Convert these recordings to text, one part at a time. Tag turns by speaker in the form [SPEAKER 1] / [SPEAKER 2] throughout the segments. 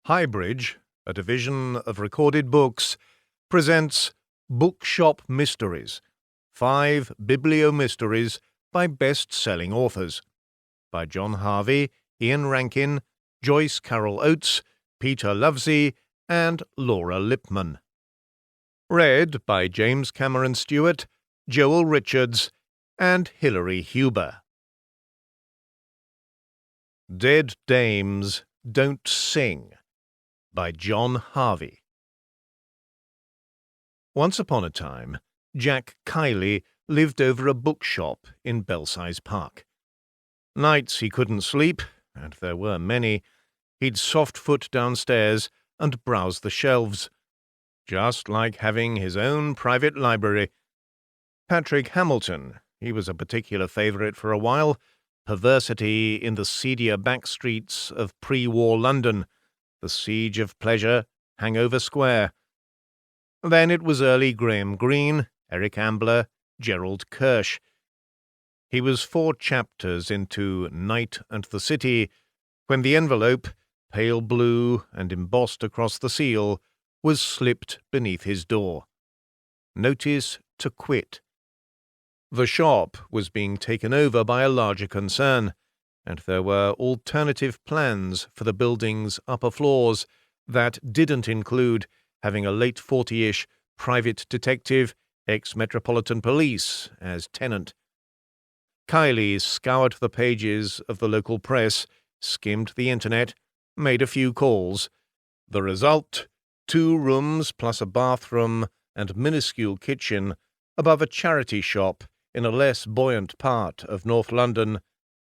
[SPEAKER 1] Highbridge, a division of Recorded Books, presents Bookshop Mysteries, 5 Bibliomysteries by best-selling authors, by John Harvey, Ian Rankin, Joyce Carol Oates, Peter Lovesey, and Laura Lipman. Read by James Cameron Stewart, Joel Richards, and Hilary Huber. Dead Dames Don't Sing, by John Harvey. Once upon a time, Jack Kiley lived over a bookshop in Belsize Park. Nights he couldn't sleep, and there were many. He'd soft foot downstairs and browse the shelves, just like having his own private library. Patrick Hamilton, he was a particular favourite for a while, perversity in the seedier back streets of pre-war London, the siege of pleasure, Hangover Square. Then it was early Graham Greene, Eric Ambler, Gerald Kirsch. He was 4 chapters into Night and the City when the envelope, pale blue and embossed across the seal, was slipped beneath his door. Notice to quit. The shop was being taken over by a larger concern, and there were alternative plans for the building's upper floors that didn't include having a late 40-ish private detective, ex-Metropolitan Police, as tenant. Kiley scoured the pages of the local press, skimmed the internet, made a few calls. The result: 2 rooms plus a bathroom and minuscule kitchen above a charity shop in a less buoyant part of North London,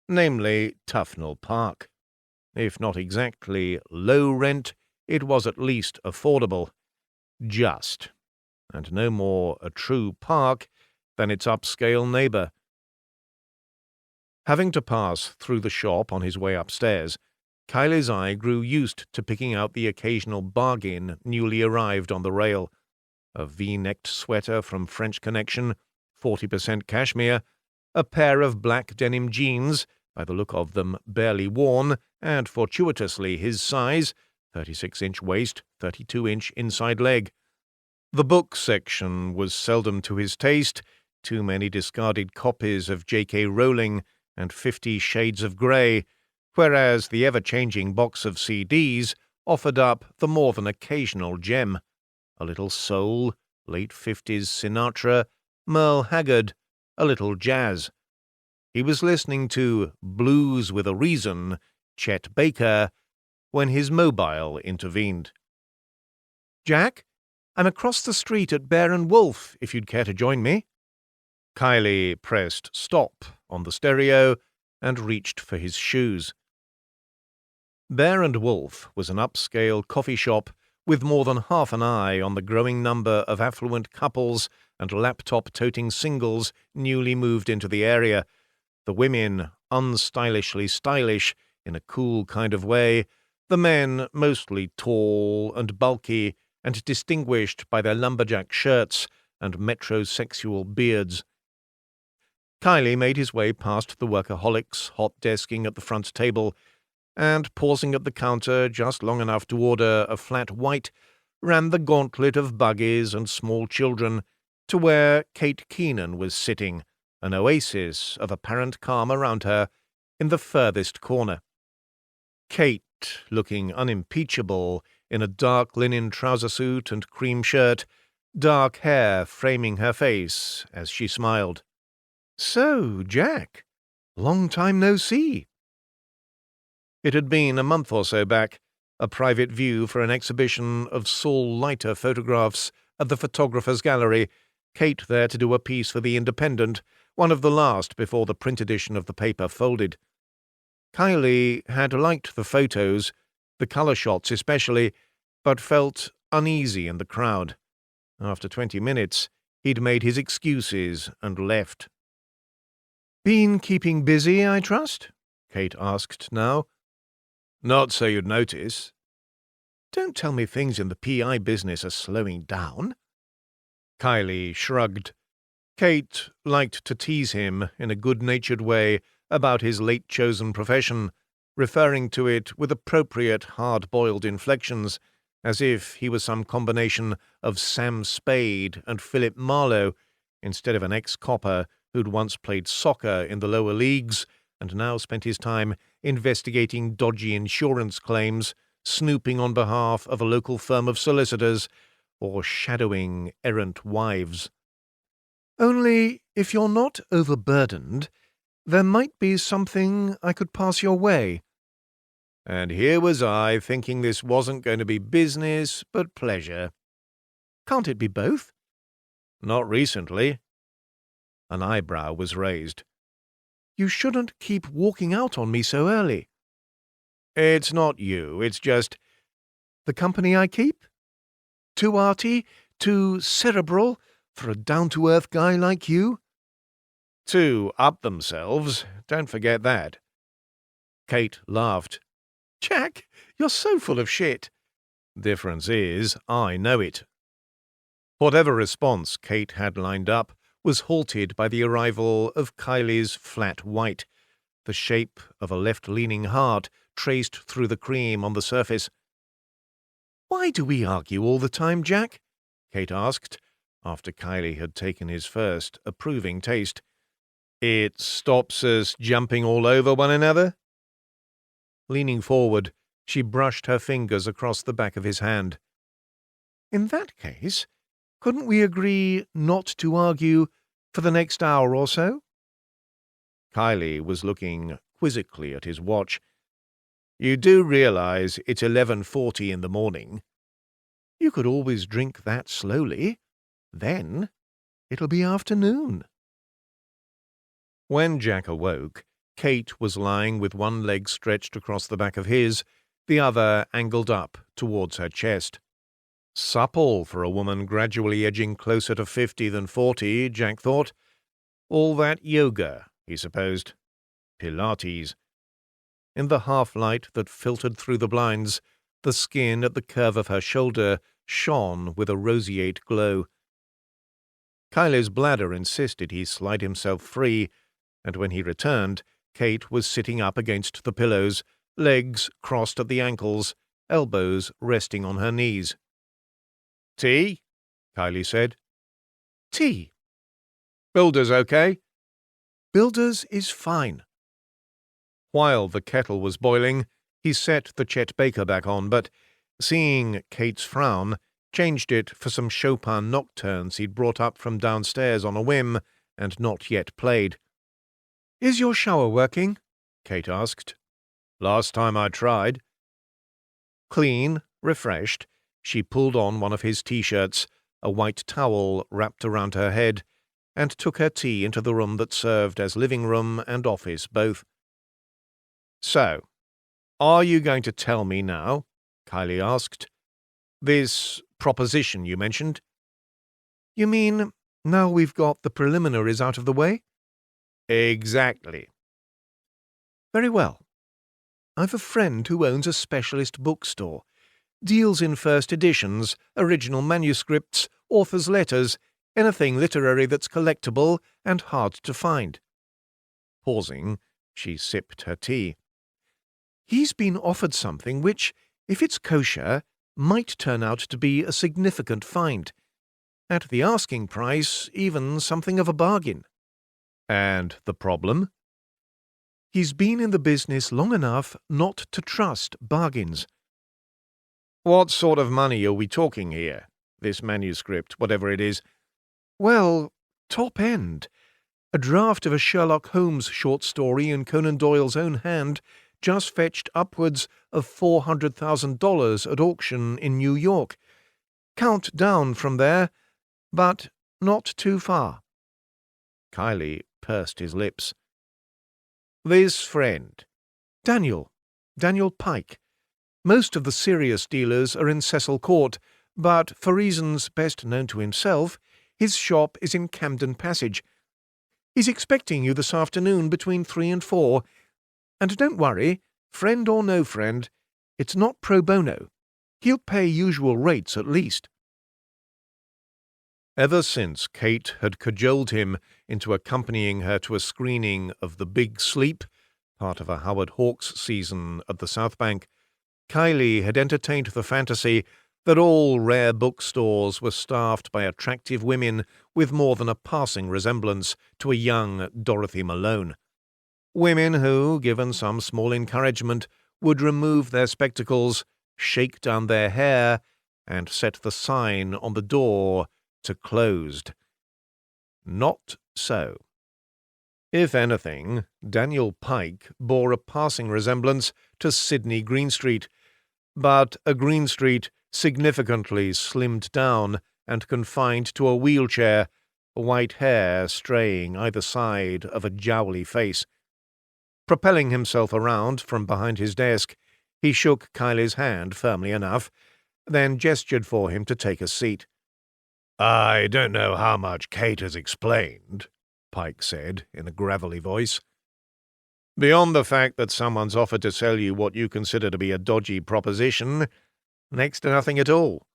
[SPEAKER 1] namely Tufnell Park. If not exactly low rent, it was at least affordable. Just. And no more a true park than its upscale neighbour. Having to pass through the shop on his way upstairs, Kiley's eye grew used to picking out the occasional bargain newly arrived on the rail. A V-necked sweater from French Connection, 40% cashmere, a pair of black denim jeans, by the look of them barely worn, and fortuitously his size, 36-inch waist, 32-inch inside leg. The book section was seldom to his taste, too many discarded copies of J.K. Rowling and 50 Shades of Grey, whereas the ever-changing box of CDs offered up the more than occasional gem. A little soul, late 50s Sinatra, Merle Haggard, a little jazz. He was listening to Blues with a Reason, Chet Baker, when his mobile intervened. "Jack, I'm across the street at Bear and Wolf, if you'd care to join me." Kiley pressed stop on the stereo and reached for his shoes. Bear and Wolf was an upscale coffee shop with more than half an eye on the growing number of affluent couples and laptop-toting singles newly moved into the area, the women unstylishly stylish in a cool kind of way, the men mostly tall and bulky and distinguished by their lumberjack shirts and metrosexual beards. Kiley made his way past the workaholics hot-desking at the front table, and, pausing at the counter just long enough to order a flat white, ran the gauntlet of buggies and small children to where Kate Keenan was sitting, an oasis of apparent calm around her, in the furthest corner. Kate, looking unimpeachable in a dark linen trouser suit and cream shirt, dark hair framing her face as she smiled. "So, Jack, long time no see." It had been a month or so back, a private view for an exhibition of Saul Leiter photographs at the Photographer's Gallery, Kate there to do a piece for The Independent, one of the last before the print edition of the paper folded. Kiley had liked the photos, the colour shots especially, but felt uneasy in the crowd. After 20 minutes, he'd made his excuses and left. "Been keeping busy, I trust?" Kate asked now. "Not so you'd notice." "Don't tell me things in the PI business are slowing down." Kiley shrugged. Kate liked to tease him in a good-natured way about his late-chosen profession, referring to it with appropriate hard-boiled inflections, as if he was some combination of Sam Spade and Philip Marlowe, instead of an ex-copper who'd once played soccer in the lower leagues and now spent his time investigating dodgy insurance claims, snooping on behalf of a local firm of solicitors, or shadowing errant wives. "Only, if you're not overburdened, there might be something I could pass your way." And here was I, thinking this wasn't going to be business, but pleasure. "Can't it be both?" "Not recently." An eyebrow was raised. "You shouldn't keep walking out on me so early." "It's not you, it's just—" "The company I keep? Too arty, too cerebral for a down-to-earth guy like you?" "Too up themselves, don't forget that." Kate laughed. "Jack, you're so full of shit." "Difference is, I know it." Whatever response Kate had lined up was halted by the arrival of Kylie's flat white, the shape of a left-leaning heart traced through the cream on the surface. "Why do we argue all the time, Jack?" Kate asked, after Kylie had taken his first approving taste. "It stops us jumping all over one another?" Leaning forward, she brushed her fingers across the back of his hand. "In that case, couldn't we agree not to argue for the next hour or so?" Kylie was looking quizzically at his watch. "You do realize it's 11:40 in the morning?" "You could always drink that slowly. Then it'll be afternoon." When Jack awoke, Kate was lying with one leg stretched across the back of his, the other angled up towards her chest. Supple for a woman gradually edging closer to 50 than 40, Jack thought. All that yoga, he supposed. Pilates. In the half-light that filtered through the blinds, the skin at the curve of her shoulder shone with a roseate glow. Kylie's bladder insisted he slide himself free, and when he returned, Kate was sitting up against the pillows, legs crossed at the ankles, elbows resting on her knees. "Tea?" Kylie said. "Tea." "Builder's okay?" "Builder's is fine." While the kettle was boiling, he set the Chet Baker back on, but, seeing Kate's frown, changed it for some Chopin nocturnes he'd brought up from downstairs on a whim and not yet played. "Is your shower working?" Kate asked. "Last time I tried." Clean, refreshed, she pulled on one of his T-shirts, a white towel wrapped around her head, and took her tea into the room that served as living room and office both. "So, are you going to tell me now?" Kylie asked. "This proposition you mentioned?" "You mean, now we've got the preliminaries out of the way?" "Exactly." "Very well. I've a friend who owns a specialist bookstore, deals in first editions, original manuscripts, authors' letters, anything literary that's collectible and hard to find." Pausing, she sipped her tea. "He's been offered something which, if it's kosher, might turn out to be a significant find. At the asking price, even something of a bargain." "And the problem?" "He's been in the business long enough not to trust bargains." "What sort of money are we talking here? This manuscript, whatever it is." "Well, top end. A draft of a Sherlock Holmes short story in Conan Doyle's own hand just fetched upwards of $400,000 at auction in New York. Count down from there, but not too far." Kylie pursed his lips. "This friend?" Daniel Pike. Most of the serious dealers are in Cecil Court, but for reasons best known to himself, his shop is in Camden Passage. He's expecting you this afternoon between 3 and 4. And don't worry, friend or no friend, it's not pro bono. He'll pay usual rates at least." Ever since Kate had cajoled him into accompanying her to a screening of The Big Sleep, part of a Howard Hawks season at the South Bank, Kylie had entertained the fantasy that all rare bookstores were staffed by attractive women with more than a passing resemblance to a young Dorothy Malone. Women who, given some small encouragement, would remove their spectacles, shake down their hair, and set the sign on the door to closed. Not so. If anything, Daniel Pike bore a passing resemblance to Sydney Greenstreet, but a Greenstreet significantly slimmed down and confined to a wheelchair, white hair straying either side of a jowly face. Propelling himself around from behind his desk, he shook Kylie's hand firmly enough, then gestured for him to take a seat. "I don't know how much Kate has explained," Pike said in a gravelly voice. "Beyond the fact that someone's offered to sell you what you consider to be a dodgy proposition, next to nothing at all."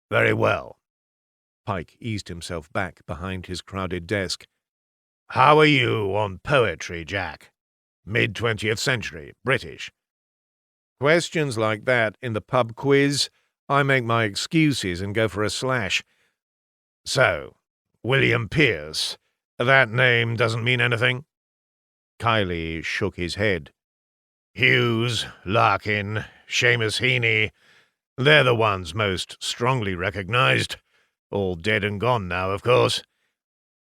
[SPEAKER 1] "Very well." Pike eased himself back behind his crowded desk. "How are you on poetry, Jack? Mid-20th century, British?" "Questions like that in the pub quiz, I make my excuses and go for a slash." "So, William Pierce, that name doesn't mean anything?" Kylie shook his head. "Hughes, Larkin, Seamus Heaney, they're the ones most strongly recognized. All dead and gone now, of course.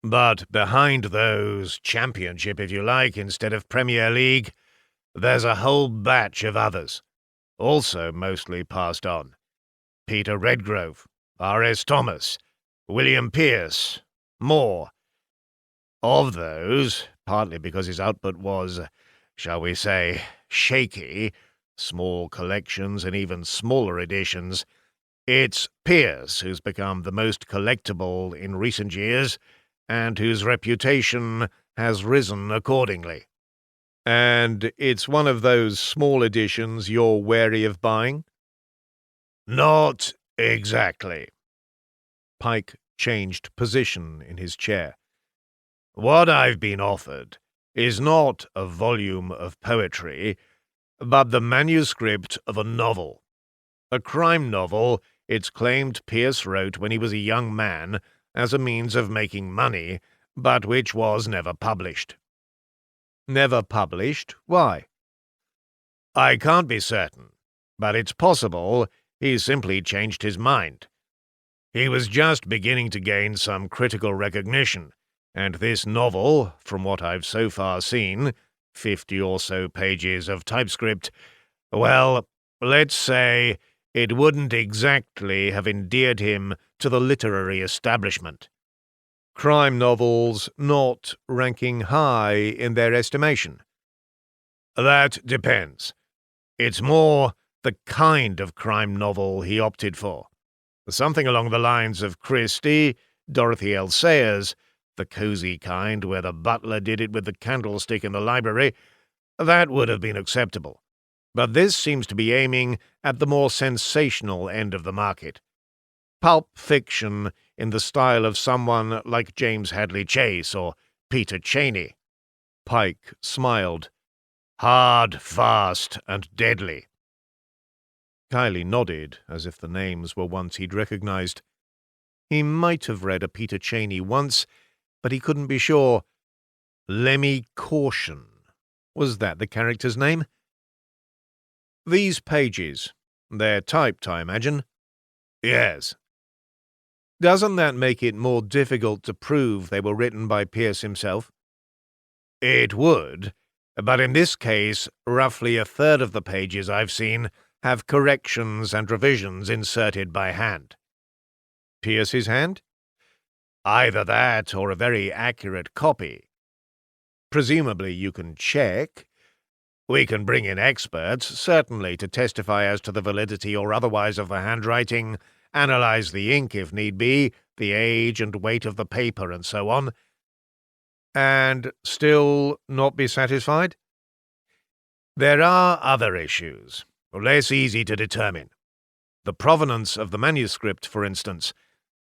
[SPEAKER 1] But behind those, Championship if you like, instead of Premier League, there's a whole batch of others, also mostly passed on. Peter Redgrove, R.S. Thomas, William Pierce, Moore. Of those, partly because his output was, shall we say, shaky, small collections and even smaller editions, it's Pierce who's become the most collectible in recent years, and whose reputation has risen accordingly." "And it's one of those small editions you're wary of buying?" "Not exactly." Pike changed position in his chair. "What I've been offered is not a volume of poetry, but the manuscript of a novel. A crime novel it's claimed Pierce wrote when he was a young man as a means of making money, but which was never published." "Never published? Why?" "I can't be certain, but it's possible he simply changed his mind. He was just beginning to gain some critical recognition, and this novel, from what I've so far seen, 50 or so pages of typescript, well, let's say it wouldn't exactly have endeared him to the literary establishment." "Crime novels not ranking high in their estimation?" "That depends. It's more the kind of crime novel he opted for. Something along the lines of Christie, Dorothy L. Sayers, the cozy kind where the butler did it with the candlestick in the library. That would have been acceptable. But this seems to be aiming at the more sensational end of the market. Pulp fiction in the style of someone like James Hadley Chase or Peter Cheney." Pike smiled. "Hard, fast, and deadly." Kylie nodded, as if the names were ones he'd recognized. He might have read a Peter Cheney once, but he couldn't be sure. Lemmy Caution. Was that the character's name? "These pages, they're typed, I imagine?" "Yes." "Doesn't that make it more difficult to prove they were written by Pierce himself?" "It would, but in this case, roughly a third of the pages I've seen have corrections and revisions inserted by hand." "Pierce's hand?" "Either that or a very accurate copy." "Presumably you can check." "We can bring in experts, certainly, to testify as to the validity or otherwise of the handwriting, analyze the ink if need be, the age and weight of the paper, and so on." "And still not be satisfied?" "There are other issues, less easy to determine. The provenance of the manuscript, for instance,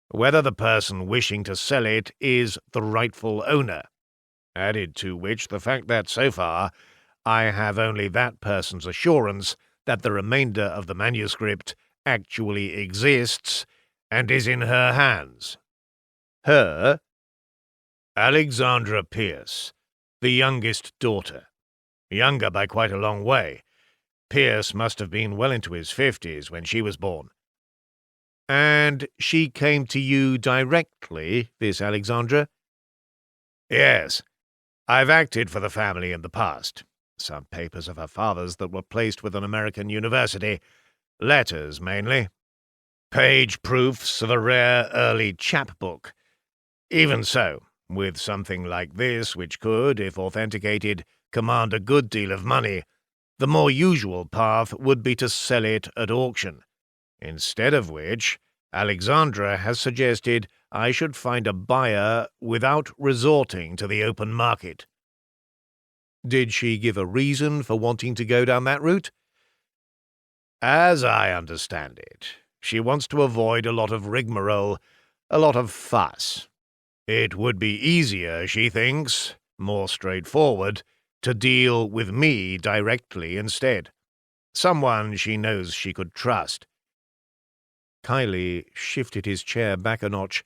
[SPEAKER 1] whether the person wishing to sell it is the rightful owner. Added to which the fact that, so far, I have only that person's assurance that the remainder of the manuscript actually exists and is in her hands. Her? Alexandra Pierce, the youngest daughter. Younger by quite a long way. Pierce must have been well into his 50s when she was born. And she came to you directly, this Alexandra? Yes. I've acted for the family in the past. Some papers of her father's that were placed with an American university. Letters, mainly. Page proofs of a rare early chapbook. Even so, with something like this, which could, if authenticated, command a good deal of money, the more usual path would be to sell it at auction. Instead of which, Alexandra has suggested I should find a buyer without resorting to the open market. Did she give a reason for wanting to go down that route? As I understand it, she wants to avoid a lot of rigmarole, a lot of fuss. It would be easier, she thinks, more straightforward, to deal with me directly instead. Someone she knows she could trust. Kylie shifted his chair back a notch.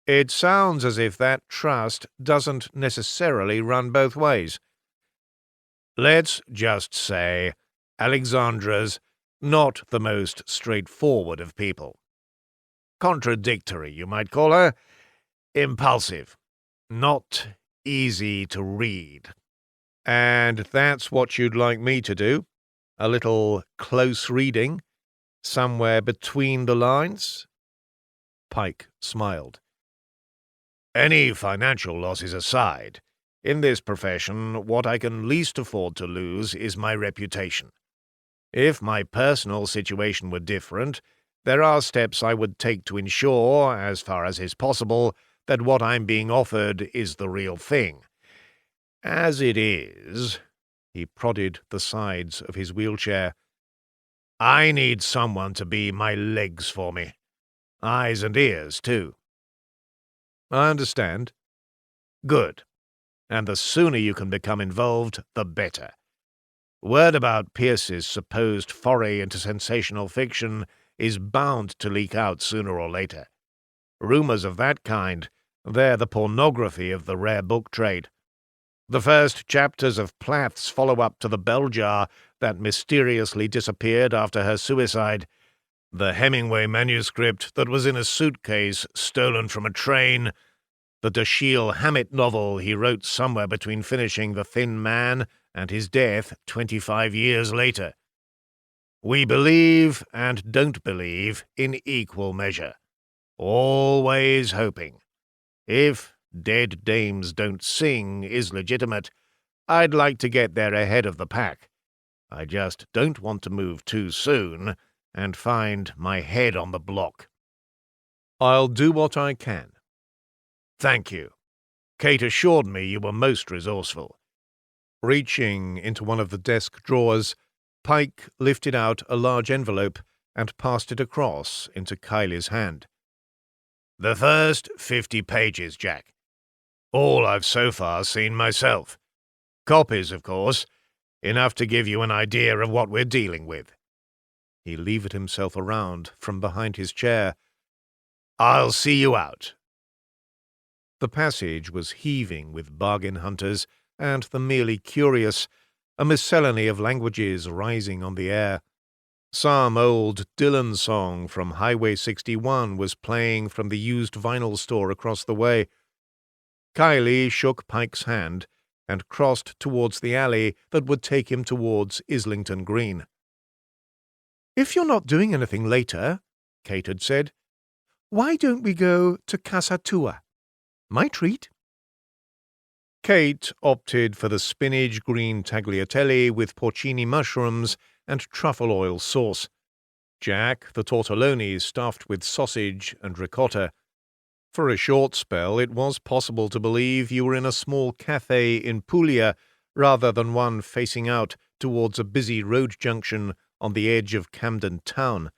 [SPEAKER 1] It sounds as if that trust doesn't necessarily run both ways. Let's just say Alexandra's not the most straightforward of people. Contradictory, you might call her. Impulsive. Not easy to read. And that's what you'd like me to do? A little close reading? Somewhere between the lines? Pike smiled. Any financial losses aside, in this profession, what I can least afford to lose is my reputation. If my personal situation were different, there are steps I would take to ensure, as far as is possible, that what I'm being offered is the real thing. As it is, he prodded the sides of his wheelchair, I need someone to be my legs for me. Eyes and ears, too. I understand. Good. And the sooner you can become involved, the better. Word about Pierce's supposed foray into sensational fiction is bound to leak out sooner or later. Rumors of that kind, they're the pornography of the rare book trade. The first chapters of Plath's follow-up to the bell jar that mysteriously disappeared after her suicide, the Hemingway manuscript that was in a suitcase stolen from a train, the Dashiell Hammett novel he wrote somewhere between finishing The Thin Man and his death 25 years later. We believe and don't believe in equal measure. Always hoping. If Dead Dames Don't Sing is legitimate, I'd like to get there ahead of the pack. I just don't want to move too soon and find my head on the block. I'll do what I can. Thank you. Kate assured me you were most resourceful. Reaching into one of the desk drawers, Pike lifted out a large envelope and passed it across into Kylie's hand. The first 50 pages, Jack. All I've so far seen myself. Copies, of course, enough to give you an idea of what we're dealing with. He levered himself around from behind his chair. I'll see you out. The passage was heaving with bargain hunters and the merely curious, a miscellany of languages rising on the air. Some old Dylan song from Highway 61 was playing from the used vinyl store across the way. Kylie shook Pike's hand and crossed towards the alley that would take him towards Islington Green. If you're not doing anything later, Kate had said, why don't we go to Casa Tua? My treat. Kate opted for the spinach green tagliatelle with porcini mushrooms and truffle oil sauce. Jack, the tortelloni stuffed with sausage and ricotta. For a short spell, it was possible to believe you were in a small cafe in Puglia rather than one facing out towards a busy road junction on the edge of Camden Town.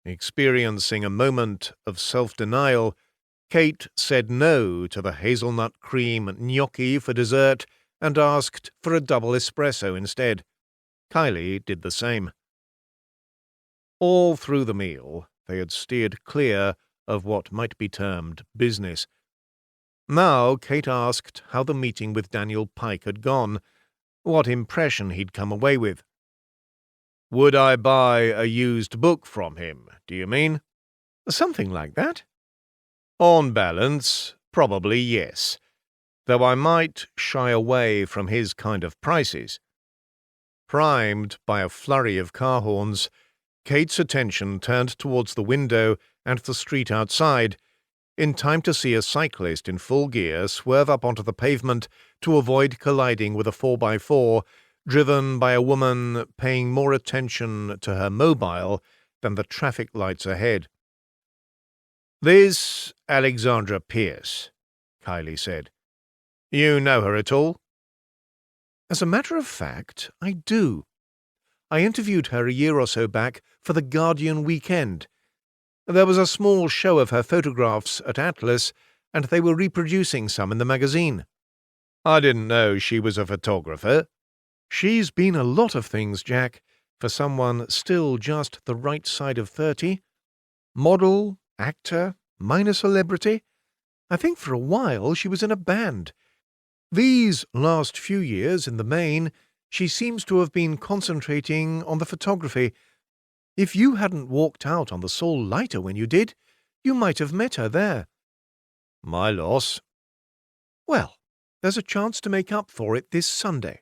[SPEAKER 1] Experiencing a moment of self-denial, Kate said no to the hazelnut cream gnocchi for dessert and asked for a double espresso instead. Kylie did the same. All through the meal, they had steered clear of what might be termed business. Now Kate asked how the meeting with Daniel Pike had gone, what impression he'd come away with. "Would I buy a used book from him, do you mean?" "Something like that." "On balance, probably yes, though I might shy away from his kind of prices." Primed by a flurry of car horns, Kate's attention turned towards the window and the street outside, in time to see a cyclist in full gear swerve up onto the pavement to avoid colliding with a 4x4 driven by a woman paying more attention to her mobile than the traffic lights ahead. "This Alexandra Pierce," Kylie said. "You know her at all?" "As a matter of fact, I do. I interviewed her a year or so back for the Guardian weekend. There was a small show of her photographs at Atlas, and they were reproducing some in the magazine." "I didn't know she was a photographer." "She's been a lot of things, Jack, for someone still just the right side of 30. Model, actor, minor celebrity. I think for a while she was in a band. These last few years, in the main, she seems to have been concentrating on the photography. If you hadn't walked out on the Soul Lighter when you did, you might have met her there." "My loss." "Well, there's a chance to make up for it this Sunday.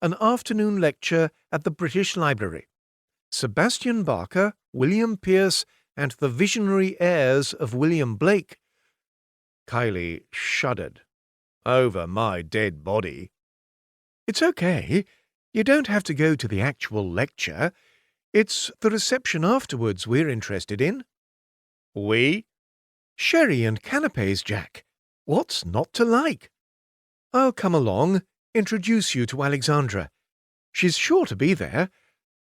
[SPEAKER 1] An afternoon lecture at the British Library. Sebastian Barker, William Pierce, and the visionary heirs of William Blake." Kylie shuddered. "Over my dead body." "It's okay. You don't have to go to the actual lecture. It's the reception afterwards we're interested in."
[SPEAKER 2] "We?"
[SPEAKER 1] "Sherry and canapes, Jack. What's not to like? I'll come along, introduce you to Alexandra. She's sure to be there.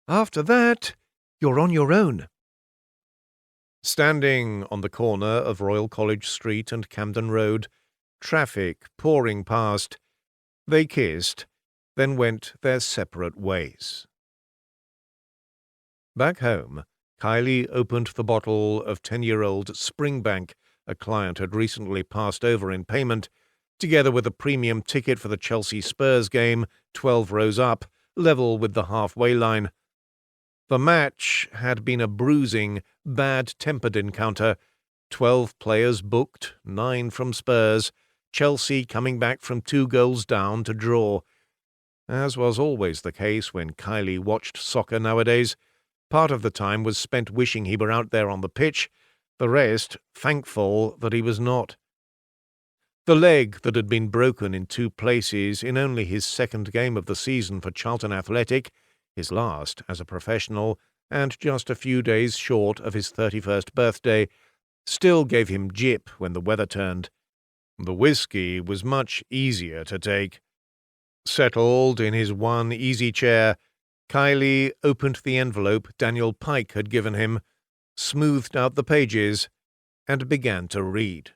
[SPEAKER 1] After that, you're on your own." Standing on the corner of Royal College Street and Camden Road, traffic pouring past, they kissed, then went their separate ways. Back home, Kylie opened the bottle of 10-year-old Springbank a client had recently passed over in payment, together with a premium ticket for the Chelsea Spurs game, 12 rows up, level with the halfway line. The match had been a bruising, bad-tempered encounter. 12 players booked, 9 from Spurs, Chelsea coming back from 2 goals down to draw. As was always the case when Kylie watched soccer nowadays, part of the time was spent wishing he were out there on the pitch, the rest thankful that he was not. The leg that had been broken in 2 places in only his second game of the season for Charlton Athletic, his last as a professional, and just a few days short of his 31st birthday, still gave him jip when the weather turned. The whiskey was much easier to take. Settled in his one easy chair, Kylie opened the envelope Daniel Pike had given him, smoothed out the pages, and began to read.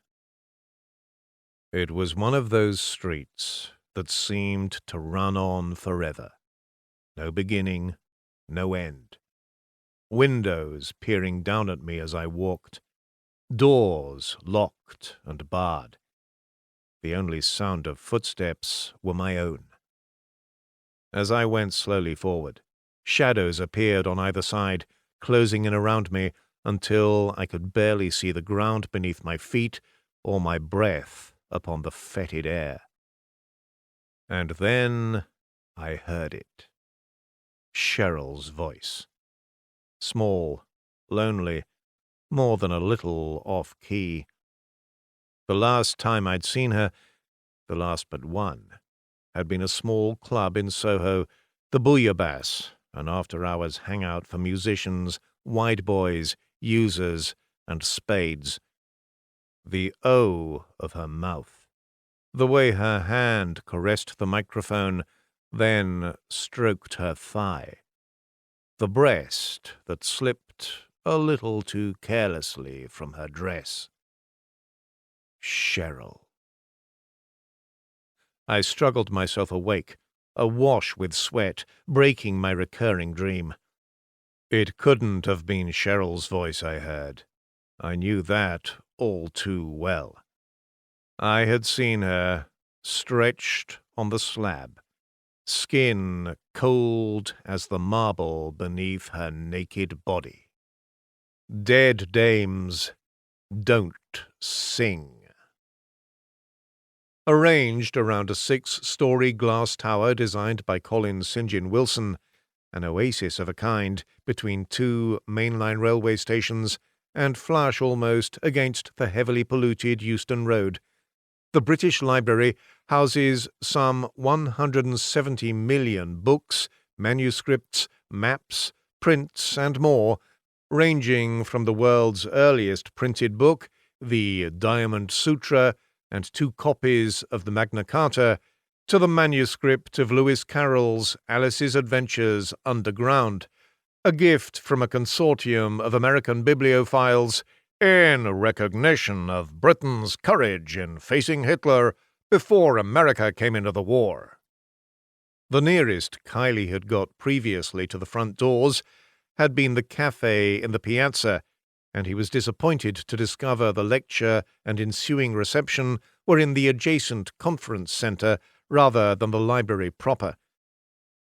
[SPEAKER 1] It was one of those streets that seemed to run on forever. No beginning, no end. Windows peering down at me as I walked. Doors locked and barred. The only sound of footsteps were my own. As I went slowly forward, shadows appeared on either side, closing in around me until I could barely see the ground beneath my feet or my breath upon the fetid air. And then I heard it. Cheryl's voice. Small, lonely, more than a little off-key. The last time I'd seen her, the last but one, had been a small club in Soho, the Bouillabaisse, an after-hours hangout for musicians, wide boys, users, and spades. The O of her mouth, the way her hand caressed the microphone, then stroked her thigh, the breast that slipped a little too carelessly from her dress. Cheryl. I struggled myself awake, awash with sweat, breaking my recurring dream. It couldn't have been Cheryl's voice I heard. I knew that all too well. I had seen her, stretched on the slab, skin cold as the marble beneath her naked body. Dead dames don't sing. Arranged around a 6-story glass tower designed by Colin St. John Wilson, an oasis of a kind between 2 mainline railway stations and flush almost against the heavily polluted Euston Road, the British Library houses some 170 million books, manuscripts, maps, prints, and more, ranging from the world's earliest printed book, the Diamond Sutra, and 2 copies of the Magna Carta, to the manuscript of Lewis Carroll's Alice's Adventures Underground, a gift from a consortium of American bibliophiles in recognition of Britain's courage in facing Hitler before America came into the war. The nearest Kylie had got previously to the front doors had been the cafe in the piazza, and he was disappointed to discover the lecture and ensuing reception were in the adjacent conference centre rather than the library proper.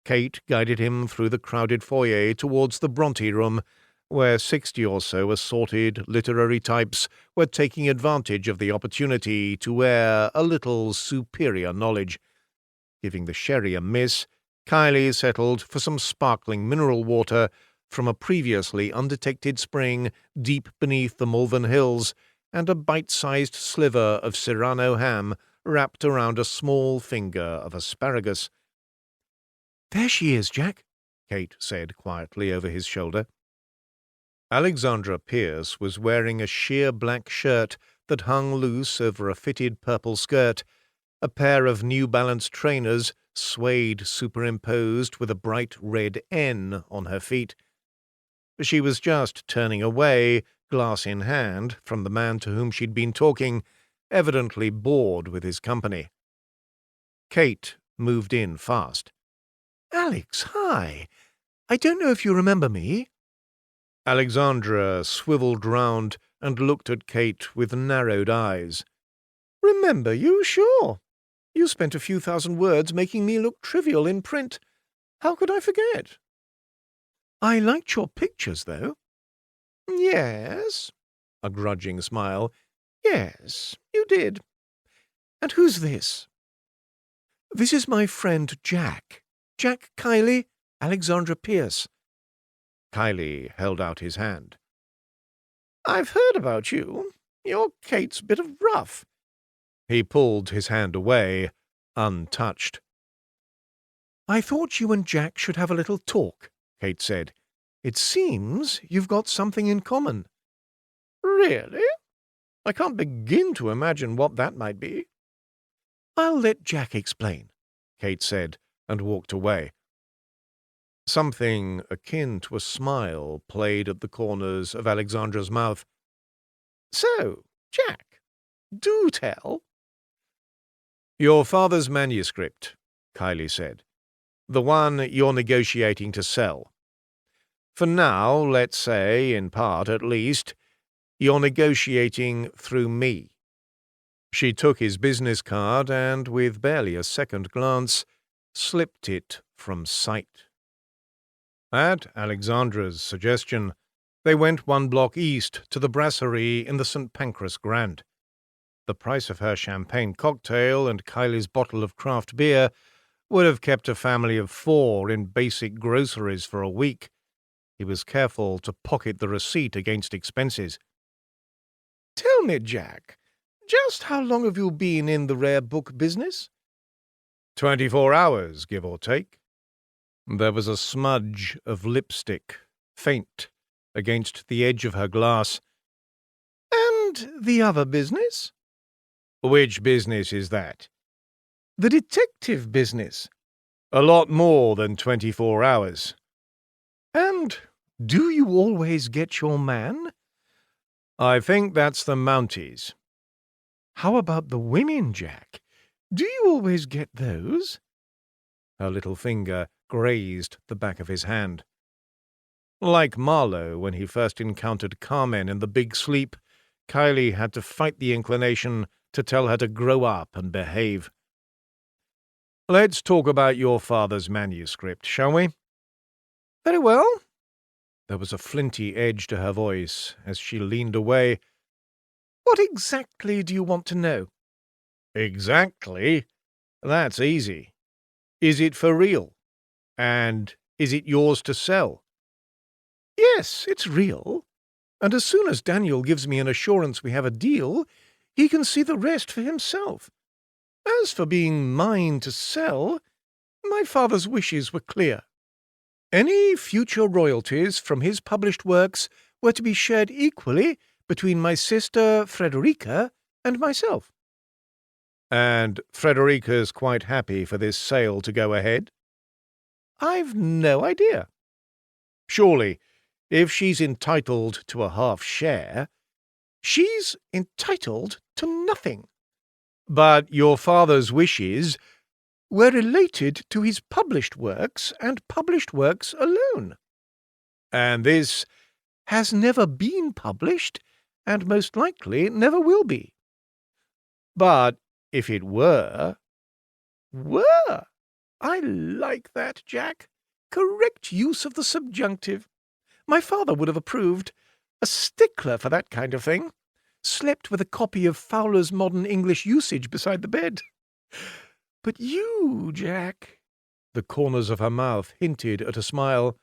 [SPEAKER 1] Kate guided him through the crowded foyer towards the Bronte room, where 60 or so assorted literary types were taking advantage of the opportunity to air a little superior knowledge. Giving the sherry a miss, Kylie settled for some sparkling mineral water from a previously undetected spring deep beneath the Malvern Hills, and a bite-sized sliver of Serrano ham wrapped around a small finger of asparagus. "There she is, Jack," Kate said quietly over his shoulder. Alexandra Pierce was wearing a sheer black shirt that hung loose over a fitted purple skirt, a pair of New Balance trainers suede superimposed with a bright red N on her feet. She was just turning away, glass in hand, from the man to whom she'd been talking, evidently bored with his company. Kate moved in fast. "Alex, hi. I don't know if you remember me." Alexandra swiveled round and looked at Kate with narrowed eyes. "Remember you? Sure. You spent a few thousand words making me look trivial in print. How could I forget?" "I liked your pictures, though." "Yes," a grudging smile. "Yes, you did. And who's this?" "This is my friend Jack. Jack Kylie, Alexandra Pierce." Kylie held out his hand. "I've heard about you. You're Kate's bit of rough." He pulled his hand away, untouched. "I thought you and Jack should have a little talk," Kate said. "It seems you've got something in common." "Really? I can't begin to imagine what that might be." "I'll let Jack explain," Kate said, and walked away. Something akin to a smile played at the corners of Alexandra's mouth. "So, Jack, do tell." "Your father's manuscript," Kylie said. "The one you're negotiating to sell. For now, let's say, in part at least, you're negotiating through me." She took his business card and, with barely a second glance, slipped it from sight. At Alexandra's suggestion, they went 1 block east to the brasserie in the St. Pancras Grand. The price of her champagne cocktail and Kylie's bottle of craft beer would have kept a family of 4 in basic groceries for a week. He was careful to pocket the receipt against expenses. "Tell me, Jack, just how long have you been in the rare book business?" 24 hours, give or take." There was a smudge of lipstick, faint, against the edge of her glass. "And the other business?" "Which business is that?" "The detective business." "A lot more than 24 hours." "And do you always get your man?" "I think that's the Mounties." "How about the women, Jack? Do you always get those?" Her little finger grazed the back of his hand. Like Marlowe when he first encountered Carmen in The Big Sleep, Kylie had to fight the inclination to tell her to grow up and behave. "Let's talk about your father's manuscript, shall we?" "Very well." There was a flinty edge to her voice as she leaned away. "What exactly do you want to know?" "Exactly? That's easy. Is it for real? And is it yours to sell?" "Yes, it's real. And as soon as Daniel gives me an assurance we have a deal, he can see the rest for himself. As for being mine to sell, my father's wishes were clear. Any future royalties from his published works were to be shared equally between my sister Frederica and myself." "And Frederica's quite happy for this sale to go ahead?" "I've no idea." "Surely, if she's entitled to a half share—" "She's entitled to nothing." "But your father's wishes—" "Were related to his published works and published works alone." "And this—" "Has never been published, and most likely never will be." "But if it were—" "Were? I like that, Jack. Correct use of the subjunctive. My father would have approved. A stickler for that kind of thing. Slept with a copy of Fowler's Modern English Usage beside the bed. But you, Jack—" The corners of her mouth hinted at a smile.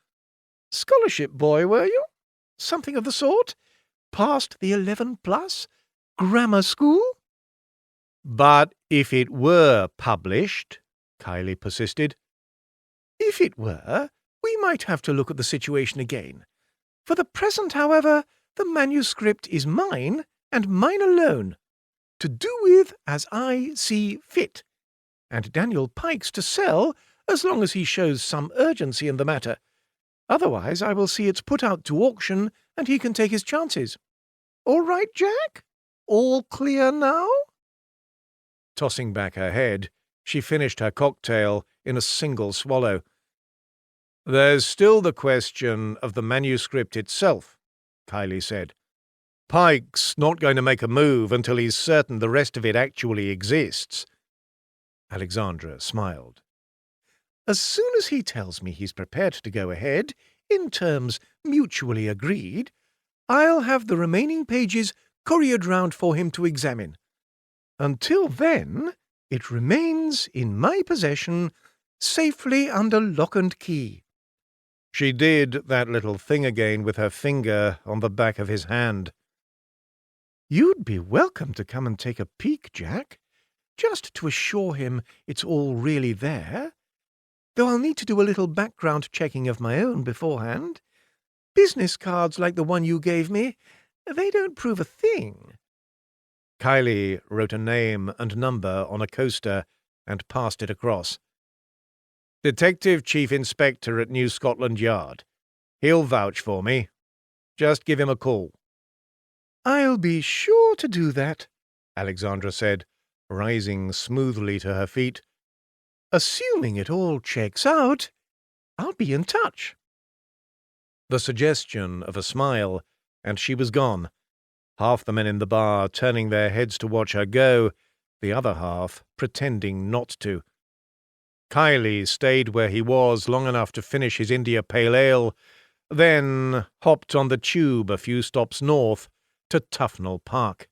[SPEAKER 1] "Scholarship boy, were you? Something of the sort? Passed the 11+? Grammar school?" "But if it were published," Kylie persisted. "If it were, we might have to look at the situation again. For the present, however, the manuscript is mine, and mine alone, to do with as I see fit, and Daniel Pike's to sell as long as he shows some urgency in the matter. Otherwise I will see it's put out to auction, and he can take his chances. All right, Jack? All clear now?" Tossing back her head, she finished her cocktail in a single swallow. "There's still the question of the manuscript itself," Kylie said. "Pike's not going to make a move until he's certain the rest of it actually exists." Alexandra smiled. "As soon as he tells me he's prepared to go ahead, in terms mutually agreed, I'll have the remaining pages couriered round for him to examine. Until then, it remains in my possession, safely under lock and key." She did that little thing again with her finger on the back of his hand. "You'd be welcome to come and take a peek, Jack, just to assure him it's all really there, though I'll need to do a little background checking of my own beforehand. Business cards like the one you gave me, they don't prove a thing." Kylie wrote a name and number on a coaster and passed it across. "Detective Chief Inspector at New Scotland Yard. He'll vouch for me. Just give him a call." "I'll be sure to do that," Alexandra said, rising smoothly to her feet. "Assuming it all checks out, I'll be in touch." The suggestion of a smile, and she was gone, half the men in the bar turning their heads to watch her go, the other half pretending not to. Kylie stayed where he was long enough to finish his India Pale Ale, then hopped on the tube a few stops north to Tufnell Park.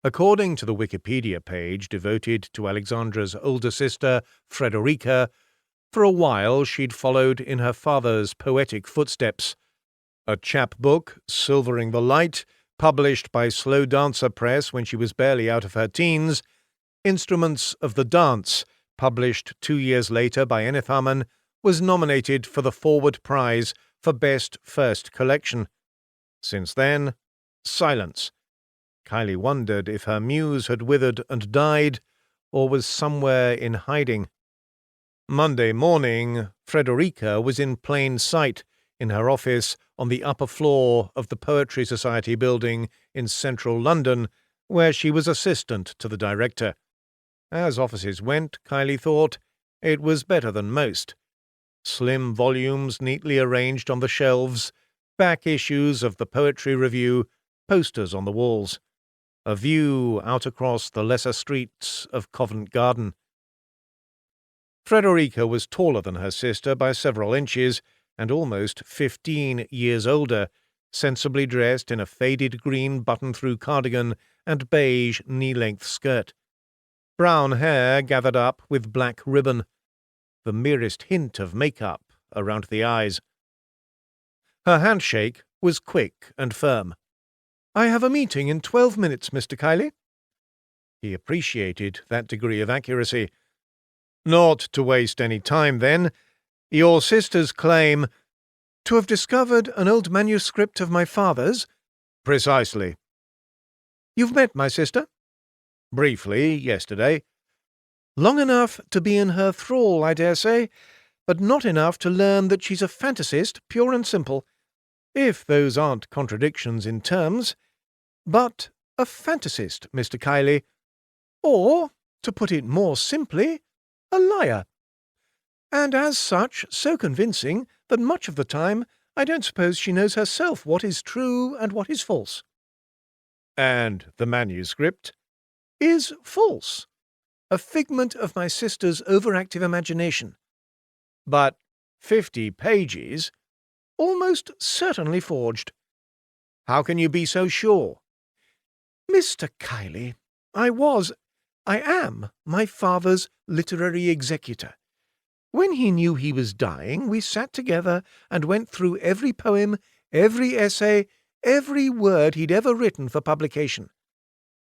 [SPEAKER 1] According to the Wikipedia page devoted to Alexandra's older sister, Frederica, for a while she'd followed in her father's poetic footsteps. A chapbook, Silvering the Light, published by Slow Dancer Press when she was barely out of her teens, Instruments of the Dance, published 2 years later by Enith Harmon, was nominated for the Forward Prize for Best First Collection. Since then, silence. Kylie wondered if her muse had withered and died, or was somewhere in hiding. Monday morning, Frederica was in plain sight in her office on the upper floor of the Poetry Society building in central London, where she was assistant to the director. As offices went, Kylie thought, it was better than most. Slim volumes neatly arranged on the shelves, back issues of the Poetry Review, posters on the walls, a view out across the lesser streets of Covent Garden. Frederica was taller than her sister by several inches, and almost 15 years older, sensibly dressed in a faded green button-through cardigan and beige knee-length skirt. Brown hair gathered up with black ribbon, the merest hint of makeup around the eyes. Her handshake was quick and firm. "I have a meeting in 12 minutes, Mr. Kylie." He appreciated that degree of accuracy. "Not to waste any time, then. Your sister's claim—" "To have discovered an old manuscript of my father's?" "Precisely." "You've met my sister?" "Briefly, yesterday." "Long enough to be in her thrall, I dare say, but not enough to learn that she's a fantasist, pure and simple, if those aren't contradictions in terms. But a fantasist, Mr. Kylie. Or, to put it more simply, a liar. And as such, so convincing that much of the time I don't suppose she knows herself what is true and what is false." "And the manuscript?" "Is false. A figment of my sister's overactive imagination." "But 50 pages?" "Almost certainly forged." "How can you be so sure?" "Mr. Kylie, I am my father's literary executor. When he knew he was dying, we sat together and went through every poem, every essay, every word he'd ever written for publication.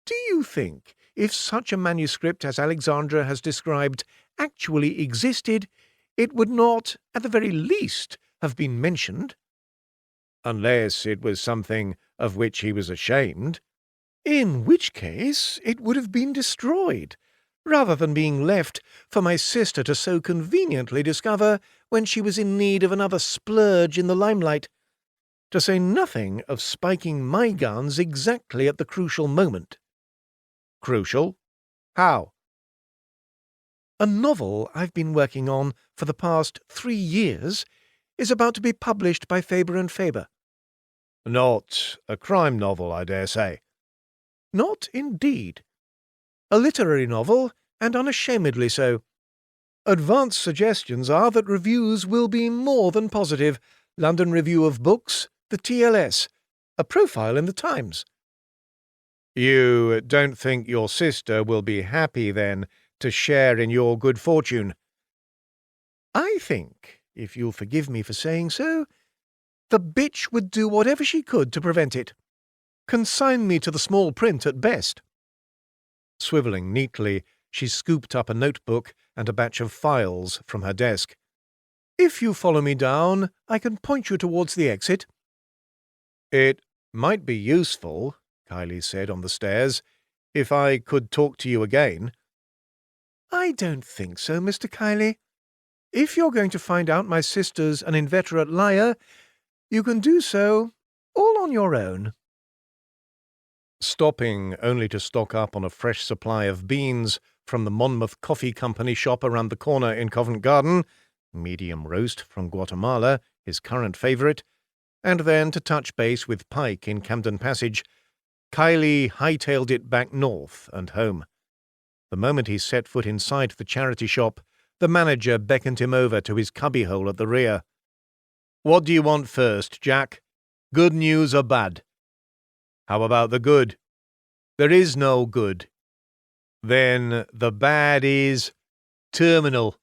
[SPEAKER 1] Do you think, if such a manuscript as Alexandra has described actually existed, it would not, at the very least, have been mentioned?" "Unless it was something of which he was ashamed." "In which case it would have been destroyed, rather than being left for my sister to so conveniently discover when she was in need of another splurge in the limelight, to say nothing of spiking my guns exactly at the crucial moment." "Crucial? How?" "A novel I've been working on for the past 3 years is about to be published by Faber and Faber." "Not a crime novel, I dare say." "Not indeed. A literary novel, and unashamedly so. Advance suggestions are that reviews will be more than positive. London Review of Books, the TLS, a profile in the Times." "You don't think your sister will be happy, then, to share in your good fortune?" "I think, if you'll forgive me for saying so, the bitch would do whatever she could to prevent it. Consign me to the small print at best." Swivelling neatly, she scooped up a notebook and a batch of files from her desk. "If you follow me down, I can point you towards the exit." "It might be useful," Kylie said on the stairs, "if I could talk to you again." "I don't think so, Mr. Kylie. If you're going to find out my sister's an inveterate liar, you can do so all on your own." Stopping only to stock up on a fresh supply of beans from the Monmouth Coffee Company shop around the corner in Covent Garden, medium roast from Guatemala, his current favourite, and then to touch base with Pike in Camden Passage, Kylie hightailed it back north and home. The moment he set foot inside the charity shop, the manager beckoned him over to his cubbyhole at the rear. "What do you want first, Jack? Good news or bad?" "How about the good?" "There is no good." "Then the bad is terminal."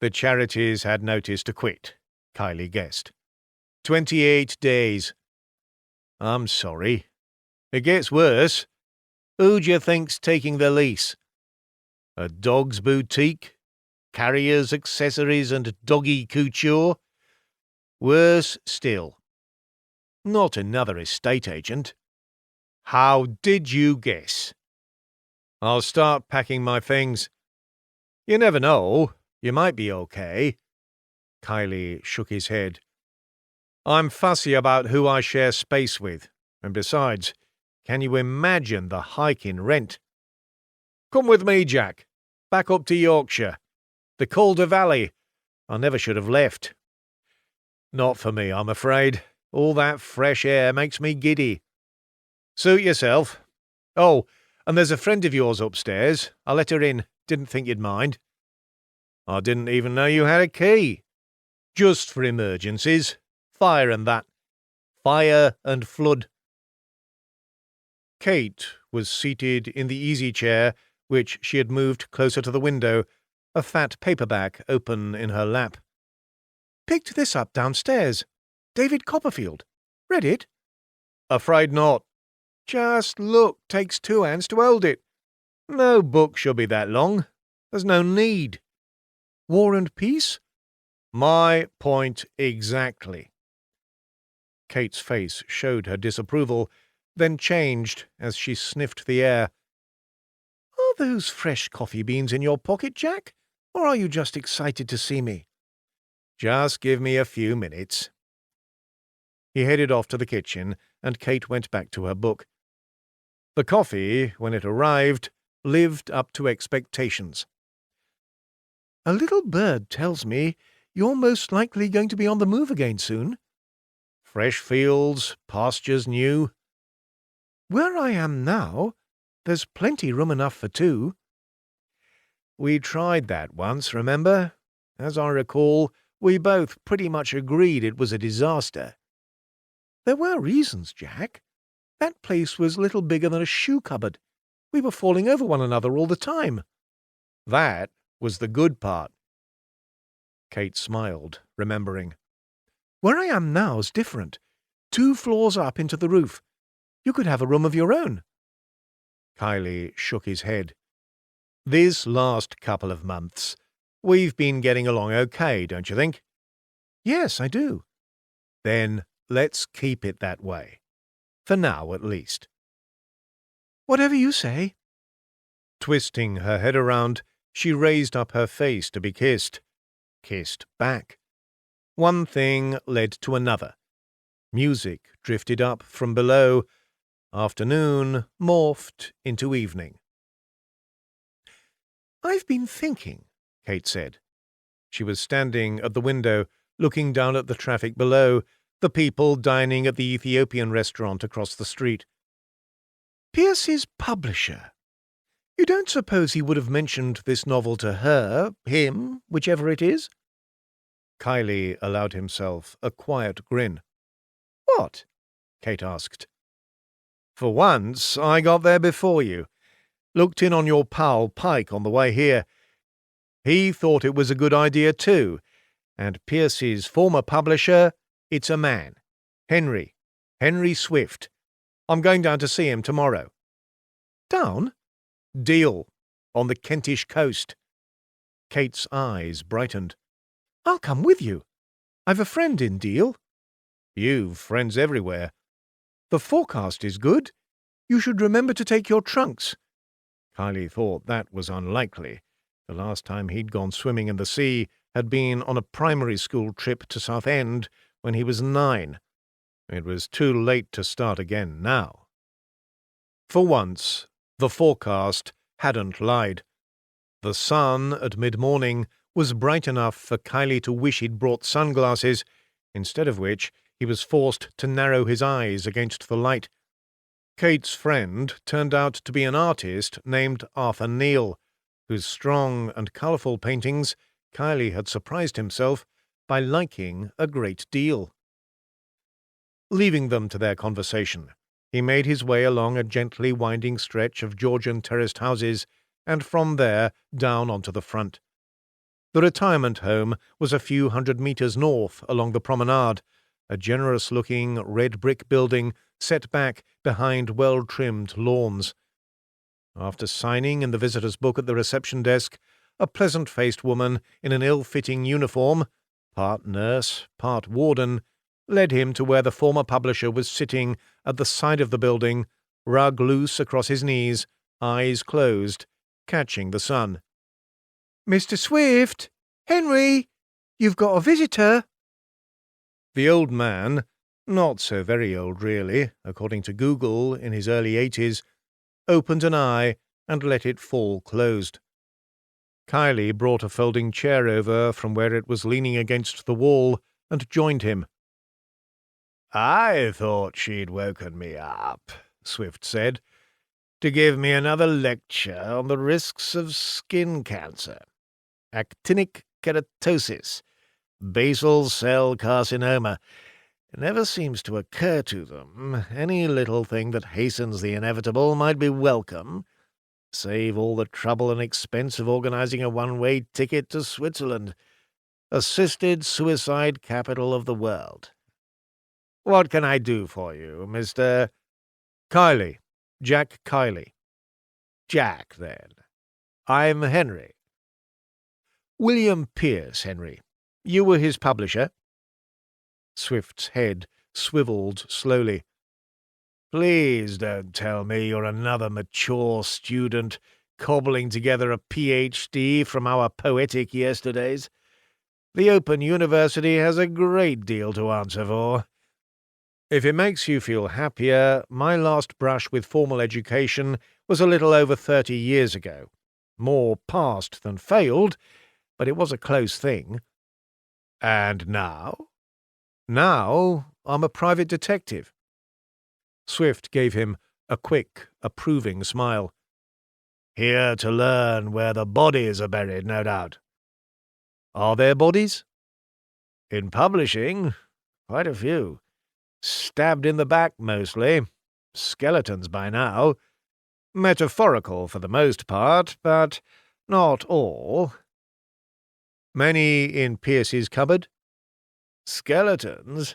[SPEAKER 1] The charities had notice to quit, Kylie guessed. 28 days. "I'm sorry. It gets worse. Who do you think's taking the lease? A dog's boutique? Carriers, accessories, and doggy couture? Worse still. Not another estate agent." "How did you guess?" "I'll start packing my things. You never know. You might be okay." Kylie shook his head. "I'm fussy about who I share space with, and besides, Can you imagine the hike in rent? Come with me, Jack. Back up to Yorkshire. The Calder Valley. I never should have left. Not for me, I'm afraid. All that fresh air makes me giddy. Suit yourself. Oh, and there's a friend of yours upstairs. I let her in. Didn't think you'd mind. I didn't even know you had a key. Just for emergencies. Fire and that. Fire and flood. Kate was seated in the easy chair, which she had moved closer to the window, a fat paperback open in her lap. Picked this up downstairs. David Copperfield. Read it? Afraid not. Just look, takes 2 hands to hold it. No book should be that long. There's no need. War and Peace? My point exactly. Kate's face showed her disapproval, then changed as she sniffed the air. Are those fresh coffee beans in your pocket, Jack? Or are you just excited to see me? Just give me a few minutes. He headed off to the kitchen, and Kate went back to her book. The coffee, when it arrived, lived up to expectations. A little bird tells me you're most likely going to be on the move again soon. Fresh fields, pastures new. Where I am now, there's plenty room enough for 2. We tried that once, remember? As I recall, we both pretty much agreed it was a disaster. There were reasons, Jack. That place was little bigger than a shoe cupboard. We were falling over one another all the time. That was the good part. Kate smiled, remembering. Where I am now's different. 2 floors up into the roof. You could have a room of your own. Kylie shook his head. This last couple of months, we've been getting along okay, don't you think? Yes, I do. Then let's keep it that way. For now, at least. Whatever you say. Twisting her head around, she raised up her face to be kissed. Kissed back. One thing led to another. Music drifted up from below. Afternoon morphed into evening. I've been thinking, Kate said. She was standing at the window, looking down at the traffic below, the people dining at the Ethiopian restaurant across the street. Pierce's publisher. You don't suppose he would have mentioned this novel to her, him, whichever it is? Kylie allowed himself a quiet grin. What? Kate asked. For once, I got there before you. Looked in on your pal Pike on the way here. He thought it was a good idea too, and Pierce's former publisher, it's a man. Henry Swift. I'm going down to see him tomorrow. Down? Deal. On the Kentish coast. Kate's eyes brightened. I'll come with you. I've a friend in Deal. You've friends everywhere. The forecast is good. You should remember to take your trunks. Kylie thought that was unlikely. The last time he'd gone swimming in the sea had been on a primary school trip to Southend when he was 9. It was too late to start again now. For once, the forecast hadn't lied. The sun at mid-morning was bright enough for Kylie to wish he'd brought sunglasses, instead of which he was forced to narrow his eyes against the light. Kate's friend turned out to be an artist named Arthur Neal, whose strong and colourful paintings Kylie had surprised himself by liking a great deal. Leaving them to their conversation, he made his way along a gently winding stretch of Georgian terraced houses, and from there down onto the front. The retirement home was a few 100 metres north along the promenade, a generous-looking red brick building set back behind well-trimmed lawns. After signing in the visitor's book at the reception desk, a pleasant-faced woman in an ill-fitting uniform, part nurse, part warden, led him to where the former publisher was sitting at the side of the building, rug loose across his knees, eyes closed, catching the sun. Mr. Swift! Henry! You've got a visitor! The old man, Not so very old, really, according to Google, in his early 80s, opened an eye and let it fall closed. Kylie brought a folding chair over from where it was leaning against the wall and joined him. "I thought she'd woken me up," Swift said, "to give me another lecture on the risks of skin cancer, actinic keratosis, basal cell carcinoma. It never seems to occur to them. Any little thing that hastens the inevitable might be welcome. Save all the trouble and expense of organizing a one-way ticket to Switzerland, assisted suicide capital of the world. What can I do for you, Mr. Kylie? Jack Kylie." "Jack, then. I'm Henry." "William Pierce, Henry. You were his publisher?" Swift's head swiveled slowly. "Please don't tell me you're another mature student cobbling together a Ph.D. from our poetic yesterdays. The Open University has a great deal to answer for. If it makes you feel happier, my last brush with formal education was a little over 30 years ago. More passed than failed, but it was a close thing." "And now?" "Now I'm a private detective." Swift gave him a quick, approving smile. "Here to learn where the bodies are buried, no doubt." "Are there bodies?" "In publishing, quite a few. Stabbed in the back, mostly. Skeletons by now. Metaphorical for the most part, but not all." "Many in Pierce's cupboard?" "Skeletons?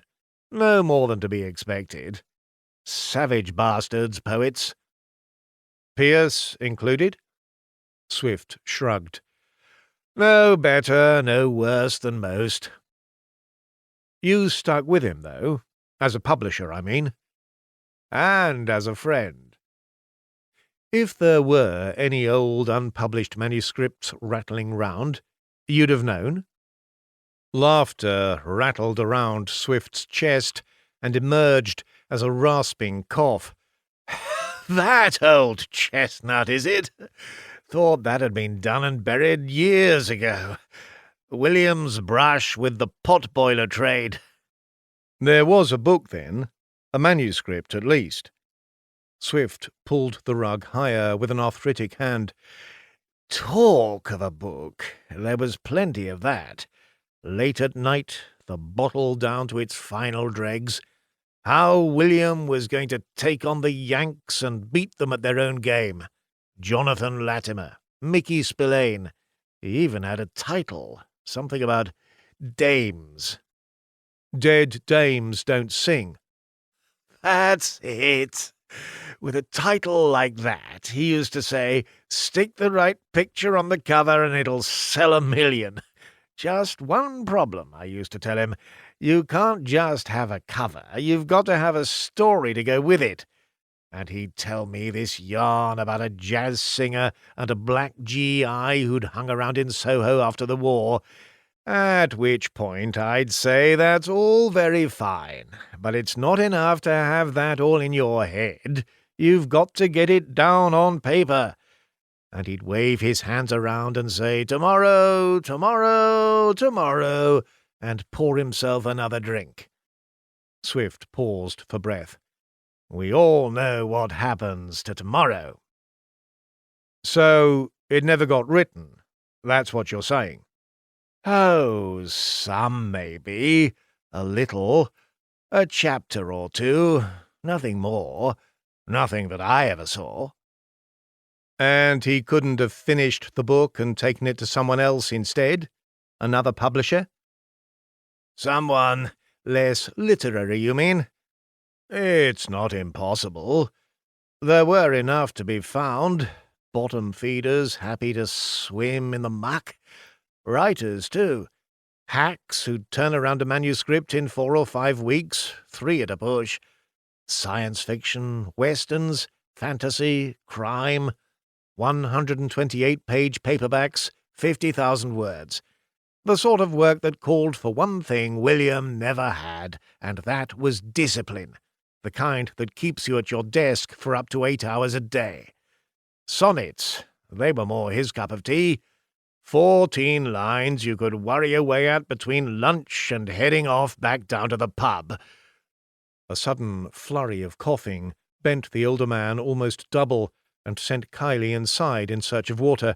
[SPEAKER 1] No more than to be expected. Savage bastards, poets." "Pierce included?" Swift shrugged. "No better, no worse than most." "You stuck with him, though? As a publisher, I mean." "And as a friend." "If there were any old unpublished manuscripts rattling round, you'd have known?" Laughter rattled around Swift's chest and emerged as a rasping cough. "That old chestnut, is it? Thought that had been done and buried years ago. William's brush with the potboiler trade." "There was a book, then? A manuscript, at least?" Swift pulled the rug higher with an arthritic hand. "Talk of a book! There was plenty of that. Late at night, the bottle down to its final dregs. How William was going to take on the Yanks and beat them at their own game. Jonathan Latimer, Mickey Spillane. He even had a title, something about dames." "Dead dames don't sing." "That's it. With a title like that, he used to say, 'Stick the right picture on the cover and it'll sell 1,000,000. Just one problem, I used to tell him. You can't just have a cover. You've got to have a story to go with it. And he'd tell me this yarn about a jazz singer and a black GI who'd hung around in Soho after the war, at which point I'd say that's all very fine, but it's not enough to have that all in your head. You've got to get it down on paper. And he'd wave his hands around and say, 'Tomorrow, tomorrow, tomorrow,' and pour himself another drink." Swift paused for breath. "We all know what happens to tomorrow." "So it never got written? That's what you're saying?" "Oh, some maybe. A little. A chapter or two. Nothing more. Nothing that I ever saw." "And he couldn't have finished the book and taken it to someone else instead? Another publisher?" "Someone less literary, you mean? It's not impossible. There were enough to be found. Bottom feeders happy to swim in the muck. Writers, too. Hacks who'd turn around a manuscript in 4 or 5 weeks, 3 at a push. Science fiction, westerns, fantasy, crime. 128-page paperbacks, 50,000 words. The sort of work that called for one thing William never had, and that was discipline. The kind that keeps you at your desk for up to 8 hours a day. Sonnets, they were more his cup of tea. 14 lines you could worry away at between lunch and heading off back down to the pub. A sudden flurry of coughing bent the older man almost double and sent Kylie inside in search of water.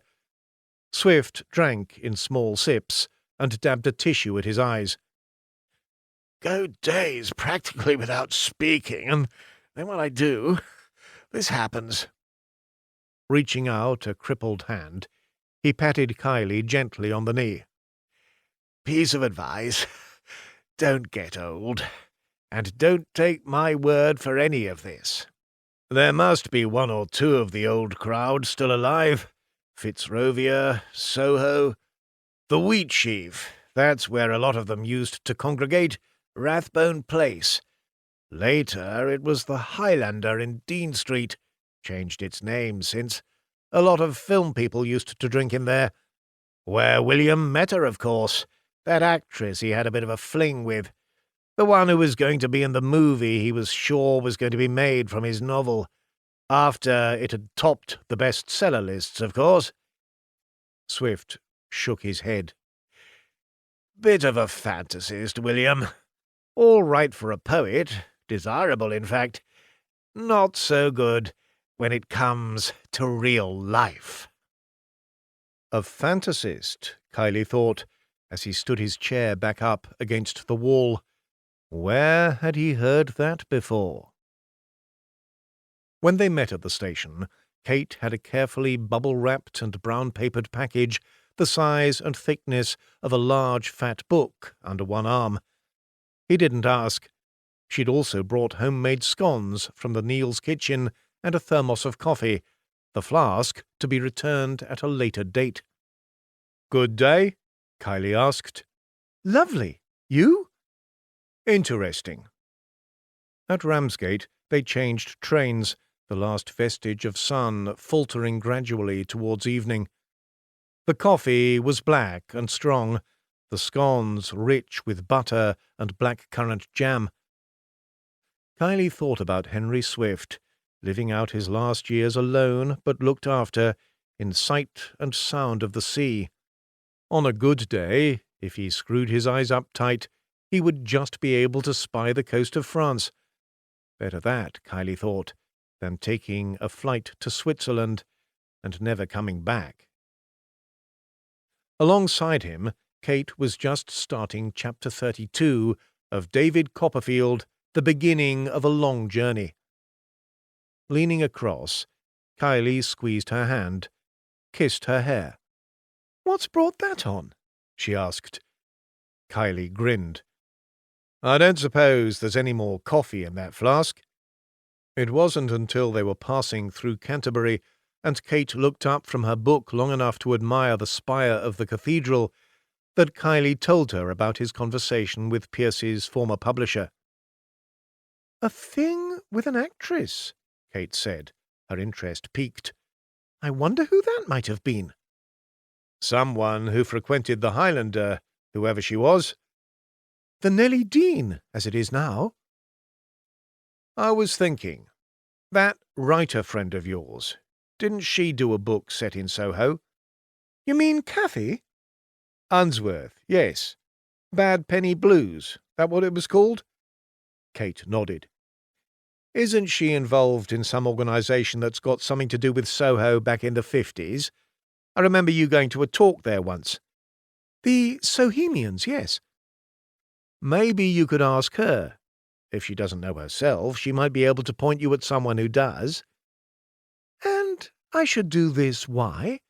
[SPEAKER 1] Swift drank in small sips and dabbed a tissue at his eyes. Go days practically without speaking, and then when I do, this happens. Reaching out a crippled hand, he patted Kylie gently on the knee. Piece of advice. Don't get old, and don't take my word for any of this. There must be one or two of the old crowd still alive. Fitzrovia, Soho, the Wheat Sheaf, that's where a lot of them used to congregate, Rathbone Place. Later it was the Highlander in Dean Street, changed its name since. A lot of film people used to drink in there. Where William met her, of course, that actress he had a bit of a fling with. The one who was going to be in the movie he was sure was going to be made from his novel. After it had topped the bestseller lists, of course. Swift shook his head. Bit of a fantasist, William. All right for a poet, desirable, in fact. Not so good when it comes to real life. A fantasist, Kylie thought, as he stood his chair back up against the wall. Where had he heard that before? When they met at the station, Kate had a carefully bubble-wrapped and brown-papered package the size and thickness of a large fat book under one arm. He didn't ask. She'd also brought homemade scones from the Neil's kitchen and a thermos of coffee, the flask to be returned at a later date. "Good day?" Kylie asked. "Lovely. You?" "Interesting." At Ramsgate they changed trains, the last vestige of sun faltering gradually towards evening. The coffee was black and strong, the scones rich with butter and black-currant jam. Kylie thought about Henry Swift, living out his last years alone but looked after, in sight and sound of the sea. On a good day, if he screwed his eyes up tight, he would just be able to spy the coast of France. Better that, Kylie thought, than taking a flight to Switzerland and never coming back. Alongside him, Kate was just starting Chapter 32 of David Copperfield, The Beginning of a Long Journey. Leaning across, Kylie squeezed her hand, kissed her hair. "What's brought that on?" she asked. Kylie grinned. "I don't suppose there's any more coffee in that flask." It wasn't until they were passing through Canterbury and Kate looked up from her book long enough to admire the spire of the cathedral that Kylie told her about his conversation with Pierce's former publisher. "A thing with an actress," Kate said, her interest piqued. "I wonder who that might have been." "Someone who frequented the Highlander, whoever she was." "The Nellie Dean, as it is now." "I was thinking, that writer friend of yours, didn't she do a book set in Soho?" "You mean Cathy?" "Unsworth, yes. Bad Penny Blues, that what it was called?" Kate nodded. "Isn't she involved in some organisation that's got something to do with Soho back in the 50s? I remember you going to a talk there once." "The Sohemians, yes." "Maybe you could ask her. If she doesn't know herself, she might be able to point you at someone who does." "And I should do this why?"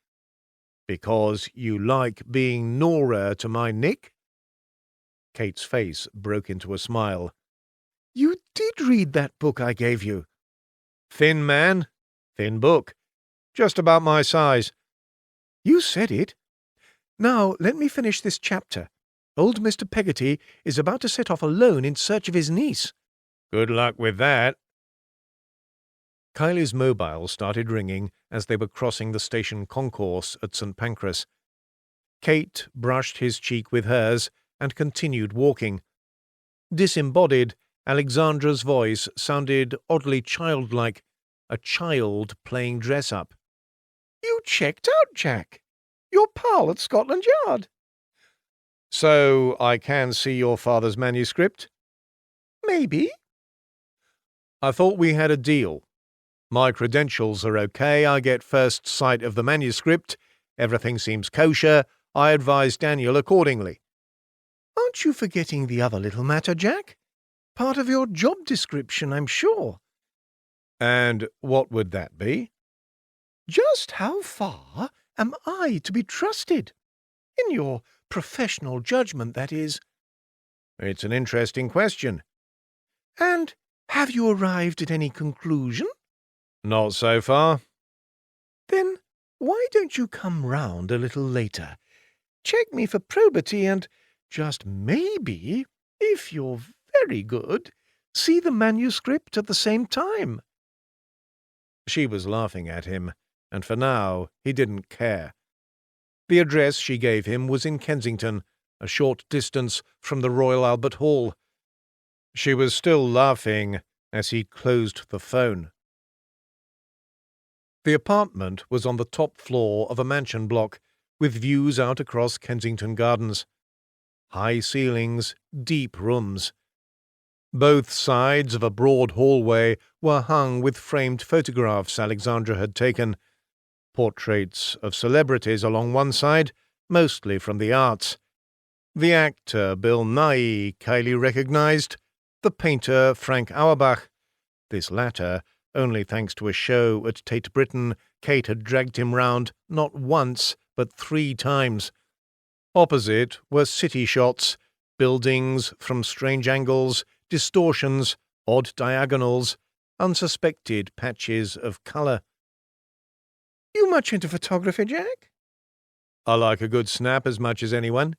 [SPEAKER 1] "Because you like being Nora to my Nick?" Kate's face broke into a smile. "You did read that book I gave you." "Thin man, thin book. Just about my size." "You said it. Now let me finish this chapter. Old Mr. Peggotty is about to set off alone in search of his niece." "Good luck with that." Kylie's mobile started ringing as they were crossing the station concourse at St. Pancras. Kate brushed his cheek with hers and continued walking. Disembodied, Alexandra's voice sounded oddly childlike, a child playing dress-up.
[SPEAKER 2] "You checked out, Jack. Your pal at Scotland Yard."
[SPEAKER 1] "So I can see your father's manuscript?"
[SPEAKER 2] "Maybe."
[SPEAKER 1] "I thought we had a deal. My credentials are okay, I get first sight of the manuscript, everything seems kosher, I advise Daniel accordingly."
[SPEAKER 2] "Aren't you forgetting the other little matter, Jack? Part of your job description, I'm sure."
[SPEAKER 1] "And what would that be?"
[SPEAKER 2] "Just how far am I to be trusted? In your professional judgment, that is."
[SPEAKER 1] "It's an interesting question."
[SPEAKER 2] "And have you arrived at any conclusion?"
[SPEAKER 1] "Not so far."
[SPEAKER 2] "Then why don't you come round a little later? Check me for probity and, just maybe, if you're very good, see the manuscript at the same time."
[SPEAKER 1] She was laughing at him, and for now he didn't care. The address she gave him was in Kensington, a short distance from the Royal Albert Hall. She was still laughing as he closed the phone. The apartment was on the top floor of a mansion block, with views out across Kensington Gardens. High ceilings, deep rooms. Both sides of a broad hallway were hung with framed photographs Alexandra had taken. Portraits of celebrities along one side, mostly from the arts. The actor Bill Nighy Kylie recognized, the painter Frank Auerbach. This latter, only thanks to a show at Tate Britain, Kate had dragged him round not once, but 3 times. Opposite were city shots, buildings from strange angles, distortions, odd diagonals, unsuspected patches of colour.
[SPEAKER 2] "You much into photography, Jack?"
[SPEAKER 1] "I like a good snap as much as anyone."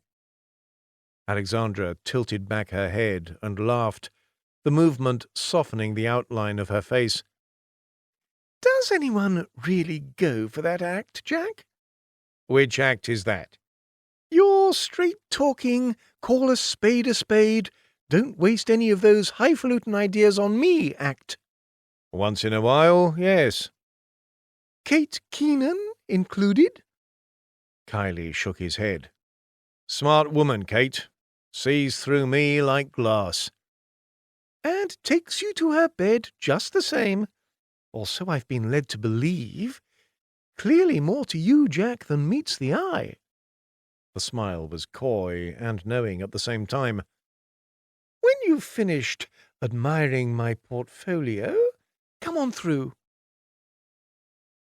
[SPEAKER 1] Alexandra tilted back her head and laughed, the movement softening the outline of her face.
[SPEAKER 2] "Does anyone really go for that act, Jack?"
[SPEAKER 1] "Which act is that?"
[SPEAKER 2] "Your straight-talking, call a spade, don't waste any of those highfalutin ideas on me act."
[SPEAKER 1] "Once in a while, yes."
[SPEAKER 2] "Kate Keenan included?"
[SPEAKER 1] Kylie shook his head. "Smart woman, Kate. Sees through me like glass."
[SPEAKER 2] "And takes you to her bed just the same. Or so I've been led to believe. Clearly more to you, Jack, than meets the eye."
[SPEAKER 1] The smile was coy and knowing at the same time.
[SPEAKER 2] "When you've finished admiring my portfolio, come on through."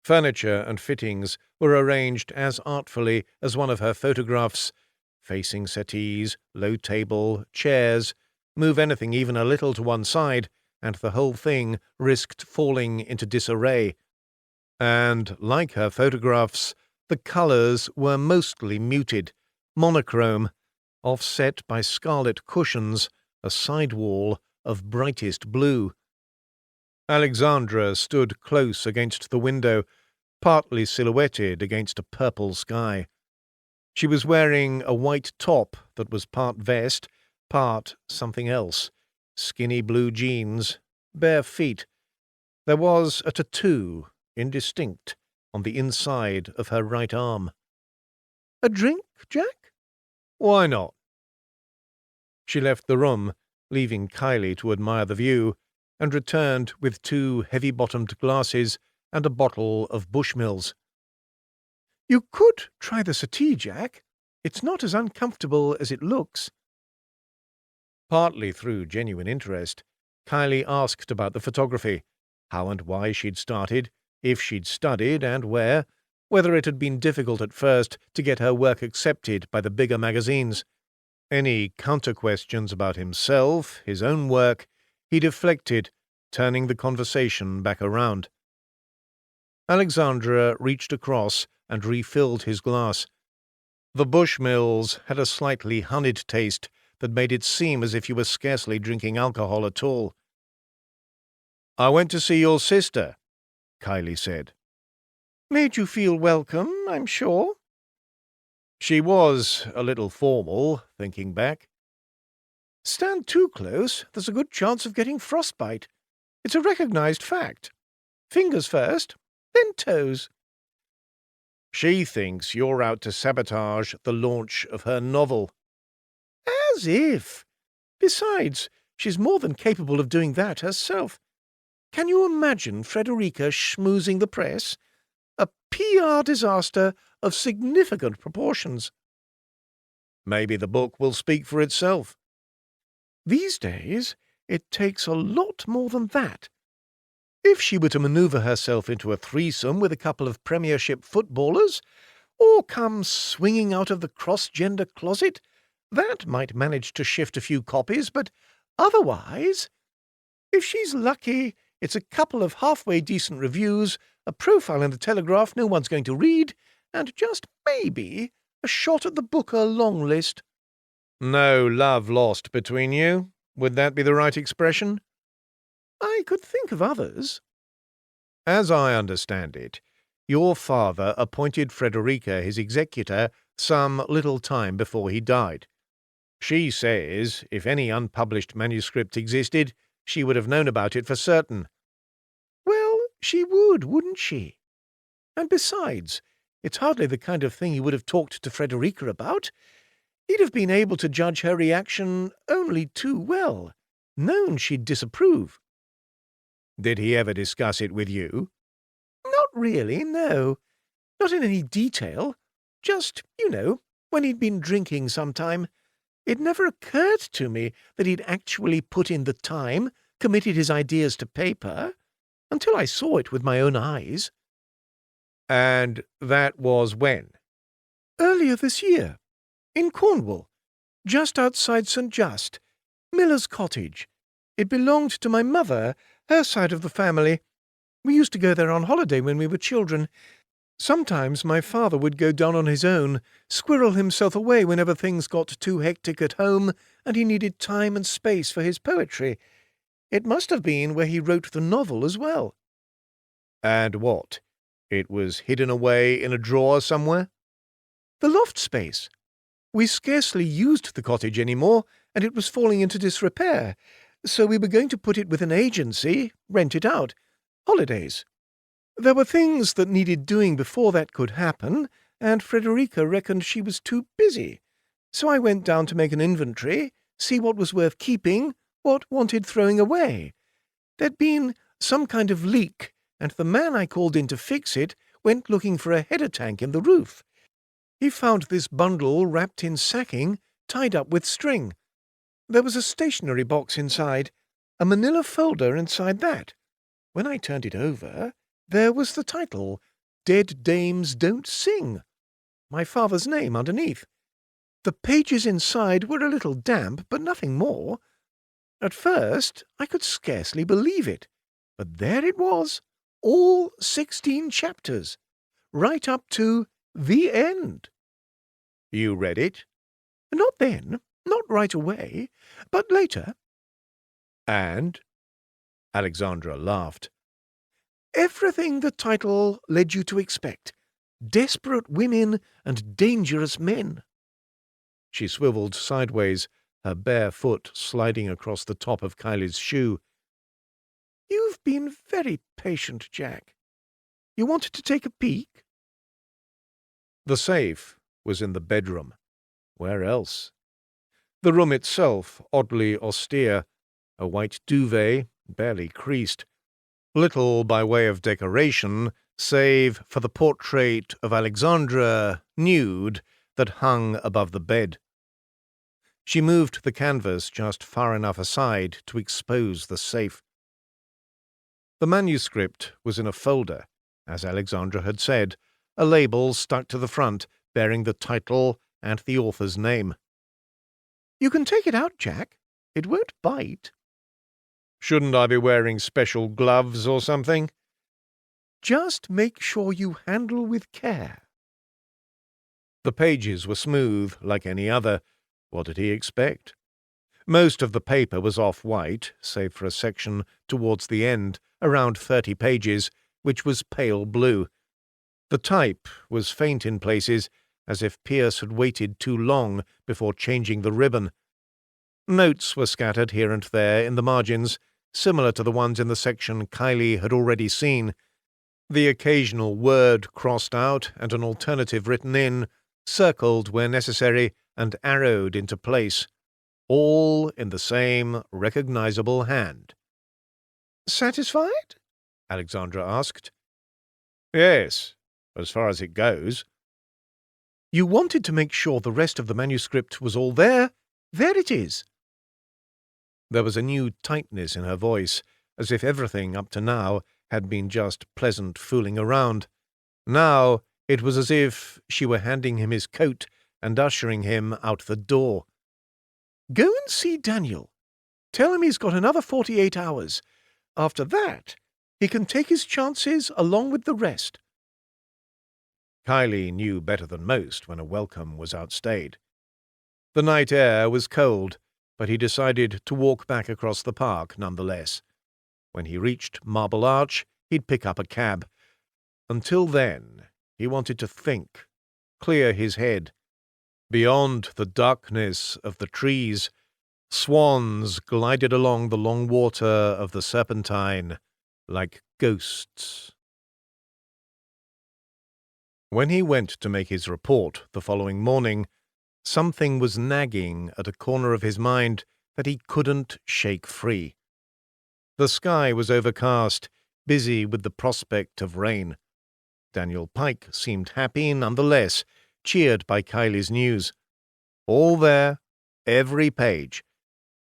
[SPEAKER 1] Furniture and fittings were arranged as artfully as one of her photographs. Facing settees, low table, chairs. Move anything even a little to one side, and the whole thing risked falling into disarray. And, like her photographs, the colours were mostly muted, monochrome, offset by scarlet cushions, a side wall of brightest blue. Alexandra stood close against the window, partly silhouetted against a purple sky. She was wearing a white top that was part vest, part something else, skinny blue jeans, bare feet. There was a tattoo, indistinct, on the inside of her right arm.
[SPEAKER 2] "A drink, Jack?"
[SPEAKER 1] "Why not?" She left the room, leaving Kylie to admire the view, and returned with 2 heavy-bottomed glasses and a bottle of Bushmills.
[SPEAKER 2] "You could try the settee, Jack. It's not as uncomfortable as it looks."
[SPEAKER 1] Partly through genuine interest, Kylie asked about the photography, how and why she'd started, if she'd studied and where, whether it had been difficult at first to get her work accepted by the bigger magazines. Any counter-questions about himself, his own work, he deflected, turning the conversation back around. Alexandra reached across and refilled his glass. The Bushmills had a slightly honeyed taste that made it seem as if you were scarcely drinking alcohol at all. "I went to see your sister," Kylie said.
[SPEAKER 2] "Made you feel welcome, I'm sure."
[SPEAKER 1] She was a little formal, thinking back.
[SPEAKER 2] Stand too close, there's a good chance of getting frostbite. It's a recognized fact. Fingers first, then toes.
[SPEAKER 1] She thinks you're out to sabotage the launch of her novel.
[SPEAKER 2] As if. Besides, she's more than capable of doing that herself. Can you imagine Frederica schmoozing the press? A PR disaster of significant proportions.
[SPEAKER 1] Maybe the book will speak for itself.
[SPEAKER 2] These days, it takes a lot more than that. If she were to maneuver herself into a threesome with a couple of Premiership footballers, or come swinging out of the cross-gender closet, that might manage to shift a few copies, but otherwise, if she's lucky, it's a couple of halfway decent reviews, a profile in the Telegraph no one's going to read, and just maybe a shot at the Booker long list.
[SPEAKER 1] No love lost between you? Would that be the right expression?
[SPEAKER 2] I could think of others.
[SPEAKER 1] As I understand it, your father appointed Frederica his executor some little time before he died. She says if any unpublished manuscript existed, she would have known about it for certain.
[SPEAKER 2] Well, she would, wouldn't she? And besides, it's hardly the kind of thing he would have talked to Frederica about. He'd have been able to judge her reaction only too well, known she'd disapprove.
[SPEAKER 1] Did he ever discuss it with you?
[SPEAKER 2] Not really, no. Not in any detail. Just, when he'd been drinking sometime. It never occurred to me that he'd actually put in the time, committed his ideas to paper, until I saw it with my own eyes.
[SPEAKER 1] And that was when?
[SPEAKER 2] Earlier this year. In Cornwall. Just outside St. Just. Miller's Cottage. It belonged to my mother, her side of the family. We used to go there on holiday when we were children. Sometimes my father would go down on his own, squirrel himself away whenever things got too hectic at home and he needed time and space for his poetry. It must have been where he wrote the novel as well.
[SPEAKER 1] And what? It was hidden away in a drawer somewhere?
[SPEAKER 2] The loft space. We scarcely used the cottage any more, and it was falling into disrepair, so we were going to put it with an agency, rent it out. Holidays. There were things that needed doing before that could happen, and Frederica reckoned she was too busy. So I went down to make an inventory, see what was worth keeping, what wanted throwing away. There'd been some kind of leak, and the man I called in to fix it went looking for a header tank in the roof. He found this bundle wrapped in sacking, tied up with string. There was a stationery box inside, a manila folder inside that. When I turned it over, there was the title, Dead Dames Don't Sing. My father's name underneath. The pages inside were a little damp, but nothing more. At first, I could scarcely believe it, but there it was, all 16 chapters, right up to the end.
[SPEAKER 1] You read it?
[SPEAKER 2] Not then, not right away, but later.
[SPEAKER 1] And? Alexandra laughed.
[SPEAKER 2] Everything the title led you to expect. Desperate women and dangerous men.
[SPEAKER 1] She swiveled sideways, her bare foot sliding across the top of Kylie's shoe.
[SPEAKER 2] You've been very patient, Jack. You wanted to take a peek?
[SPEAKER 1] The safe was in the bedroom. Where else? The room itself, oddly austere, a white duvet, barely creased. Little by way of decoration, save for the portrait of Alexandra, nude, that hung above the bed. She moved the canvas just far enough aside to expose the safe. The manuscript was in a folder, as Alexandra had said, a label stuck to the front bearing the title and the author's name.
[SPEAKER 2] You can take it out, Jack. It won't bite.
[SPEAKER 1] Shouldn't I be wearing special gloves or something?
[SPEAKER 2] Just make sure you handle with care.
[SPEAKER 1] The pages were smooth, like any other. What did he expect? Most of the paper was off-white, save for a section towards the end, around 30 pages, which was pale blue. The type was faint in places, as if Pierce had waited too long before changing the ribbon. Notes were scattered here and there in the margins, similar to the ones in the section Kylie had already seen. The occasional word crossed out and an alternative written in, circled where necessary and arrowed into place, all in the same recognizable hand.
[SPEAKER 2] "Satisfied?"
[SPEAKER 1] Alexandra asked. "Yes, as far as it goes."
[SPEAKER 2] "You wanted to make sure the rest of the manuscript was all there. There it is."
[SPEAKER 1] There was a new tightness in her voice, as if everything up to now had been just pleasant fooling around. Now it was as if she were handing him his coat and ushering him out the door.
[SPEAKER 2] "Go and see Daniel. Tell him he's got another 48 hours. After that, he can take his chances along with the rest."
[SPEAKER 1] Kylie knew better than most when a welcome was outstayed. The night air was cold, but he decided to walk back across the park nonetheless. When he reached Marble Arch, he'd pick up a cab. Until then, he wanted to think, clear his head. Beyond the darkness of the trees, swans glided along the long water of the Serpentine like ghosts. When he went to make his report the following morning, something was nagging at a corner of his mind that he couldn't shake free. The sky was overcast, busy with the prospect of rain. Daniel Pike seemed happy nonetheless, cheered by Kylie's news. All there, every page.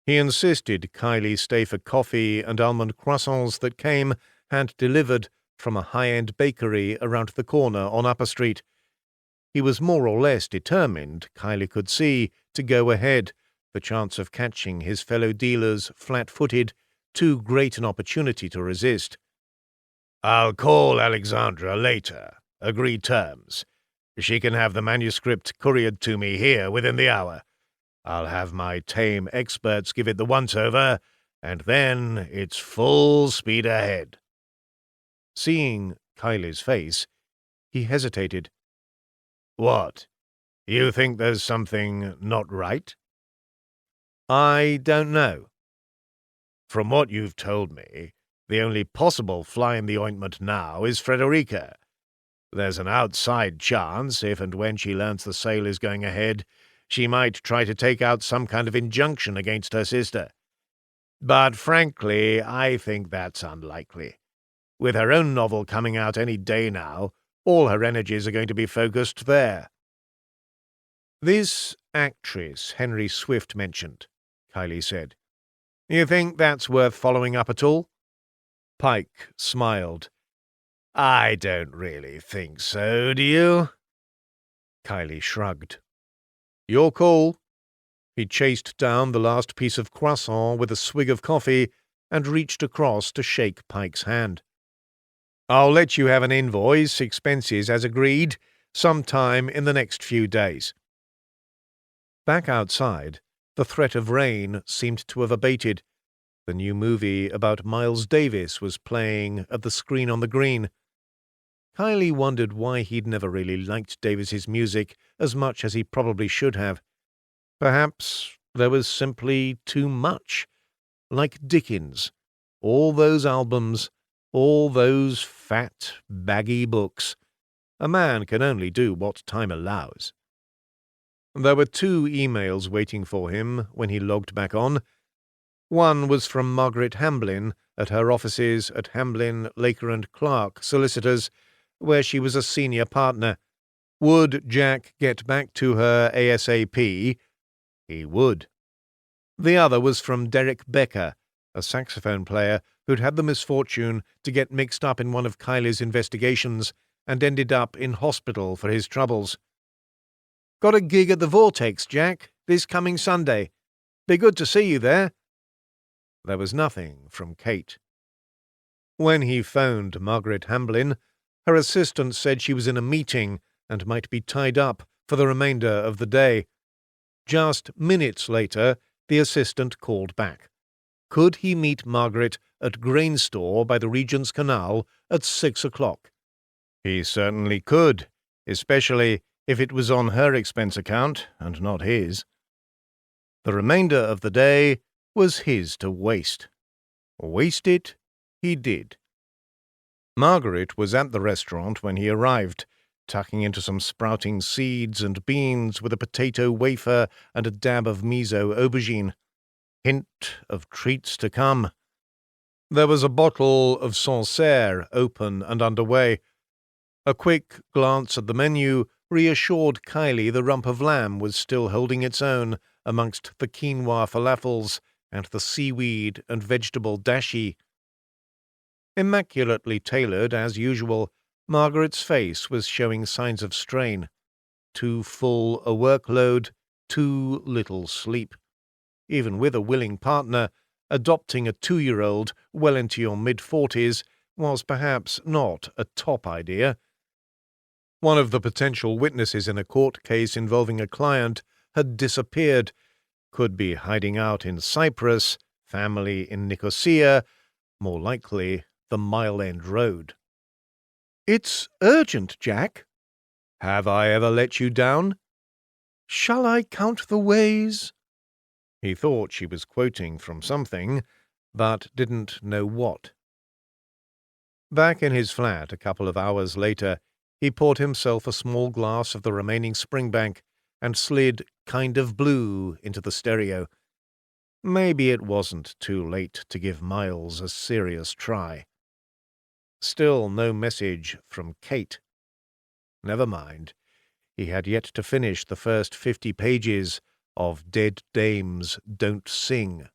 [SPEAKER 1] He insisted Kylie stay for coffee and almond croissants that came, hand-delivered, from a high-end bakery around the corner on Upper Street. He was more or less determined, Kylie could see, to go ahead, the chance of catching his fellow dealers flat-footed, too great an opportunity to resist. "I'll call Alexandra later. Agreed terms. She can have the manuscript couriered to me here within the hour. I'll have my tame experts give it the once-over, and then it's full speed ahead." Seeing Kylie's face, he hesitated. "What? You think there's something not right?" "I don't know. From what you've told me, the only possible fly in the ointment now is Frederica. There's an outside chance, if and when she learns the sale is going ahead, she might try to take out some kind of injunction against her sister. But frankly, I think that's unlikely. With her own novel coming out any day now, all her energies are going to be focused there." "This actress Henry Swift mentioned," Kylie said. "You think that's worth following up at all?" Pike smiled. "I don't really think so, do you?" Kylie shrugged. "Your call." He chased down the last piece of croissant with a swig of coffee and reached across to shake Pike's hand. "I'll let you have an invoice, expenses as agreed, sometime in the next few days." Back outside, the threat of rain seemed to have abated. The new movie about Miles Davis was playing at the screen on the green. Kylie wondered why he'd never really liked Davis's music as much as he probably should have. Perhaps there was simply too much. Like Dickens. All those albums, all those fat, baggy books. A man can only do what time allows. There were 2 emails waiting for him when he logged back on. One was from Margaret Hamblin at her offices at Hamblin, Laker & Clark Solicitors, where she was a senior partner. Would Jack get back to her ASAP? He would. The other was from Derek Becker, a saxophone player who'd had the misfortune to get mixed up in one of Kylie's investigations and ended up in hospital for his troubles. "Got a gig at the Vortex, Jack, this coming Sunday. Be good to see you there." There was nothing from Kate. When he phoned Margaret Hamblin, her assistant said she was in a meeting and might be tied up for the remainder of the day. Just minutes later, the assistant called back. Could he meet Margaret at Grain Store by the Regent's Canal at 6 o'clock? He certainly could, especially if it was on her expense account and not his. The remainder of the day was his to waste. Waste it he did. Margaret was at the restaurant when he arrived, tucking into some sprouting seeds and beans with a potato wafer and a dab of miso aubergine. Hint of treats to come. There was a bottle of Sancerre open and underway. A quick glance at the menu reassured Kylie the rump of lamb was still holding its own amongst the quinoa falafels and the seaweed and vegetable dashi. Immaculately tailored as usual, Margaret's face was showing signs of strain. Too full a workload, too little sleep. Even with a willing partner, adopting a 2-year-old well into your mid-40s was perhaps not a top idea. One of the potential witnesses in a court case involving a client had disappeared, could be hiding out in Cyprus, family in Nicosia, more likely the Mile End Road.
[SPEAKER 2] "It's urgent, Jack."
[SPEAKER 1] "Have I ever let you down?"
[SPEAKER 2] "Shall I count the ways?"
[SPEAKER 1] He thought she was quoting from something, but didn't know what. Back in his flat a couple of hours later, he poured himself a small glass of the remaining Springbank and slid Kind of Blue into the stereo. Maybe it wasn't too late to give Miles a serious try. Still no message from Kate. Never mind. He had yet to finish the first 50 pages of Dead Dames Don't Sing.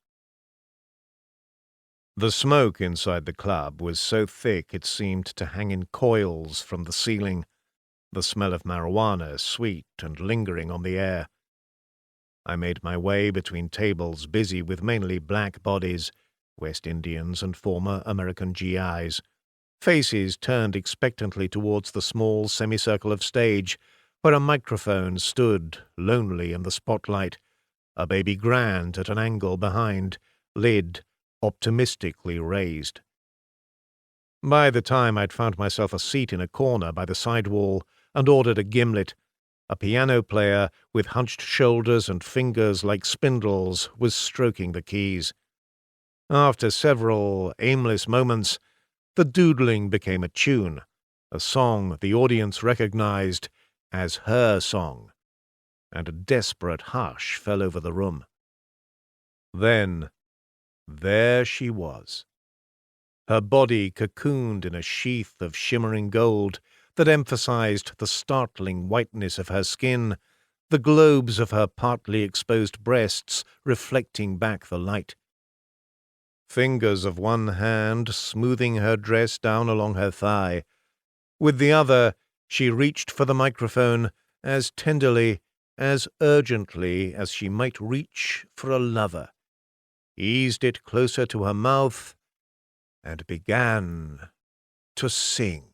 [SPEAKER 1] The smoke inside the club was so thick it seemed to hang in coils from the ceiling, the smell of marijuana sweet and lingering on the air. I made my way between tables busy with mainly black bodies, West Indians and former American GIs, faces turned expectantly towards the small semicircle of stage where a microphone stood lonely in the spotlight, a baby grand at an angle behind, lid optimistically raised. By the time I'd found myself a seat in a corner by the side wall and ordered a gimlet, a piano player with hunched shoulders and fingers like spindles was stroking the keys. After several aimless moments, the doodling became a tune, a song the audience recognized as her song, and a desperate hush fell over the room. Then, there she was, her body cocooned in a sheath of shimmering gold that emphasized the startling whiteness of her skin, the globes of her partly exposed breasts reflecting back the light. Fingers of one hand smoothing her dress down along her thigh. With the other, she reached for the microphone as tenderly, as urgently as she might reach for a lover, eased it closer to her mouth, and began to sing.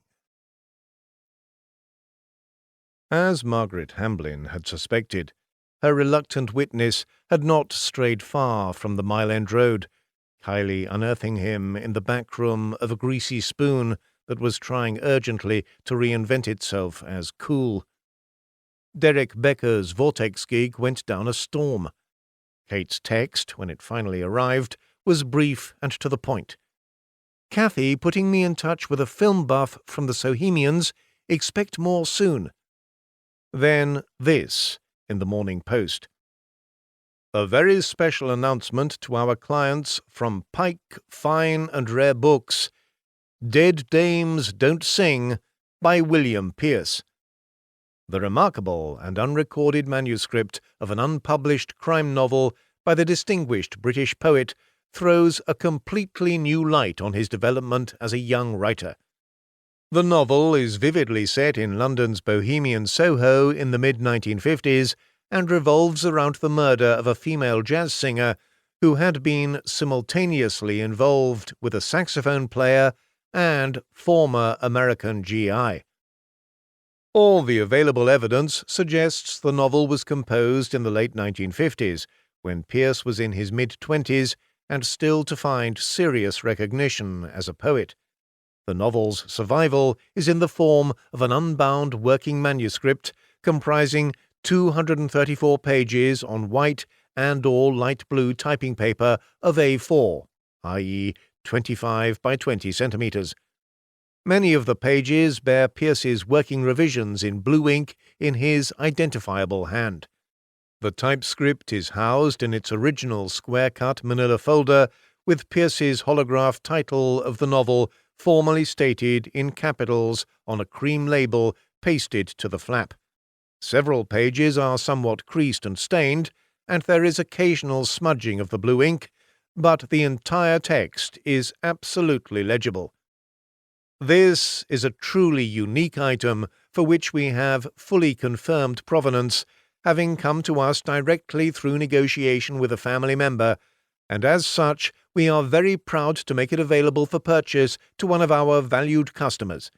[SPEAKER 1] As Margaret Hamblin had suspected, her reluctant witness had not strayed far from the Mile End Road, Kylie unearthing him in the back room of a greasy spoon that was trying urgently to reinvent itself as cool. Derek Becker's Vortex gig went down a storm. Kate's text, when it finally arrived, was brief and to the point. "Kathy putting me in touch with a film buff from the Sohemians. Expect more soon." Then this, in the Morning Post. "A very special announcement to our clients from Pike Fine and Rare Books. Dead Dames Don't Sing by William Pierce. The remarkable and unrecorded manuscript of an unpublished crime novel by the distinguished British poet throws a completely new light on his development as a young writer. The novel is vividly set in London's bohemian Soho in the mid-1950s and revolves around the murder of a female jazz singer who had been simultaneously involved with a saxophone player and former American GI. All the available evidence suggests the novel was composed in the late 1950s, when Pierce was in his mid-20s and still to find serious recognition as a poet. The novel's survival is in the form of an unbound working manuscript comprising 234 pages on white and or light blue typing paper of A4, i.e. 25 by 20 centimeters. Many of the pages bear Pierce's working revisions in blue ink in his identifiable hand. The typescript is housed in its original square-cut manila folder with Pierce's holograph title of the novel formally stated in capitals on a cream label pasted to the flap. Several pages are somewhat creased and stained, and there is occasional smudging of the blue ink, but the entire text is absolutely legible. This is a truly unique item for which we have fully confirmed provenance, having come to us directly through negotiation with a family member, and as such we are very proud to make it available for purchase to one of our valued customers.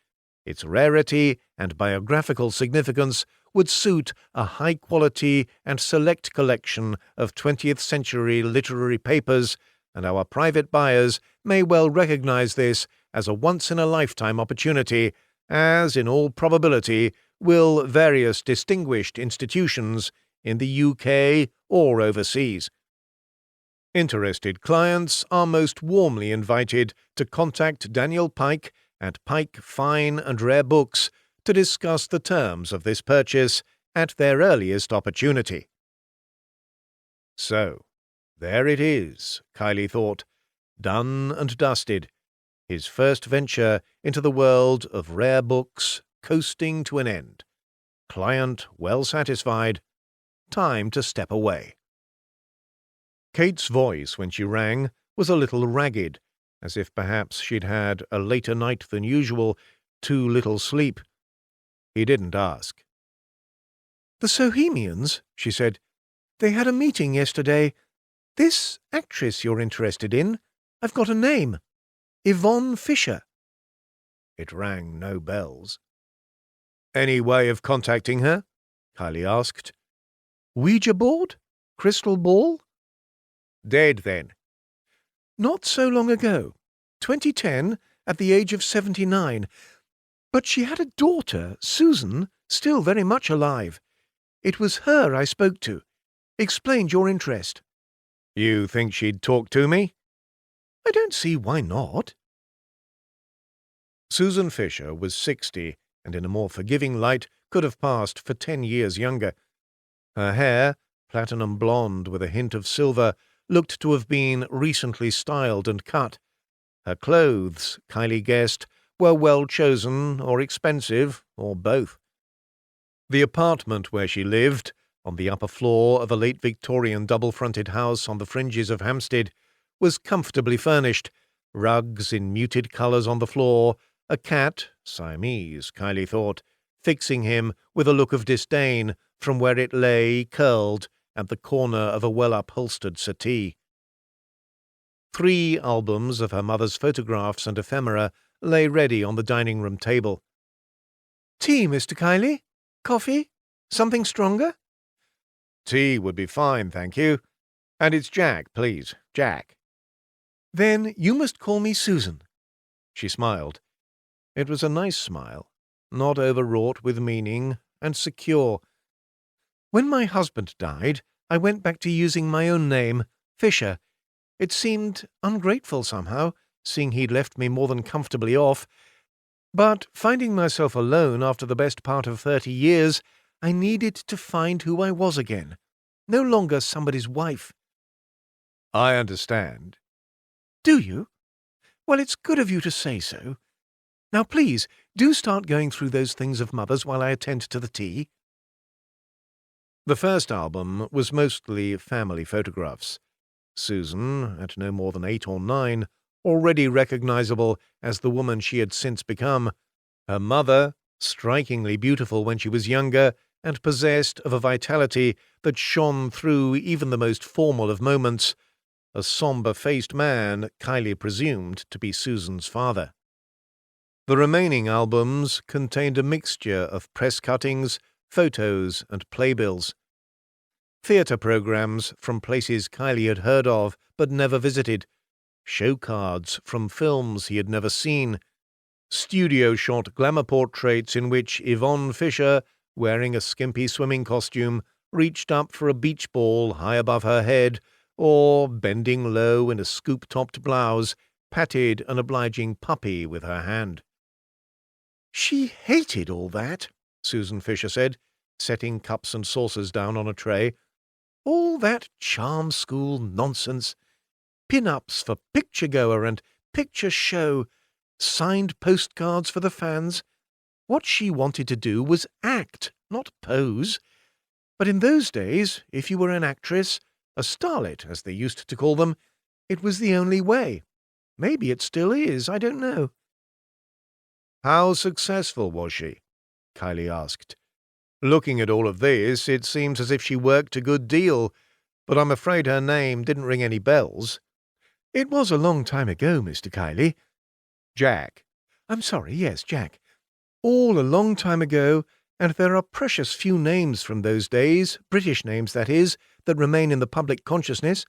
[SPEAKER 1] Its rarity and biographical significance would suit a high-quality and select collection of 20th-century literary papers, and our private buyers may well recognize this as a once-in-a-lifetime opportunity, as, in all probability, will various distinguished institutions in the UK or overseas. Interested clients are most warmly invited to contact Daniel Pike at Pike Fine and Rare Books to discuss the terms of this purchase at their earliest opportunity. So, there it is, Kiley thought, done and dusted, his first venture into the world of rare books coasting to an end. Client well satisfied. Time to step away. Kate's voice, when she rang, was a little ragged, as if perhaps she'd had a later night than usual, too little sleep. He didn't ask.
[SPEAKER 2] "The Sohemians," she said. "They had a meeting yesterday. This actress you're interested in, I've got a name. Yvonne Fisher."
[SPEAKER 1] It rang no bells. "Any way of contacting her?" Kiley asked.
[SPEAKER 2] "Ouija board? Crystal ball?"
[SPEAKER 1] "Dead, then?"
[SPEAKER 2] "Not so long ago. 2010, at the age of 79. But she had a daughter, Susan, still very much alive. It was her I spoke to. Explained your interest."
[SPEAKER 1] "You think she'd talk to me?"
[SPEAKER 2] "I don't see why not."
[SPEAKER 1] Susan Fisher was 60, and in a more forgiving light could have passed for 10 years younger. Her hair, platinum blonde with a hint of silver, looked to have been recently styled and cut. Her clothes, Kiley guessed, were well chosen or expensive, or both. The apartment where she lived, on the upper floor of a late Victorian double-fronted house on the fringes of Hampstead, was comfortably furnished, rugs in muted colours on the floor, a cat, Siamese, Kiley thought, fixing him with a look of disdain from where it lay curled at the corner of a well-upholstered settee. 3 albums of her mother's photographs and ephemera lay ready on the dining-room table.
[SPEAKER 2] "Tea, Mr. Kiley? Coffee? Something stronger?"
[SPEAKER 1] "Tea would be fine, thank you. And it's Jack, please, Jack."
[SPEAKER 2] "Then you must call me Susan."
[SPEAKER 1] She smiled. It was a nice smile, not overwrought with meaning, and secure.
[SPEAKER 2] "When my husband died, I went back to using my own name, Fisher. It seemed ungrateful somehow, seeing he'd left me more than comfortably off. But finding myself alone after the best part of 30 years, I needed to find who I was again. No longer somebody's wife."
[SPEAKER 1] "I understand."
[SPEAKER 2] "Do you? Well, it's good of you to say so. Now, please, do start going through those things of Mother's while I attend to the tea."
[SPEAKER 1] The first album was mostly family photographs. Susan, at no more than 8 or 9, already recognizable as the woman she had since become. Her mother, strikingly beautiful when she was younger, and possessed of a vitality that shone through even the most formal of moments. A sombre-faced man Kiley presumed to be Susan's father. The remaining albums contained a mixture of press cuttings, photos, and playbills. Theatre programs from places Kiley had heard of but never visited, show cards from films he had never seen, studio-shot glamour portraits in which Yvonne Fisher wearing a skimpy swimming costume, reached up for a beach ball high above her head, or, bending low in a scoop-topped blouse, patted an obliging puppy with her hand.
[SPEAKER 2] She hated all that,
[SPEAKER 1] Susan Fisher said, setting cups and saucers down on a tray.
[SPEAKER 2] all that charm school nonsense. Pin-ups for picture-goer and picture-show, signed postcards for the fans. What she wanted to do was act, not pose. But in those days, if you were an actress, a starlet, as they used to call them, it was the only way. Maybe it still is, I don't know.
[SPEAKER 1] How successful was she? Kylie asked. Looking at all of this, it seems as if she worked a good deal, but I'm afraid her name didn't ring any bells.
[SPEAKER 2] It was a long time ago, Mr. Kylie.
[SPEAKER 1] Jack.
[SPEAKER 2] I'm sorry, yes, Jack. All a long time ago, and there are precious few names from those days, British names, that is, that remain in the public consciousness.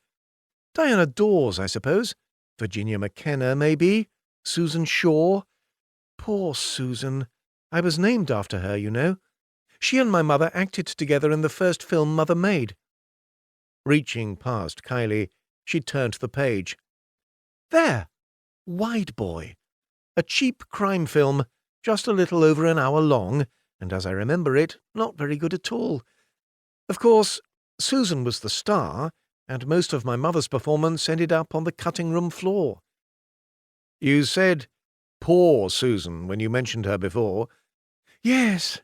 [SPEAKER 2] Diana Dawes, I suppose. Virginia McKenna, maybe. Susan Shaw. Poor Susan. I was named after her, you know. She and my mother acted together in the first film Mother made.
[SPEAKER 1] Reaching past Kylie, she turned the page.
[SPEAKER 2] There! Wide Boy. A cheap crime film, just a little over an hour long, and as I remember it, not very good at all. Of course, Susan was the star, and most of my mother's performance ended up on the cutting-room floor.
[SPEAKER 1] You said poor Susan when you mentioned her before.
[SPEAKER 2] Yes.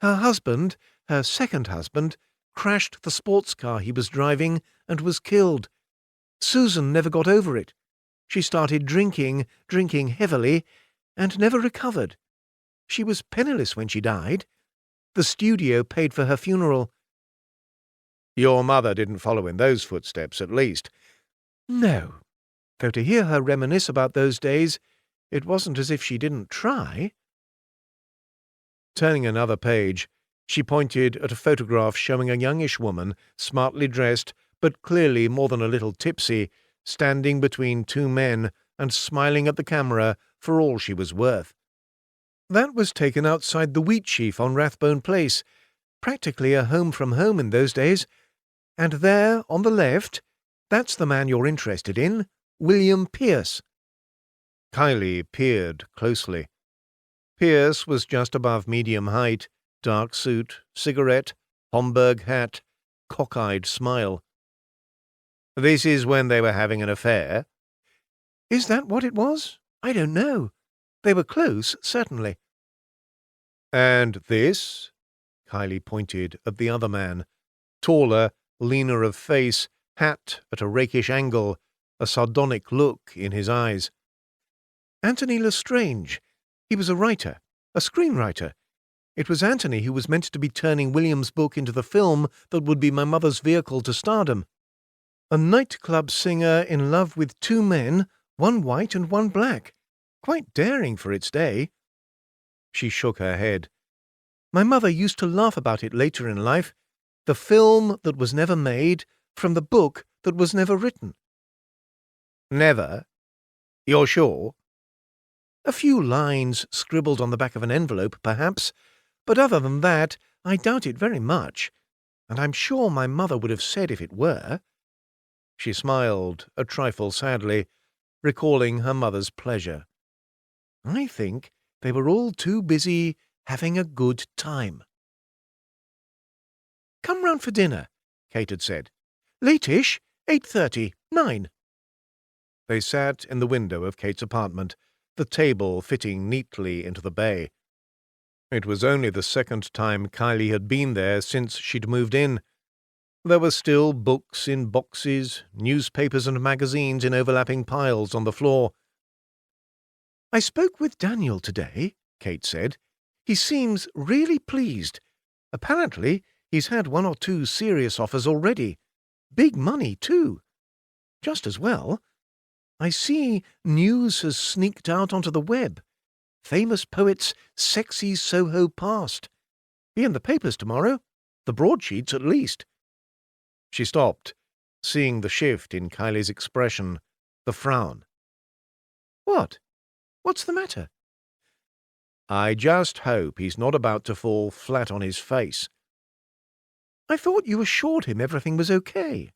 [SPEAKER 2] Her husband, her second husband, crashed the sports car he was driving and was killed. Susan never got over it. She started drinking heavily, and never recovered. She was penniless when she died. The studio paid for her funeral.
[SPEAKER 1] Your mother didn't follow in those footsteps, at least.
[SPEAKER 2] No, though to hear her reminisce about those days, it wasn't as if she didn't try.
[SPEAKER 1] Turning another page, she pointed at a photograph showing a youngish woman, smartly dressed, but clearly more than a little tipsy, standing between two men and smiling at the camera for all she was worth. That was taken outside the wheat sheaf on Rathbone Place, practically a home from home in those days. And there, on the left, that's the man you're interested in, William Pierce. Kylie peered closely. Pierce was just above medium height, dark suit, cigarette, Homburg hat, cockeyed smile. This is when they were having an affair?
[SPEAKER 2] Is that what it was? I don't know. They were close, certainly.
[SPEAKER 1] And this? Kylie pointed at the other man. Taller, leaner of face, hat at a rakish angle, a sardonic look in his eyes.
[SPEAKER 2] Anthony Lestrange. He was a writer, a screenwriter. It was Anthony who was meant to be turning William's book into the film that would be my mother's vehicle to stardom. A nightclub singer in love with two men, one white and one black. Quite daring for its day.
[SPEAKER 1] She shook her head.
[SPEAKER 2] My mother used to laugh about it later in life. The film that was never made from the book that was never written.
[SPEAKER 1] Never? You're sure?
[SPEAKER 2] A few lines scribbled on the back of an envelope, perhaps, but other than that, I doubt it very much, and I'm sure my mother would have said if it were.
[SPEAKER 1] She smiled, a trifle sadly, recalling her mother's pleasure.
[SPEAKER 2] I think they were all too busy having a good time. Come round for dinner, Kate had said. Late-ish, 8:30, 9.
[SPEAKER 1] They sat in the window of Kate's apartment, the table fitting neatly into the bay. It was only the second time Kylie had been there since she'd moved in. There were still books in boxes, newspapers and magazines in overlapping piles on the floor.
[SPEAKER 2] I spoke with Daniel today, Kate said. He seems really pleased. Apparently, he's had 1 or 2 serious offers already. Big money, too. Just as well. I see news has sneaked out onto the web. Famous poet's sexy Soho past. Be in the papers tomorrow. The broadsheets, at least.
[SPEAKER 1] She stopped, seeing the shift in Kylie's expression, the frown.
[SPEAKER 2] What? What's the matter?
[SPEAKER 1] I just hope he's not about to fall flat on his face.
[SPEAKER 2] I thought you assured him everything was okay.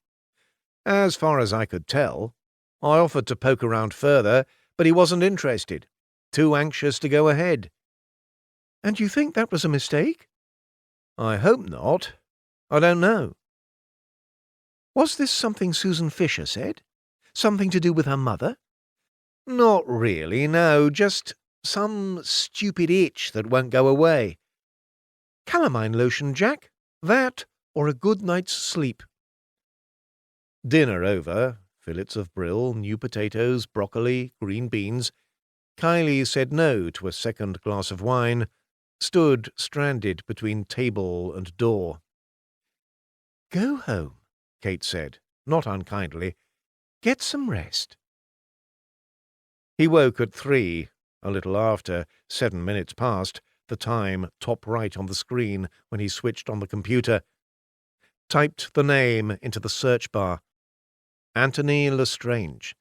[SPEAKER 1] As far as I could tell. I offered to poke around further, but he wasn't interested. Too anxious to go ahead.
[SPEAKER 2] And you think that was a mistake?
[SPEAKER 1] I hope not. I don't know.
[SPEAKER 2] Was this something Susan Fisher said? Something to do with her mother?
[SPEAKER 1] Not really, no. Just some stupid itch that won't go away.
[SPEAKER 2] Calamine lotion, Jack. That, or a good night's sleep.
[SPEAKER 1] Dinner over, fillets of brill, new potatoes, broccoli, green beans. Kylie said no to a second glass of wine, stood stranded between table and door.
[SPEAKER 2] Go home, Kate said, not unkindly. Get some rest.
[SPEAKER 1] He woke at 3, a little after, 7 minutes past, the time top right on the screen when he switched on the computer. Typed the name into the search bar. Anthony Lestrange,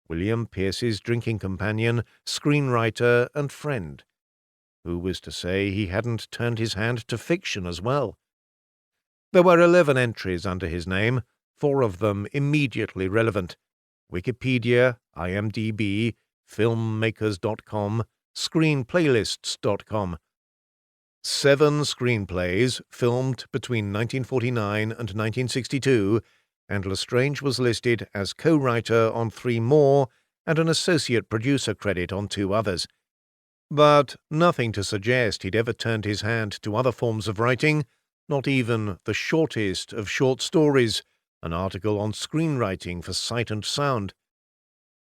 [SPEAKER 1] William Pierce's drinking companion, screenwriter and friend. Who was to say he hadn't turned his hand to fiction as well? There were 11 entries under his name, 4 of them immediately relevant. Wikipedia, IMDb, filmmakers.com, screenplaylists.com. 7 screenplays filmed between 1949 and 1962, and Lestrange was listed as co-writer on 3 more and an associate producer credit on 2 others. But nothing to suggest he'd ever turned his hand to other forms of writing, not even the shortest of short stories, an article on screenwriting for Sight and Sound.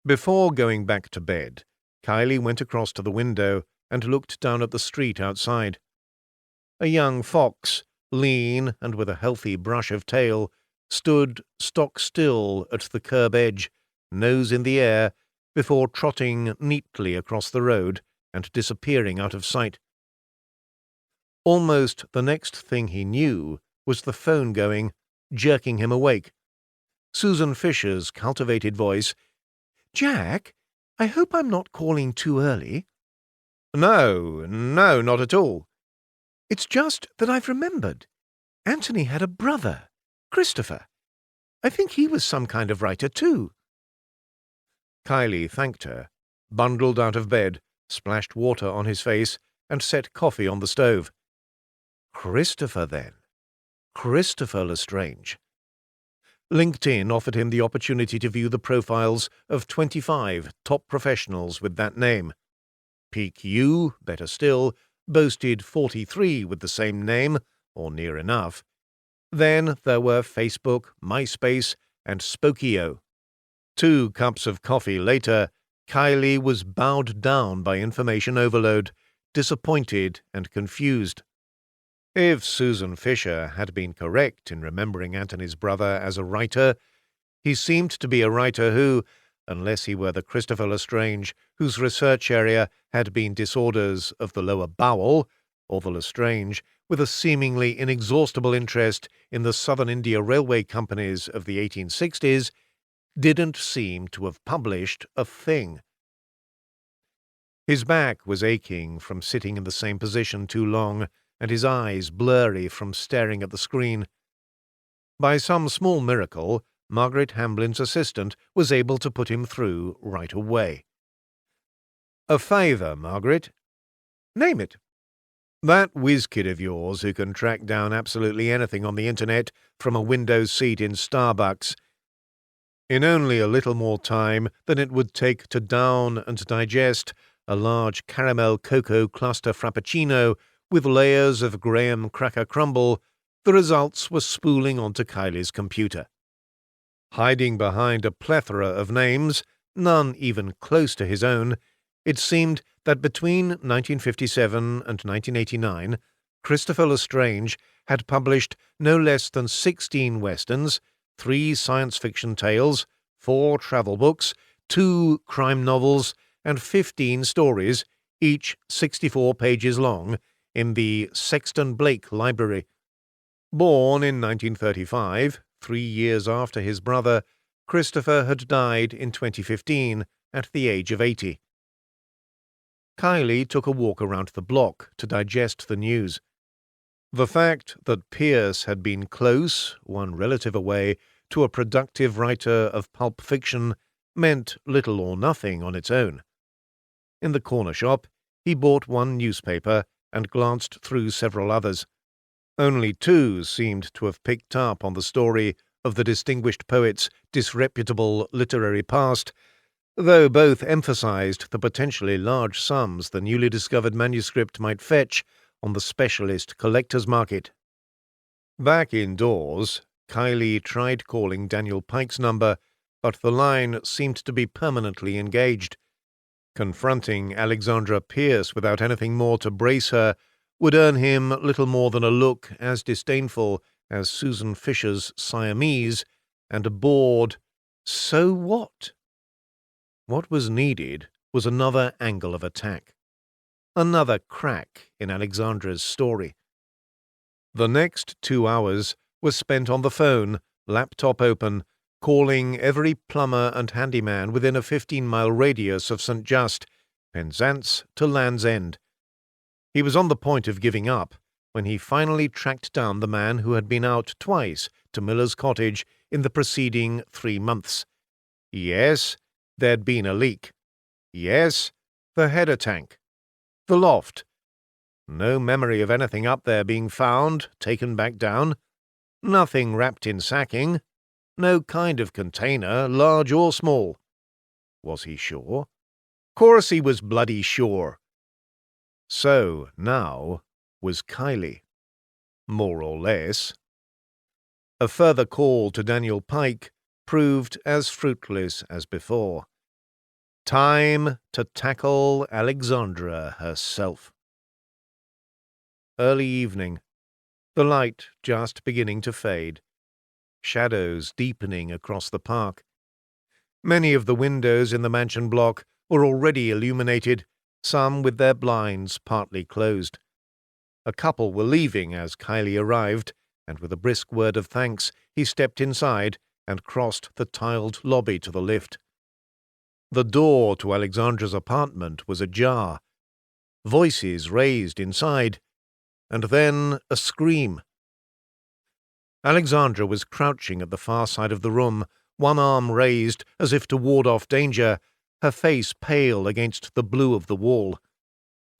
[SPEAKER 1] Before going back to bed, Kylie went across to the window and looked down at the street outside. A young fox, lean and with a healthy brush of tail, stood stock still at the curb edge, nose in the air, before trotting neatly across the road and disappearing out of sight. Almost the next thing he knew was the phone going, jerking him awake. Susan Fisher's cultivated voice,
[SPEAKER 2] "Jack, I hope I'm not calling too early."
[SPEAKER 1] No, not at all."
[SPEAKER 2] "It's just that I've remembered. Anthony had a brother, Christopher. I think he was some kind of writer too."
[SPEAKER 1] Kylie thanked her, bundled out of bed, splashed water on his face, and set coffee on the stove. Christopher, then. Christopher Lestrange. LinkedIn offered him the opportunity to view the profiles of 25 top professionals with that name. PQ, better still, boasted 43 with the same name, or near enough. Then there were Facebook, MySpace, and Spokeo. 2 cups of coffee later, Kylie was bowed down by information overload, disappointed and confused. If Susan Fisher had been correct in remembering Anthony's brother as a writer, he seemed to be a writer who, unless he were the Christopher Lestrange whose research area had been disorders of the lower bowel, or the Lestrange with a seemingly inexhaustible interest in the Southern India Railway companies of the 1860s, didn't seem to have published a thing. His back was aching from sitting in the same position too long, and his eyes blurry from staring at the screen. By some small miracle, Margaret Hamblin's assistant was able to put him through right away. "A favour, Margaret."
[SPEAKER 2] "Name it."
[SPEAKER 1] "That whiz-kid of yours who can track down absolutely anything on the internet from a window seat in Starbucks. In only a little more time than it would take to down and digest a large caramel cocoa cluster frappuccino with layers of graham cracker crumble, the results were spooling onto Kylie's computer. Hiding behind a plethora of names, none even close to his own, it seemed that between 1957 and 1989, Christopher Lestrange had published no less than 16 westerns, 3 science fiction tales, 4 travel books, 2 crime novels, and 15 stories, each 64 pages long, in the Sexton Blake Library. Born in 1935, 3 years after his brother, Christopher had died in 2015 at the age of 80. Kylie took a walk around the block to digest the news. The fact that Pierce had been close, one relative away, to a productive writer of pulp fiction meant little or nothing on its own. In the corner shop, he bought one newspaper and glanced through several others. Only two seemed to have picked up on the story of the distinguished poet's disreputable literary past, though both emphasized the potentially large sums the newly discovered manuscript might fetch on the specialist collector's market. Back indoors, Kylie tried calling Daniel Pike's number, but the line seemed to be permanently engaged. Confronting Alexandra Pierce without anything more to brace her would earn him little more than a look as disdainful as Susan Fisher's Siamese, and a bored, "So what?" What was needed was another angle of attack, another crack in Alexandra's story. The next 2 hours were spent on the phone, laptop open, calling every plumber and handyman within a 15-mile radius of St. Just, Penzance to Land's End. He was on the point of giving up when he finally tracked down the man who had been out twice to Miller's cottage in the preceding 3 months. Yes, there'd been a leak. Yes, the header tank. The loft. No memory of anything up there being found, taken back down. Nothing wrapped in sacking. No kind of container, large or small. Was he sure? Course he was bloody sure. So now was Kylie. More or less. A further call to Daniel Pike proved as fruitless as before. Time to tackle Alexandra herself. Early evening. The light just beginning to fade. Shadows deepening across the park. Many of the windows in the mansion block were already illuminated, some with their blinds partly closed. A couple were leaving as Kylie arrived, and with a brisk word of thanks he stepped inside and crossed the tiled lobby to the lift. The door to Alexandra's apartment was ajar. Voices raised inside, and then a scream. Alexandra was crouching at the far side of the room, one arm raised as if to ward off danger, her face pale against the blue of the wall.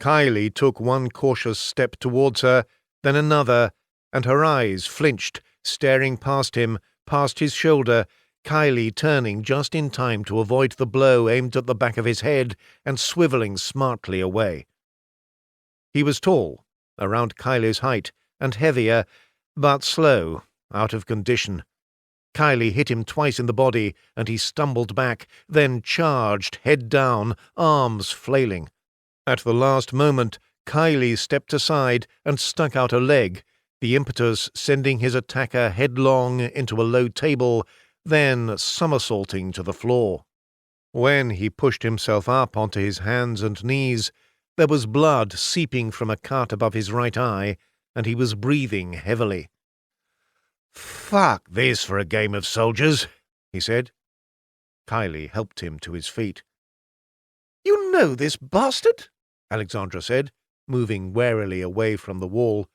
[SPEAKER 1] Kylie took one cautious step towards her, then another, and her eyes flinched, staring past him, past his shoulder, Kylie turning just in time to avoid the blow aimed at the back of his head and swivelling smartly away. He was tall, around Kylie's height, and heavier, but slow, out of condition. Kylie hit him twice in the body, and he stumbled back, then charged, head down, arms flailing. At the last moment, Kylie stepped aside and stuck out a leg, the impetus sending his attacker headlong into a low table, then somersaulting to the floor. When he pushed himself up onto his hands and knees, there was blood seeping from a cut above his right eye, and he was breathing heavily. "Fuck this for a game of soldiers," he said. Kylie helped him to his feet. "You know this bastard?" Alexandra said, moving warily away from the wall.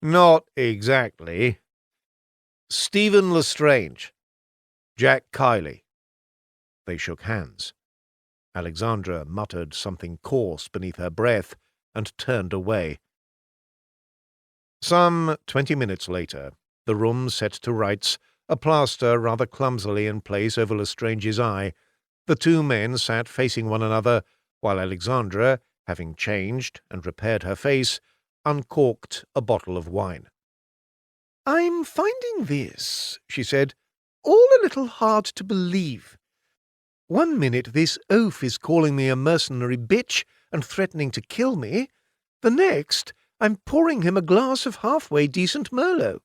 [SPEAKER 1] "Not exactly. Stephen Lestrange. Jack Kylie." They shook hands. Alexandra muttered something coarse beneath her breath and turned away. Some 20 minutes later, the room set to rights, a plaster rather clumsily in place over Lestrange's eye, the two men sat facing one another, while Alexandra, having changed and repaired her face, uncorked a bottle of wine. "I'm finding this," she said, "all a little hard to believe. One minute this oaf is calling me a mercenary bitch and threatening to kill me. The next, I'm pouring him a glass of halfway decent Merlot."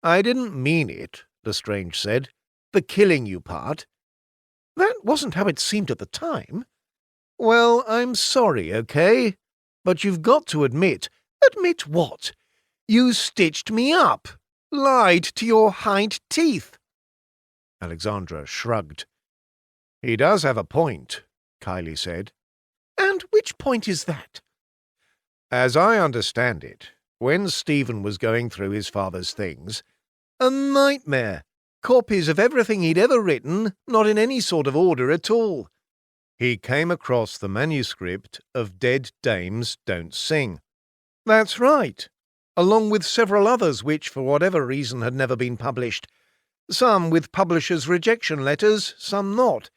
[SPEAKER 1] "I didn't mean it," Lestrange said. "The killing you part." "That wasn't how it seemed at the time." "Well, I'm sorry, okay? But you've got to admit—" "Admit what? You stitched me up. Lied to your hind teeth." Alexandra shrugged. "He does have a point," Kylie said.
[SPEAKER 2] And which point is that?
[SPEAKER 1] As I understand it, when Stephen was going through his father's things, a nightmare. Copies of everything he'd ever written, not in any sort of order at all. He came across the manuscript of Dead Dames Don't Sing. That's right, along with several others which, for whatever reason, had never been published. Some with publishers' rejection letters, some not.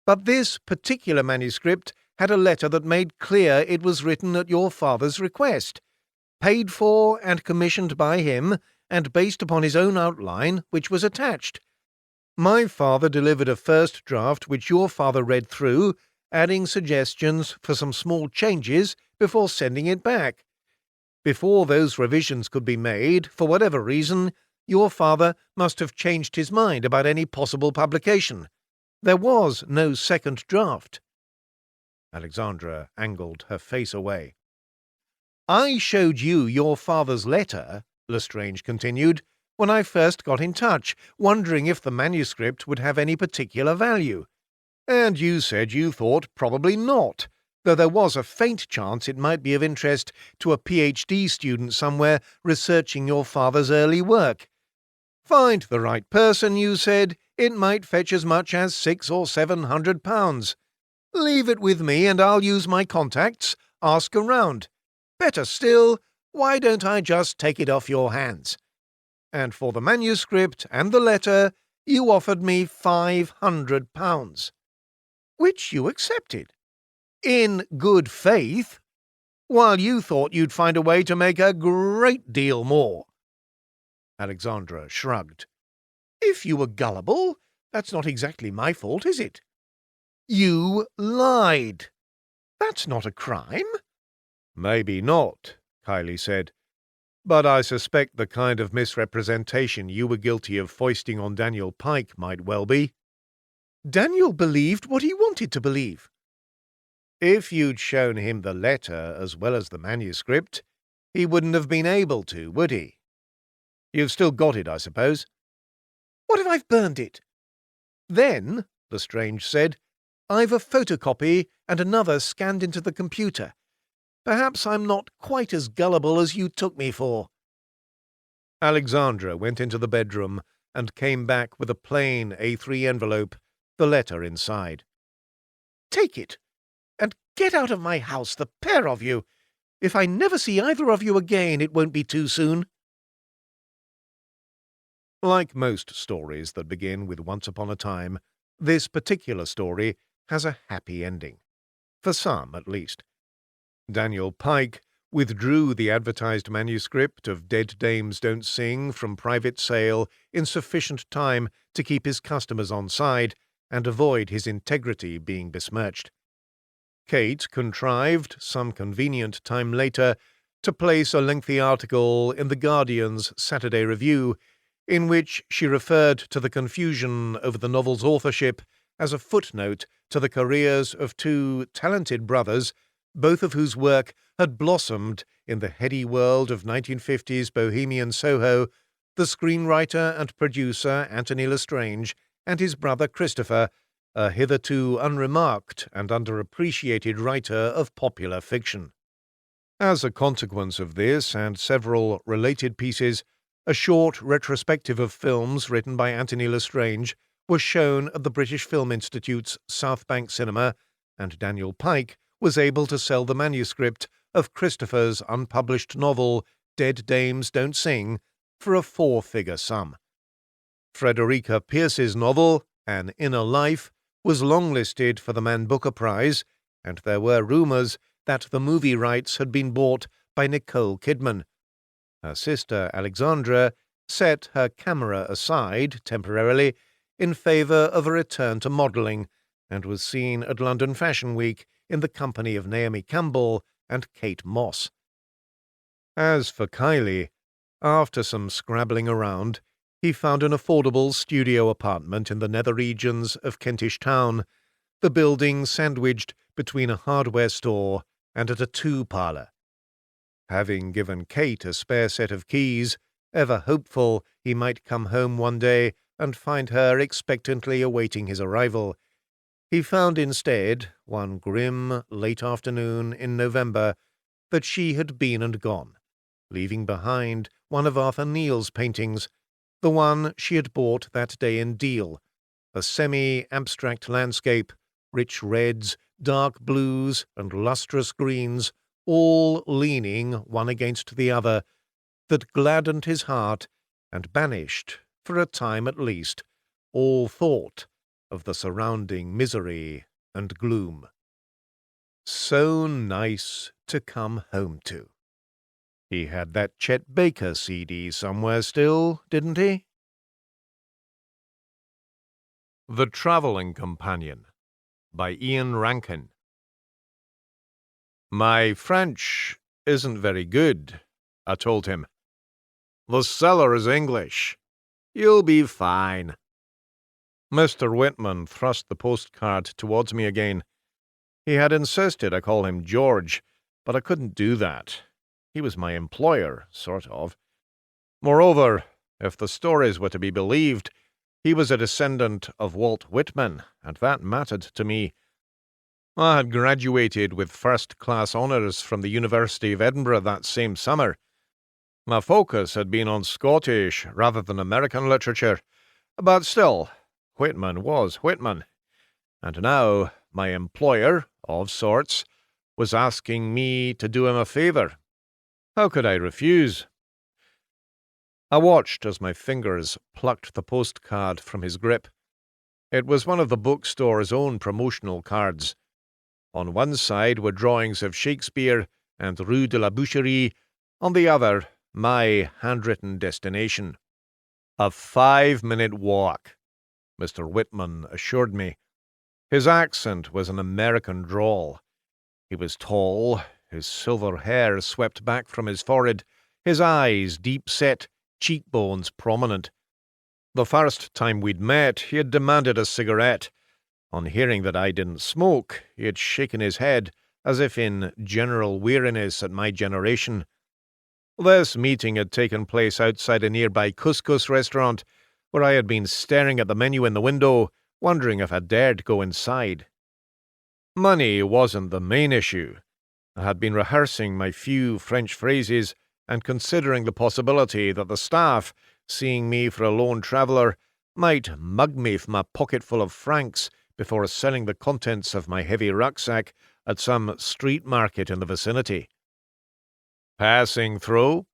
[SPEAKER 1] But this particular manuscript had a letter that made clear it was written at your father's request, paid for and commissioned by him, and based upon his own outline, which was attached. My father delivered a first draft which your father read through, adding suggestions for some small changes before sending it back. Before those revisions could be made, for whatever reason, your father must have changed his mind about any possible publication. There was no second draft. Alexandra angled her face away. I showed you your father's letter, Lestrange continued, when I first got in touch, wondering if the manuscript would have any particular value. And you said you thought probably not, though there was a faint chance it might be of interest to a PhD student somewhere researching your father's early work. Find the right person, you said. It might fetch as much as £600 or £700. Leave it with me and I'll use my contacts, ask around. Better still, why don't I just take it off your hands? And for the manuscript and the letter, you offered me £500. Which you accepted. In good faith, while you thought you'd find a way to make a great deal more. Alexandra shrugged. If you were gullible, that's not exactly my fault, is it? You lied. That's not a crime. Maybe not, Kylie said. But I suspect the kind of misrepresentation you were guilty of foisting on Daniel Pike might well be. Daniel believed what he wanted to believe. If you'd shown him the letter as well as the manuscript, he wouldn't have been able to, would he? You've still got it, I suppose? What if I've burned it? Then, Lestrange said, I've a photocopy and another scanned into the computer. Perhaps I'm not quite as gullible as you took me for. Alexandra went into the bedroom and came back with a plain A3 envelope, the letter inside. Take it, and get out of my house, the pair of you. If I never see either of you again, it won't be too soon. Like most stories that begin with once upon a time, this particular story has a happy ending. For some, at least. Daniel Pike withdrew the advertised manuscript of Dead Dames Don't Sing from private sale in sufficient time to keep his customers on side and avoid his integrity being besmirched. Kate contrived, some convenient time later, to place a lengthy article in The Guardian's Saturday Review, in which she referred to the confusion over the novel's authorship as a footnote to the careers of two talented brothers, both of whose work had blossomed in the heady world of 1950s Bohemian Soho, the screenwriter and producer Anthony Lestrange and his brother Christopher, a hitherto unremarked and underappreciated writer of popular fiction. As a consequence of this and several related pieces, a short retrospective of films written by Anthony Lestrange was shown at the British Film Institute's South Bank Cinema, and Daniel Pike was able to sell the manuscript of Christopher's unpublished novel Dead Dames Don't Sing for a four-figure sum. Frederica Pierce's novel, An Inner Life, was longlisted for the Man Booker Prize, and there were rumours that the movie rights had been bought by Nicole Kidman. Her sister Alexandra set her camera aside temporarily in favour of a return to modelling, and was seen at London Fashion Week in the company of Naomi Campbell and Kate Moss. As for Kylie, after some scrabbling around, he found an affordable studio apartment in the nether regions of Kentish Town, the building sandwiched between a hardware store and a tattoo parlour. Having given Kate a spare set of keys, ever hopeful he might come home one day and find her expectantly awaiting his arrival, He found instead, one grim late afternoon in November, that she had been and gone, leaving behind one of Arthur Neal's paintings, the one she had bought that day in Deal, a semi-abstract landscape, rich reds, dark blues, and lustrous greens, all leaning one against the other, that gladdened his heart and banished, for a time at least, all thought of the surrounding misery and gloom. So nice to come home to. He had that Chet Baker CD somewhere still, didn't he? The Travelling Companion by Ian Rankin. My French isn't very good, I told him. The seller is English. You'll be fine. Mr. Whitman thrust the postcard towards me again. He had insisted I call him George, but I couldn't do that. He was my employer, sort of. Moreover, if the stories were to be believed, he was a descendant of Walt Whitman, and that mattered to me. I had graduated with first-class honours from the University of Edinburgh that same summer. My focus had been on Scottish rather than American literature, but still, Whitman was Whitman. And now my employer, of sorts, was asking me to do him a favour. How could I refuse? I watched as my fingers plucked the postcard from his grip. It was one of the bookstore's own promotional cards. On one side were drawings of Shakespeare and Rue de la Boucherie, on the other, my handwritten destination. A 5-minute walk, Mr. Whitman assured me. His accent was an American drawl. He was tall, his silver hair swept back from his forehead, his eyes deep-set, cheekbones prominent. The first time we'd met, he had demanded a cigarette. On hearing that I didn't smoke, he had shaken his head, as if in general weariness at my generation. This meeting had taken place outside a nearby couscous restaurant, where I had been staring at the menu in the window, wondering if I dared go inside. Money wasn't the main issue. I had been rehearsing my few French phrases and considering the possibility that the staff, seeing me for a lone traveller, might mug me for my pocketful of francs before selling the contents of my heavy rucksack at some street market in the vicinity. "Passing through?"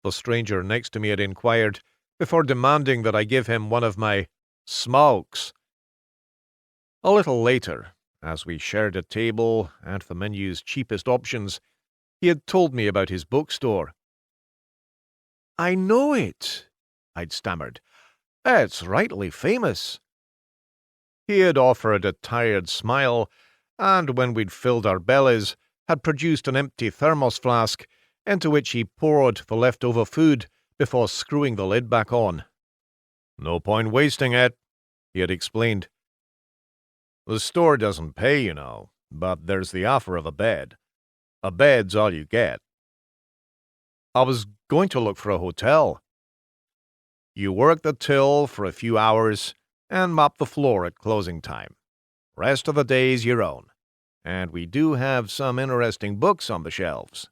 [SPEAKER 1] the stranger next to me had inquired, before demanding that I give him one of my smokes. A little later, as we shared a table and the menu's cheapest options, he had told me about his bookstore. "I know it," I'd stammered. "It's rightly famous." He had offered a tired smile, and when we'd filled our bellies, had produced an empty thermos flask, into which he poured the leftover food before screwing the lid back on. "No point wasting it," he had explained. "The store doesn't pay, you know, but there's the offer of a bed. A bed's all you get." "I was going to look for a hotel." "You work the till for a few hours and mop the floor at closing time. Rest of the day's your own. And we do have some interesting books on the shelves."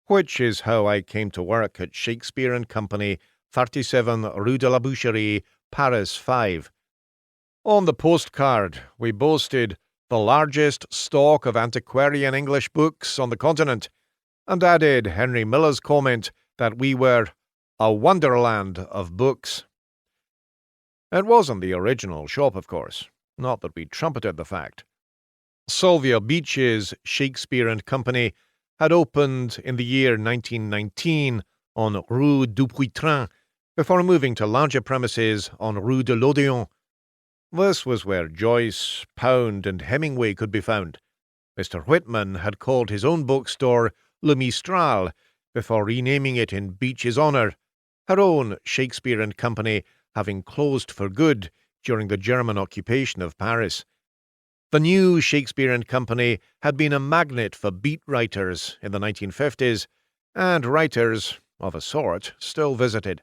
[SPEAKER 1] Which is how I came to work at Shakespeare and Company, 37 Rue de la Boucherie, Paris 5. On the postcard, we boasted the largest stock of antiquarian English books on the continent, and added Henry Miller's comment that we were a wonderland of books. It wasn't the original shop, of course, not that we trumpeted the fact. Sylvia Beach's Shakespeare and Company had opened in the year 1919 on Rue Dupuytren, before moving to larger premises on Rue de l'Odéon. This was where Joyce, Pound, and Hemingway could be found. Mr. Whitman had called his own bookstore Le Mistral, before renaming it in Beach's honour, her own Shakespeare and Company having closed for good during the German occupation of Paris. The new Shakespeare and Company had been a magnet for beat writers in the 1950s, and writers, of a sort, still visited.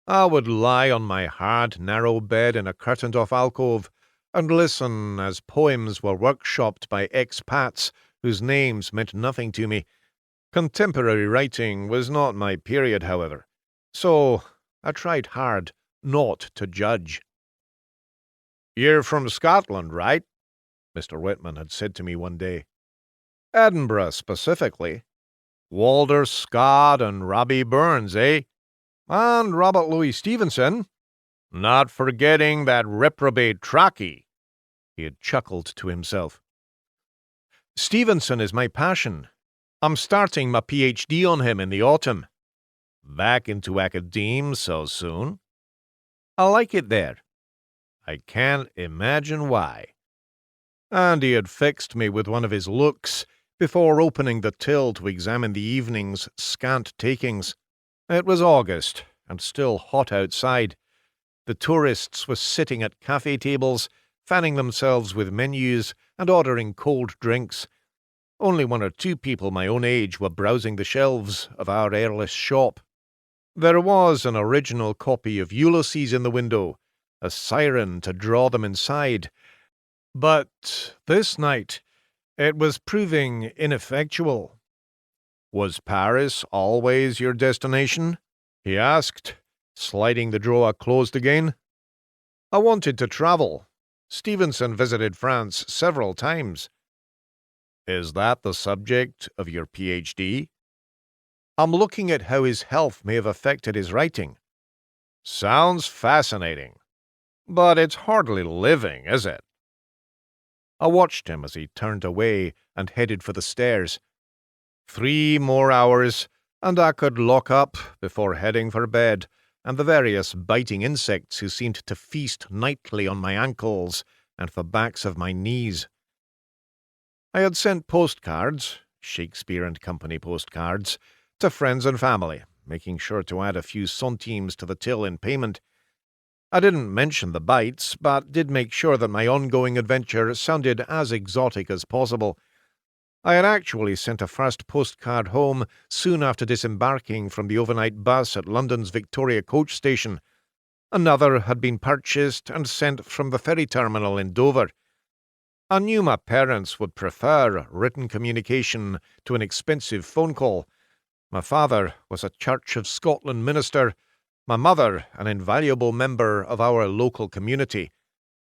[SPEAKER 1] I would lie on my hard, narrow bed in a curtained-off alcove, and listen as poems were workshopped by expats whose names meant nothing to me. Contemporary writing was not my period, however, so I tried hard not to judge. "You're from Scotland, right?" Mr. Whitman had said to me one day. "Edinburgh, specifically. Walter Scott and Robbie Burns, eh? And Robert Louis Stevenson. Not forgetting that reprobate Traki." He had chuckled to himself. "Stevenson is my passion. I'm starting my PhD on him in the autumn." "Back into academe so soon?" "I like it there." "I can't imagine why." And he had fixed me with one of his looks before opening the till to examine the evening's scant takings. It was August, and still hot outside. The tourists were sitting at cafe tables, fanning themselves with menus and ordering cold drinks. Only one or two people my own age were browsing the shelves of our airless shop. There was an original copy of Ulysses in the window, a siren to draw them inside. But this night it was proving ineffectual. "Was Paris always your destination?" he asked, sliding the drawer closed again. "I wanted to travel. Stevenson visited France several times." "Is that the subject of your PhD?" "I'm looking at how his health may have affected his writing." "Sounds fascinating. But it's hardly living, is it?" I watched him as he turned away and headed for the stairs. 3 more hours, and I could lock up before heading for bed, and the various biting insects who seemed to feast nightly on my ankles and the backs of my knees. I had sent postcards, Shakespeare and Company postcards, to friends and family, making sure to add a few centimes to the till in payment. I didn't mention the bites, but did make sure that my ongoing adventure sounded as exotic as possible. I had actually sent a first postcard home soon after disembarking from the overnight bus at London's Victoria coach station. Another had been purchased and sent from the ferry terminal in Dover. I knew my parents would prefer written communication to an expensive phone call. My father was a Church of Scotland minister, my mother an invaluable member of our local community.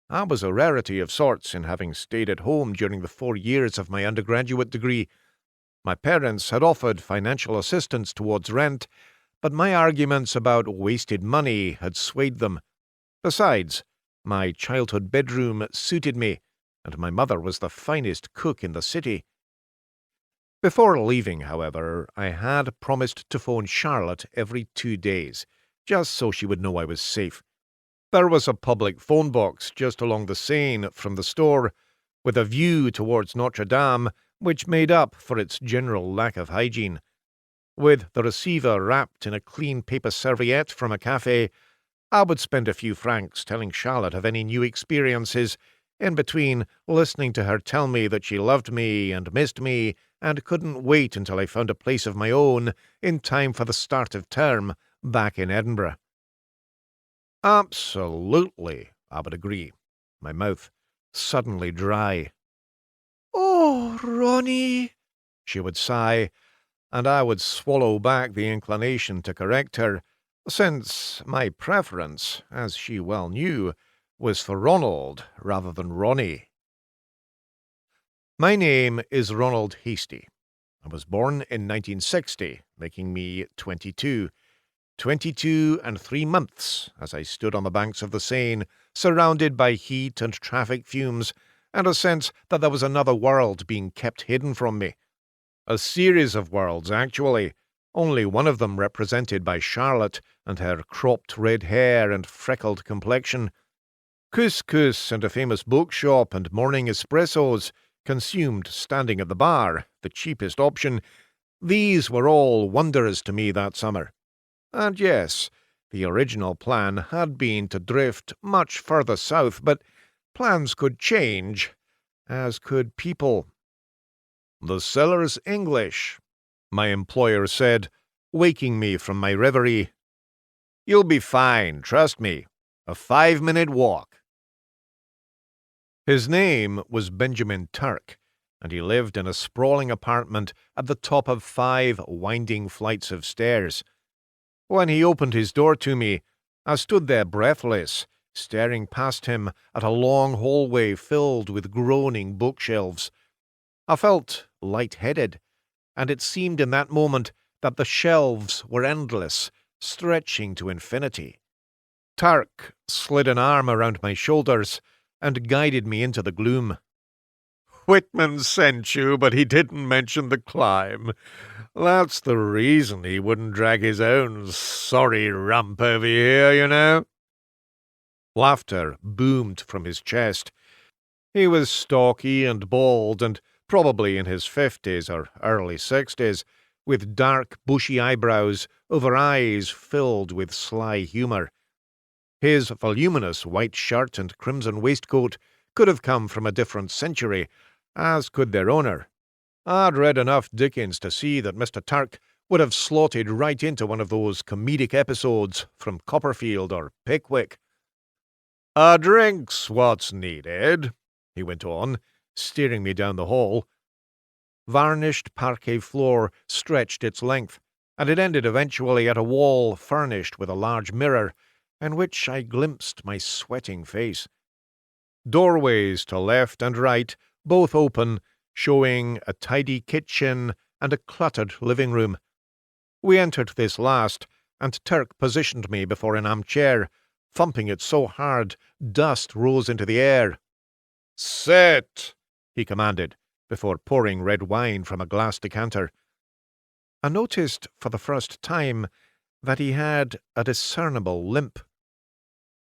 [SPEAKER 1] I was a rarity of sorts in having stayed at home during the 4 years of my undergraduate degree. My parents had offered financial assistance towards rent, but my arguments about wasted money had swayed them. Besides, my childhood bedroom suited me, and my mother was the finest cook in the city. Before leaving, however, I had promised to phone Charlotte every 2 days, just so she would know I was safe. There was a public phone box just along the Seine from the store, with a view towards Notre Dame, which made up for its general lack of hygiene. With the receiver wrapped in a clean paper serviette from a cafe, I would spend a few francs telling Charlotte of any new experiences, in between listening to her tell me that she loved me and missed me and couldn't wait until I found a place of my own in time for the start of term back in Edinburgh. "Absolutely," I would agree, my mouth suddenly dry.
[SPEAKER 2] "Oh, Ronnie,"
[SPEAKER 1] She would sigh, and I would swallow back the inclination to correct her, since my preference, as she well knew, was for Ronald rather than Ronnie. My name is Ronald Hasty. I was born in 1960, making me 22. 22 and 3 months, as I stood on the banks of the Seine, surrounded by heat and traffic fumes, and a sense that there was another world being kept hidden from me. A series of worlds, actually, only one of them represented by Charlotte and her cropped red hair and freckled complexion. Couscous and a famous bookshop and morning espressos, consumed standing at the bar, the cheapest option, these were all wonders to me that summer. And yes, the original plan had been to drift much further south, but plans could change, as could people. "The cellar's English," my employer said, waking me from my reverie. "You'll be fine, trust me. A 5-minute walk." His name was Benjamin Turk, and he lived in a sprawling apartment at the top of 5 winding flights of stairs. When he opened his door to me, I stood there breathless, staring past him at a long hallway filled with groaning bookshelves. I felt light-headed, and it seemed in that moment that the shelves were endless, stretching to infinity. Turk slid an arm around my shoulders and guided me into the gloom. "Whitman sent you, but he didn't mention the climb. That's the reason he wouldn't drag his own sorry rump over here, you know." Laughter boomed from his chest. He was stocky and bald, and probably in his 50s or early 60s, with dark, bushy eyebrows over eyes filled with sly humour. His voluminous white shirt and crimson waistcoat could have come from a different century, as could their owner. I'd read enough Dickens to see that Mr. Turk would have slotted right into one of those comedic episodes from Copperfield or Pickwick. "A drink's what's needed," he went on, steering me down the hall. Varnished parquet floor stretched its length, and it ended eventually at a wall furnished with a large mirror, in which I glimpsed my sweating face. Doorways to left and right, both open, showing a tidy kitchen and a cluttered living room. We entered this last, and Turk positioned me before an armchair, thumping it so hard dust rose into the air. "Sit," he commanded, before pouring red wine from a glass decanter. I noticed for the first time that he had a discernible limp.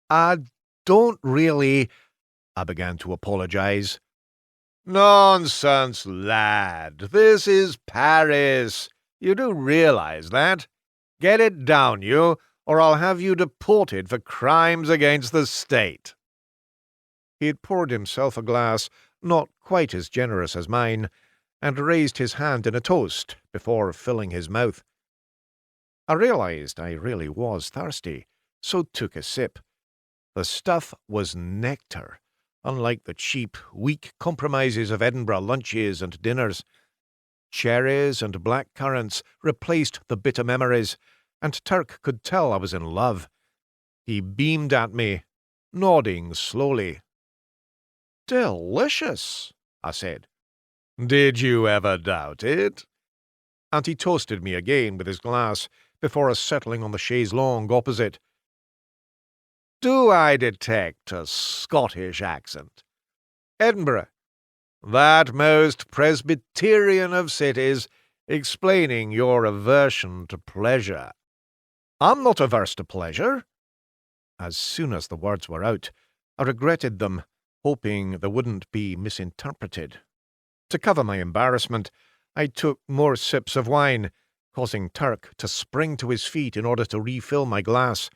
[SPEAKER 1] "I don't really—" I began to apologize. "Nonsense, lad. This is Paris. You do realize that? Get it down, you, or I'll have you deported for crimes against the state." He had poured himself a glass not quite as generous as mine, and raised his hand in a toast before filling his mouth. I realized I really was thirsty, so took a sip. The stuff was nectar, unlike the cheap, weak compromises of Edinburgh lunches and dinners. Cherries and black currants replaced the bitter memories, and Turk could tell I was in love. He beamed at me, nodding slowly. "Delicious," I said. "Did you ever doubt it?" And he toasted me again with his glass before settling on the chaise longue opposite. "Do I detect a Scottish accent? Edinburgh, that most Presbyterian of cities, explaining your aversion to pleasure." "I'm not averse to pleasure." As soon as the words were out, I regretted them, hoping they wouldn't be misinterpreted. To cover my embarrassment, I took more sips of wine, causing Turk to spring to his feet in order to refill my glass.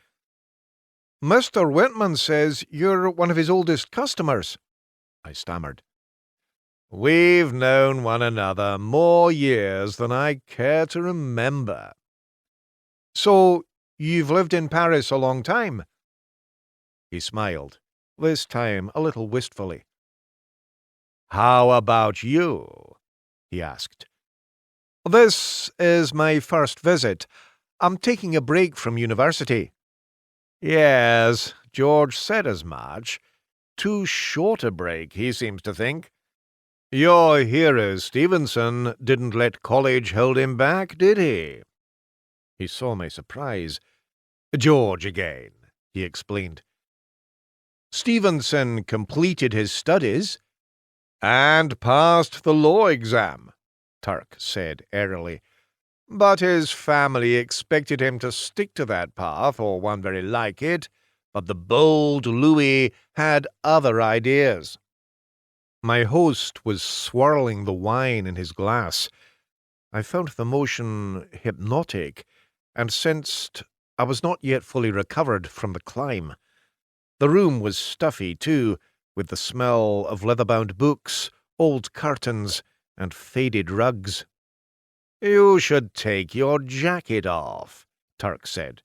[SPEAKER 1] "Mr. Whitman says you're one of his oldest customers," I stammered. "We've known one another more years than I care to remember." "So you've lived in Paris a long time?" He smiled, this time a little wistfully. "How about you?" he asked. "This is my first visit. I'm taking a break from university." "Yes, George said as much. Too short a break, he seems to think. Your hero Stevenson didn't let college hold him back, did he?" He saw my surprise. "George again," he explained. "Stevenson completed his studies." "And passed the law exam," Turk said airily. "But his family expected him to stick to that path, or one very like it. But the bold Louis had other ideas." My host was swirling the wine in his glass. I found the motion hypnotic, and sensed I was not yet fully recovered from the climb. The room was stuffy, too, with the smell of leather-bound books, old curtains, and faded rugs. "You should take your jacket off," Turk said.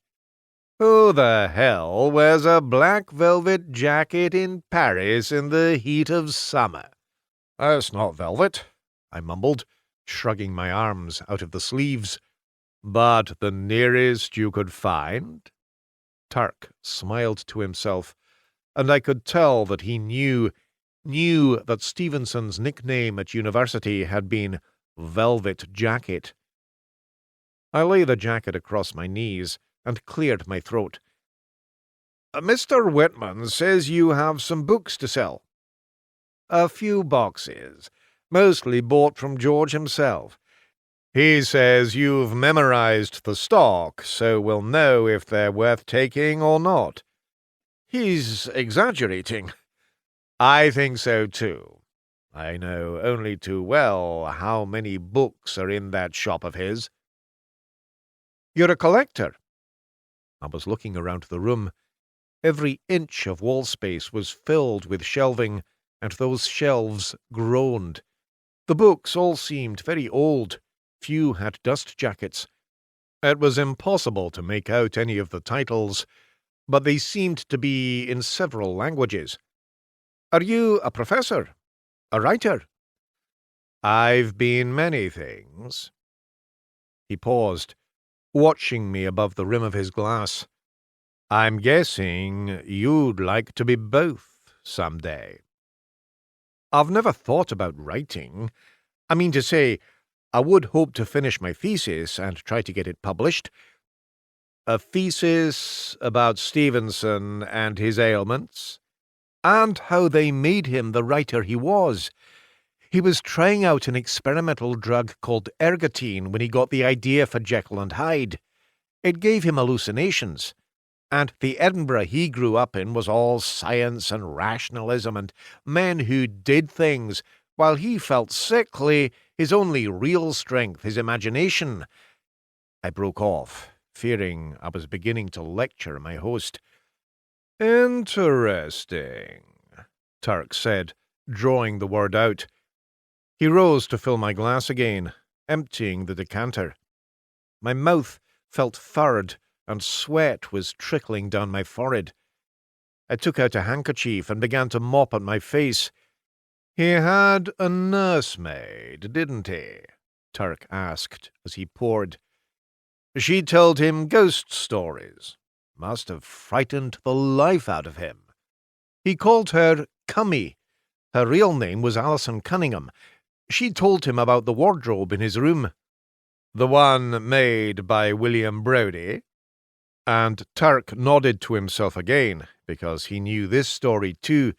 [SPEAKER 1] Who the hell wears a black velvet jacket in Paris in the heat of summer? It's not velvet, I mumbled, shrugging my arms out of the sleeves. But the nearest you could find? Turk smiled to himself, and I could tell that he knew that Stevenson's nickname at university had been Velvet Jacket. I lay the jacket across my knees and cleared my throat. Mr. Whitman says you have some books to sell. A few boxes, mostly bought from George himself. He says you've memorized the stock, so we'll know if they're worth taking or not. He's exaggerating. I think so too. I know only too well how many books are in that shop of his. You're a collector. I was looking around the room. Every inch of wall space was filled with shelving, and those shelves groaned. The books all seemed very old. Few had dust jackets. It was impossible to make out any of the titles, but they seemed to be in several languages. Are you a professor? A writer? I've been many things. He paused, watching me above the rim of his glass. I'm guessing you'd like to be both someday. I've never thought about writing. I mean to say, I would hope to finish my thesis and try to get it published. A thesis about Stevenson and his ailments, and how they made him the writer he was. He was trying out an experimental drug called ergotine when he got the idea for Jekyll and Hyde. It gave him hallucinations, and the Edinburgh he grew up in was all science and rationalism and men who did things, while he felt sickly, his only real strength, his imagination. I broke off, fearing I was beginning to lecture my host. Interesting, Turk said, drawing the word out. He rose to fill my glass again, emptying the decanter. My mouth felt furred, and sweat was trickling down my forehead. I took out a handkerchief and began to mop at my face. He had a nursemaid, didn't he? Turk asked as he poured. She told him ghost stories. Must have frightened the life out of him. He called her Cummy. Her real name was Alison Cunningham. She told him about the wardrobe in his room. The one made by William Brodie? And Turk nodded to himself again, because he knew this story too.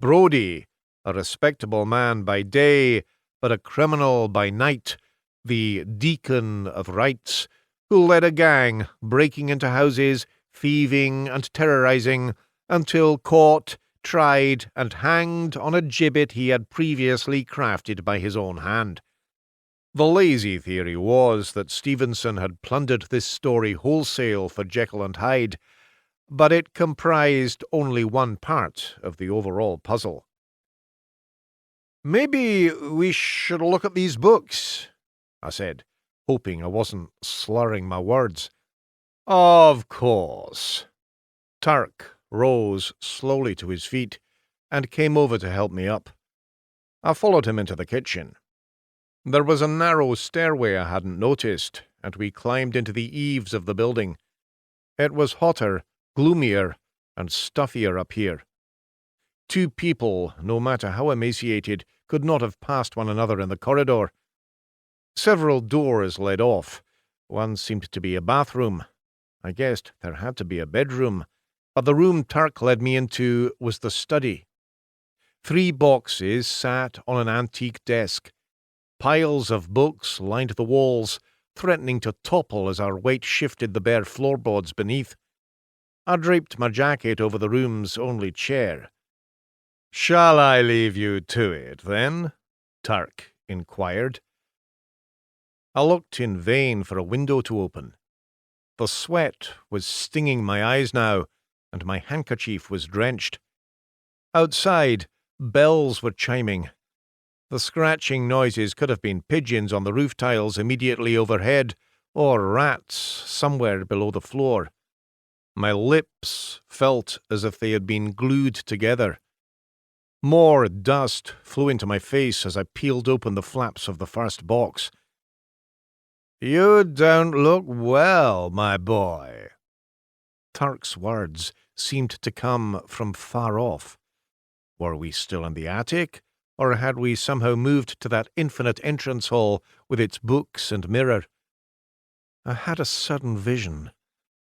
[SPEAKER 1] Brodie, a respectable man by day, but a criminal by night, the deacon of rights, who led a gang, breaking into houses, thieving and terrorizing, until caught, tried, and hanged on a gibbet he had previously crafted by his own hand. The lazy theory was that Stevenson had plundered this story wholesale for Jekyll and Hyde, but it comprised only one part of the overall puzzle. Maybe we should look at these books, I said, hoping I wasn't slurring my words. Of course. Turk rose slowly to his feet and came over to help me up. I followed him into the kitchen. There was a narrow stairway I hadn't noticed, and we climbed into the eaves of the building. It was hotter, gloomier, and stuffier up here. Two people, no matter how emaciated, could not have passed one another in the corridor. Several doors led off. One seemed to be a bathroom. I guessed there had to be a bedroom, but the room Turk led me into was the study. 3 boxes sat on an antique desk. Piles of books lined the walls, threatening to topple as our weight shifted the bare floorboards beneath. I draped my jacket over the room's only chair. "Shall I leave you to it, then?" Turk inquired. I looked in vain for a window to open. The sweat was stinging my eyes now, and my handkerchief was drenched. Outside, bells were chiming. The scratching noises could have been pigeons on the roof tiles immediately overhead, or rats somewhere below the floor. My lips felt as if they had been glued together. More dust flew into my face as I peeled open the flaps of the first box. "You don't look well, my boy." Turk's words seemed to come from far off. Were we still in the attic, or had we somehow moved to that infinite entrance hall with its books and mirror? I had a sudden vision.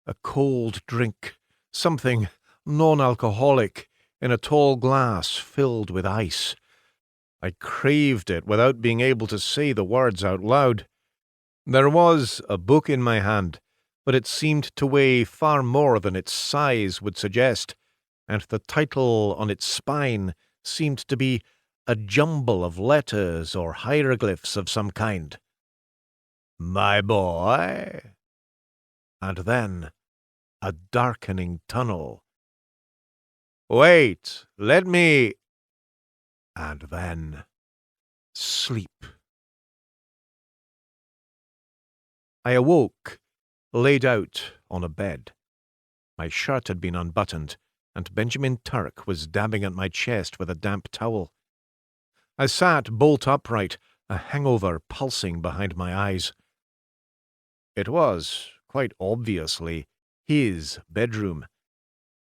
[SPEAKER 1] A cold drink, something non-alcoholic, in a tall glass filled with ice. I craved it without being able to say the words out loud. There was a book in my hand, but it seemed to weigh far more than its size would suggest, and the title on its spine seemed to be a jumble of letters or hieroglyphs of some kind. My boy. And then a darkening tunnel. Wait, let me... And then sleep. I awoke, laid out on a bed. My shirt had been unbuttoned, and Benjamin Turk was dabbing at my chest with a damp towel. I sat bolt upright, a hangover pulsing behind my eyes. It was, quite obviously, his bedroom.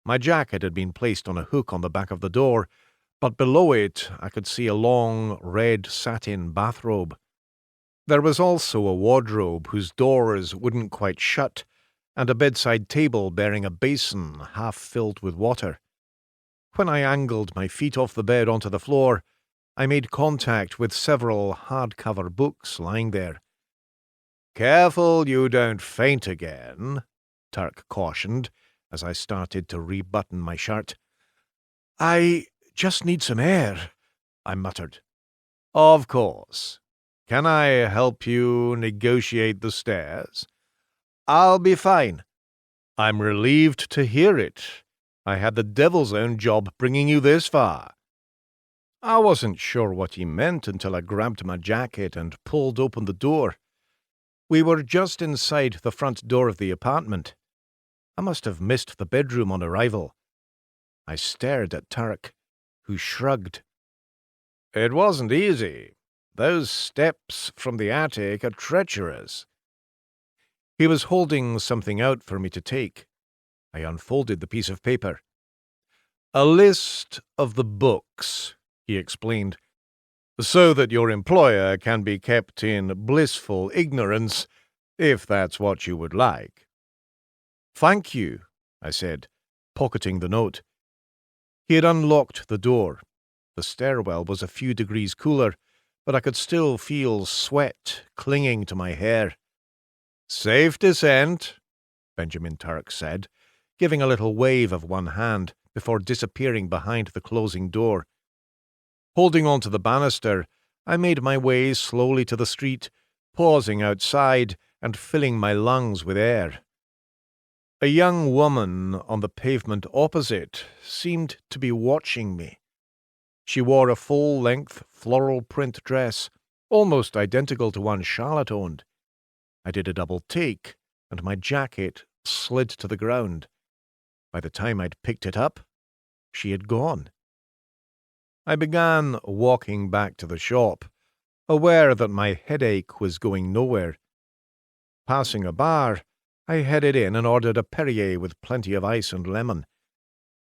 [SPEAKER 1] My jacket had been placed on a hook on the back of the door, but below it I could see a long red satin bathrobe. There was also a wardrobe whose doors wouldn't quite shut, and a bedside table bearing a basin half filled with water. When I angled my feet off the bed onto the floor, I made contact with several hardcover books lying there. "Careful you don't faint again," Turk cautioned, as I started to rebutton my shirt. "I just need some air," I muttered. "Of course. Can I help you negotiate the stairs?" "I'll be fine." "I'm relieved to hear it. I had the devil's own job bringing you this far." I wasn't sure what he meant until I grabbed my jacket and pulled open the door. We were just inside the front door of the apartment. I must have missed the bedroom on arrival. I stared at Turk, who shrugged. "It wasn't easy. Those steps from the attic are treacherous." He was holding something out for me to take. I unfolded the piece of paper. "A list of the books," he explained, "so that your employer can be kept in blissful ignorance, if that's what you would like." "Thank you," I said, pocketing the note. He had unlocked the door. The stairwell was a few degrees cooler, but I could still feel sweat clinging to my hair. "Safe descent," Benjamin Turk said, giving a little wave of one hand before disappearing behind the closing door. Holding on to the banister, I made my way slowly to the street, pausing outside and filling my lungs with air. A young woman on the pavement opposite seemed to be watching me. She wore a full-length floral print dress, almost identical to one Charlotte owned. I did a double take, and my jacket slid to the ground. By the time I'd picked it up, she had gone. I began walking back to the shop, aware that my headache was going nowhere. Passing a bar, I headed in and ordered a Perrier with plenty of ice and lemon.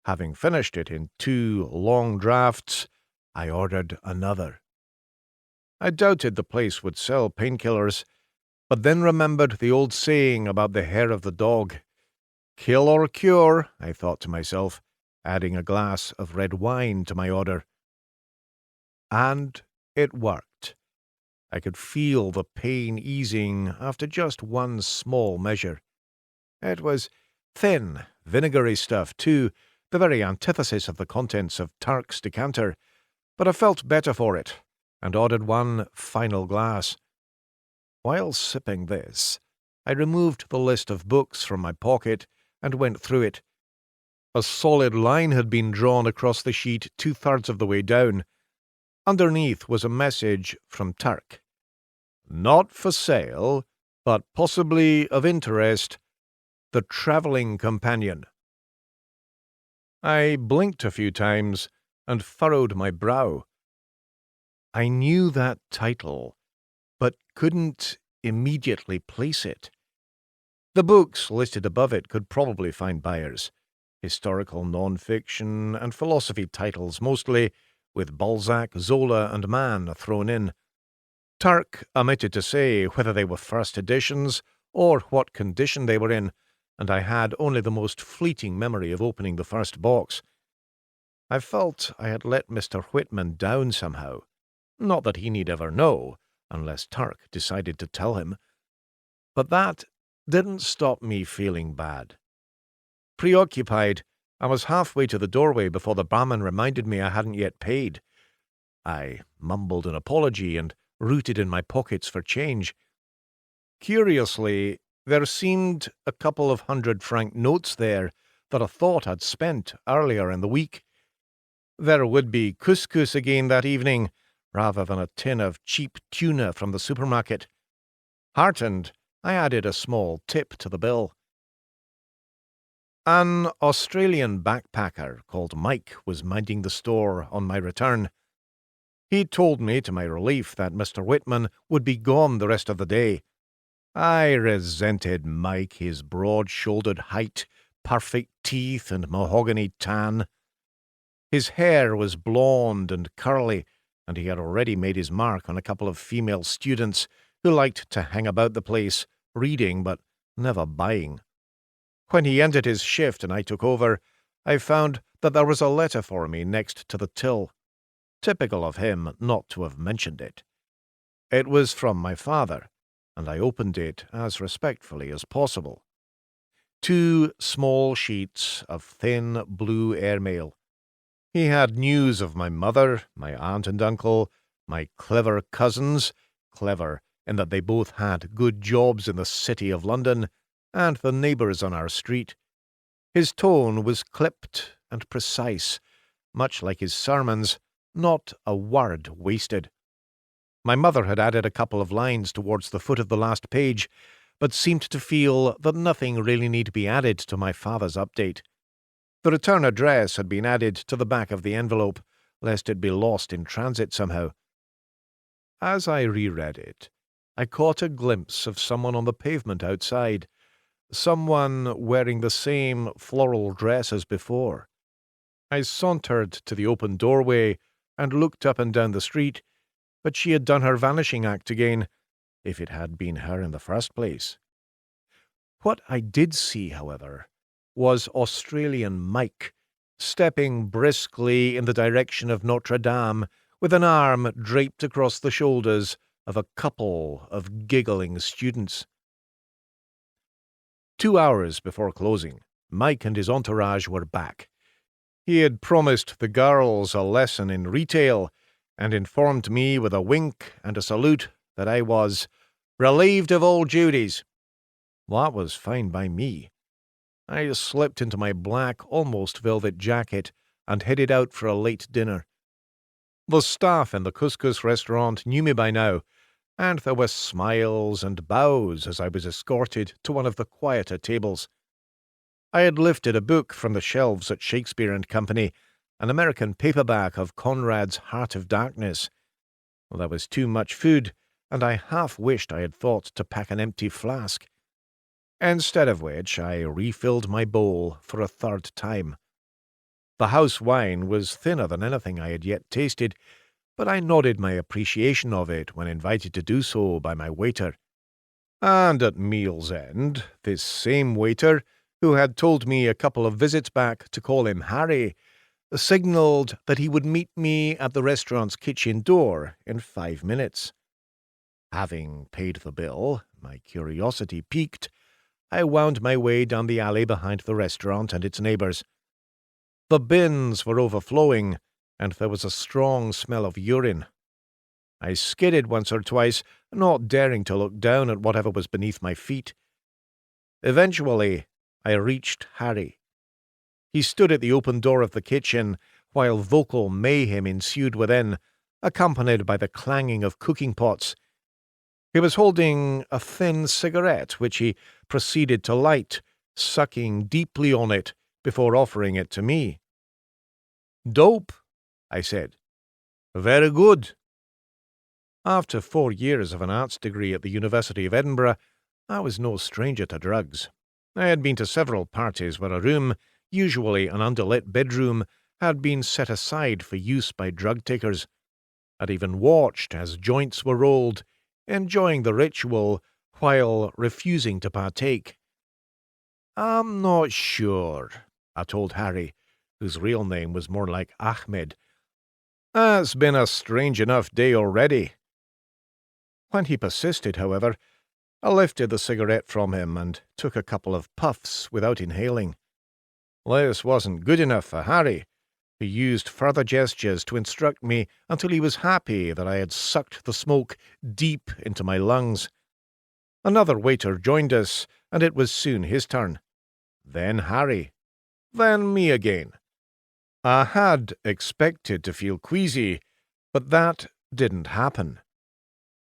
[SPEAKER 1] Having finished it in 2 long draughts, I ordered another. I doubted the place would sell painkillers, but then remembered the old saying about the hair of the dog. Kill or cure, I thought to myself, adding a glass of red wine to my order. And it worked. I could feel the pain easing after just one small measure. It was thin, vinegary stuff, too, the very antithesis of the contents of Turk's decanter, but I felt better for it, and ordered one final glass. While sipping this, I removed the list of books from my pocket and went through it. A solid line had been drawn across the sheet 2/3 of the way down. Underneath was a message from Turk. "Not for sale, but possibly of interest. The Travelling Companion. I blinked a few times and furrowed my brow. I knew that title, but couldn't immediately place it. The books listed above it could probably find buyers. Historical non-fiction and philosophy titles mostly, with Balzac, Zola, and Mann thrown in. Turk omitted to say whether they were first editions or what condition they were in, and I had only the most fleeting memory of opening the first box. I felt I had let Mr. Whitman down somehow. Not that he need ever know, unless Turk decided to tell him. But that didn't stop me feeling bad. Preoccupied, I was halfway to the doorway before the barman reminded me I hadn't yet paid. I mumbled an apology and rooted in my pockets for change. Curiously, there seemed a couple of 100-franc notes there that I thought I'd spent earlier in the week. There would be couscous again that evening, rather than a tin of cheap tuna from the supermarket. Heartened, I added a small tip to the bill. An Australian backpacker called Mike was minding the store on my return. He told me, to my relief, that Mr. Whitman would be gone the rest of the day. I resented Mike, his broad-shouldered height, perfect teeth, and mahogany tan. His hair was blonde and curly, and he had already made his mark on a couple of female students who liked to hang about the place, reading but never buying. When he ended his shift and I took over, I found that there was a letter for me next to the till. Typical of him not to have mentioned it. It was from my father, and I opened it as respectfully as possible. 2 small sheets of thin blue airmail. He had news of my mother, my aunt and uncle, my clever cousins, clever in that they both had good jobs in the City of London, and the neighbours on our street. His tone was clipped and precise, much like his sermons, not a word wasted. My mother had added a couple of lines towards the foot of the last page, but seemed to feel that nothing really need be added to my father's update. The return address had been added to the back of the envelope, lest it be lost in transit somehow. As I reread it, I caught a glimpse of someone on the pavement outside, someone wearing the same floral dress as before. I sauntered to the open doorway and looked up and down the street, but she had done her vanishing act again, if it had been her in the first place. What I did see, however, was Australian Mike, stepping briskly in the direction of Notre Dame, with an arm draped across the shoulders of a couple of giggling students. 2 hours before closing, Mike and his entourage were back. He had promised the girls a lesson in retail, and informed me with a wink and a salute that I was relieved of all duties. That was fine by me. I slipped into my black, almost velvet jacket and headed out for a late dinner. The staff in the couscous restaurant knew me by now, and there were smiles and bows as I was escorted to one of the quieter tables. I had lifted a book from the shelves at Shakespeare and Company, an American paperback of Conrad's Heart of Darkness. There was too much food, and I half wished I had thought to pack an empty flask. Instead of which, I refilled my bowl for a third time. The house wine was thinner than anything I had yet tasted, but I nodded my appreciation of it when invited to do so by my waiter. And at meal's end, this same waiter, who had told me a couple of visits back to call him Harry, signalled that he would meet me at the restaurant's kitchen door in 5 minutes. Having paid the bill, my curiosity piqued, I wound my way down the alley behind the restaurant and its neighbours. The bins were overflowing, and there was a strong smell of urine. I skidded once or twice, not daring to look down at whatever was beneath my feet. Eventually, I reached Harry. He stood at the open door of the kitchen, while vocal mayhem ensued within, accompanied by the clanging of cooking pots. He was holding a thin cigarette, which he proceeded to light, sucking deeply on it before offering it to me. "Dope," I said. "Very good." After 4 years of an arts degree at the University of Edinburgh, I was no stranger to drugs. I had been to several parties where a room, usually an underlit bedroom, had been set aside for use by drug takers. I'd even watched as joints were rolled, enjoying the ritual while refusing to partake. "I'm not sure," I told Harry, whose real name was more like Ahmed. "It's been a strange enough day already." When he persisted, however, I lifted the cigarette from him and took a couple of puffs without inhaling. This wasn't good enough for Harry, who used further gestures to instruct me until he was happy that I had sucked the smoke deep into my lungs. Another waiter joined us, and it was soon his turn. Then Harry. Then me again. I had expected to feel queasy, but that didn't happen.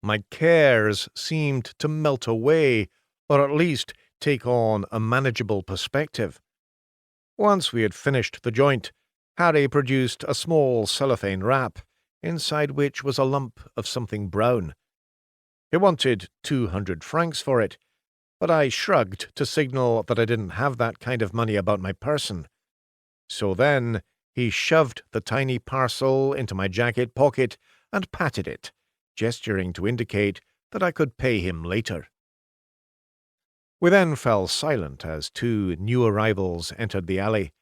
[SPEAKER 1] My cares seemed to melt away, or at least take on a manageable perspective. Once we had finished the joint, Harry produced a small cellophane wrap, inside which was a lump of something brown. He wanted 200 francs for it, but I shrugged to signal that I didn't have that kind of money about my person. So then he shoved the tiny parcel into my jacket pocket and patted it, gesturing to indicate that I could pay him later. We then fell silent as 2 new arrivals entered the alley.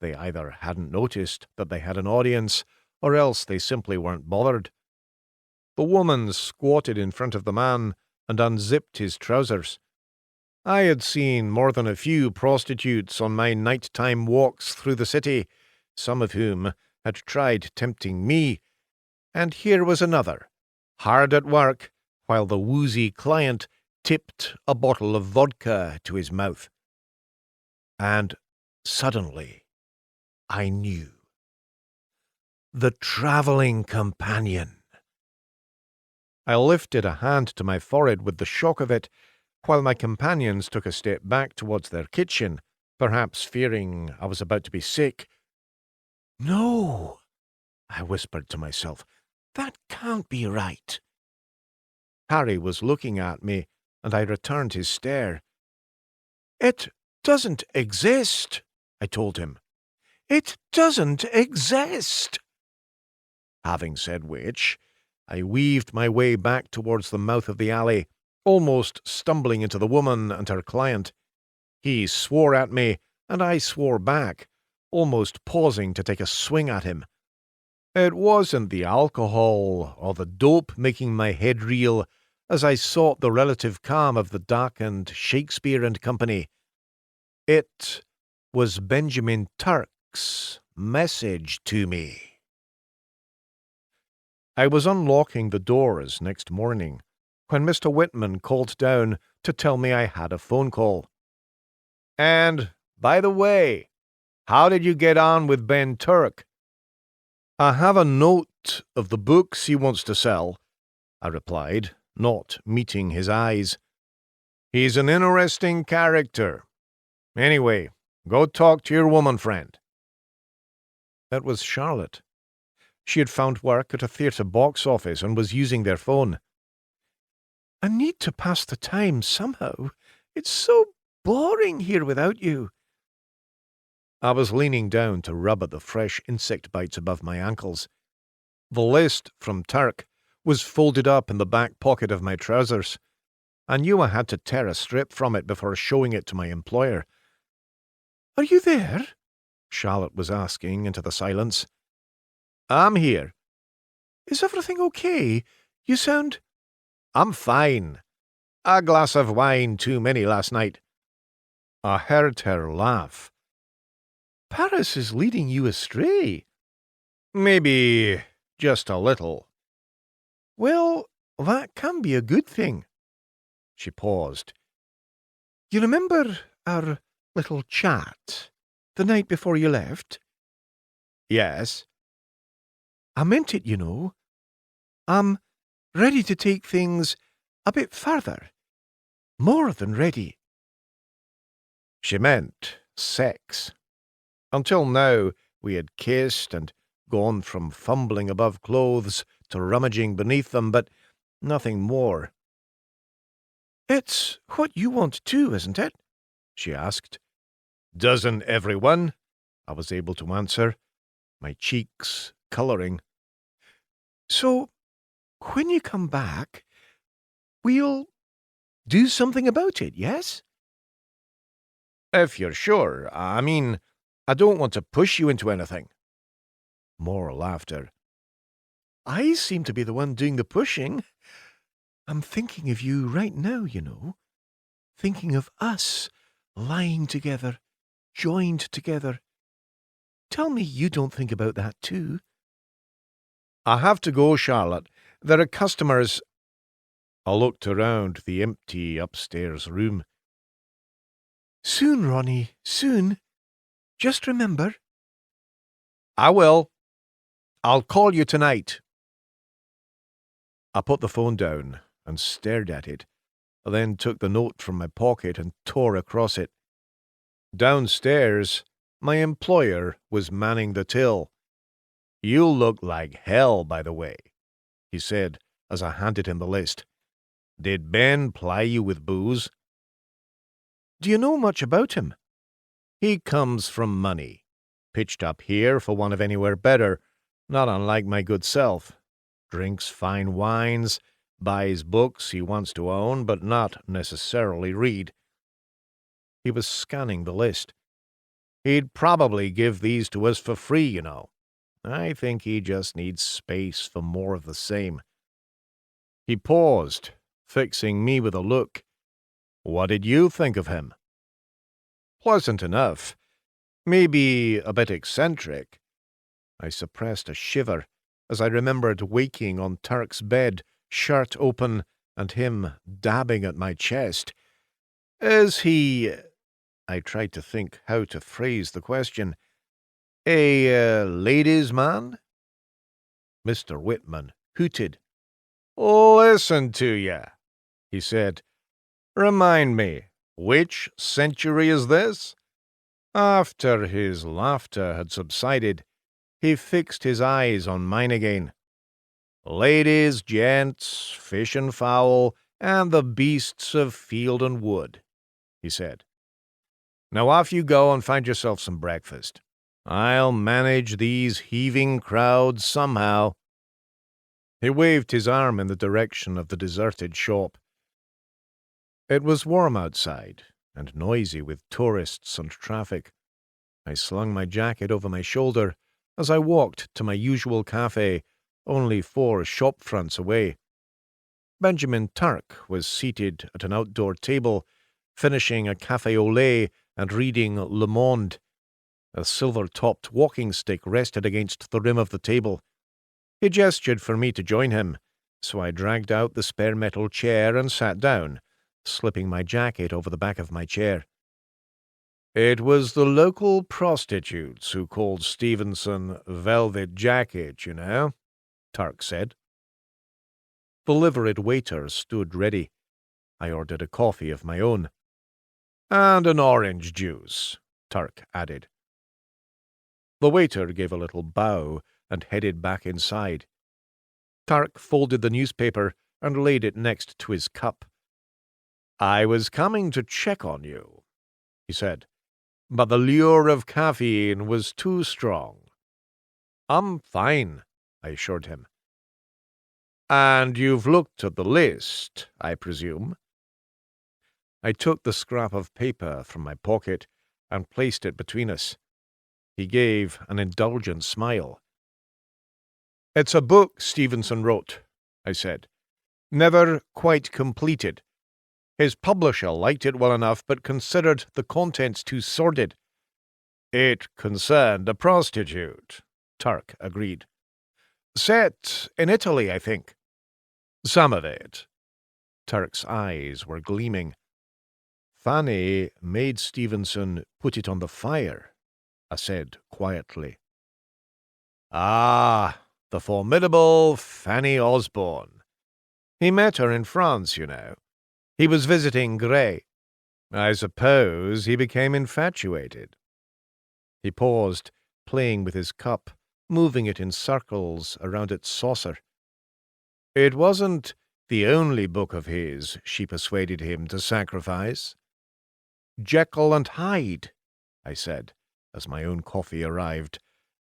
[SPEAKER 1] They either hadn't noticed that they had an audience, or else they simply weren't bothered. The woman squatted in front of the man and unzipped his trousers. I had seen more than a few prostitutes on my nighttime walks through the city, some of whom had tried tempting me, and here was another, hard at work, while the woozy client tipped a bottle of vodka to his mouth. And suddenly, I knew. The travelling companion. I lifted a hand to my forehead with the shock of it, while my companions took a step back towards their kitchen, perhaps fearing I was about to be sick. "No," I whispered to myself, "that can't be right." Harry was looking at me, and I returned his stare. "It doesn't exist," I told him. "It doesn't exist." Having said which, I weaved my way back towards the mouth of the alley, almost stumbling into the woman and her client. He swore at me, and I swore back, almost pausing to take a swing at him. It wasn't the alcohol or the dope making my head reel as I sought the relative calm of the darkened Shakespeare and Company. It was Benjamin Turk's message to me. I was unlocking the doors next morning when Mr. Whitman called down to tell me I had a phone call. "And, by the way, how did you get on with Ben Turk?" "I have a note of the books he wants to sell," I replied, not meeting his eyes. "He's an interesting character. Anyway, go talk to your woman friend." It was Charlotte. She had found work at a theatre box office and was using their phone. "I need to pass the time somehow. It's so boring here without you." I was leaning down to rub at the fresh insect bites above my ankles. The list from Turk was folded up in the back pocket of my trousers. I knew I had to tear a strip from it before showing it to my employer. "Are you there?" Charlotte was asking into the silence. "I'm here." "Is everything okay? You sound—" "I'm fine. A glass of wine too many last night." I heard her laugh. "Paris is leading you astray." "Maybe just a little." "Well, that can be a good thing." She paused. "You remember our little chat the night before you left?" "Yes."
[SPEAKER 2] "I meant it, you know. I'm ready to take things a bit further. More than ready."
[SPEAKER 1] She meant sex. Until now, we had kissed and gone from fumbling above clothes to rummaging beneath them, but nothing more.
[SPEAKER 2] "It's what you want too, isn't it?" she asked.
[SPEAKER 1] "Doesn't everyone?" I was able to answer, my cheeks colouring.
[SPEAKER 2] "So, when you come back, we'll do something about it, yes?"
[SPEAKER 1] "If you're sure. I mean, I don't want to push you into anything." More laughter.
[SPEAKER 2] "I seem to be the one doing the pushing. I'm thinking of you right now, you know. Thinking of us lying together, joined together. Tell me you don't think about that too."
[SPEAKER 1] "I have to go, Charlotte. There are customers." I looked around the empty upstairs room.
[SPEAKER 2] "Soon, Ronnie, soon. Just remember."
[SPEAKER 1] "I will. I'll call you tonight." I put the phone down and stared at it, then took the note from my pocket and tore across it. Downstairs, my employer was manning the till. "You look like hell, by the way," he said as I handed him the list. "Did Ben ply you with booze?"
[SPEAKER 2] "Do you know much about him?"
[SPEAKER 1] "He comes from money. Pitched up here for want of anywhere better, not unlike my good self. Drinks fine wines, buys books he wants to own but not necessarily read." He was scanning the list. "He'd probably give these to us for free, you know. I think he just needs space for more of the same." He paused, fixing me with a look. "What did you think of him?" "Pleasant enough. Maybe a bit eccentric." I suppressed a shiver as I remembered waking on Turk's bed, shirt open, and him dabbing at my chest. "Is he—" I tried to think how to phrase the question. "A ladies' man?" Mr. Whitman hooted. "Listen to ya," he said. "Remind me, which century is this?" After his laughter had subsided, he fixed his eyes on mine again. "Ladies, gents, fish and fowl, and the beasts of field and wood," he said. "Now off you go and find yourself some breakfast. I'll manage these heaving crowds somehow." He waved his arm in the direction of the deserted shop. It was warm outside, and noisy with tourists and traffic. I slung my jacket over my shoulder as I walked to my usual cafe, only 4 shop fronts away. Benjamin Turk was seated at an outdoor table, finishing a café au lait and reading Le Monde. A silver-topped walking stick rested against the rim of the table. He gestured for me to join him, so I dragged out the spare metal chair and sat down, slipping my jacket over the back of my chair. "It was the local prostitutes who called Stevenson Velvet Jacket, you know," Turk said. The liveried waiter stood ready. I ordered a coffee of my own. "And an orange juice," Turk added. The waiter gave a little bow and headed back inside. Turk folded the newspaper and laid it next to his cup. "I was coming to check on you," he said, "but the lure of caffeine was too strong." "I'm fine," I assured him. "And you've looked at the list, I presume?" I took the scrap of paper from my pocket and placed it between us. He gave an indulgent smile. "It's a book Stevenson wrote," I said. "Never quite completed. His publisher liked it well enough, but considered the contents too sordid." "It concerned a prostitute," Turk agreed. "Set in Italy, I think." "Some of it." Turk's eyes were gleaming. "Fanny made Stevenson put it on the fire," I said quietly. "Ah, the formidable Fanny Osborne. He met her in France, you know. He was visiting Gray." I suppose he became infatuated. He paused, playing with his cup, moving it in circles around its saucer. It wasn't the only book of his she persuaded him to sacrifice. Jekyll and Hyde, I said, as my own coffee arrived,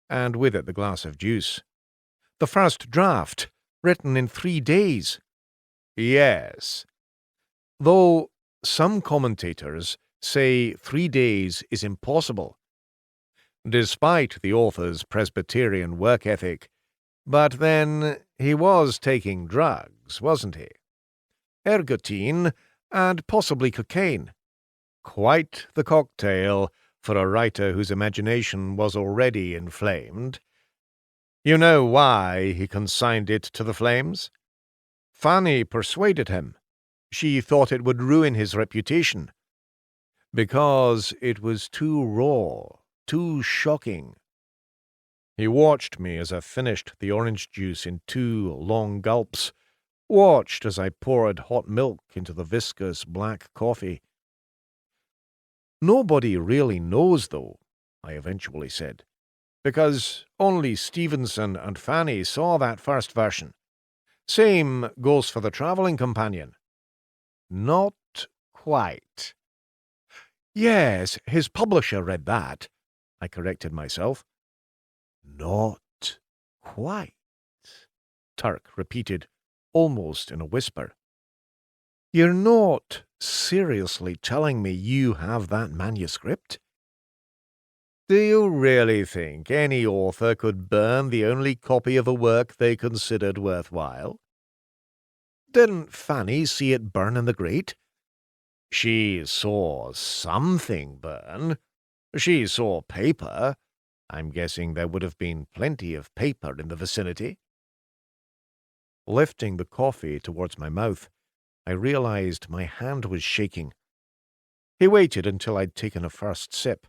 [SPEAKER 1] and with it the glass of juice. The first draft, written in 3 days. Yes. Though some commentators say 3 days is impossible, despite the author's Presbyterian work ethic. But then he was taking drugs, wasn't he? Ergotine and possibly cocaine. Quite the cocktail for a writer whose imagination was already inflamed. You know why he consigned it to the flames? Fanny persuaded him. She thought it would ruin his reputation. Because it was too raw, too shocking. He watched me as I finished the orange juice in 2 long gulps, watched as I poured hot milk into the viscous black coffee. Nobody really knows, though, I eventually said, because only Stevenson and Fanny saw that first version. Same goes for the travelling companion. Not quite. Yes, his publisher read that, I corrected myself. Not quite, Turk repeated, almost in a whisper. You're not seriously telling me you have that manuscript? Do you really think any author could burn the only copy of a work they considered worthwhile? Didn't Fanny see it burn in the grate? She saw something burn. She saw paper. I'm guessing there would have been plenty of paper in the vicinity. Lifting the coffee towards my mouth, I realized my hand was shaking. He waited until I'd taken a first sip.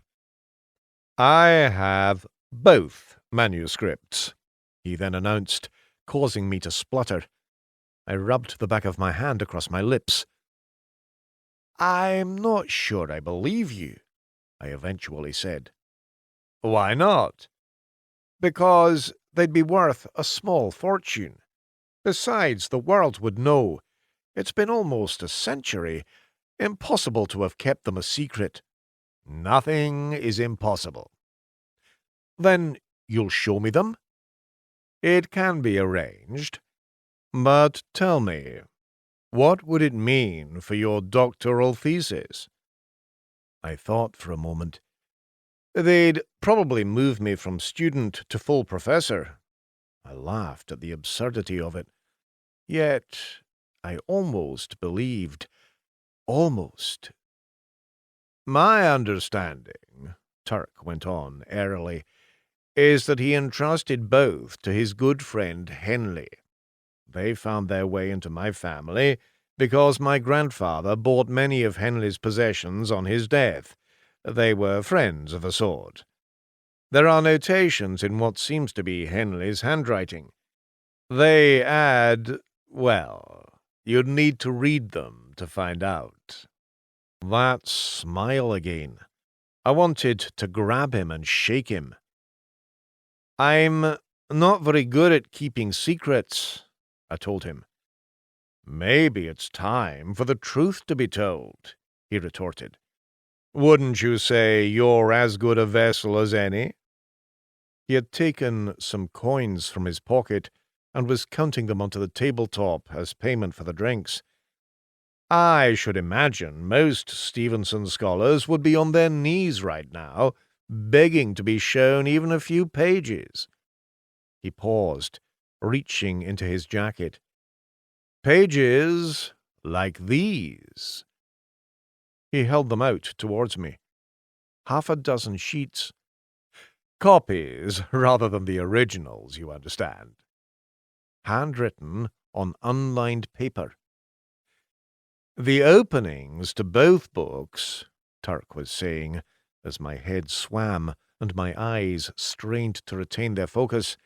[SPEAKER 1] I have both manuscripts, he then announced, causing me to splutter. I rubbed the back of my hand across my lips. I'm not sure I believe you, I eventually said. Why not? Because they'd be worth a small fortune. Besides, the world would know. It's been almost a century. Impossible to have kept them a secret. Nothing is impossible. Then you'll show me them? It can be arranged. But tell me, what would it mean for your doctoral thesis? I thought for a moment. They'd probably move me from student to full professor. I laughed at the absurdity of it. Yet I almost believed. Almost. My understanding, Turk went on airily, is that he entrusted both to his good friend Henley. They found their way into my family because my grandfather bought many of Henley's possessions on his death. They were friends of a sort. There are notations in what seems to be Henley's handwriting. They add, well, you'd need to read them to find out. That smile again. I wanted to grab him and shake him. I'm not very good at keeping secrets, I told him. Maybe it's time for the truth to be told, he retorted. Wouldn't you say you're as good a vessel as any? He had taken some coins from his pocket and was counting them onto the tabletop as payment for the drinks. I should imagine most Stevenson scholars would be on their knees right now, begging to be shown even a few pages. He paused, reaching into his jacket. Pages like these. He held them out towards me. 6 sheets. Copies rather than the originals, you understand. Handwritten on unlined paper. The openings to both books, Turk was saying, as my head swam and my eyes strained to retain their focus.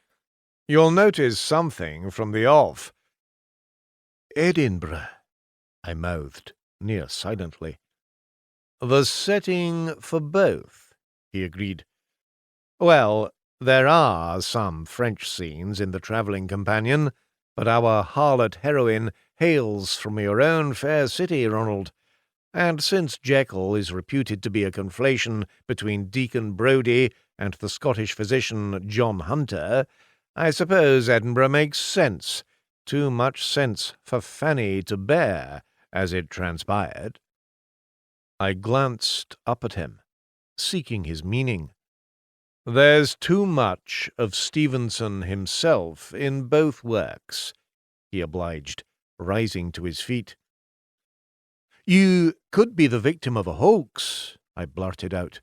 [SPEAKER 1] You'll notice something from the off. Edinburgh, I mouthed, near silently. "The setting for both," he agreed. "Well, there are some French scenes in The Travelling Companion, but our harlot heroine hails from your own fair city, Ronald, and since Jekyll is reputed to be a conflation between Deacon Brodie and the Scottish physician John Hunter, I suppose Edinburgh makes sense. Too much sense for Fanny to bear, as it transpired." I glanced up at him, seeking his meaning. "There's too much of Stevenson himself in both works," he obliged, rising to his feet. "You could be the victim of a hoax," I blurted out.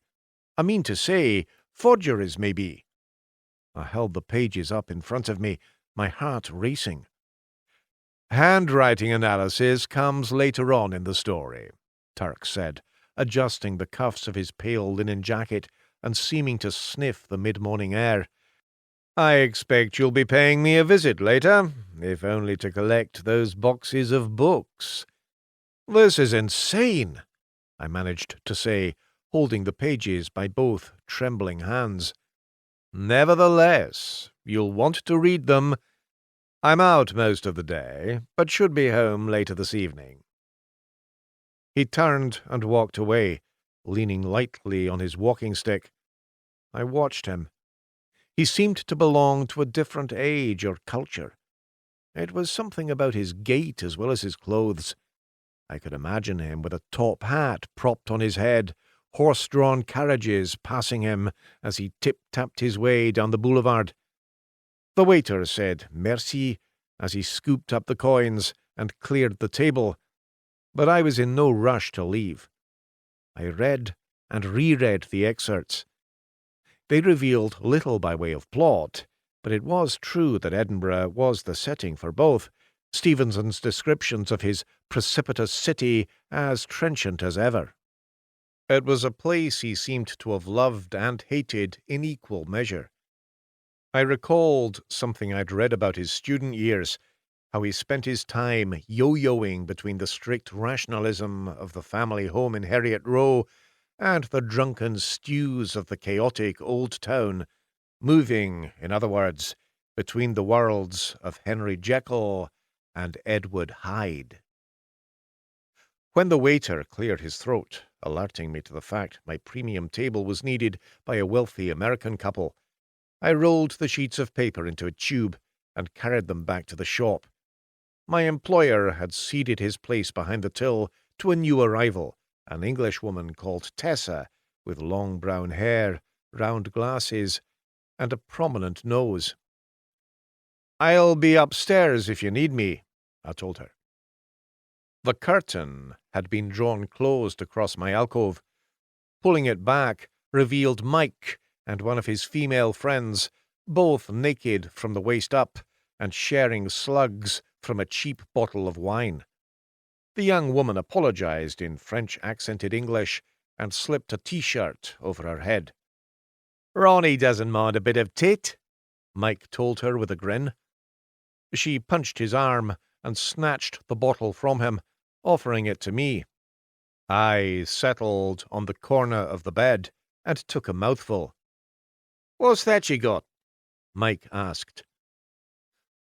[SPEAKER 1] "I mean to say, forgeries, maybe." I held the pages up in front of me, my heart racing. "Handwriting analysis comes later on in the story," Turk said, adjusting the cuffs of his pale linen jacket and seeming to sniff the mid-morning air. "I expect you'll be paying me a visit later, if only to collect those boxes of books." "This is insane," I managed to say, holding the pages by both trembling hands. "Nevertheless, you'll want to read them. I'm out most of the day, but should be home later this evening." He turned and walked away, leaning lightly on his walking stick. I watched him. He seemed to belong to a different age or culture. It was something about his gait as well as his clothes. I could imagine him with a top hat propped on his head, horse-drawn carriages passing him as he tip-tapped his way down the boulevard. The waiter said merci as he scooped up the coins and cleared the table, but I was in no rush to leave. I read and reread the excerpts. They revealed little by way of plot, but it was true that Edinburgh was the setting for both, Stevenson's descriptions of his precipitous city as trenchant as ever. It was a place he seemed to have loved and hated in equal measure. I recalled something I'd read about his student years, how he spent his time yo-yoing between the strict rationalism of the family home in Heriot Row and the drunken stews of the chaotic old town, moving, in other words, between the worlds of Henry Jekyll and Edward Hyde. When the waiter cleared his throat, alerting me to the fact my premium table was needed by a wealthy American couple, I rolled the sheets of paper into a tube and carried them back to the shop. My employer had ceded his place behind the till to a new arrival, an Englishwoman called Tessa, with long brown hair, round glasses, and a prominent nose. "I'll be upstairs if you need me," I told her. The curtain had been drawn closed across my alcove. Pulling it back revealed Mike and one of his female friends, both naked from the waist up and sharing slugs from a cheap bottle of wine. The young woman apologized in French-accented English and slipped a T-shirt over her head. "Ronnie doesn't mind a bit of tit," Mike told her with a grin. She punched his arm and snatched the bottle from him, offering it to me. I settled on the corner of the bed and took a mouthful. "What's that you got?" Mike asked.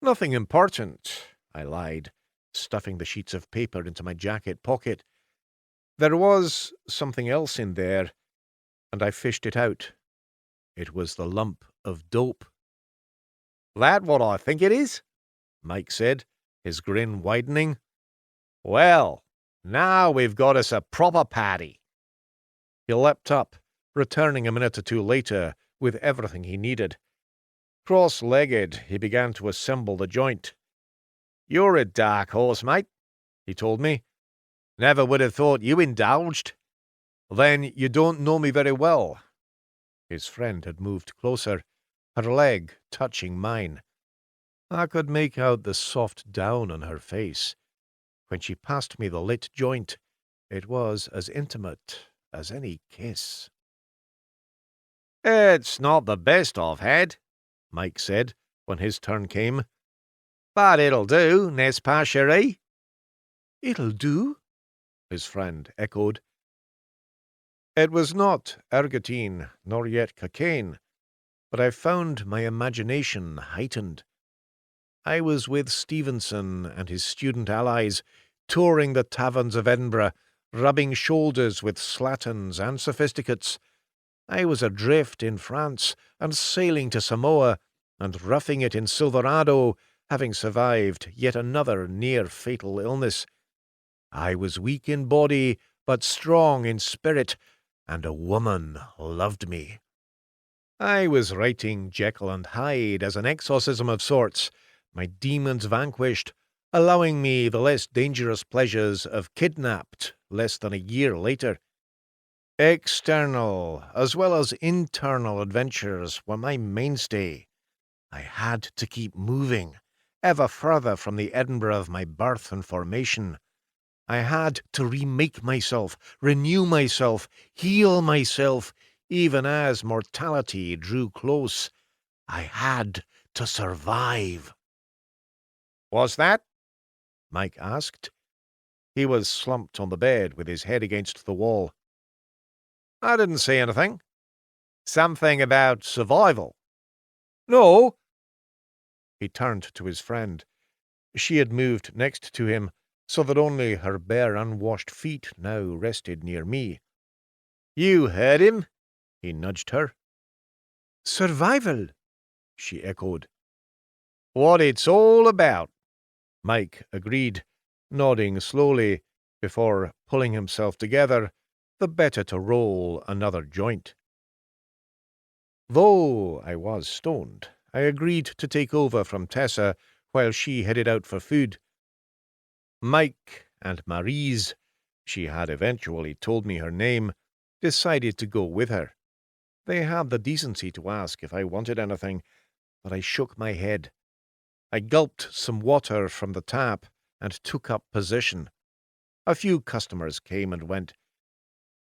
[SPEAKER 1] "Nothing important," I lied, stuffing the sheets of paper into my jacket pocket. There was something else in there, and I fished it out. It was the lump of dope. "That what I think it is?" Mike said, his grin widening. "Well, now we've got us a proper party." He leapt up, returning a minute or two later with everything he needed. Cross-legged, he began to assemble the joint. "You're a dark horse, mate," he told me. "Never would have thought you indulged." "Then you don't know me very well." His friend had moved closer, her leg touching mine. I could make out the soft down on her face. When she passed me the lit joint, it was as intimate as any kiss. "It's not the best I've had," Mike said when his turn came. "But it'll do, n'est-ce pas, chérie?" "It'll do?" his friend echoed. It was not ergotine, nor yet cocaine, but I found my imagination heightened. I was with Stevenson and his student allies, touring the taverns of Edinburgh, rubbing shoulders with slatterns and sophisticates. I was adrift in France, and sailing to Samoa, and roughing it in Silverado, having survived yet another near-fatal illness. I was weak in body, but strong in spirit, and a woman loved me. I was writing Jekyll and Hyde as an exorcism of sorts, my demons vanquished, allowing me the less dangerous pleasures of Kidnapped less than a year later. External as well as internal adventures were my mainstay. I had to keep moving, ever further from the Edinburgh of my birth and formation. I had to remake myself, renew myself, heal myself, even as mortality drew close. I had to survive. "What's that?" Mike asked. He was slumped on the bed with his head against the wall. "I didn't say anything. Something about survival." "No." He turned to his friend. She had moved next to him, so that only her bare unwashed feet now rested near me. "You heard him," he nudged her.
[SPEAKER 2] "Survival,"
[SPEAKER 1] she echoed. "What it's all about," Mike agreed, nodding slowly before pulling himself together, the better to roll another joint. Though I was stoned, I agreed to take over from Tessa while she headed out for food. Mike and Maryse, she had eventually told me her name, decided to go with her. They had the decency to ask if I wanted anything, but I shook my head. I gulped some water from the tap and took up position. A few customers came and went.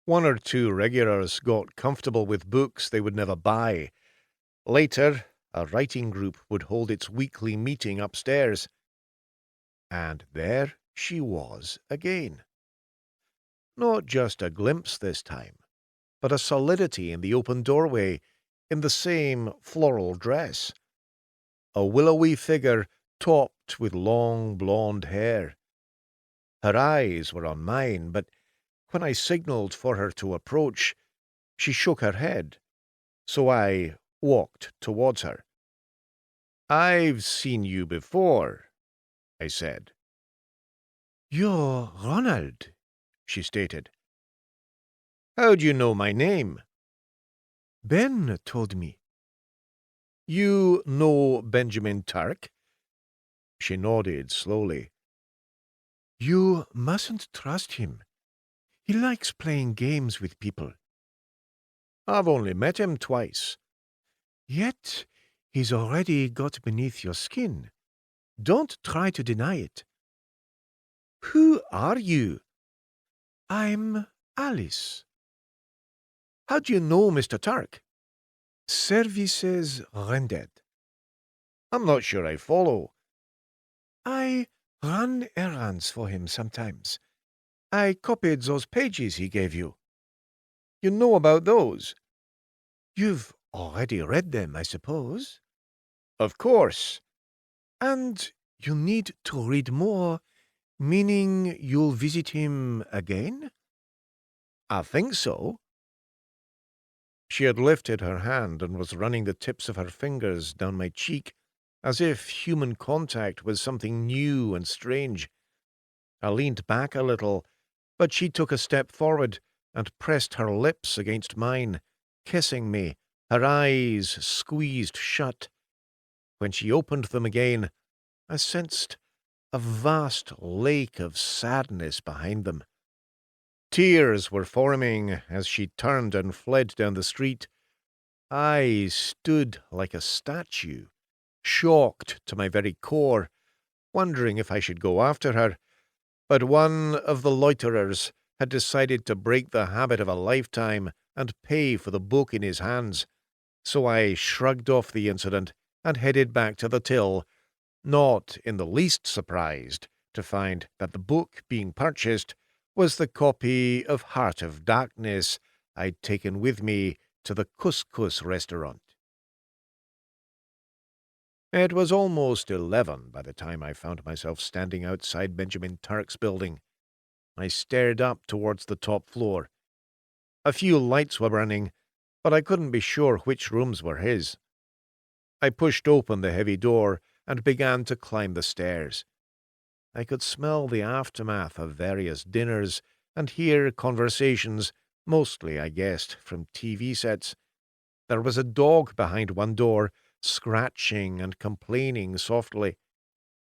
[SPEAKER 1] One or two regulars got comfortable with books they would never buy. Later, a writing group would hold its weekly meeting upstairs. And there she was again. Not just a glimpse this time, but a solidity in the open doorway, in the same floral dress. A willowy figure topped with long blonde hair. Her eyes were on mine, but when I signaled for her to approach, she shook her head, so I walked towards her. "I've seen you before," I said.
[SPEAKER 2] "You're Ronald," she stated.
[SPEAKER 1] "How'd you know my name?"
[SPEAKER 2] "Ben told me."
[SPEAKER 1] "You know Benjamin Turk?" She nodded slowly.
[SPEAKER 2] "You mustn't trust him. He likes playing games with people."
[SPEAKER 1] "I've only met him twice."
[SPEAKER 2] "Yet he's already got beneath your skin. Don't try to deny it."
[SPEAKER 1] "Who are you?"
[SPEAKER 2] "I'm Alice."
[SPEAKER 1] "How do you know Mr. Turk?"
[SPEAKER 2] "Services rendered."
[SPEAKER 1] "I'm not sure I follow."
[SPEAKER 2] "I run errands for him sometimes. I copied those pages he gave you."
[SPEAKER 1] "You know about those?"
[SPEAKER 2] "You've already read them, I suppose?"
[SPEAKER 1] "Of course."
[SPEAKER 2] "And you need to read more, meaning you'll visit him again?"
[SPEAKER 1] "I think so." She had lifted her hand and was running the tips of her fingers down my cheek, as if human contact was something new and strange. I leaned back a little, but she took a step forward and pressed her lips against mine, kissing me, her eyes squeezed shut. When she opened them again, I sensed a vast lake of sadness behind them. Tears were forming as she turned and fled down the street. I stood like a statue, shocked to my very core, wondering if I should go after her. But one of the loiterers had decided to break the habit of a lifetime and pay for the book in his hands, so I shrugged off the incident and headed back to the till, not in the least surprised to find that the book being purchased was the copy of Heart of Darkness I'd taken with me to the couscous restaurant. It was almost 11 by the time I found myself standing outside Benjamin Turk's building. I stared up towards the top floor. A few lights were burning, but I couldn't be sure which rooms were his. I pushed open the heavy door and began to climb the stairs. I could smell the aftermath of various dinners and hear conversations, mostly, I guessed, from TV sets. There was a dog behind one door, scratching and complaining softly.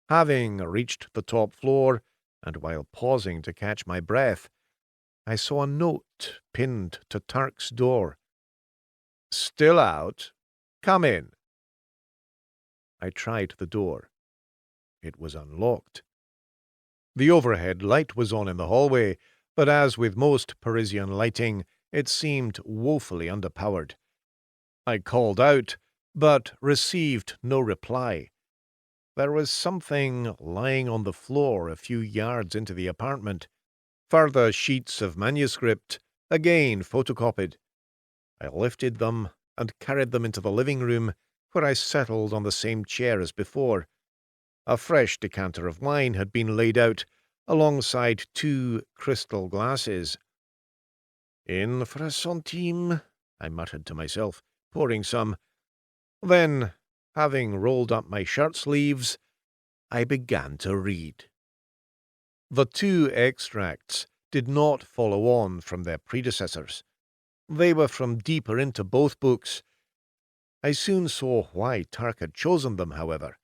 [SPEAKER 1] Having reached the top floor, and while pausing to catch my breath, I saw a note pinned to Turk's door. "Still out? Come in." I tried the door. It was unlocked. The overhead light was on in the hallway, but as with most Parisian lighting, it seemed woefully underpowered. I called out, but received no reply. There was something lying on the floor a few yards into the apartment. Further sheets of manuscript, again photocopied. I lifted them and carried them into the living room, where I settled on the same chair as before. A fresh decanter of wine had been laid out, alongside 2 crystal glasses. "In for a centime," I muttered to myself, pouring some. Then, having rolled up my shirt sleeves, I began to read. The 2 extracts did not follow on from their predecessors. They were from deeper into both books. I soon saw why Turk had chosen them, however.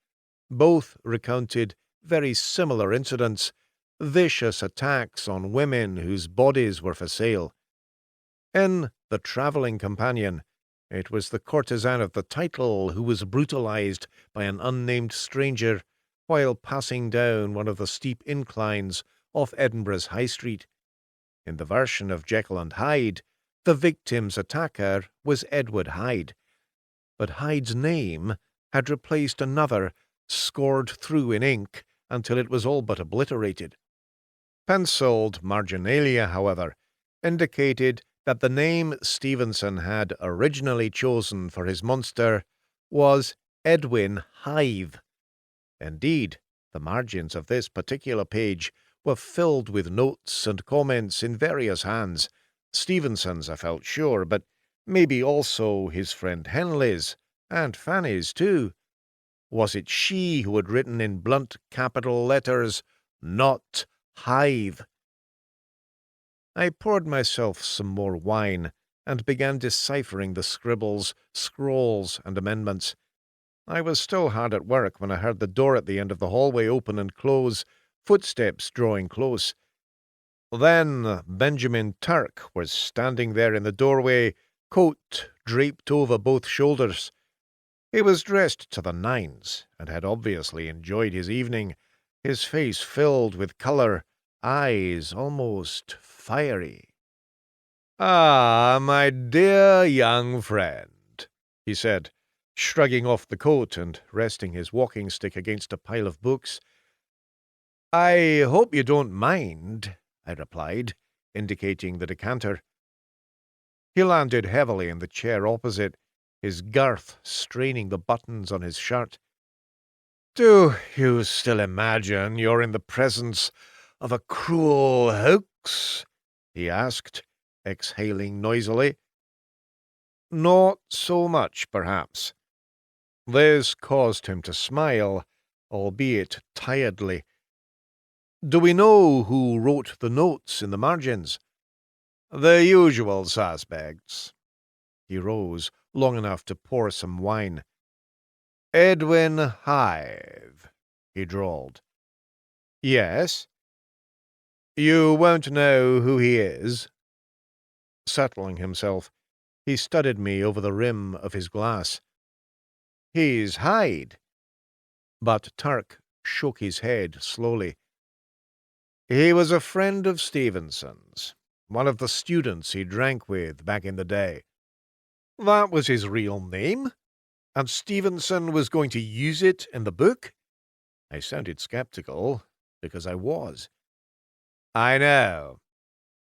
[SPEAKER 1] Both recounted very similar incidents, vicious attacks on women whose bodies were for sale. In The Travelling Companion, it was the courtesan of the title who was brutalized by an unnamed stranger while passing down one of the steep inclines off Edinburgh's High Street. In the version of Jekyll and Hyde, the victim's attacker was Edward Hyde, but Hyde's name had replaced another scored through in ink until it was all but obliterated. Penciled marginalia, however, indicated that the name Stevenson had originally chosen for his monster was Edwin Hythe. Indeed, the margins of this particular page were filled with notes and comments in various hands. Stevenson's, I felt sure, but maybe also his friend Henley's, and Fanny's too. Was it she who had written in blunt capital letters, "Not Hythe"? I poured myself some more wine and began deciphering the scribbles, scrawls, and amendments. I was still hard at work when I heard the door at the end of the hallway open and close, footsteps drawing close. Then Benjamin Turk was standing there in the doorway, coat draped over both shoulders. He was dressed to the nines, and had obviously enjoyed his evening, his face filled with colour, eyes almost fiery. "Ah, my dear young friend," he said, shrugging off the coat and resting his walking-stick against a pile of books. "I hope you don't mind," I replied, indicating the decanter. He landed heavily in the chair opposite, his girth straining the buttons on his shirt. "Do you still imagine you're in the presence of a cruel hoax?" he asked, exhaling noisily. "Not so much, perhaps." This caused him to smile, albeit tiredly. "Do we know who wrote the notes in the margins?" "The usual suspects." He rose long enough to pour some wine. "Edwin Hythe," he drawled. "Yes." "You won't know who he is?" Settling himself, he studied me over the rim of his glass. "He's Hyde." But Turk shook his head slowly. "He was a friend of Stevenson's, one of the students he drank with back in the day." "That was his real name? And Stevenson was going to use it in the book?" I sounded skeptical, because I was. "I know."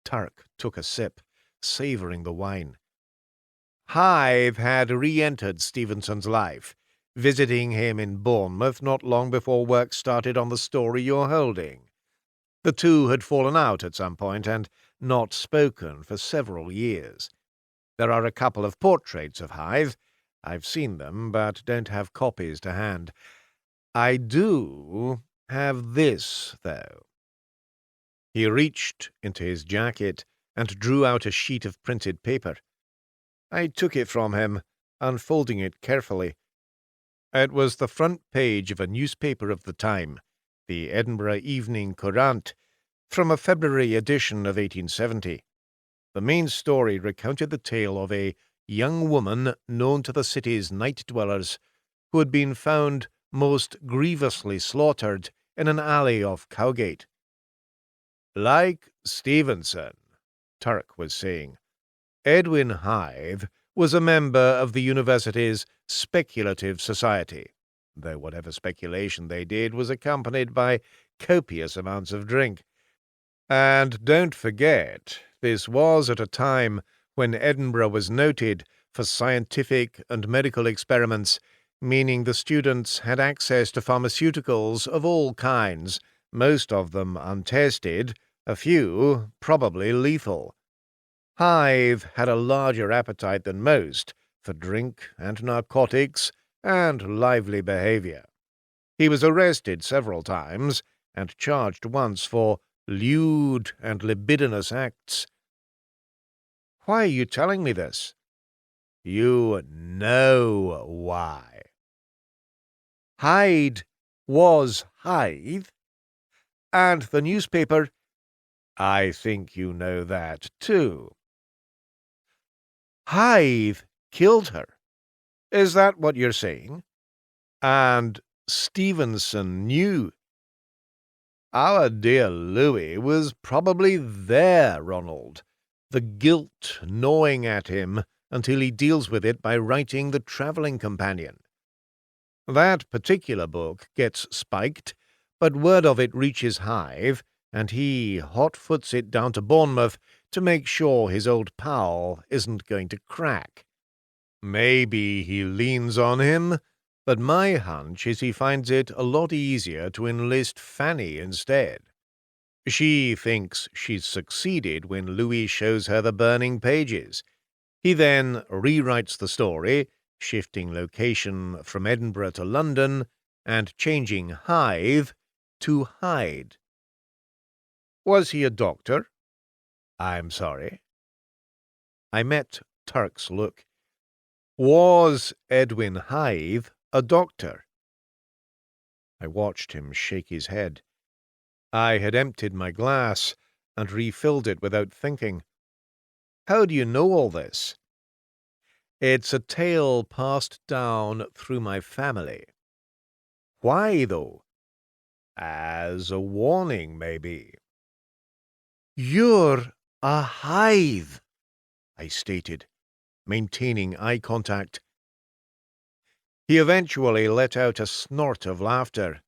[SPEAKER 1] Turk took a sip, savouring the wine. Hythe had re-entered Stevenson's life, visiting him in Bournemouth not long before work started on the story you're holding. The two had fallen out at some point and not spoken for several years. There are a couple of portraits of Hythe. I've seen them, but don't have copies to hand. I do have this, though. He reached into his jacket and drew out a sheet of printed paper. I took it from him, unfolding it carefully. It was the front page of a newspaper of the time, the Edinburgh Evening Courant, from a February edition of 1870. The main story recounted the tale of a young woman known to the city's night-dwellers who had been found most grievously slaughtered in an alley off Cowgate. Like Stevenson, Turk was saying, Edwin Hythe was a member of the university's speculative society, though whatever speculation they did was accompanied by copious amounts of drink. And don't forget, this was at a time when Edinburgh was noted for scientific and medical experiments, meaning the students had access to pharmaceuticals of all kinds, most of them untested, a few probably lethal. Hythe had a larger appetite than most for drink and narcotics and lively behavior. He was arrested several times and charged once for lewd and libidinous acts. Why are you telling me this? You know why. Hyde was Hythe, and the newspaper, I think you know that too. Hythe killed her. Is that what you're saying? And Stevenson knew. Our dear Louis was probably there, Ronald, the guilt gnawing at him until he deals with it by writing The Travelling Companion. That particular book gets spiked, but word of it reaches Hythe, and he hot-foots it down to Bournemouth to make sure his old pal isn't going to crack. Maybe he leans on him, but my hunch is he finds it a lot easier to enlist Fanny instead. She thinks she's succeeded when Louis shows her the burning pages. He then rewrites the story, shifting location from Edinburgh to London and changing Hythe to Hyde. Was he a doctor? I'm sorry. I met Turk's look. Was Edwin Hythe a doctor? I watched him shake his head. I had emptied my glass and refilled it without thinking. How do you know all this? It's a tale passed down through my family. Why, though? As a warning, maybe. You're a Hythe, I stated, maintaining eye contact. He eventually let out a snort of laughter.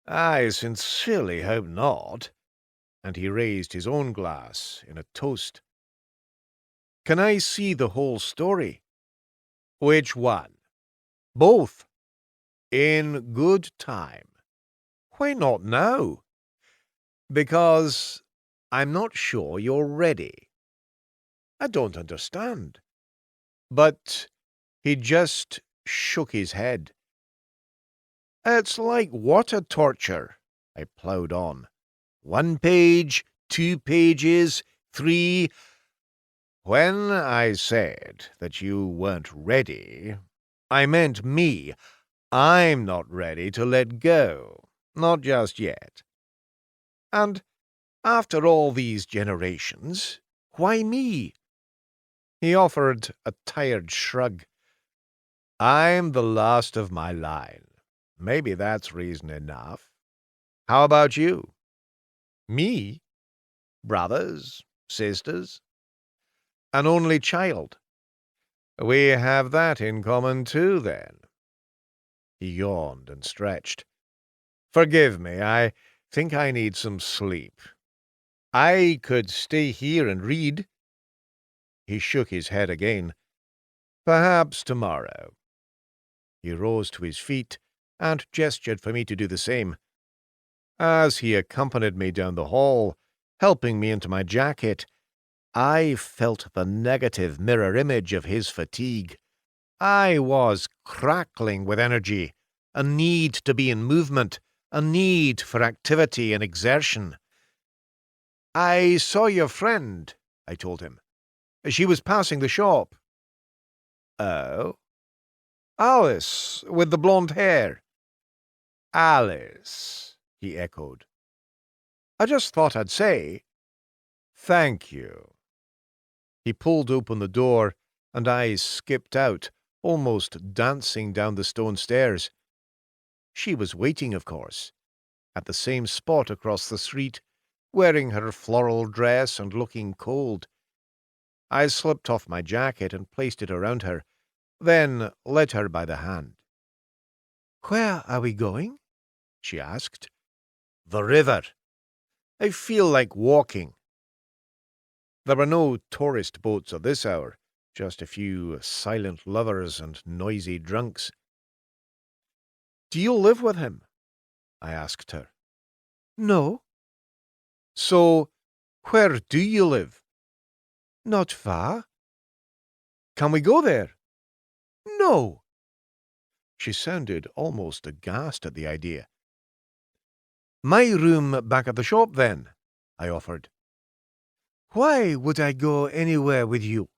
[SPEAKER 1] I sincerely hope not. And he raised his own glass in a toast. Can I see the whole story? Which one? Both. In good time. Why not now? Because I'm not sure you're ready. I don't understand. But he just shook his head. It's like water torture, I ploughed on. 1 page, 2 pages, 3. When I said that you weren't ready, I meant me. I'm not ready to let go. Not just yet. And after all these generations, why me? He offered a tired shrug. I'm the last of my line. Maybe that's reason enough. How about you? Me? Brothers? Sisters? An only child? We have that in common too, then. He yawned and stretched. Forgive me, I think I need some sleep. I could stay here and read. He shook his head again. Perhaps tomorrow. He rose to his feet and gestured for me to do the same. As he accompanied me down the hall, helping me into my jacket, I felt the negative mirror image of his fatigue. I was crackling with energy, a need to be in movement, a need for activity and exertion. I saw your friend, I told him. She was passing the shop. Oh? Alice, with the blonde hair. Alice, he echoed. I just thought I'd say, thank you. He pulled open the door, and I skipped out, almost dancing down the stone stairs. She was waiting, of course, at the same spot across the street, wearing her floral dress and looking cold. I slipped off my jacket and placed it around her, then led her by the hand. "Where are we going?" she asked. "The river. I feel like walking." There were no tourist boats at this hour, just a few silent lovers and noisy drunks. "Do you live with him?" I asked her. "No." "So, where do you live?" "Not far." "Can we go there?" "No." She sounded almost aghast at the idea. "My room back at the shop, then," I offered. "Why would I go anywhere with you?"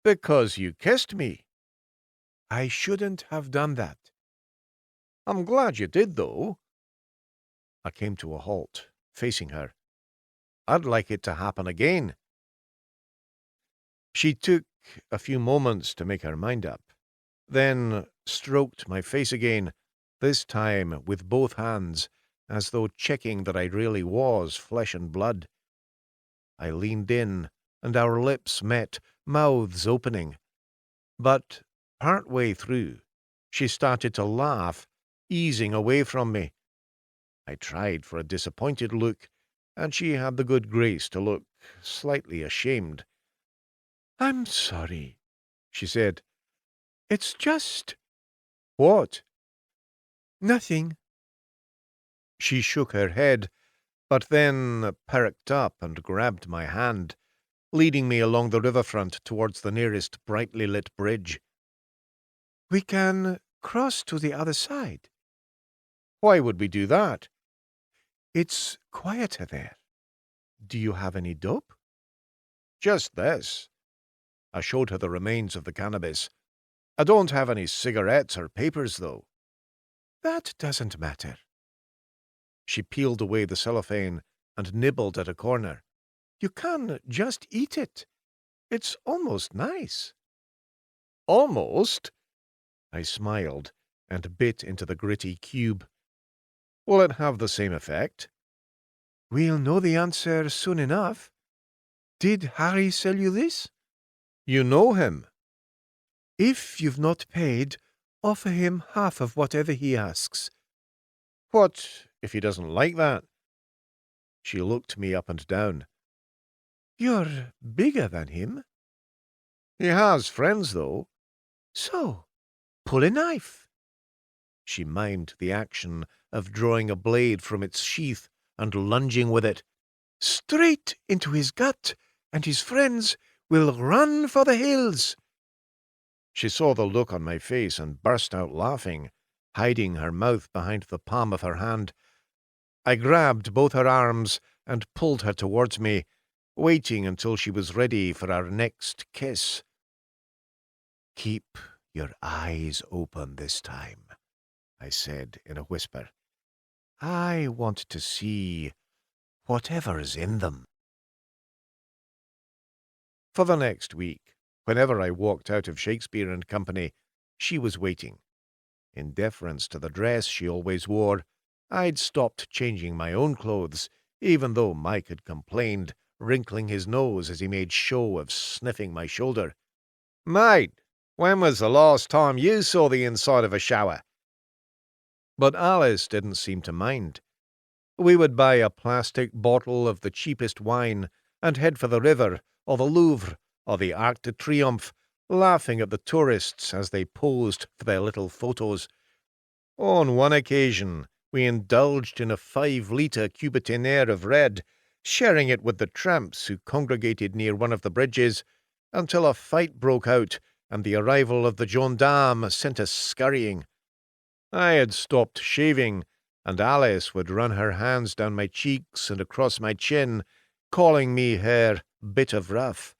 [SPEAKER 1] "Because you kissed me." "I shouldn't have done that." "I'm glad you did, though." I came to a halt, facing her. "I'd like it to happen again." She took a few moments to make her mind up, then stroked my face again, this time with both hands, as though checking that I really was flesh and blood. I leaned in, and our lips met, mouths opening. But part way through, she started to laugh, easing away from me. I tried for a disappointed look, and she had the good grace to look slightly ashamed. "I'm sorry," she said. "It's just—" "What?" "Nothing." She shook her head, but then perked up and grabbed my hand, leading me along the riverfront towards the nearest brightly lit bridge. "We can cross to the other side." "Why would we do that?" "It's quieter there. Do you have any dope?" "Just this." I showed her the remains of the cannabis. "I don't have any cigarettes or papers, though." "That doesn't matter." She peeled away the cellophane and nibbled at a corner. "You can just eat it. It's almost nice." "Almost?" I smiled and bit into the gritty cube. "Will it have the same effect?" "We'll know the answer soon enough. Did Harry sell you this?" "You know him." "If you've not paid, offer him half of whatever he asks." "What if he doesn't like that?" She looked me up and down.
[SPEAKER 2] "You're bigger than him."
[SPEAKER 1] "He has friends, though."
[SPEAKER 2] "So, pull a knife."
[SPEAKER 1] She mimed the action of drawing a blade from its sheath and lunging with it.
[SPEAKER 2] "Straight into his gut, and his friends will run for the hills."
[SPEAKER 1] She saw the look on my face and burst out laughing, hiding her mouth behind the palm of her hand. I grabbed both her arms and pulled her towards me, waiting until she was ready for our next kiss. "Keep your eyes open this time," I said in a whisper. "I want to see whatever's in them." For the next week, whenever I walked out of Shakespeare and Company, she was waiting. In deference to the dress she always wore, I'd stopped changing my own clothes, even though Mike had complained, wrinkling his nose as he made show of sniffing my shoulder. "Mate, when was the last time you saw the inside of a shower?" But Alice didn't seem to mind. We would buy a plastic bottle of the cheapest wine and head for the river or the Louvre or the Arc de Triomphe, laughing at the tourists as they posed for their little photos. On one occasion, we indulged in a 5-litre cubitanere of red, sharing it with the tramps who congregated near one of the bridges, until a fight broke out and the arrival of the gendarmes sent us scurrying. I had stopped shaving, and Alice would run her hands down my cheeks and across my chin, calling me her bit of rough.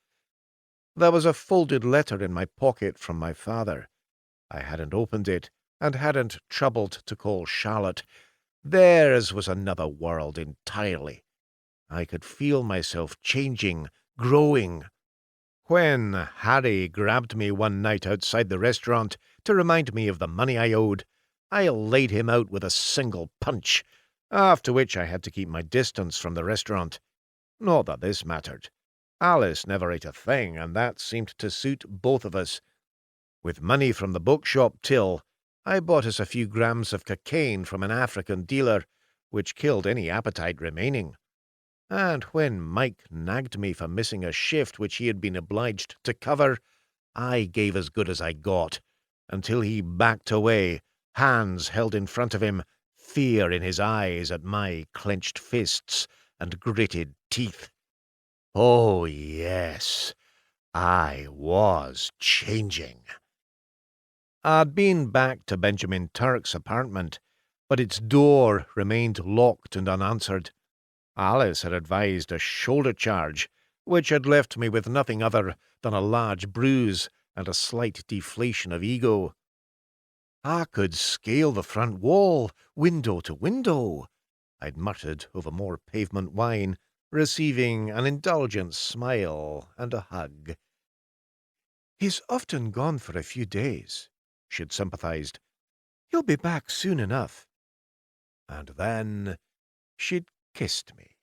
[SPEAKER 1] There was a folded letter in my pocket from my father. I hadn't opened it, and hadn't troubled to call Charlotte. Theirs was another world entirely. I could feel myself changing, growing. When Harry grabbed me one night outside the restaurant to remind me of the money I owed, I laid him out with a single punch, after which I had to keep my distance from the restaurant. Not that this mattered. Alice never ate a thing, and that seemed to suit both of us. With money from the bookshop till, I bought us a few grams of cocaine from an African dealer, which killed any appetite remaining. And when Mike nagged me for missing a shift which he had been obliged to cover, I gave as good as I got, until he backed away, hands held in front of him, fear in his eyes at my clenched fists and gritted teeth. Oh, yes, I was changing. I'd been back to Benjamin Turk's apartment, but its door remained locked and unanswered. Alice had advised a shoulder charge, which had left me with nothing other than a large bruise and a slight deflation of ego. I could scale the front wall, window to window, I'd muttered over more pavement wine, receiving an indulgent smile and a hug.
[SPEAKER 2] He's often gone for a few days, she'd sympathized. He'll be back soon enough.
[SPEAKER 1] And then she'd kissed me.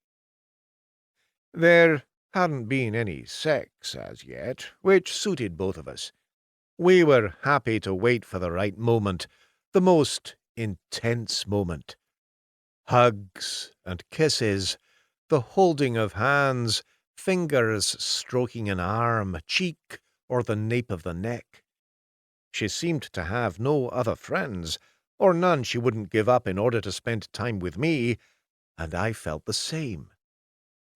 [SPEAKER 1] There hadn't been any sex as yet, which suited both of us. We were happy to wait for the right moment, the most intense moment. Hugs and kisses, the holding of hands, fingers stroking an arm, cheek, or the nape of the neck. She seemed to have no other friends, or none she wouldn't give up in order to spend time with me, and I felt the same.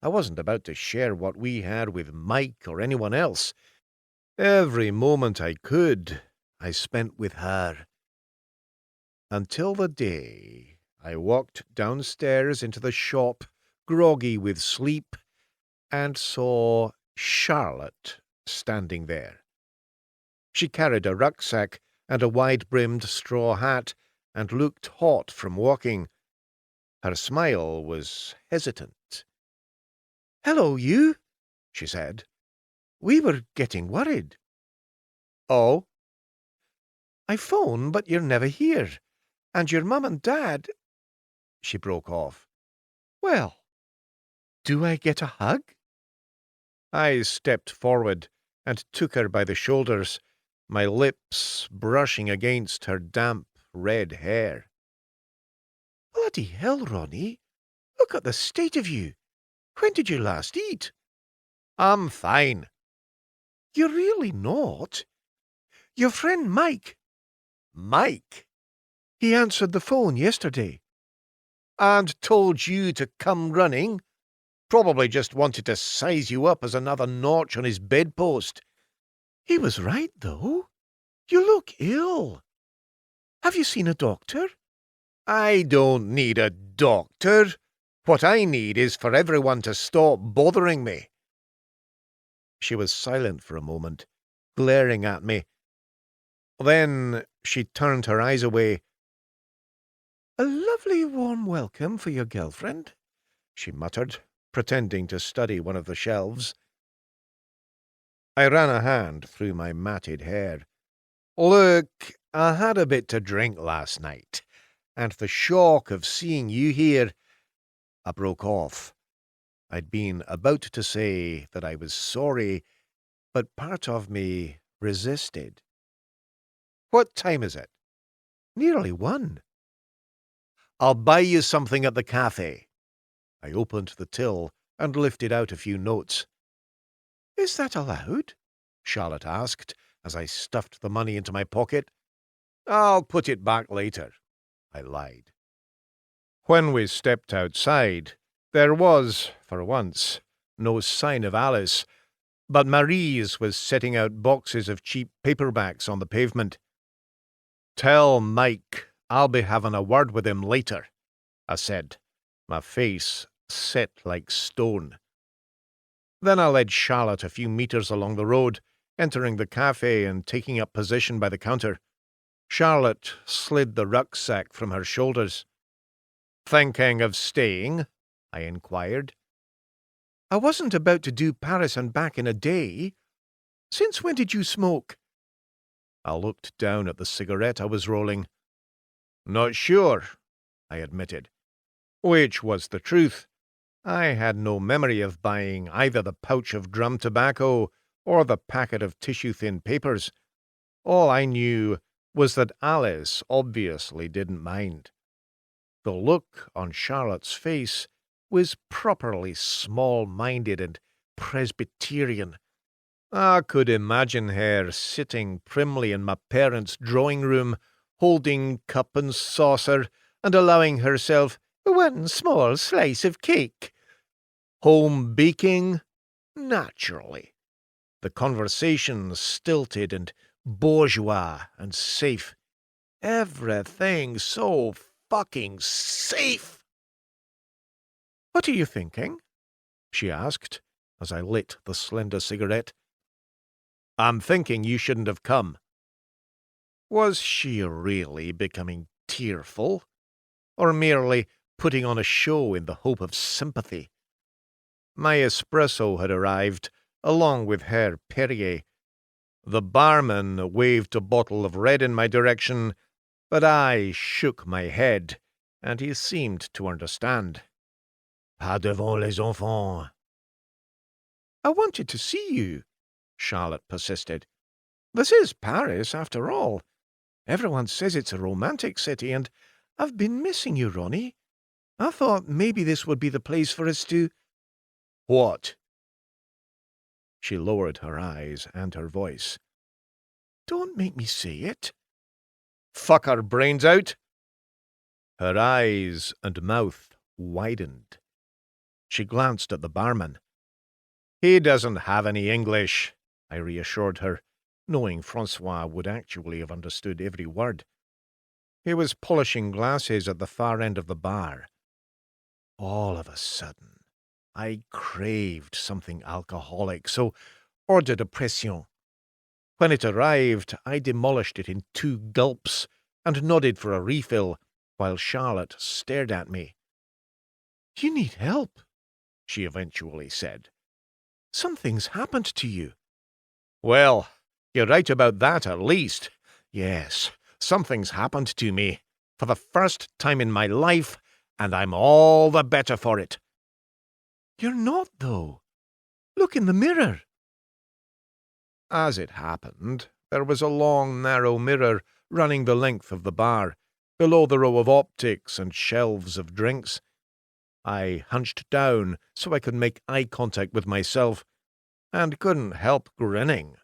[SPEAKER 1] I wasn't about to share what we had with Mike or anyone else. Every moment I could, I spent with her. Until the day I walked downstairs into the shop, groggy with sleep, and saw Charlotte standing there. She carried a rucksack and a wide-brimmed straw hat, and looked hot from walking. Her smile was hesitant.
[SPEAKER 2] "Hello, you," she said. "We were getting worried."
[SPEAKER 1] "Oh?"
[SPEAKER 2] "I phone, but you're never here. And your mum and dad—" She broke off. "Well, do I get a hug?"
[SPEAKER 1] I stepped forward and took her by the shoulders, my lips brushing against her damp red hair.
[SPEAKER 2] "Bloody hell, Ronnie. Look at the state of you. When did you last eat?"
[SPEAKER 1] "I'm fine."
[SPEAKER 2] "You're really not. Your friend Mike—"
[SPEAKER 1] "Mike?"
[SPEAKER 2] "He answered the phone yesterday."
[SPEAKER 1] "And told you to come running? Probably just wanted to size you up as another notch on his bedpost."
[SPEAKER 2] "He was right, though. You look ill. Have you seen a doctor?"
[SPEAKER 1] "I don't need a doctor. What I need is for everyone to stop bothering me." She was silent for a moment, glaring at me. Then she turned her eyes away.
[SPEAKER 2] "A lovely warm welcome for your girlfriend," she muttered, pretending to study one of the shelves.
[SPEAKER 1] I ran a hand through my matted hair. "Look, I had a bit to drink last night, and the shock of seeing you here—" I broke off. I'd been about to say that I was sorry, but part of me resisted. "What time is it?"
[SPEAKER 2] "Nearly 1.
[SPEAKER 1] "I'll buy you something at the cafe." I opened the till and lifted out a few notes.
[SPEAKER 2] "Is that allowed?"
[SPEAKER 1] Charlotte asked, as I stuffed the money into my pocket. I'll put it back later, I lied. When we stepped outside, there was, for once, no sign of Alice, but Marise was setting out boxes of cheap paperbacks on the pavement. Tell Mike I'll be having a word with him later, I said, my face set like stone. Then I led Charlotte a few meters along the road, entering the cafe and taking up position by the counter. Charlotte slid the rucksack from her shoulders. Thinking of staying? I inquired.
[SPEAKER 2] I wasn't about to do Paris and back in a day. Since when did you smoke?
[SPEAKER 1] I looked down at the cigarette I was rolling. Not sure, I admitted. Which was the truth. I had no memory of buying either the pouch of drum tobacco or the packet of tissue-thin papers. All I knew was that Alice obviously didn't mind. The look on Charlotte's face was properly small-minded and Presbyterian. I could imagine her sitting primly in my parents' drawing-room, holding cup and saucer, and allowing herself one small slice of cake. Home baking? Naturally. The conversation stilted and bourgeois and safe. Everything so fucking safe.
[SPEAKER 2] What are you thinking?
[SPEAKER 1] She asked, as I lit the slender cigarette. I'm thinking you shouldn't have come. Was she really becoming tearful, or merely putting on a show in the hope of sympathy? My espresso had arrived, along with her Perrier. The barman waved a bottle of red in my direction, but I shook my head, and he seemed to understand. Pas devant les enfants.
[SPEAKER 2] I wanted to see you, Charlotte persisted. This is Paris, after all. Everyone says it's a romantic city, and I've been missing you, Ronnie. I thought maybe this would be the place for us to—
[SPEAKER 1] What? She lowered her eyes and her voice.
[SPEAKER 2] Don't make me say it.
[SPEAKER 1] Fuck our brains out? Her eyes and mouth widened. She glanced at the barman. He doesn't have any English, I reassured her, knowing Francois would actually have understood every word. He was polishing glasses at the far end of the bar. All of a sudden, I craved something alcoholic, so ordered a pression. When it arrived, I demolished it in 2 gulps and nodded for a refill, while Charlotte stared at me.
[SPEAKER 2] You need help,
[SPEAKER 1] she eventually said.
[SPEAKER 2] Something's happened to you.
[SPEAKER 1] Well, you're right about that at least. Yes, something's happened to me, for the first time in my life, and I'm all the better for it.
[SPEAKER 2] You're not, though. Look in the mirror.
[SPEAKER 1] As it happened, there was a long, narrow mirror running the length of the bar, below the row of optics and shelves of drinks. I hunched down so I could make eye contact with myself, and couldn't help grinning.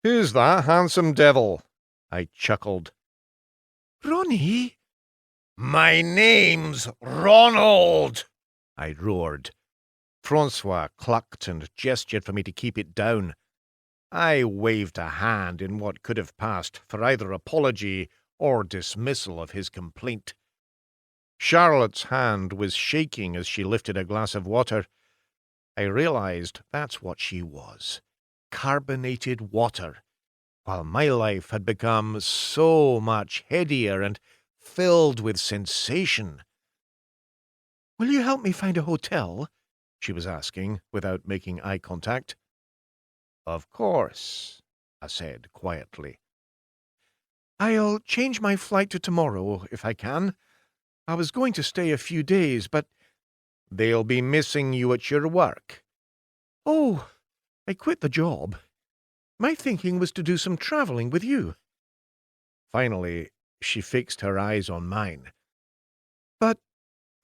[SPEAKER 1] Who's that handsome devil? I chuckled.
[SPEAKER 2] Ronnie!
[SPEAKER 1] My name's Ronald! I roared. Francois clucked and gestured for me to keep it down. I waved a hand in what could have passed for either apology or dismissal of his complaint. Charlotte's hand was shaking as she lifted a glass of water. I realized that's what she was. Carbonated water, while my life had become so much headier and filled with sensation.
[SPEAKER 2] Will you help me find a hotel?
[SPEAKER 1] She was asking, without making eye contact. Of course, I said quietly.
[SPEAKER 2] I'll change my flight to tomorrow, if I can. I was going to stay a few days, but—
[SPEAKER 1] They'll be missing you at your work.
[SPEAKER 2] Oh, I quit the job. My thinking was to do some traveling with you.
[SPEAKER 1] Finally, she fixed her eyes on mine.
[SPEAKER 2] But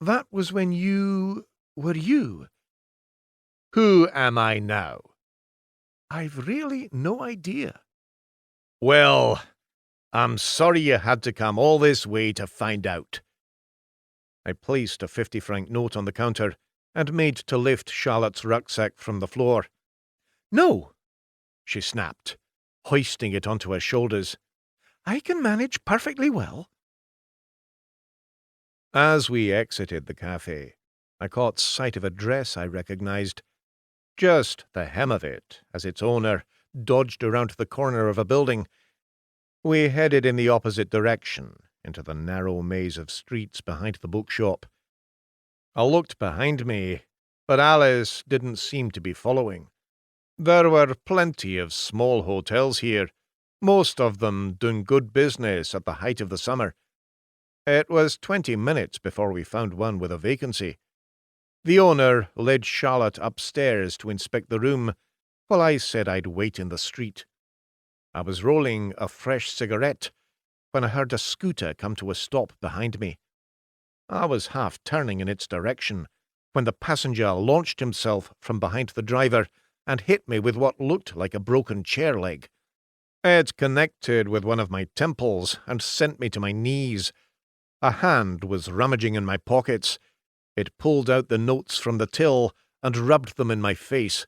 [SPEAKER 2] that was when you were you.
[SPEAKER 1] Who am I now?
[SPEAKER 2] I've really no idea.
[SPEAKER 1] Well, I'm sorry you had to come all this way to find out. I placed a 50-franc note on the counter and made to lift Charlotte's rucksack from the floor.
[SPEAKER 2] No,
[SPEAKER 1] She snapped, hoisting it onto her shoulders.
[SPEAKER 2] I can manage perfectly well.
[SPEAKER 1] As we exited the cafe, I caught sight of a dress I recognized. Just the hem of it, as its owner dodged around the corner of a building. We headed in the opposite direction, into the narrow maze of streets behind the bookshop. I looked behind me, but Alice didn't seem to be following. There were plenty of small hotels here, most of them doing good business at the height of the summer. It was 20 minutes before we found one with a vacancy. The owner led Charlotte upstairs to inspect the room, while I said I'd wait in the street. I was rolling a fresh cigarette when I heard a scooter come to a stop behind me. I was half turning in its direction when the passenger launched himself from behind the driver and hit me with what looked like a broken chair leg. It connected with one of my temples and sent me to my knees. A hand was rummaging in my pockets. It pulled out the notes from the till and rubbed them in my face.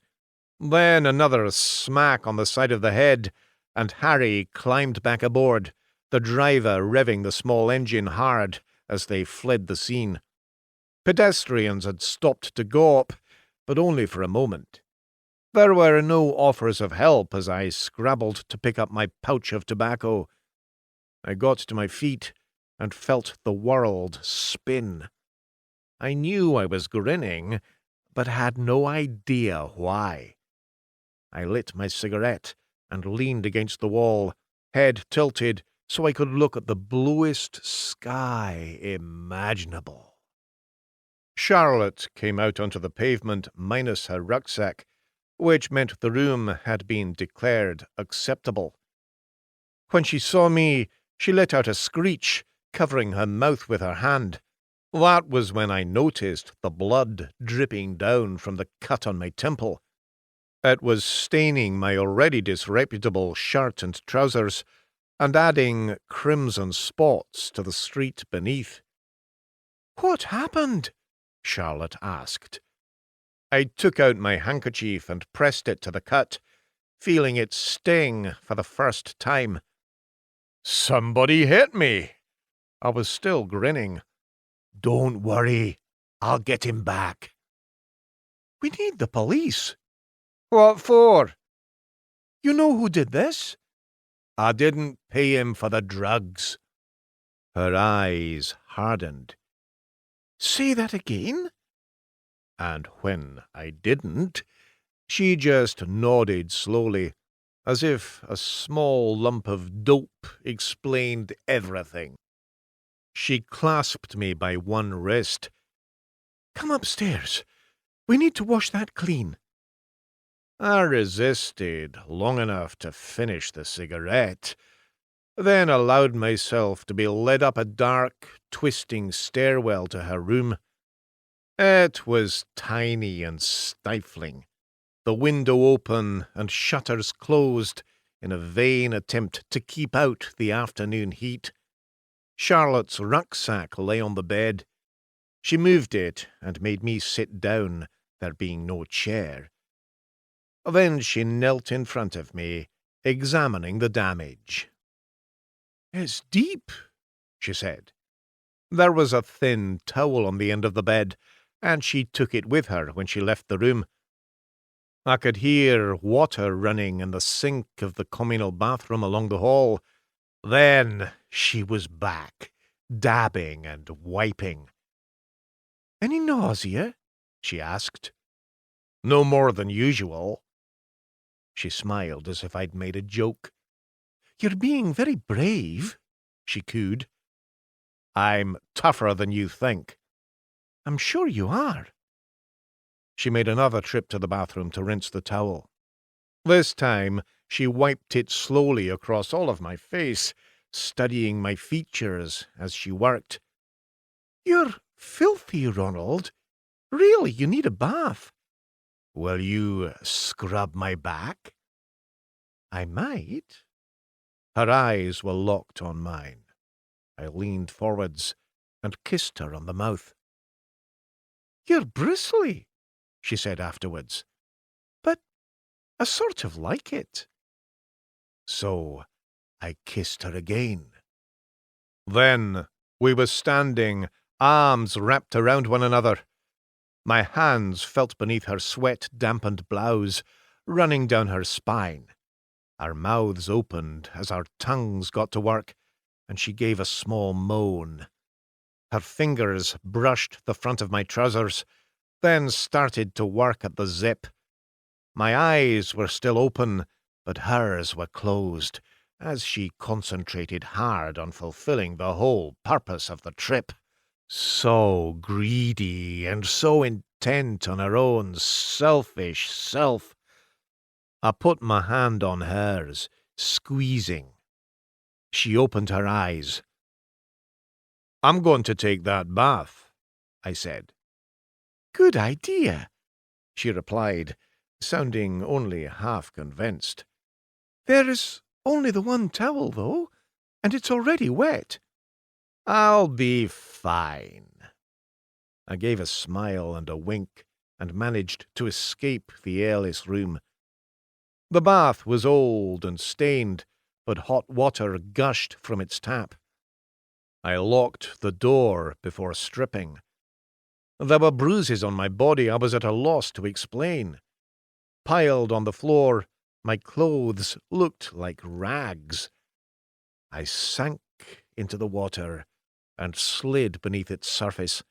[SPEAKER 1] Then another smack on the side of the head, and Harry climbed back aboard, the driver revving the small engine hard as they fled the scene. Pedestrians had stopped to gawp, but only for a moment. There were no offers of help as I scrabbled to pick up my pouch of tobacco. I got to my feet and felt the world spin. I knew I was grinning, but had no idea why. I lit my cigarette and leaned against the wall, head tilted so I could look at the bluest sky imaginable. Charlotte came out onto the pavement minus her rucksack, which meant the room had been declared acceptable. When she saw me, she let out a screech, covering her mouth with her hand. That was when I noticed the blood dripping down from the cut on my temple. It was staining my already disreputable shirt and trousers, and adding crimson spots to the street beneath.
[SPEAKER 2] What happened?
[SPEAKER 1] Charlotte asked. I took out my handkerchief and pressed it to the cut, feeling it sting for the first time. Somebody hit me. I was still grinning. Don't worry, I'll get him back.
[SPEAKER 2] We need the police.
[SPEAKER 1] What for?
[SPEAKER 2] You know who did this?
[SPEAKER 1] I didn't pay him for the drugs. Her eyes hardened.
[SPEAKER 2] Say that again?
[SPEAKER 1] And when I didn't, she just nodded slowly, as if a small lump of dope explained everything. She clasped me by one wrist.
[SPEAKER 2] Come upstairs. We need to wash that clean.
[SPEAKER 1] I resisted long enough to finish the cigarette, then allowed myself to be led up a dark, twisting stairwell to her room. It was tiny and stifling, the window open and shutters closed in a vain attempt to keep out the afternoon heat. Charlotte's rucksack lay on the bed. She moved it and made me sit down, there being no chair. Then she knelt in front of me, examining the damage.
[SPEAKER 2] It's deep,
[SPEAKER 1] she said. There was a thin towel on the end of the bed, and she took it with her when she left the room. I could hear water running in the sink of the communal bathroom along the hall. Then she was back, dabbing and wiping.
[SPEAKER 2] Any nausea?
[SPEAKER 1] She asked. No more than usual. She smiled as if I'd made a joke.
[SPEAKER 2] You're being very brave, she cooed.
[SPEAKER 1] I'm tougher than you think.
[SPEAKER 2] I'm sure you are.
[SPEAKER 1] She made another trip to the bathroom to rinse the towel. This time, she wiped it slowly across all of my face, studying my features as she worked.
[SPEAKER 2] You're filthy, Ronald. Really, you need a bath.
[SPEAKER 1] Will you scrub my back?
[SPEAKER 2] I might.
[SPEAKER 1] Her eyes were locked on mine. I leaned forwards and kissed her on the mouth.
[SPEAKER 2] You're bristly, she said afterwards, but I sort of like it.
[SPEAKER 1] So I kissed her again. Then we were standing, arms wrapped around one another. My hands felt beneath her sweat-dampened blouse, running down her spine. Our mouths opened as our tongues got to work, and she gave a small moan. Her fingers brushed the front of my trousers, then started to work at the zip. My eyes were still open, but hers were closed, as she concentrated hard on fulfilling the whole purpose of the trip. So greedy and so intent on her own selfish self. I put my hand on hers, squeezing. She opened her eyes. "I'm going to take that bath," I said.
[SPEAKER 2] Good idea,
[SPEAKER 1] she replied, sounding only half convinced.
[SPEAKER 2] There's only the one towel, though, and it's already wet.
[SPEAKER 1] I'll be fine. I gave a smile and a wink and managed to escape the airless room. The bath was old and stained, but hot water gushed from its tap. I locked the door before stripping. There were bruises on my body I was at a loss to explain. Piled on the floor, my clothes looked like rags. I sank into the water and slid beneath its surface.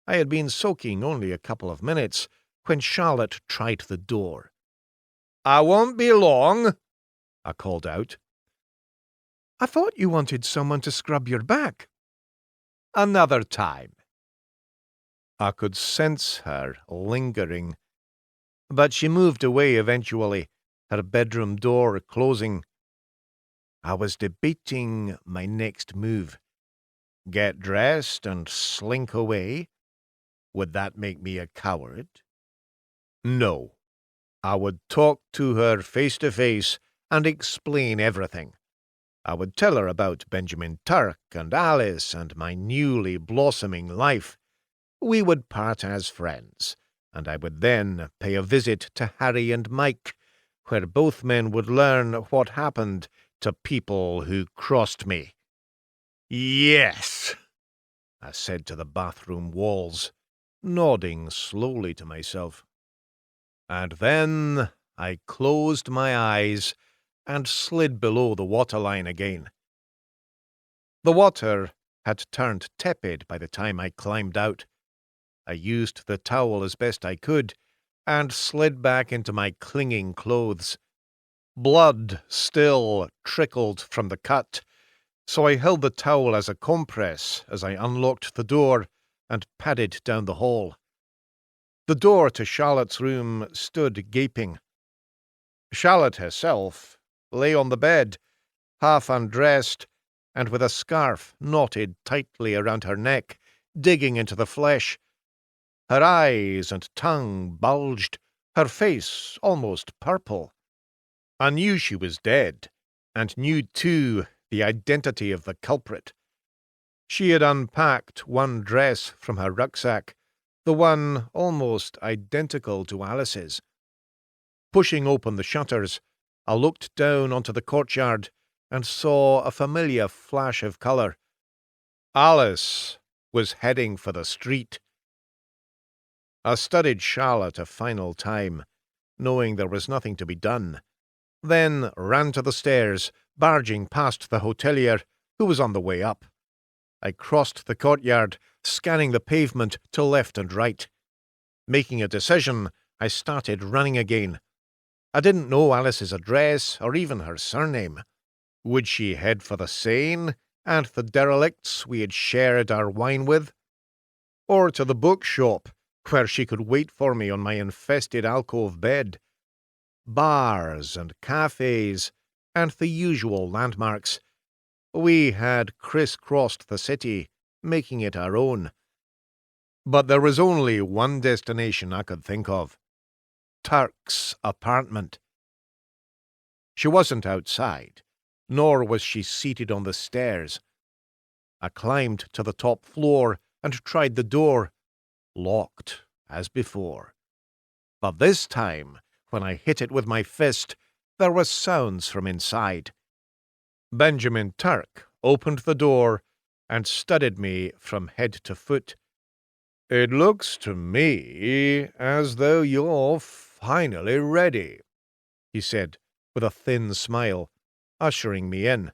[SPEAKER 1] I had been soaking only a couple of minutes when Charlotte tried the door. "I won't be long," I called out.
[SPEAKER 2] I thought you wanted someone to scrub your back.
[SPEAKER 1] "Another time." I could sense her lingering, but she moved away eventually, her bedroom door closing. I was debating my next move. Get dressed and slink away? Would that make me a coward? No. I would talk to her face to face and explain everything. I would tell her about Benjamin Turk and Alice and my newly blossoming life. We would part as friends, and I would then pay a visit to Harry and Mike, where both men would learn what happened to people who crossed me. "Yes," I said to the bathroom walls, nodding slowly to myself. And then I closed my eyes and slid below the waterline again. The water had turned tepid by the time I climbed out. I used the towel as best I could and slid back into my clinging clothes. Blood still trickled from the cut, so I held the towel as a compress as I unlocked the door and padded down the hall. The door to Charlotte's room stood gaping. Charlotte herself lay on the bed, half undressed, and with a scarf knotted tightly around her neck, digging into the flesh. Her eyes and tongue bulged, her face almost purple. I knew she was dead, and knew, too, the identity of the culprit. She had unpacked one dress from her rucksack, the one almost identical to Alice's. Pushing open the shutters, I looked down onto the courtyard and saw a familiar flash of colour. Alice was heading for the street. I studied Charlotte a final time, knowing there was nothing to be done, then ran to the stairs, barging past the hotelier, who was on the way up. I crossed the courtyard, scanning the pavement to left and right. Making a decision, I started running again. I didn't know Alice's address or even her surname. Would she head for the Seine and the derelicts we had shared our wine with? Or to the bookshop, where she could wait for me on my infested alcove bed? Bars and cafes and the usual landmarks. We had crisscrossed the city, making it our own. But there was only one destination I could think of. Turk's apartment. She wasn't outside, nor was she seated on the stairs. I climbed to the top floor and tried the door. Locked, as before. But this time, when I hit it with my fist, there were sounds from inside. Benjamin Turk opened the door and studied me from head to foot. "It looks to me as though you're finally ready," he said, with a thin smile, ushering me in.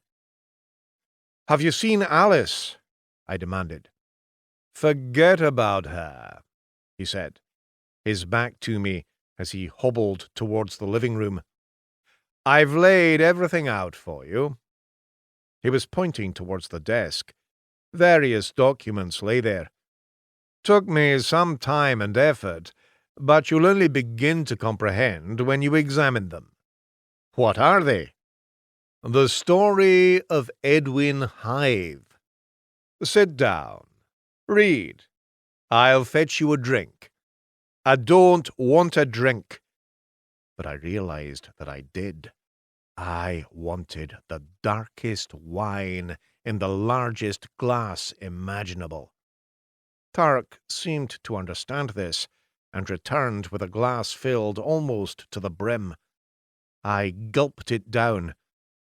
[SPEAKER 1] "Have you seen Alice?" I demanded. "Forget about her," he said, his back to me as he hobbled towards the living room. "I've laid everything out for you." He was pointing towards the desk. Various documents lay there. "Took me some time and effort, but you'll only begin to comprehend when you examine them." "What are they?" "The story of Edwin Hythe. Sit down. Read. I'll fetch you a drink." "I don't want a drink." But I realized that I did. I wanted the darkest wine in the largest glass imaginable. Turk seemed to understand this, and returned with a glass filled almost to the brim. I gulped it down,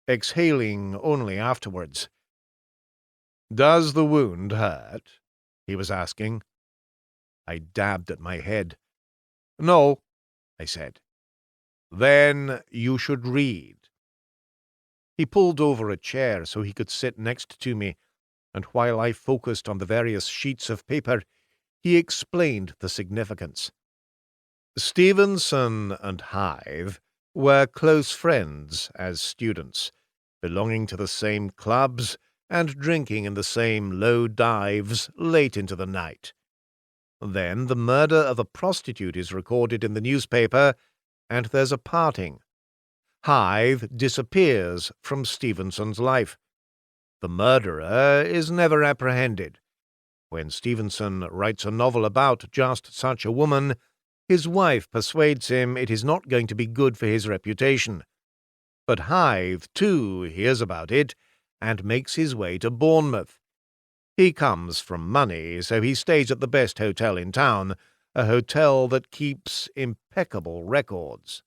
[SPEAKER 1] exhaling only afterwards. "Does the wound hurt?" he was asking. I dabbed at my head. "No," I said. "Then you should read." He pulled over a chair so he could sit next to me, and while I focused on the various sheets of paper, he explained the significance. Stevenson and Hythe were close friends as students, belonging to the same clubs and drinking in the same low dives late into the night. Then the murder of a prostitute is recorded in the newspaper, and there's a parting. Hythe disappears from Stevenson's life. The murderer is never apprehended. When Stevenson writes a novel about just such a woman, his wife persuades him it is not going to be good for his reputation. But Hythe, too, hears about it and makes his way to Bournemouth. He comes from money, so he stays at the best hotel in town, a hotel that keeps impeccable records.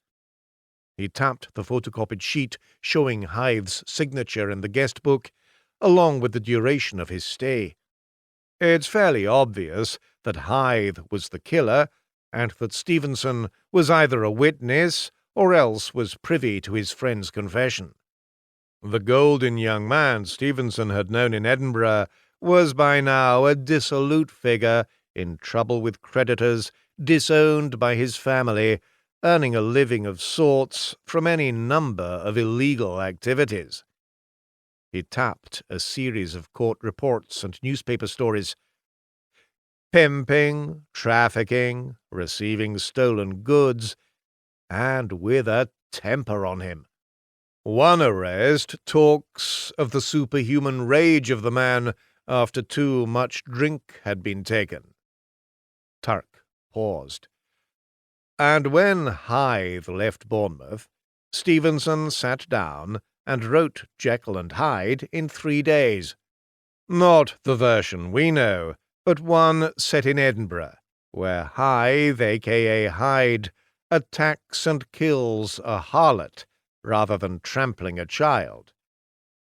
[SPEAKER 1] He tapped the photocopied sheet showing Hythe's signature in the guest book, along with the duration of his stay. It's fairly obvious that Hythe was the killer, and that Stevenson was either a witness or else was privy to his friend's confession. The golden young man Stevenson had known in Edinburgh was by now a dissolute figure, in trouble with creditors, disowned by his family, earning a living of sorts from any number of illegal activities. He tapped a series of court reports and newspaper stories. Pimping, trafficking, receiving stolen goods, and with a temper on him. One arrest talks of the superhuman rage of the man after too much drink had been taken. Turk paused. And when Hythe left Bournemouth, Stevenson sat down and wrote Jekyll and Hyde in 3 days. Not the version we know, but one set in Edinburgh, where Hythe, a.k.a. Hyde, attacks and kills a harlot rather than trampling a child.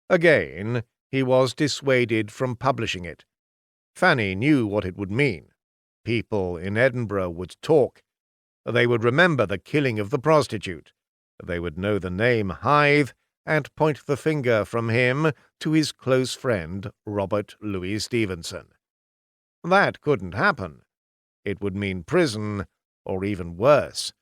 [SPEAKER 1] Again, he was dissuaded from publishing it. Fanny knew what it would mean. People in Edinburgh would talk. They would remember the killing of the prostitute. They would know the name Hythe and point the finger from him to his close friend Robert Louis Stevenson. That couldn't happen. It would mean prison, or even worse.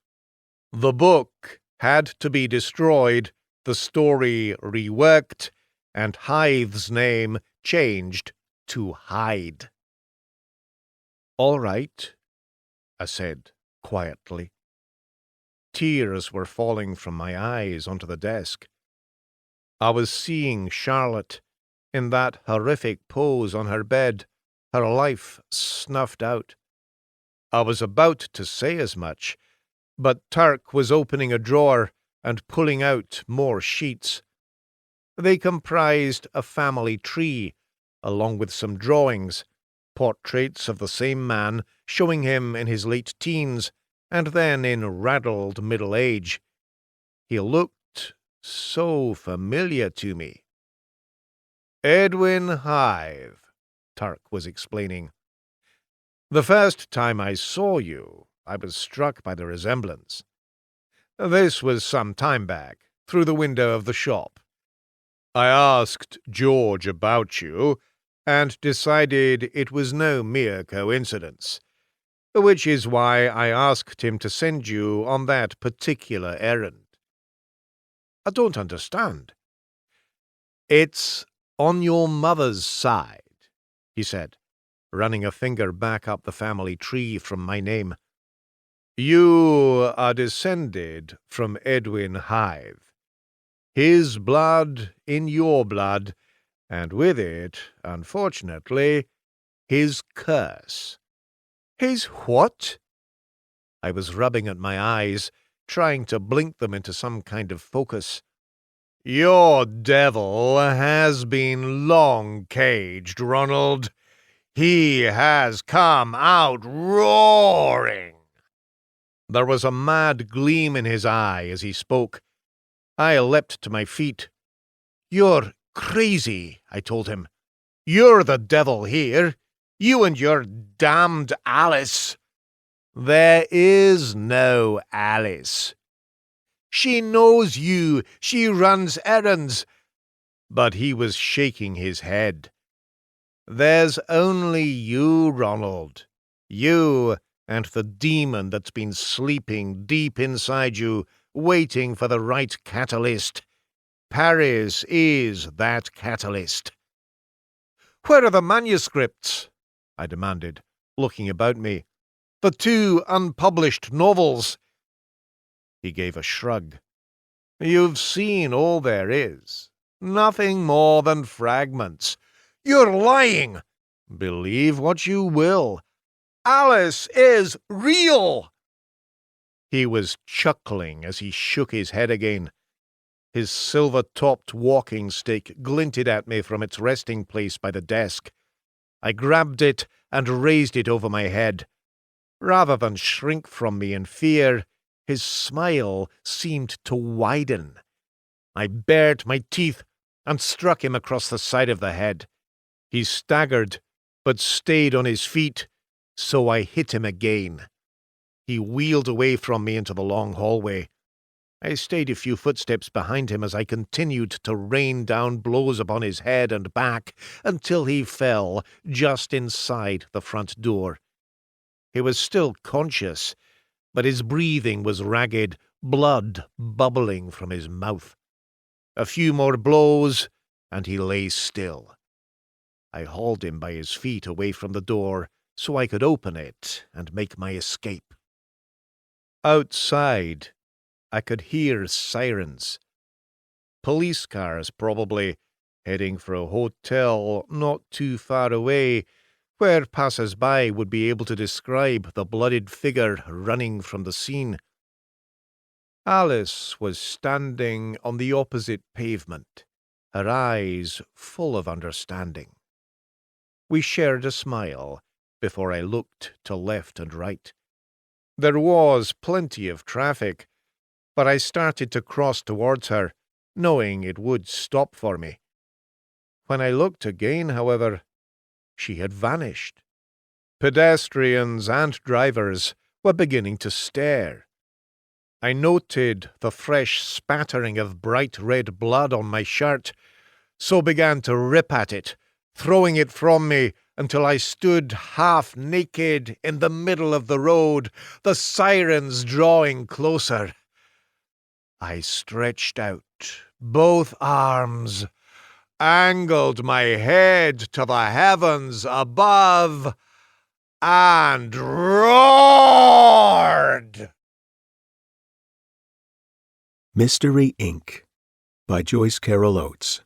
[SPEAKER 1] The book had to be destroyed, the story reworked, and Hythe's name changed to Hyde. "All right," I said quietly. Tears were falling from my eyes onto the desk. I was seeing Charlotte in that horrific pose on her bed, her life snuffed out. I was about to say as much, but Turk was opening a drawer, and pulling out more sheets. They comprised a family tree, along with some drawings, portraits of the same man showing him in his late teens and then in raddled middle age. He looked so familiar to me. "Edwin Hythe," Turk was explaining. "The first time I saw you, I was struck by the resemblance. This was some time back, through the window of the shop. I asked George about you, and decided it was no mere coincidence, which is why I asked him to send you on that particular errand." "I don't understand." "It's on your mother's side," he said, running a finger back up the family tree from my name. "You are descended from Edwin Hythe. His blood in your blood, and with it, unfortunately, his curse." "His what?" I was rubbing at my eyes, trying to blink them into some kind of focus. "Your devil has been long caged, Ronald. He has come out roaring." There was a mad gleam in his eye as he spoke. I leapt to my feet. "You're crazy," I told him. "You're the devil here. You and your damned Alice." "There is no Alice." "She knows you. She runs errands." But he was shaking his head. "There's only you, Ronald. You and the demon that's been sleeping deep inside you, waiting for the right catalyst. Paris is that catalyst." "Where are the manuscripts?" I demanded, looking about me. "The 2 unpublished novels." He gave a shrug. "You've seen all there is. Nothing more than fragments." "You're lying." "Believe what you will." "Alice is real." He was chuckling as he shook his head again. His silver-topped walking stick glinted at me from its resting place by the desk. I grabbed it and raised it over my head. Rather than shrink from me in fear, his smile seemed to widen. I bared my teeth and struck him across the side of the head. He staggered, but stayed on his feet, so I hit him again. He wheeled away from me into the long hallway. I stayed a few footsteps behind him as I continued to rain down blows upon his head and back until he fell just inside the front door. He was still conscious, but his breathing was ragged, blood bubbling from his mouth. A few more blows, and he lay still. I hauled him by his feet away from the door so I could open it and make my escape. Outside, I could hear sirens. Police cars, probably, heading for a hotel not too far away, where passers-by would be able to describe the bloodied figure running from the scene. Alice was standing on the opposite pavement, her eyes full of understanding. We shared a smile before I looked to left and right. There was plenty of traffic, but I started to cross towards her, knowing it would stop for me. When I looked again, however, she had vanished. Pedestrians and drivers were beginning to stare. I noted the fresh spattering of bright red blood on my shirt, so began to rip at it, throwing it from me until I stood half naked in the middle of the road, the sirens drawing closer. I stretched out both arms, angled my head to the heavens above, and roared.
[SPEAKER 3] Mystery, Inc. by Joyce Carol Oates.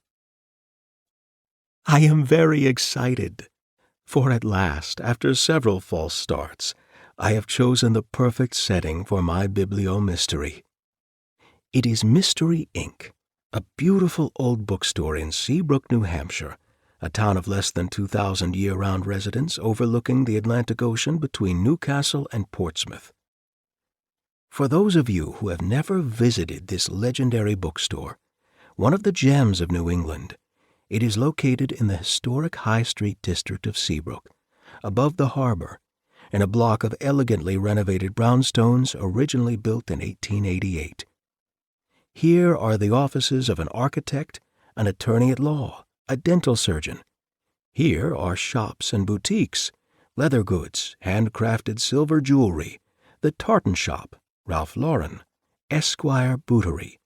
[SPEAKER 3] I am very excited, for at last, after several false starts, I have chosen the perfect setting for my bibliomystery. It is Mystery, Inc., a beautiful old bookstore in Seabrook, New Hampshire, a town of less than 2,000 year-round residents overlooking the Atlantic Ocean between Newcastle and Portsmouth. For those of you who have never visited this legendary bookstore, one of the gems of New England, it is located in the historic High Street district of Seabrook, above the harbor, in a block of elegantly renovated brownstones originally built in 1888. Here are the offices of an architect, an attorney at law, a dental surgeon. Here are shops and boutiques, leather goods, handcrafted silver jewelry, the tartan shop, Ralph Lauren, Esquire Bootery.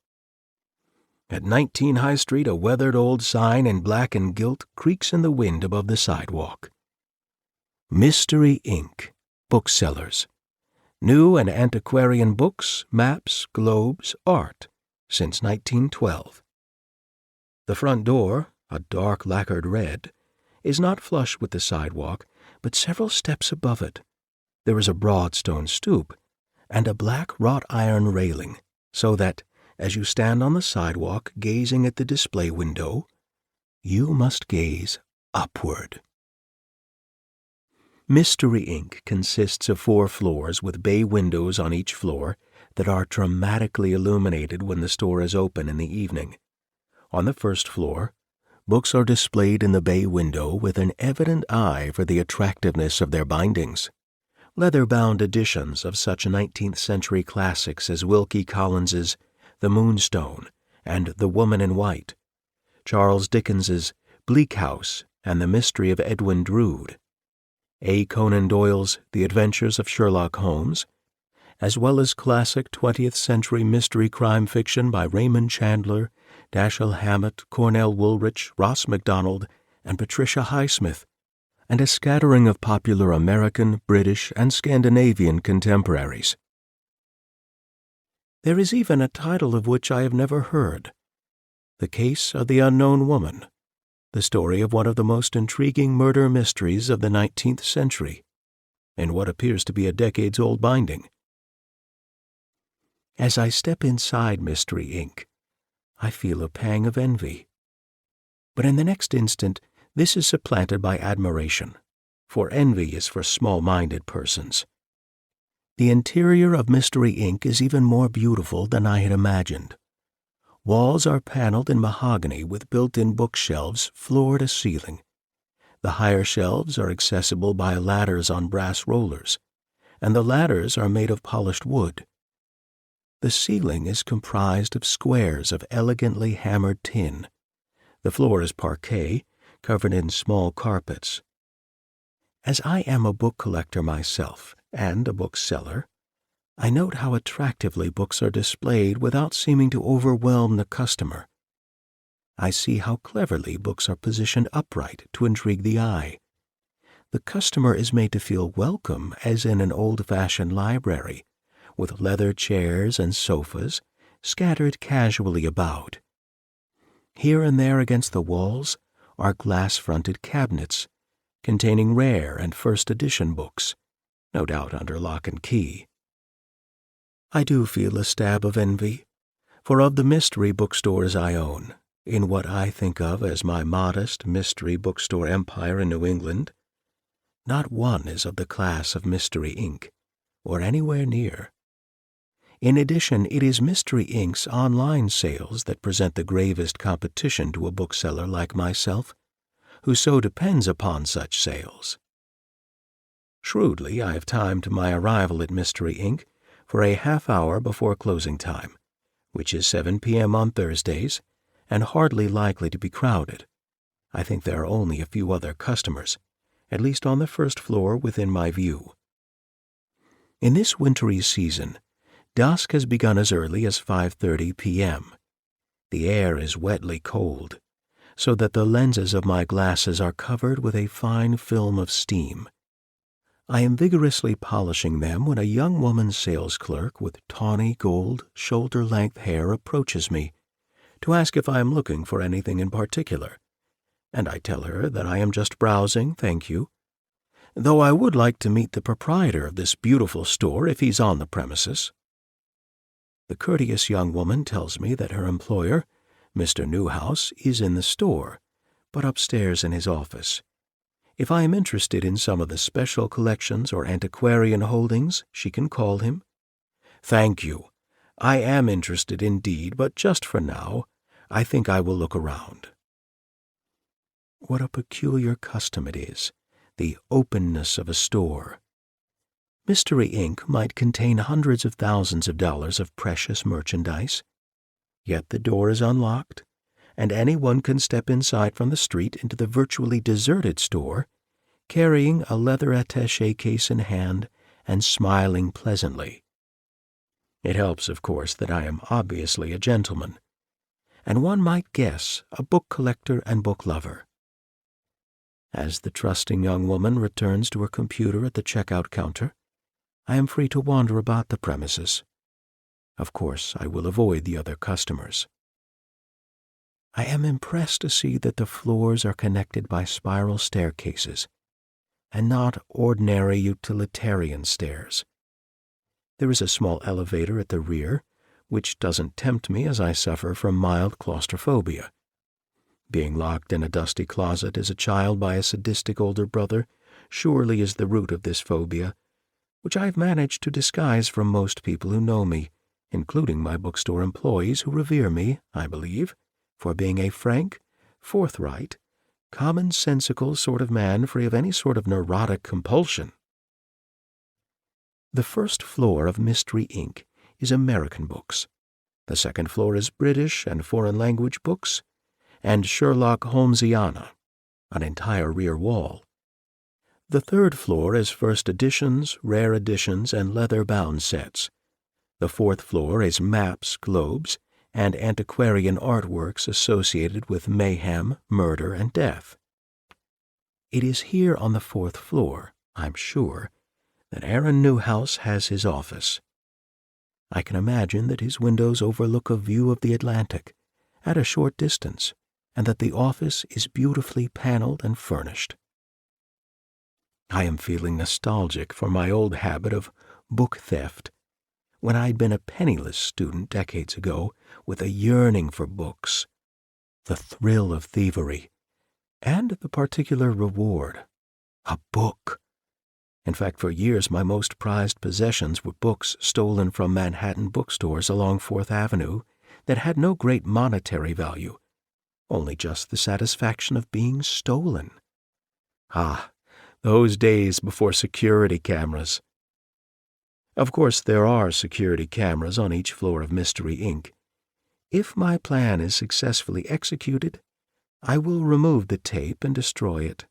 [SPEAKER 3] At 19 High Street, a weathered old sign in black and gilt creaks in the wind above the sidewalk. Mystery, Inc., Booksellers. New and antiquarian books, maps, globes, art, since 1912. The front door, a dark lacquered red, is not flush with the sidewalk, but several steps above it. There is a broad stone stoop and a black wrought iron railing, so that, as you stand on the sidewalk gazing at the display window, you must gaze upward. Mystery, Inc. consists of 4 floors with bay windows on each floor that are dramatically illuminated when the store is open in the evening. On the first floor, books are displayed in the bay window with an evident eye for the attractiveness of their bindings. Leather-bound editions of such 19th-century classics as Wilkie Collins's The Moonstone and The Woman in White, Charles Dickens's Bleak House and The Mystery of Edwin Drood, A. Conan Doyle's The Adventures of Sherlock Holmes, as well as classic 20th-century mystery crime fiction by Raymond Chandler, Dashiell Hammett, Cornell Woolrich, Ross MacDonald, and Patricia Highsmith, and a scattering of popular American, British, and Scandinavian contemporaries. There is even a title of which I have never heard, The Case of the Unknown Woman, the story of one of the most intriguing murder mysteries of the 19th century, in what appears to be a decades-old binding. As I step inside Mystery, Inc., I feel a pang of envy. But in the next instant, this is supplanted by admiration, for envy is for small-minded persons. The interior of Mystery, Inc. is even more beautiful than I had imagined. Walls are paneled in mahogany with built-in bookshelves floor to ceiling. The higher shelves are accessible by ladders on brass rollers, and the ladders are made of polished wood. The ceiling is comprised of squares of elegantly hammered tin. The floor is parquet, covered in small carpets. As I am a book collector myself, and a bookseller, I note how attractively books are displayed without seeming to overwhelm the customer. I see how cleverly books are positioned upright to intrigue the eye. The customer is made to feel welcome as in an old-fashioned library, with leather chairs and sofas scattered casually about. Here and there against the walls are glass-fronted cabinets containing rare and first-edition books, no doubt under lock and key. I do feel a stab of envy, for of the mystery bookstores I own, in what I think of as my modest mystery bookstore empire in New England, not one is of the class of Mystery, Inc., or anywhere near. In addition, it is Mystery, Inc.'s online sales that present the gravest competition to a bookseller like myself, who so depends upon such sales. Shrewdly, I have timed my arrival at Mystery, Inc. for a half-hour before closing time, which is 7 p.m. on Thursdays, and hardly likely to be crowded. I think there are only a few other customers, at least on the first floor within my view. In this wintry season, dusk has begun as early as 5:30 p.m. The air is wetly cold, so that the lenses of my glasses are covered with a fine film of steam. I am vigorously polishing them when a young woman sales clerk with tawny gold, shoulder-length hair approaches me to ask if I am looking for anything in particular, and I tell her that I am just browsing, thank you, though I would like to meet the proprietor of this beautiful store if he's on the premises. The courteous young woman tells me that her employer, Mr. Newhouse, is in the store, but upstairs in his office. If I am interested in some of the special collections or antiquarian holdings, she can call him. Thank you. I am interested indeed, but just for now, I think I will look around. What a peculiar custom it is, the openness of a store. Mystery Inc. might contain hundreds of thousands of dollars of precious merchandise, yet the door is unlocked, and anyone can step inside from the street into the virtually deserted store, carrying a leather attaché case in hand and smiling pleasantly. It helps, of course, that I am obviously a gentleman, and one might guess a book collector and book lover. As the trusting young woman returns to her computer at the checkout counter, I am free to wander about the premises. Of course, I will avoid the other customers. I am impressed to see that the floors are connected by spiral staircases, and not ordinary utilitarian stairs. There is a small elevator at the rear, which doesn't tempt me as I suffer from mild claustrophobia. Being locked in a dusty closet as a child by a sadistic older brother surely is the root of this phobia, which I have managed to disguise from most people who know me, including my bookstore employees who revere me, I believe, for being a frank, forthright, commonsensical sort of man free of any sort of neurotic compulsion. The first floor of Mystery Inc. is American books. The second floor is British and foreign language books, and Sherlock Holmesiana, an entire rear wall. The third floor is first editions, rare editions, and leather-bound sets. The fourth floor is maps, globes, and antiquarian artworks associated with mayhem, murder, and death. It is here on the fourth floor, I'm sure, that Aaron Newhouse has his office. I can imagine that his windows overlook a view of the Atlantic at a short distance, and that the office is beautifully paneled and furnished. I am feeling nostalgic for my old habit of book theft, when I'd been a penniless student decades ago with a yearning for books, the thrill of thievery, and the particular reward, a book. In fact, for years my most prized possessions were books stolen from Manhattan bookstores along 4th Avenue that had no great monetary value, only just the satisfaction of being stolen. Ah, those days before security cameras. Of course, there are security cameras on each floor of Mystery Inc. If my plan is successfully executed, I will remove the tape and destroy it.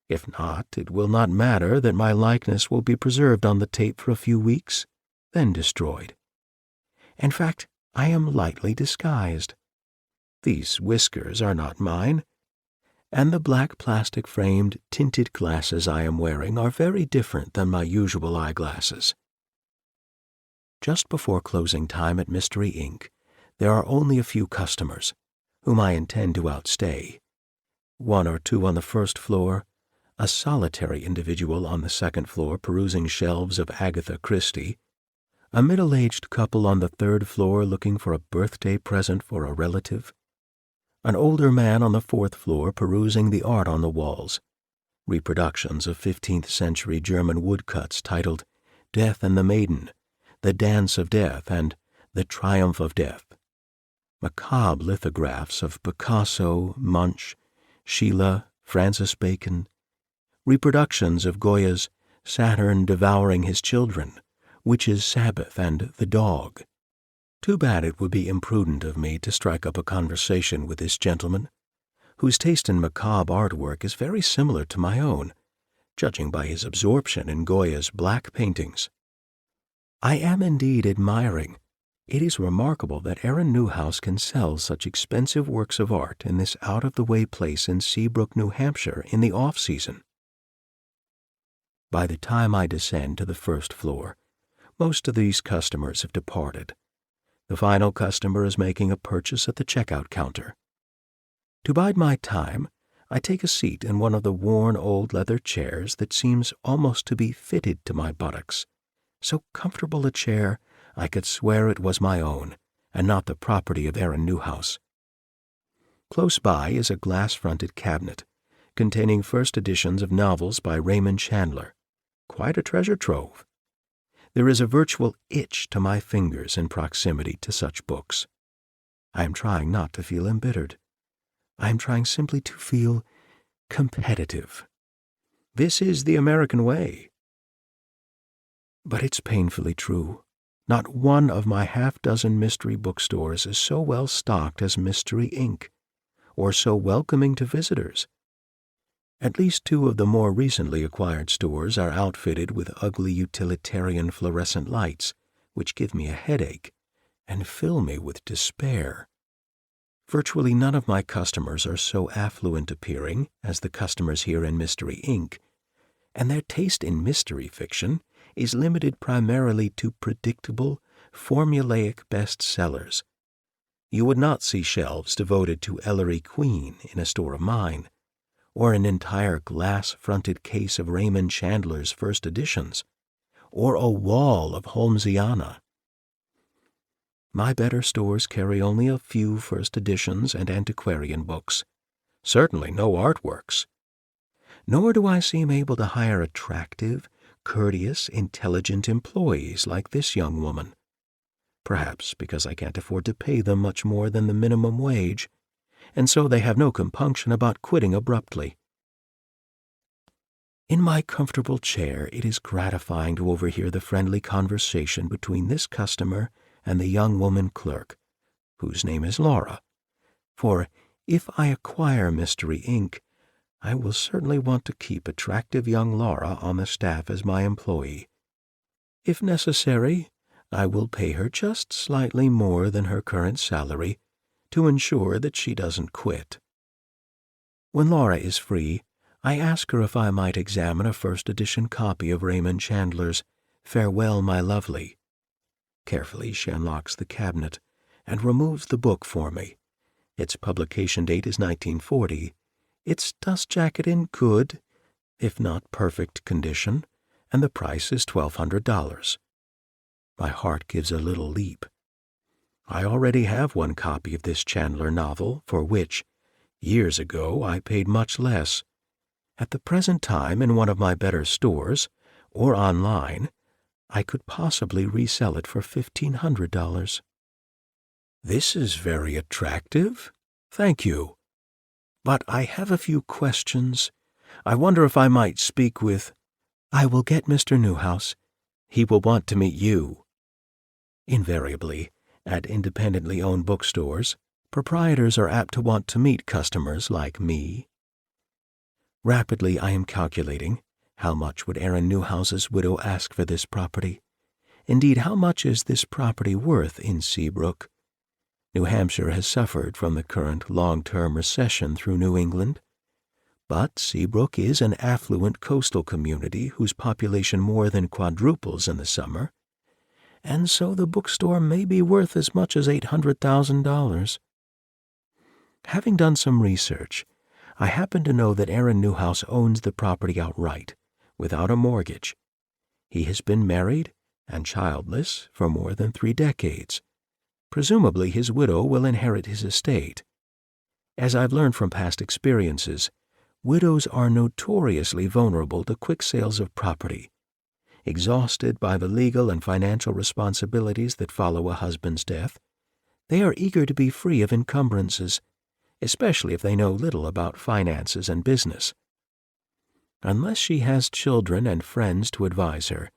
[SPEAKER 3] If not, it will not matter that my likeness will be preserved on the tape for a few weeks, then destroyed. In fact, I am lightly disguised. These whiskers are not mine, and the black plastic-framed tinted glasses I am wearing are very different than my usual eyeglasses. Just before closing time at Mystery Inc., there are only a few customers, whom I intend to outstay. 1 or 2 on the first floor, a solitary individual on the second floor perusing shelves of Agatha Christie, a middle-aged couple on the third floor looking for a birthday present for a relative, an older man on the fourth floor perusing the art on the walls, reproductions of 15th-century German woodcuts titled Death and the Maiden, The Dance of Death, and The Triumph of Death, macabre lithographs of Picasso, Munch, Sheila, Francis Bacon, reproductions of Goya's Saturn Devouring His Children, Witch's Sabbath, and The Dog. Too bad it would be imprudent of me to strike up a conversation with this gentleman, whose taste in macabre artwork is very similar to my own, judging by his absorption in Goya's black paintings. I am indeed admiring. It is remarkable that Aaron Newhouse can sell such expensive works of art in this out-of-the-way place in Seabrook, New Hampshire, in the off-season. By the time I descend to the first floor, most of these customers have departed. The final customer is making a purchase at the checkout counter. To bide my time, I take a seat in one of the worn old leather chairs that seems almost to be fitted to my buttocks, so comfortable a chair I could swear it was my own, and not the property of Aaron Newhouse. Close by is a glass-fronted cabinet containing first editions of novels by Raymond Chandler. Quite a treasure trove. There is a virtual itch to my fingers in proximity to such books. I am trying not to feel embittered. I am trying simply to feel competitive. This is the American way. But it's painfully true. Not one of my half-dozen mystery bookstores is so well stocked as Mystery Inc., or so welcoming to visitors. At least 2 of the more recently acquired stores are outfitted with ugly utilitarian fluorescent lights, which give me a headache and fill me with despair. Virtually none of my customers are so affluent-appearing as the customers here in Mystery Inc., and their taste in mystery fiction is limited primarily to predictable, formulaic bestsellers. You would not see shelves devoted to Ellery Queen in a store of mine, or an entire glass-fronted case of Raymond Chandler's first editions, or a wall of Holmesiana. My better stores carry only a few first editions and antiquarian books, certainly no artworks. Nor do I seem able to hire attractive, courteous, intelligent employees like this young woman. Perhaps because I can't afford to pay them much more than the minimum wage, and so they have no compunction about quitting abruptly. In my comfortable chair, it is gratifying to overhear the friendly conversation between this customer and the young woman clerk, whose name is Laura, for if I acquire Mystery Inc., I will certainly want to keep attractive young Laura on the staff as my employee. If necessary, I will pay her just slightly more than her current salary to ensure that she doesn't quit. When Laura is free, I ask her if I might examine a first edition copy of Raymond Chandler's Farewell, My Lovely. Carefully, she unlocks the cabinet and removes the book for me. Its publication date is 1940, its dust jacket in good, if not perfect condition, and the price is $1,200. My heart gives a little leap. I already have one copy of this Chandler novel, for which, years ago, I paid much less. At the present time, in one of my better stores, or online, I could possibly resell it for $1,500. This is very attractive. Thank you. But I have a few questions. I wonder if I might speak with— I will get Mr. Newhouse. He will want to meet you. Invariably, at independently owned bookstores, proprietors are apt to want to meet customers like me. Rapidly, I am calculating, how much would Aaron Newhouse's widow ask for this property? Indeed, how much is this property worth in Seabrook? New Hampshire has suffered from the current long-term recession through New England, but Seabrook is an affluent coastal community whose population more than quadruples in the summer, and so the bookstore may be worth as much as $800,000. Having done some research, I happen to know that Aaron Newhouse owns the property outright, without a mortgage. He has been married and childless for more than 3 decades. Presumably his widow will inherit his estate. As I've learned from past experiences, widows are notoriously vulnerable to quick sales of property. Exhausted by the legal and financial responsibilities that follow a husband's death, they are eager to be free of encumbrances, especially if they know little about finances and business. Unless she has children and friends to advise her,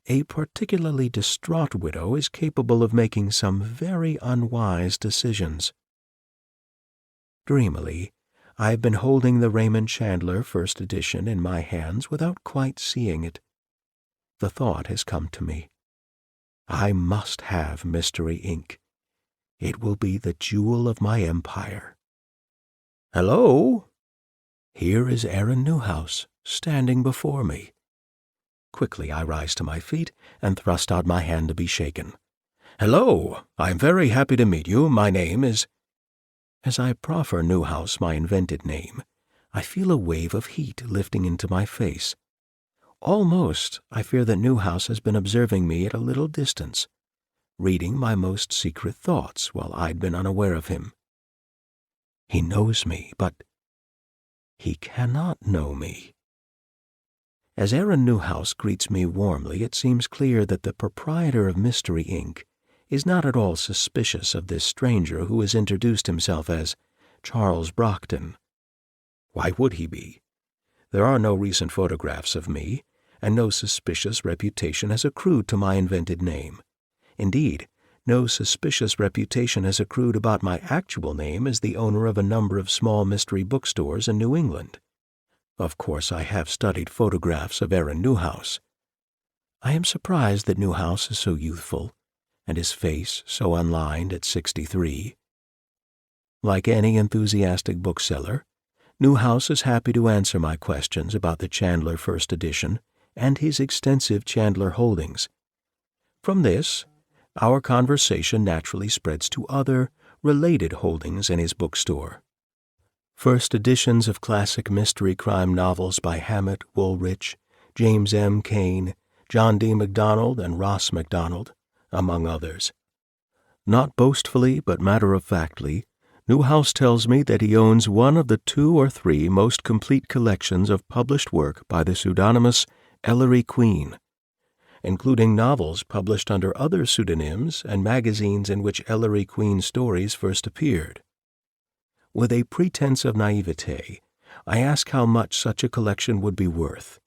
[SPEAKER 3] a particularly distraught widow is capable of making some very unwise decisions. Dreamily, I have been holding the Raymond Chandler first edition in my hands without quite seeing it. The thought has come to me. I must have Mystery Inc. It will be the jewel of my empire. Hello? Here is Aaron Newhouse, standing before me. Quickly I rise to my feet and thrust out my hand to be shaken. Hello, I am very happy to meet you. My name is— As I proffer Newhouse my invented name, I feel a wave of heat lifting into my face. Almost, I fear that Newhouse has been observing me at a little distance. reading my most secret thoughts while I'd been unaware of him. He knows me, but he cannot know me. As Aaron Newhouse greets me warmly, it seems clear that the proprietor of Mystery, Inc. is not at all suspicious of this stranger who has introduced himself as Charles Brockton. Why would he be? There are no recent photographs of me, and no suspicious reputation has accrued to my invented name. Indeed, no suspicious reputation has accrued about my actual name as the owner of a number of small mystery bookstores in New England. Of course, I have studied photographs of Aaron Newhouse. I am surprised that Newhouse is so youthful, and his face so unlined at 63. Like any enthusiastic bookseller, Newhouse is happy to answer my questions about the Chandler First Edition and his extensive Chandler holdings. From this, our conversation naturally spreads to other, related holdings in his bookstore. First editions of classic mystery crime novels by Hammett, Woolrich, James M. Cain, John D. MacDonald, and Ross MacDonald, among others. Not boastfully but matter-of-factly, Newhouse tells me that he owns one of the 2 or 3 most complete collections of published work by the pseudonymous Ellery Queen, including novels published under other pseudonyms and magazines in which Ellery Queen stories first appeared. With a pretense of naivete, I ask how much such a collection would be worth,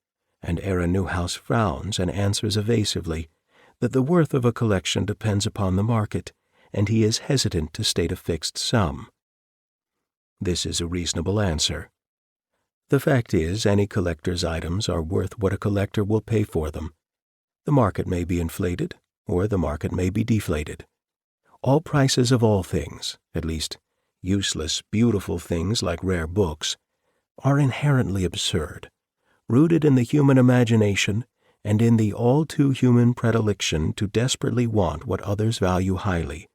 [SPEAKER 3] and Aaron Newhouse frowns and answers evasively that the worth of a collection depends upon the market, and he is hesitant to state a fixed sum. This is a reasonable answer. The fact is, any collector's items are worth what a collector will pay for them. The market may be inflated, or the market may be deflated. All prices of all things, at least useless, beautiful things like rare books, are inherently absurd, rooted in the human imagination and in the all-too-human predilection to desperately want what others value highly,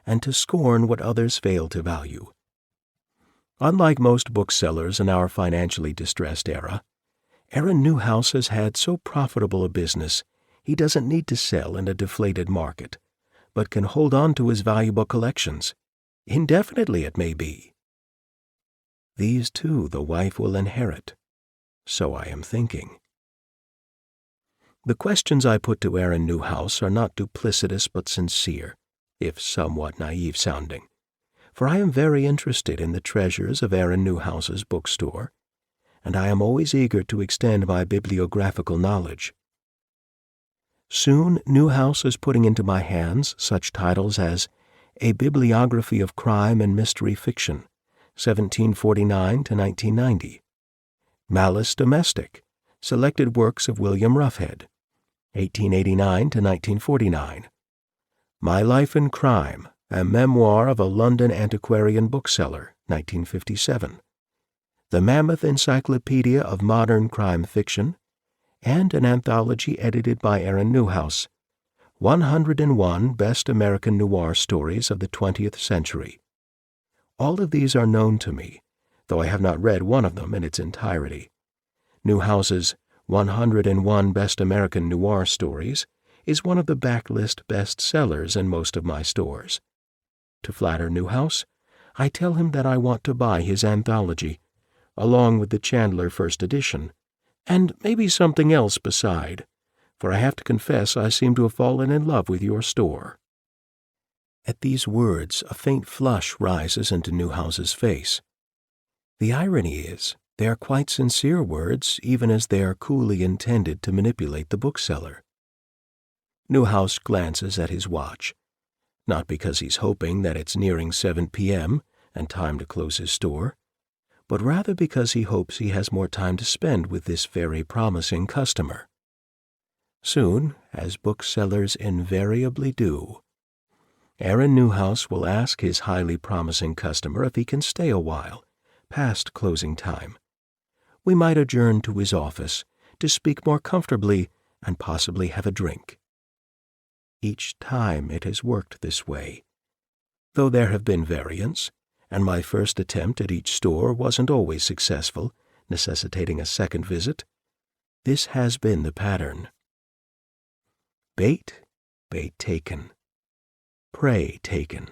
[SPEAKER 3] and to scorn what others fail to value. Unlike most booksellers in our financially distressed era, Aaron Newhouse has had so profitable a business he doesn't need to sell in a deflated market, but can hold on to his valuable collections. Indefinitely, it may be. These, too, the wife will inherit. So I am thinking. The questions I put to Aaron Newhouse are not duplicitous but sincere, if somewhat naive-sounding, for I am very interested in the treasures of Aaron Newhouse's bookstore, and I am always eager to extend my bibliographical knowledge. Soon Newhouse is putting into my hands such titles as A Bibliography of Crime and Mystery Fiction, 1749 to 1990, Malice Domestic, Selected Works of William Ruffhead, 1889 to 1949, My Life in Crime, a Memoir of a London Antiquarian Bookseller, 1957, The Mammoth Encyclopedia of Modern Crime Fiction, and an anthology edited by Aaron Newhouse, 101 Best American Noir Stories of the 20th Century. All of these are known to me, though I have not read one of them in its entirety. Newhouse's 101 Best American Noir Stories is one of the backlist bestsellers in most of my stores. To flatter Newhouse, I tell him that I want to buy his anthology, along with the Chandler First Edition, and maybe something else beside, for I have to confess I seem to have fallen in love with your store. At these words, a faint flush rises into Newhouse's face. The irony is, they are quite sincere words, even as they are coolly intended to manipulate the bookseller. Newhouse glances at his watch, not because he's hoping that it's nearing 7 p.m. and time to close his store, but rather because he hopes he has more time to spend with this very promising customer. Soon, as booksellers invariably do, Aaron Newhouse will ask his highly promising customer if he can stay a while, past closing time. We might adjourn to his office to speak more comfortably and possibly have a drink. Each time it has worked this way, though there have been variants, and my first attempt at each store wasn't always successful, necessitating a second visit. This has been the pattern. Bait taken. prey taken.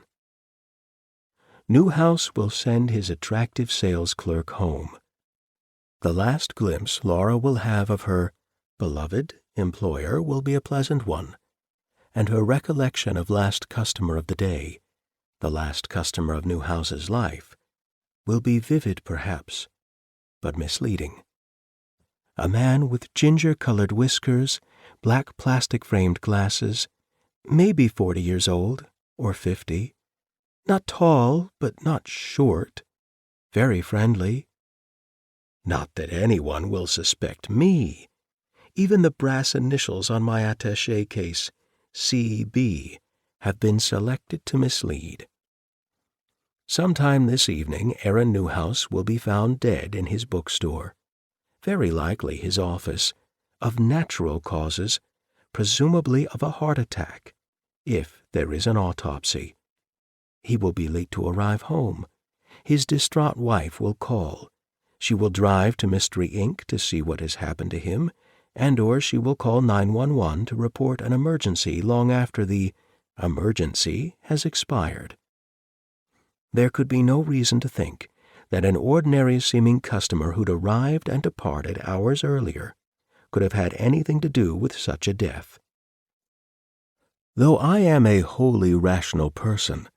[SPEAKER 3] Newhouse will send his attractive sales clerk home. The last glimpse Laura will have of her beloved employer will be a pleasant one, and her recollection of last customer of the day, the last customer of Newhouse's life, will be vivid perhaps, but misleading. A man with ginger-colored whiskers, black plastic-framed glasses, maybe 40 years old, or 50, not tall, but not short, very friendly. Not that anyone will suspect me. Even the brass initials on my attaché case, C.B., have been selected to mislead. Sometime this evening Aaron Newhouse will be found dead in his bookstore, very likely his office, of natural causes, presumably of a heart attack, if there is an autopsy. He will be late to arrive home. His distraught wife will call. She will drive to Mystery Inc. to see what has happened to him, or she will call 911 to report an emergency long after the emergency has expired. There could be no reason to think that an ordinary-seeming customer who'd arrived and departed hours earlier could have had anything to do with such a death. Though I am a wholly rational person,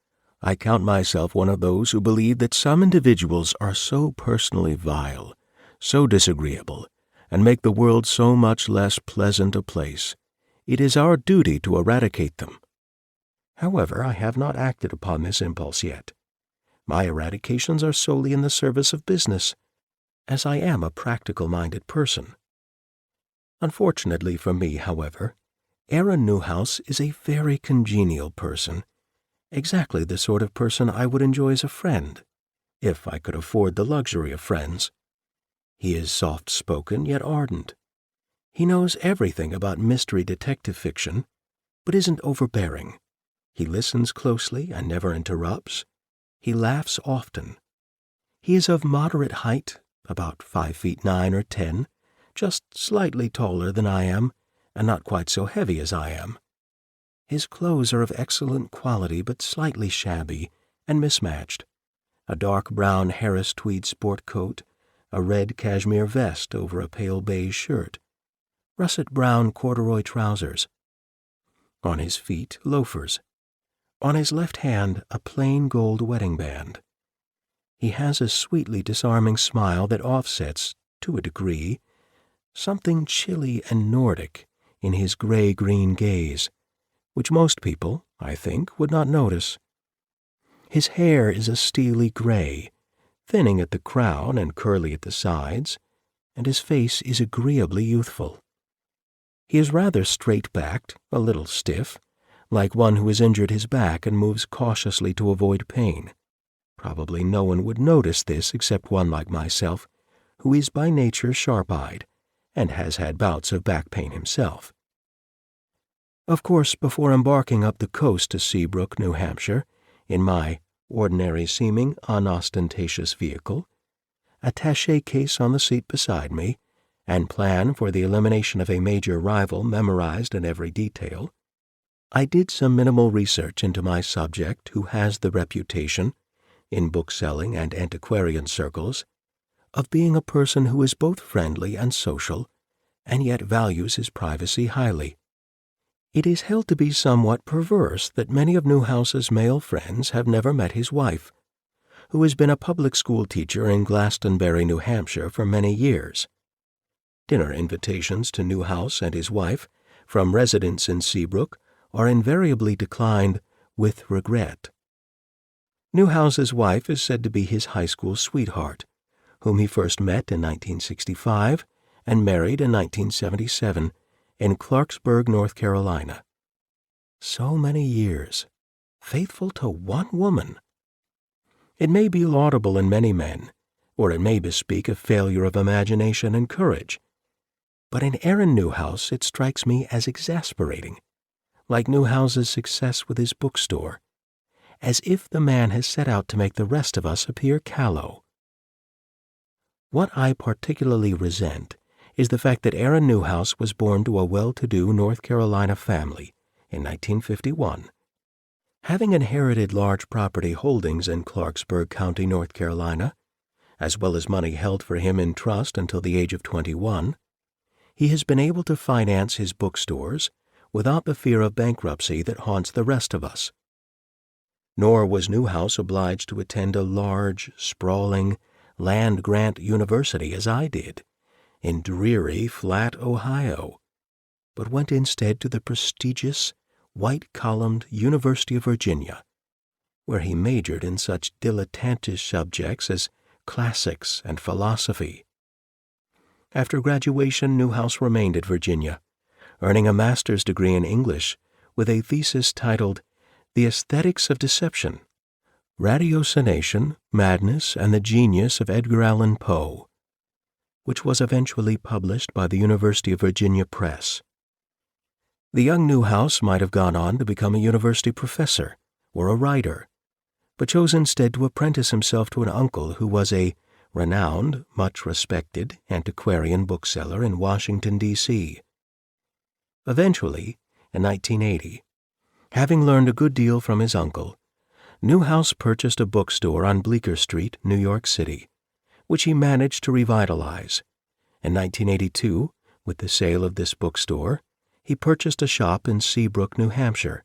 [SPEAKER 3] I count myself one of those who believe that some individuals are so personally vile, so disagreeable, and make the world so much less pleasant a place, it is our duty to eradicate them. However, I have not acted upon this impulse yet. My eradications are solely in the service of business, as I am a practical-minded person. Unfortunately for me, however, Aaron Newhouse is a very congenial person, exactly the sort of person I would enjoy as a friend, if I could afford the luxury of friends. He is soft-spoken yet ardent. He knows everything about mystery detective fiction, but isn't overbearing. He listens closely and never interrupts. He laughs often. He is of moderate height, about 5 feet 9 or 10, just slightly taller than I am, and not quite so heavy as I am. His clothes are of excellent quality but slightly shabby and mismatched. A dark brown Harris tweed sport coat, a red cashmere vest over a pale beige shirt, russet brown corduroy trousers. On his feet, loafers. On his left hand, a plain gold wedding band. He has a sweetly disarming smile that offsets, to a degree, something chilly and Nordic in his gray-green gaze, which most people, I think, would not notice. His hair is a steely gray, thinning at the crown and curly at the sides, and his face is agreeably youthful. He is rather straight-backed, a little stiff, like one who has injured his back and moves cautiously to avoid pain. Probably no one would notice this except one like myself, who is by nature sharp-eyed, and has had bouts of back pain himself. Of course, before embarking up the coast to Seabrook, New Hampshire, in my ordinary-seeming, unostentatious vehicle, attaché case on the seat beside me, and plan for the elimination of a major rival memorized in every detail, I did some minimal research into my subject, who has the reputation, in bookselling and antiquarian circles, of being a person who is both friendly and social, and yet values his privacy highly. It is held to be somewhat perverse that many of Newhouse's male friends have never met his wife, who has been a public school teacher in Glastonbury, New Hampshire, for many years. Dinner invitations to Newhouse and his wife from residents in Seabrook are invariably declined with regret. Newhouse's wife is said to be his high school sweetheart, whom he first met in 1965 and married in 1977 in Clarksburg, North Carolina. So many years, faithful to one woman. It may be laudable in many men, or it may bespeak a failure of imagination and courage, but in Aaron Newhouse it strikes me as exasperating, like Newhouse's success with his bookstore, as if the man has set out to make the rest of us appear callow. What I particularly resent is the fact that Aaron Newhouse was born to a well-to-do North Carolina family in 1951, Having inherited large property holdings in Clarksburg County, North Carolina, as well as money held for him in trust until the age of 21, he has been able to finance his bookstores without the fear of bankruptcy that haunts the rest of us. Nor was Newhouse obliged to attend a large, sprawling, land-grant university as I did, in dreary, flat Ohio, but went instead to the prestigious, white-columned University of Virginia, where he majored in such dilettantish subjects as classics and philosophy. After graduation, Newhouse remained at Virginia, earning a master's degree in English with a thesis titled The Aesthetics of Deception, Ratiocination, Madness, and the Genius of Edgar Allan Poe, which was eventually published by the University of Virginia Press. The young Newhouse might have gone on to become a university professor or a writer, but chose instead to apprentice himself to an uncle who was a renowned, much respected antiquarian bookseller in Washington, D.C. Eventually, in 1980, having learned a good deal from his uncle, Newhouse purchased a bookstore on Bleecker Street, New York City, which he managed to revitalize. In 1982, with the sale of this bookstore, he purchased a shop in Seabrook, New Hampshire,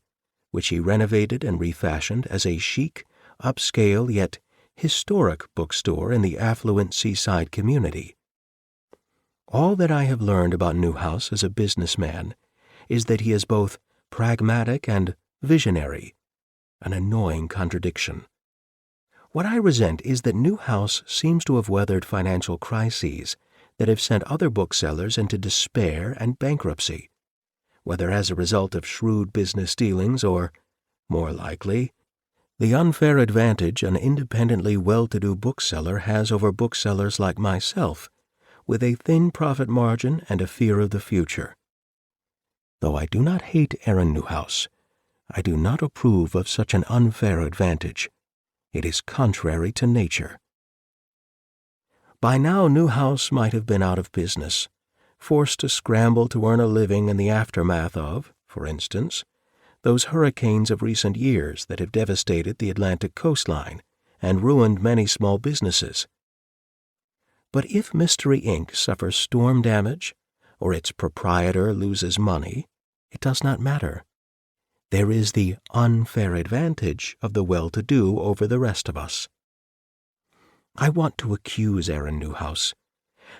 [SPEAKER 3] which he renovated and refashioned as a chic, upscale yet historic bookstore in the affluent seaside community. All that I have learned about Newhouse as a businessman is that he is both pragmatic and visionary, an annoying contradiction. What I resent is that Newhouse seems to have weathered financial crises that have sent other booksellers into despair and bankruptcy, whether as a result of shrewd business dealings or, more likely, the unfair advantage an independently well-to-do bookseller has over booksellers like myself, with a thin profit margin and a fear of the future. Though I do not hate Aaron Newhouse, I do not approve of such an unfair advantage. It is contrary to nature. By now Newhouse might have been out of business, forced to scramble to earn a living in the aftermath of, for instance, those hurricanes of recent years that have devastated the Atlantic coastline and ruined many small businesses. But if Mystery Inc. suffers storm damage, or its proprietor loses money, it does not matter. There is the unfair advantage of the well-to-do over the rest of us. I want to accuse Aaron Newhouse.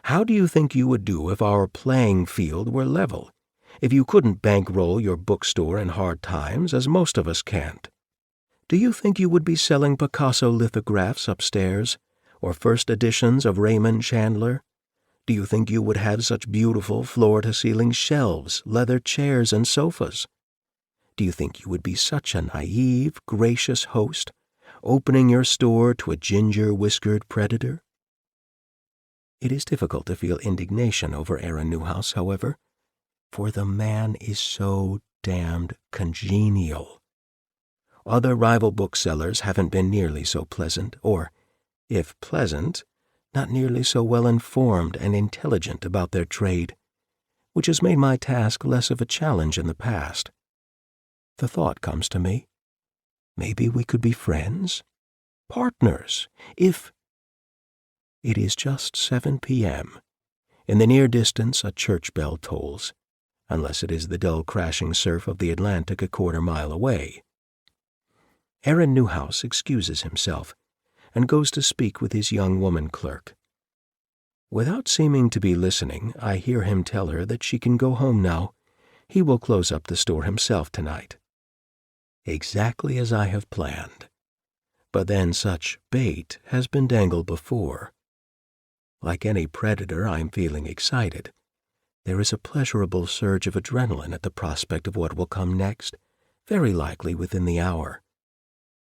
[SPEAKER 3] How do you think you would do if our playing field were level? If you couldn't bankroll your bookstore in hard times, as most of us can't? Do you think you would be selling Picasso lithographs upstairs, or first editions of Raymond Chandler? Do you think you would have such beautiful floor-to-ceiling shelves, leather chairs, and sofas? Do you think you would be such a naive, gracious host, opening your store to a ginger-whiskered predator? It is difficult to feel indignation over Aaron Newhouse, however, for the man is so damned congenial. Other rival booksellers haven't been nearly so pleasant, or, if pleasant, not nearly so well-informed and intelligent about their trade, which has made my task less of a challenge in the past. The thought comes to me, maybe we could be friends, partners, if... It is just 7 p.m. In the near distance a church bell tolls, unless it is the dull crashing surf of the Atlantic a quarter-mile away. Aaron Newhouse excuses himself and goes to speak with his young woman clerk. Without seeming to be listening, I hear him tell her that she can go home now. He will close up the store himself tonight. Exactly as I have planned. But then such bait has been dangled before. Like any predator, I am feeling excited. There is a pleasurable surge of adrenaline at the prospect of what will come next, very likely within the hour.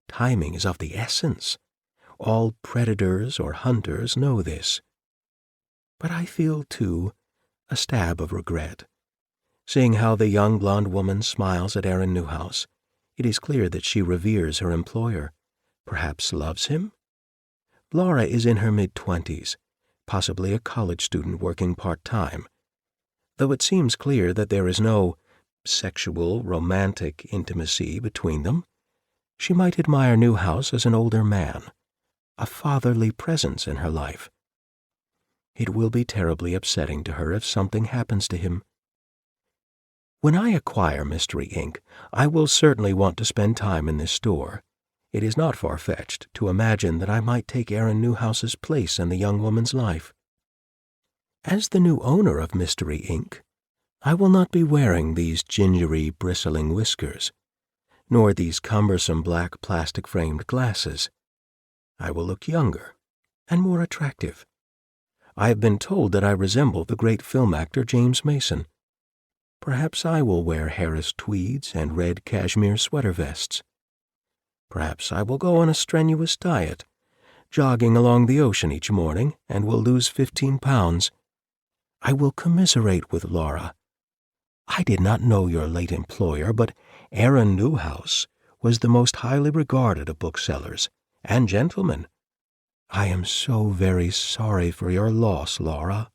[SPEAKER 3] Timing is of the essence. All predators or hunters know this. But I feel, too, a stab of regret. Seeing how the young blonde woman smiles at Aaron Newhouse, it is clear that she reveres her employer, perhaps loves him. Laura is in her mid-20s, possibly a college student working part-time. Though it seems clear that there is no sexual, romantic intimacy between them, She might admire Newhouse as an older man, a fatherly presence in her life. It will be terribly upsetting to her if something happens to him. When I acquire Mystery Inc., I will certainly want to spend time in this store. It is not far-fetched to imagine that I might take Aaron Newhouse's place in the young woman's life. As the new owner of Mystery Inc., I will not be wearing these gingery, bristling whiskers, nor these cumbersome black plastic-framed glasses. I will look younger and more attractive. I have been told that I resemble the great film actor James Mason. Perhaps I will wear Harris tweeds and red cashmere sweater vests. Perhaps I will go on a strenuous diet, jogging along the ocean each morning, and will lose 15 pounds. I will commiserate with Laura. I did not know your late employer, but Aaron Newhouse was the most highly regarded of booksellers and gentlemen. I am so very sorry for your loss, Laura.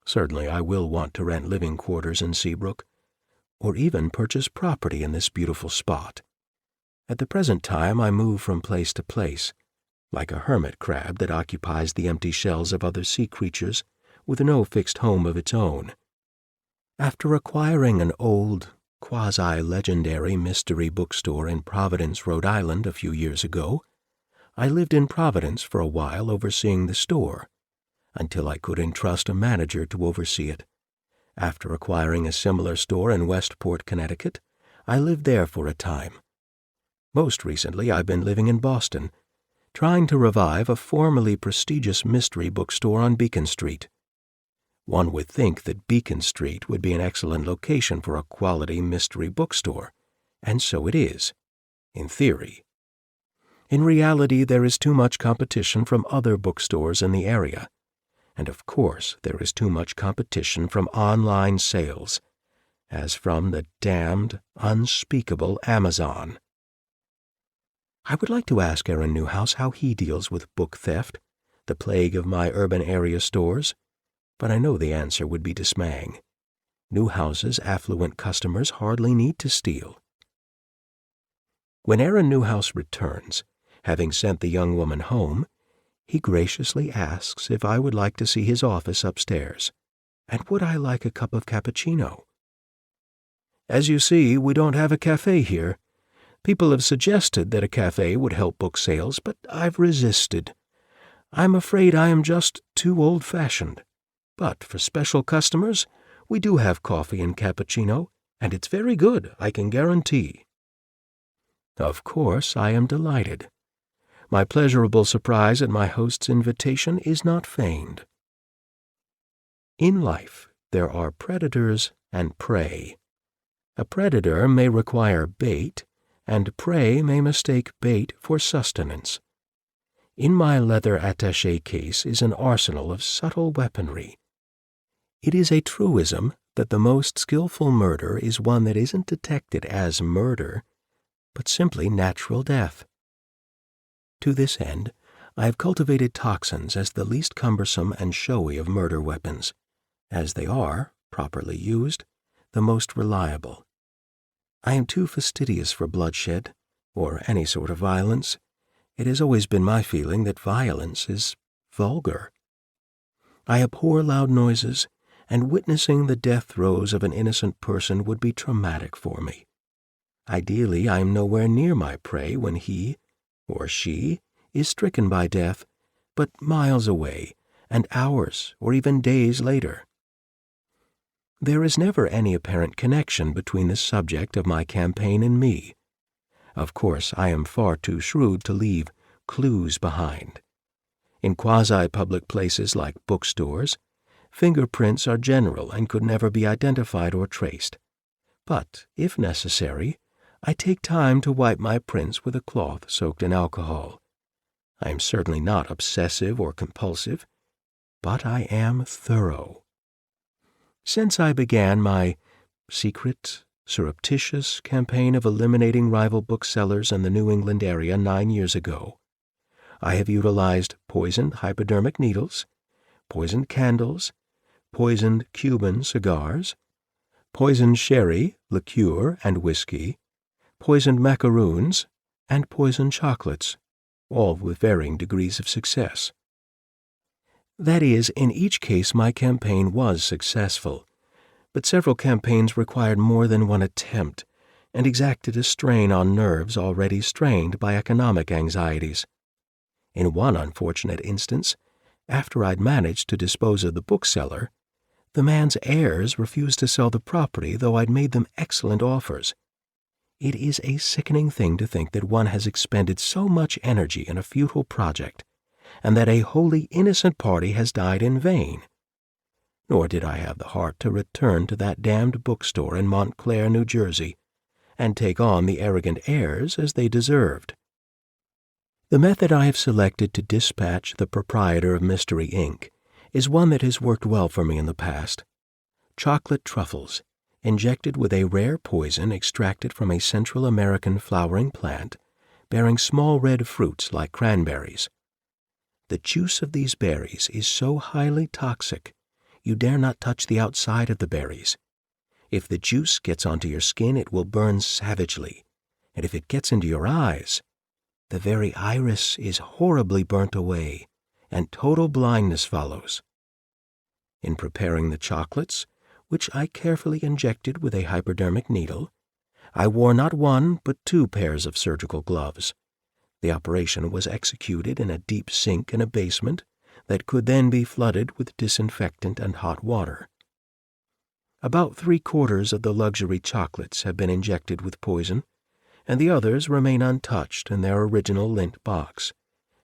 [SPEAKER 3] Certainly I will want to rent living quarters in Seabrook, or even purchase property in this beautiful spot. At the present time I move from place to place, like a hermit crab that occupies the empty shells of other sea creatures with no fixed home of its own. After acquiring an old, quasi-legendary mystery bookstore in Providence, Rhode Island a few years ago, I lived in Providence for a while overseeing the store, until I could entrust a manager to oversee it. After acquiring a similar store in Westport, Connecticut, I lived there for a time. Most recently, I've been living in Boston, trying to revive a formerly prestigious mystery bookstore on Beacon Street. One would think that Beacon Street would be an excellent location for a quality mystery bookstore, and so it is, in theory. In reality, there is too much competition from other bookstores in the area, and of course there is too much competition from online sales, as from the damned, unspeakable Amazon. I would like to ask Aaron Newhouse how he deals with book theft, the plague of my urban area stores, but I know the answer would be dismaying. Newhouse's affluent customers hardly need to steal. When Aaron Newhouse returns, having sent the young woman home, he graciously asks if I would like to see his office upstairs, and would I like a cup of cappuccino. As you see, we don't have a cafe here. People have suggested that a cafe would help book sales, but I've resisted. I'm afraid I am just too old-fashioned. But for special customers, we do have coffee and cappuccino, and it's very good, I can guarantee. Of course, I am delighted. My pleasurable surprise at my host's invitation is not feigned. In life, there are predators and prey. A predator may require bait, and prey may mistake bait for sustenance. In my leather attaché case is an arsenal of subtle weaponry. It is a truism that the most skillful murder is one that isn't detected as murder, but simply natural death. To this end, I have cultivated toxins as the least cumbersome and showy of murder weapons, as they are, properly used, the most reliable. I am too fastidious for bloodshed, or any sort of violence. It has always been my feeling that violence is vulgar. I abhor loud noises, and witnessing the death throes of an innocent person would be traumatic for me. Ideally, I am nowhere near my prey when he, or she, is stricken by death, but miles away, and hours or even days later. There is never any apparent connection between the subject of my campaign and me. Of course, I am far too shrewd to leave clues behind. In quasi-public places like bookstores, fingerprints are general and could never be identified or traced. But, if necessary, I take time to wipe my prints with a cloth soaked in alcohol. I am certainly not obsessive or compulsive, but I am thorough. Since I began my secret, surreptitious campaign of eliminating rival booksellers in the New England area 9 years ago, I have utilized poisoned hypodermic needles, poisoned candles, poisoned Cuban cigars, poisoned sherry, liqueur, and whiskey, poisoned macaroons, and poisoned chocolates, all with varying degrees of success. That is, in each case my campaign was successful, but several campaigns required more than one attempt and exacted a strain on nerves already strained by economic anxieties. In one unfortunate instance, after I'd managed to dispose of the bookseller, the man's heirs refused to sell the property, though I'd made them excellent offers. It is a sickening thing to think that one has expended so much energy in a futile project, and that a wholly innocent party has died in vain. Nor did I have the heart to return to that damned bookstore in Montclair, New Jersey, and take on the arrogant heirs as they deserved. The method I have selected to dispatch the proprietor of Mystery Inc. is one that has worked well for me in the past. Chocolate truffles, injected with a rare poison extracted from a Central American flowering plant, bearing small red fruits like cranberries. The juice of these berries is so highly toxic, you dare not touch the outside of the berries. If the juice gets onto your skin, it will burn savagely, and if it gets into your eyes, the very iris is horribly burnt away, and total blindness follows. In preparing the chocolates, which I carefully injected with a hypodermic needle, I wore not one but 2 pairs of surgical gloves. The operation was executed in a deep sink in a basement that could then be flooded with disinfectant and hot water. About 3/4 of the luxury chocolates have been injected with poison, and the others remain untouched in their original lint box,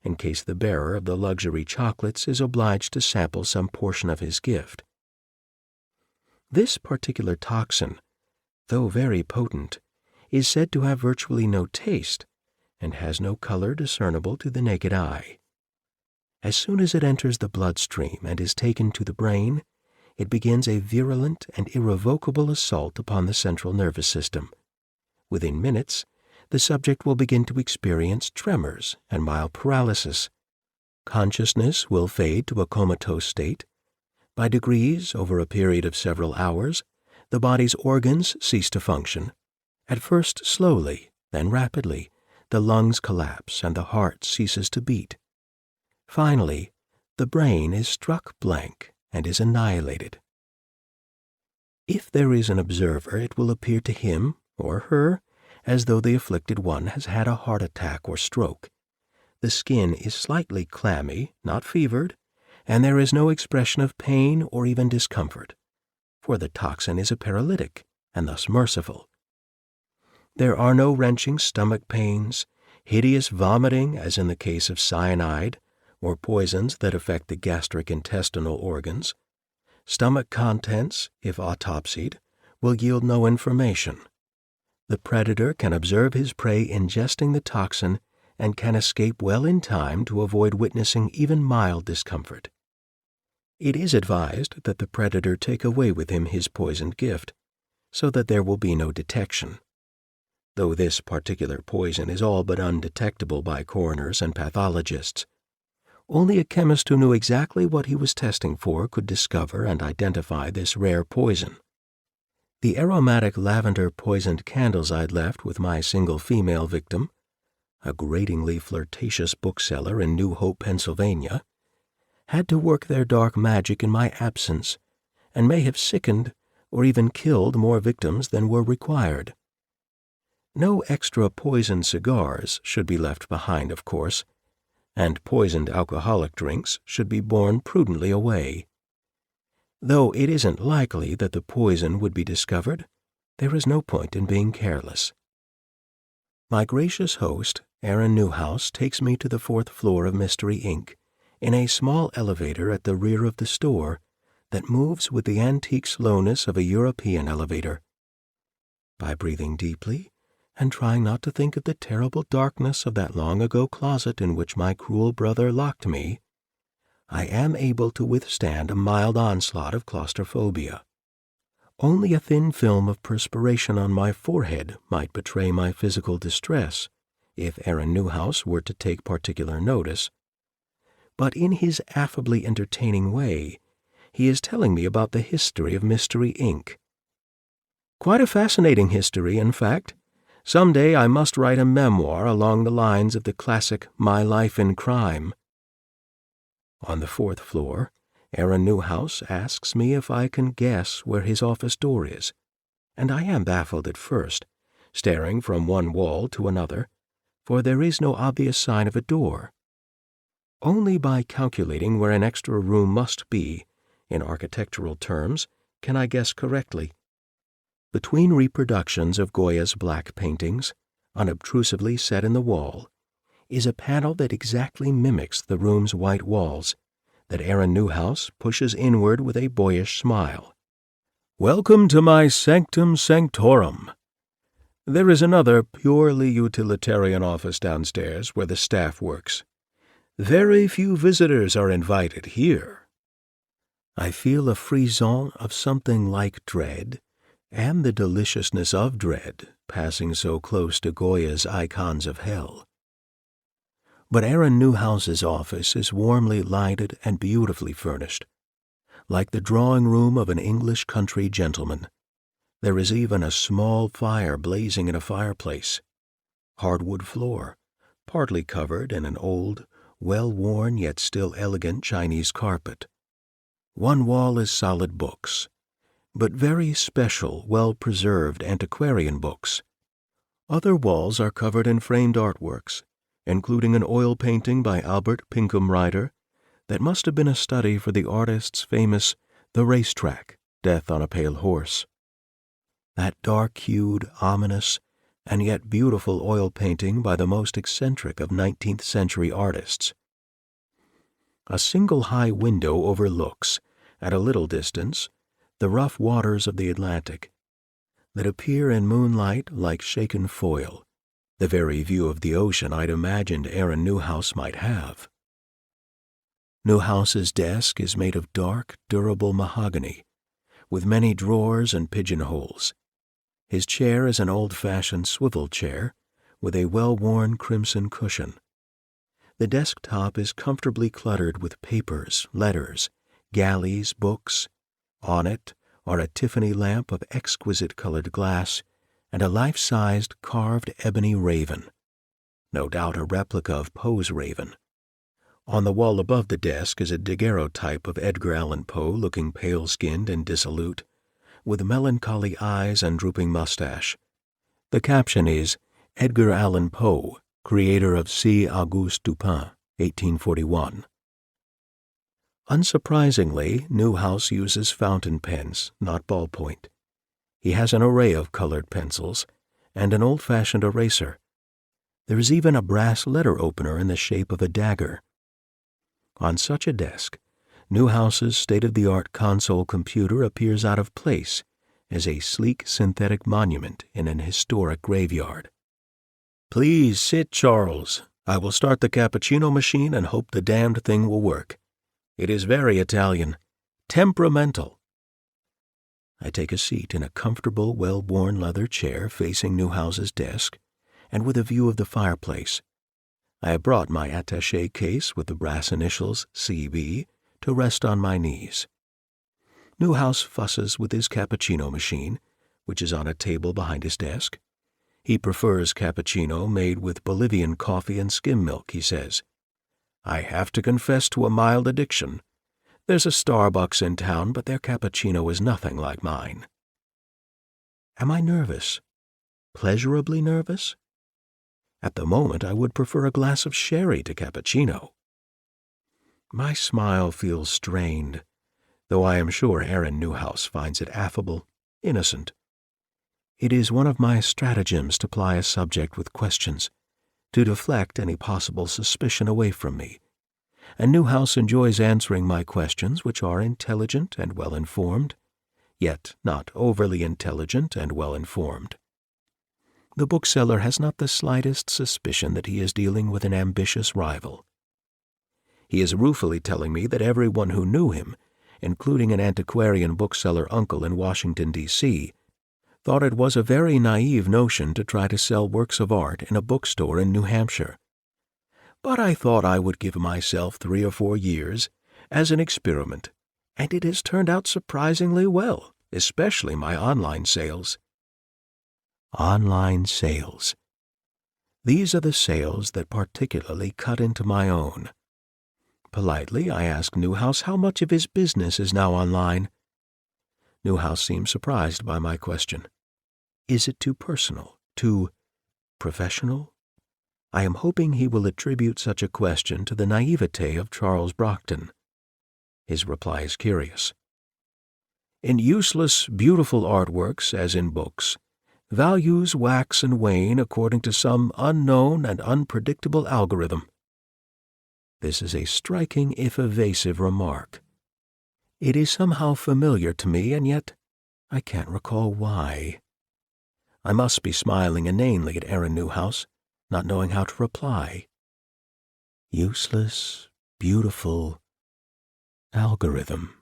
[SPEAKER 3] in case the bearer of the luxury chocolates is obliged to sample some portion of his gift. This particular toxin, though very potent, is said to have virtually no taste, and has no color discernible to the naked eye. As soon as it enters the bloodstream and is taken to the brain, it begins a virulent and irrevocable assault upon the central nervous system. Within minutes, the subject will begin to experience tremors and mild paralysis. Consciousness will fade to a comatose state. By degrees, over a period of several hours, the body's organs cease to function. At first slowly, then rapidly, the lungs collapse and the heart ceases to beat. Finally, the brain is struck blank and is annihilated. If there is an observer, it will appear to him or her as though the afflicted one has had a heart attack or stroke. The skin is slightly clammy, not fevered, and there is no expression of pain or even discomfort, for the toxin is a paralytic and thus merciful. There are no wrenching stomach pains, hideous vomiting as in the case of cyanide, or poisons that affect the gastric intestinal organs. Stomach contents, if autopsied, will yield no information. The predator can observe his prey ingesting the toxin and can escape well in time to avoid witnessing even mild discomfort. It is advised that the predator take away with him his poisoned gift, so that there will be no detection. Though this particular poison is all but undetectable by coroners and pathologists, only a chemist who knew exactly what he was testing for could discover and identify this rare poison. The aromatic lavender poisoned candles I'd left with my single female victim, a gratingly flirtatious bookseller in New Hope, Pennsylvania, had to work their dark magic in my absence, and may have sickened or even killed more victims than were required. No extra poisoned cigars should be left behind, of course, and poisoned alcoholic drinks should be borne prudently away. Though it isn't likely that the poison would be discovered, there is no point in being careless. My gracious host, Aaron Newhouse, takes me to the 4th floor of Mystery Inc. in a small elevator at the rear of the store that moves with the antique slowness of a European elevator. By breathing deeply, and trying not to think of the terrible darkness of that long-ago closet in which my cruel brother locked me, I am able to withstand a mild onslaught of claustrophobia. Only a thin film of perspiration on my forehead might betray my physical distress, if Aaron Newhouse were to take particular notice. But in his affably entertaining way, he is telling me about the history of Mystery Inc. Quite a fascinating history, in fact. Someday I must write a memoir along the lines of the classic My Life in Crime. On the 4th floor, Aaron Newhouse asks me if I can guess where his office door is, and I am baffled at first, staring from one wall to another, for there is no obvious sign of a door. Only by calculating where an extra room must be, in architectural terms, can I guess correctly. Between reproductions of Goya's black paintings, unobtrusively set in the wall, is a panel that exactly mimics the room's white walls, that Aaron Newhouse pushes inward with a boyish smile. "Welcome to my sanctum sanctorum." There is another purely utilitarian office downstairs where the staff works. Very few visitors are invited here. I feel a frisson of something like dread, and the deliciousness of dread, passing so close to Goya's icons of hell. But Aaron Newhouse's office is warmly lighted and beautifully furnished, like the drawing-room of an English country gentleman. There is even a small fire blazing in a fireplace. Hardwood floor, partly covered in an old, well-worn yet still elegant Chinese carpet. One wall is solid books, but very special, well-preserved antiquarian books. Other walls are covered in framed artworks, including an oil painting by Albert Pinkham Ryder that must have been a study for the artist's famous The Racetrack, Death on a Pale Horse. That dark-hued, ominous, and yet beautiful oil painting by the most eccentric of 19th-century artists. A single high window overlooks, at a little distance, the rough waters of the Atlantic, that appear in moonlight like shaken foil, the very view of the ocean I'd imagined Aaron Newhouse might have. Newhouse's desk is made of dark, durable mahogany, with many drawers and pigeonholes. His chair is an old-fashioned swivel chair, with a well-worn crimson cushion. The desktop is comfortably cluttered with papers, letters, galleys, books. On it are a Tiffany lamp of exquisite colored glass and a life-sized carved ebony raven, no doubt a replica of Poe's raven. On the wall above the desk is a daguerreotype of Edgar Allan Poe looking pale-skinned and dissolute, with melancholy eyes and drooping mustache. The caption is, Edgar Allan Poe, creator of C. Auguste Dupin, 1841. Unsurprisingly, Newhouse uses fountain pens, not ballpoint. He has an array of colored pencils and an old-fashioned eraser. There is even a brass letter opener in the shape of a dagger. On such a desk, Newhouse's state-of-the-art console computer appears out of place as a sleek synthetic monument in an historic graveyard. "Please sit, Charles. I will start the cappuccino machine and hope the damned thing will work. It is very Italian. Temperamental." I take a seat in a comfortable, well-worn leather chair facing Newhouse's desk and with a view of the fireplace. I have brought my attaché case with the brass initials C.B. to rest on my knees. Newhouse fusses with his cappuccino machine, which is on a table behind his desk. He prefers cappuccino made with Bolivian coffee and skim milk, he says. I have to confess to a mild addiction. There's a Starbucks in town, but their cappuccino is nothing like mine. Am I nervous? Pleasurably nervous? At the moment, I would prefer a glass of sherry to cappuccino. My smile feels strained, though I am sure Aaron Newhouse finds it affable, innocent. It is one of my stratagems to ply a subject with questions, to deflect any possible suspicion away from me, and Newhouse enjoys answering my questions, which are intelligent and well-informed, yet not overly intelligent and well-informed. The bookseller has not the slightest suspicion that he is dealing with an ambitious rival. He is ruefully telling me that everyone who knew him, including an antiquarian bookseller uncle in Washington, D.C., thought it was a very naive notion to try to sell works of art in a bookstore in New Hampshire. But I thought I would give myself 3 or 4 years as an experiment, and it has turned out surprisingly well, especially my online sales. Online sales. These are the sales that particularly cut into my own. Politely, I ask Newhouse how much of his business is now online. Newhouse seems surprised by my question. Is it too personal? Too professional? I am hoping he will attribute such a question to the naivete of Charles Brockton. His reply is curious. In useless, beautiful artworks, as in books, values wax and wane according to some unknown and unpredictable algorithm. This is a striking if evasive remark. It is somehow familiar to me, and yet I can't recall why. I must be smiling inanely at Aaron Newhouse, not knowing how to reply. Useless, beautiful algorithm.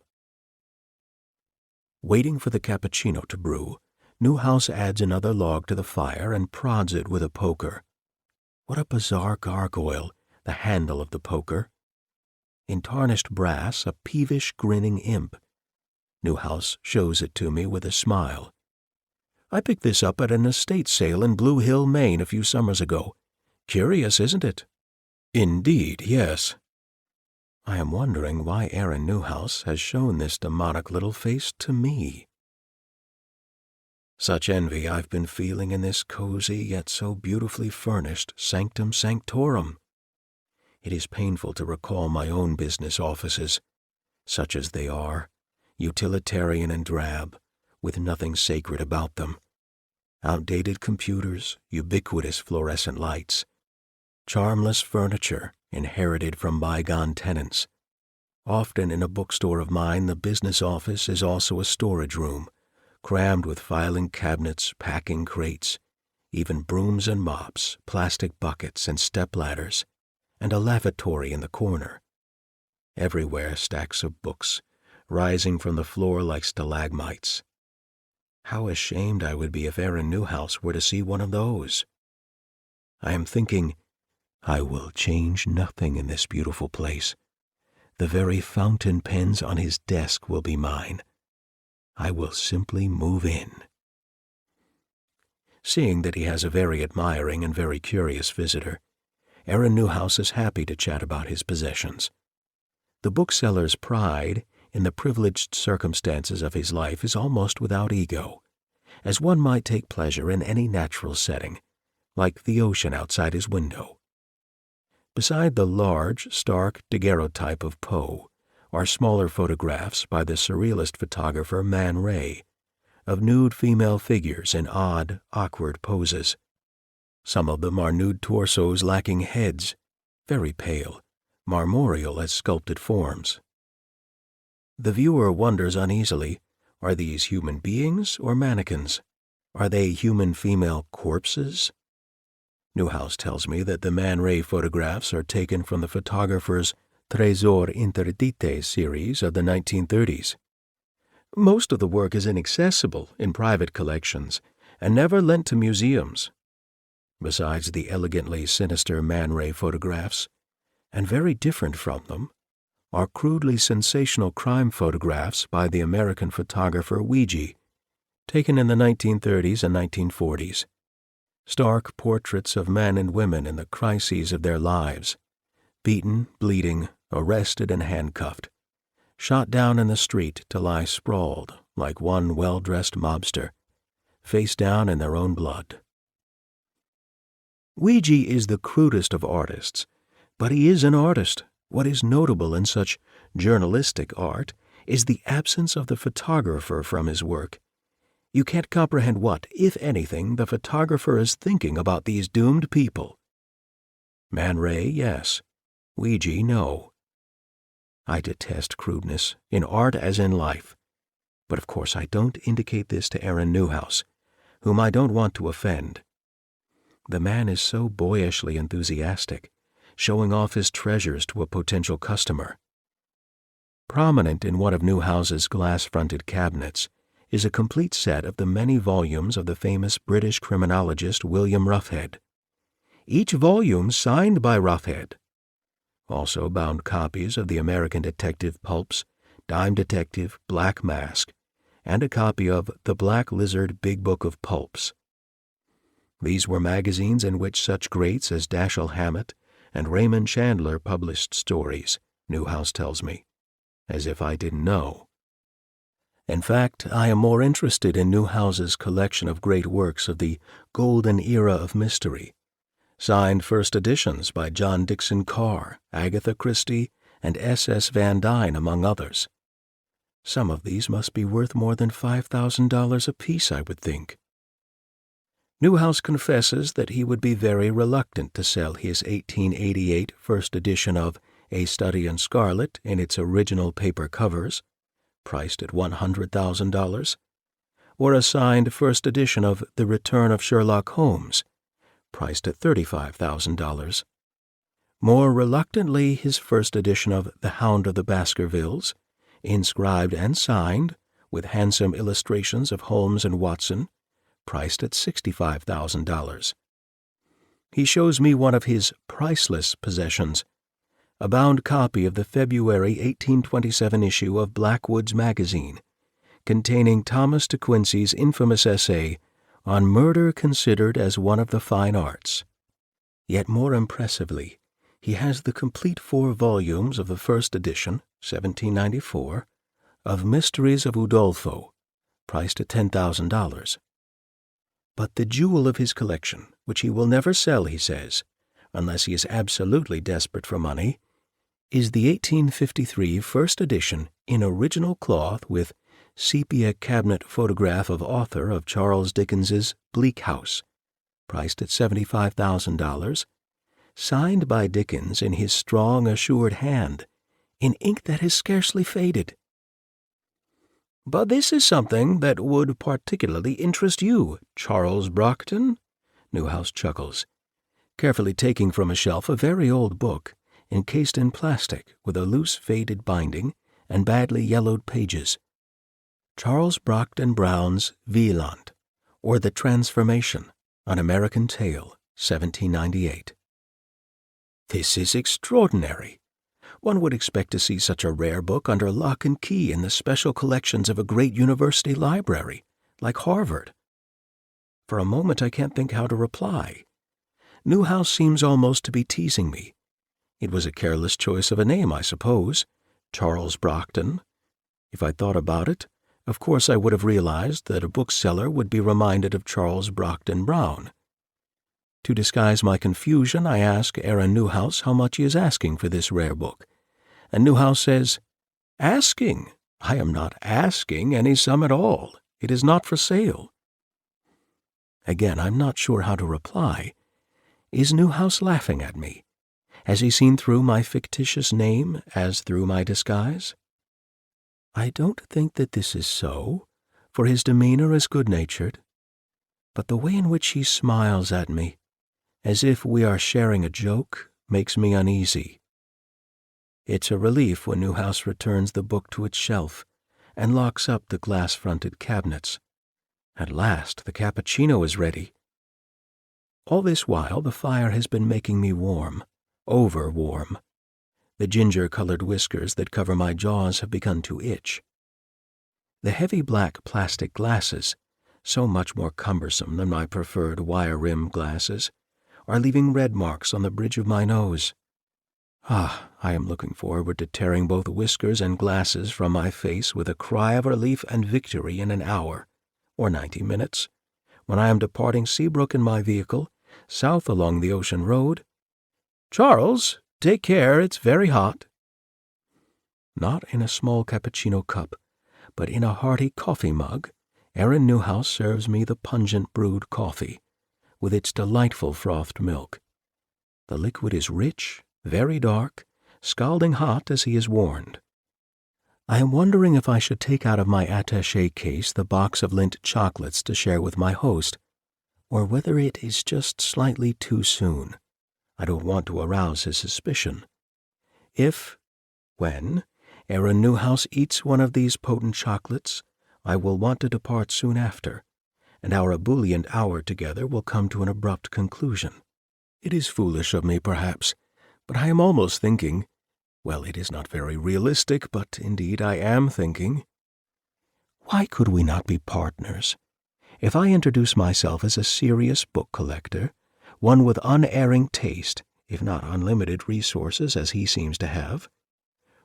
[SPEAKER 3] Waiting for the cappuccino to brew, Newhouse adds another log to the fire and prods it with a poker. What a bizarre gargoyle, the handle of the poker. In tarnished brass, a peevish, grinning imp. Newhouse shows it to me with a smile. I picked this up at an estate sale in Blue Hill, Maine, a few summers ago. Curious, isn't it? Indeed, yes. I am wondering why Aaron Newhouse has shown this demonic little face to me. Such envy I've been feeling in this cozy yet so beautifully furnished sanctum sanctorum. It is painful to recall my own business offices, such as they are, utilitarian and drab, with nothing sacred about them. Outdated computers, ubiquitous fluorescent lights, charmless furniture inherited from bygone tenants. Often in a bookstore of mine, the business office is also a storage room, crammed with filing cabinets, packing crates, even brooms and mops, plastic buckets and stepladders, and a lavatory in the corner. Everywhere stacks of books, rising from the floor like stalagmites. How ashamed I would be if Aaron Newhouse were to see one of those. I am thinking, I will change nothing in this beautiful place. The very fountain pens on his desk will be mine. I will simply move in. Seeing that he has a very admiring and very curious visitor, Aaron Newhouse is happy to chat about his possessions. The bookseller's pride in the privileged circumstances of his life is almost without ego, as one might take pleasure in any natural setting, like the ocean outside his window. Beside the large, stark daguerreotype of Poe are smaller photographs by the surrealist photographer Man Ray of nude female figures in odd, awkward poses. Some of them are nude torsos lacking heads, very pale, marmoreal as sculpted forms. The viewer wonders uneasily, are these human beings or mannequins? Are they human female corpses? Newhouse tells me that the Man Ray photographs are taken from the photographer's Trésor Interdite series of the 1930s. Most of the work is inaccessible in private collections and never lent to museums. Besides the elegantly sinister Man Ray photographs, and very different from them, are crudely sensational crime photographs by the American photographer Ouija, taken in the 1930s and 1940s. Stark portraits of men and women in the crises of their lives, beaten, bleeding, arrested and handcuffed, shot down in the street to lie sprawled like one well-dressed mobster, face down in their own blood. Ouija is the crudest of artists, but he is an artist. What is notable in such journalistic art is the absence of the photographer from his work. You can't comprehend what, if anything, the photographer is thinking about these doomed people. Man Ray, yes. Ouija, no. I detest crudeness, in art as in life. But of course I don't indicate this to Aaron Newhouse, whom I don't want to offend. The man is so boyishly enthusiastic, showing off his treasures to a potential customer. Prominent in one of Newhouse's glass-fronted cabinets is a complete set of the many volumes of the famous British criminologist William Ruffhead, each volume signed by Ruffhead. Also bound copies of the American detective pulps Dime Detective, Black Mask, and a copy of The Black Lizard Big Book of Pulps. These were magazines in which such greats as Dashiell Hammett and Raymond Chandler published stories, Newhouse tells me, as if I didn't know. In fact, I am more interested in Newhouse's collection of great works of the golden era of mystery, signed first editions by John Dixon Carr, Agatha Christie, and S.S. Van Dyne, among others. Some of these must be worth more than $5,000 apiece, I would think. Newhouse confesses that he would be very reluctant to sell his 1888 first edition of A Study in Scarlet in its original paper covers, priced at $100,000, or a signed first edition of The Return of Sherlock Holmes, priced at $35,000. More reluctantly, his first edition of The Hound of the Baskervilles, inscribed and signed, with handsome illustrations of Holmes and Watson, priced at $65,000. He shows me one of his priceless possessions, a bound copy of the February 1827 issue of Blackwood's Magazine, containing Thomas de Quincey's infamous essay on Murder Considered as One of the Fine Arts. Yet more impressively, he has the complete 4 volumes of the first edition, 1794, of Mysteries of Udolpho, priced at $10,000. But the jewel of his collection, which he will never sell, he says, unless he is absolutely desperate for money, is the 1853 first edition in original cloth with sepia cabinet photograph of author of Charles Dickens's Bleak House, priced at $75,000, signed by Dickens in his strong, assured hand, in ink that has scarcely faded. But this is something that would particularly interest you, Charles Brockton, Newhouse chuckles, carefully taking from a shelf a very old book, encased in plastic with a loose faded binding and badly yellowed pages. Charles Brockden Brown's Wieland, or The Transformation, An American Tale, 1798. This is extraordinary. One would expect to see such a rare book under lock and key in the special collections of a great university library, like Harvard. For a moment I can't think how to reply. Newhouse seems almost to be teasing me. It was a careless choice of a name, I suppose, Charles Brockton. If I'd thought about it, of course I would have realized that a bookseller would be reminded of Charles Brockden Brown. To disguise my confusion, I ask Aaron Newhouse how much he is asking for this rare book, and Newhouse says, "Asking? I am not asking any sum at all. It is not for sale." Again, I'm not sure how to reply. Is Newhouse laughing at me? Has he seen through my fictitious name as through my disguise? I don't think that this is so, for his demeanor is good-natured. But the way in which he smiles at me, as if we are sharing a joke, makes me uneasy. It's a relief when Newhouse returns the book to its shelf and locks up the glass-fronted cabinets. At last the cappuccino is ready. All this while the fire has been making me warm, over-warm. The ginger-colored whiskers that cover my jaws have begun to itch. The heavy black plastic glasses, so much more cumbersome than my preferred wire-rimmed glasses, are leaving red marks on the bridge of my nose. I am looking forward to tearing both whiskers and glasses from my face with a cry of relief and victory in an hour, or 90 minutes, when I am departing Seabrook in my vehicle, south along the ocean road. Charles, take care, it's very hot. Not in a small cappuccino cup, but in a hearty coffee mug, Aaron Newhouse serves me the pungent brewed coffee, with its delightful frothed milk. The liquid is rich, very dark, scalding hot as he is warned. I am wondering if I should take out of my attaché case the box of Lindt chocolates to share with my host, or whether it is just slightly too soon. I don't want to arouse his suspicion. When Aaron Newhouse eats one of these potent chocolates, I will want to depart soon after, and our ebullient hour together will come to an abrupt conclusion. It is foolish of me, perhaps, but I am almost thinking, well, it is not very realistic, but indeed I am thinking, why could we not be partners? If I introduce myself as a serious book collector, one with unerring taste, if not unlimited resources as he seems to have,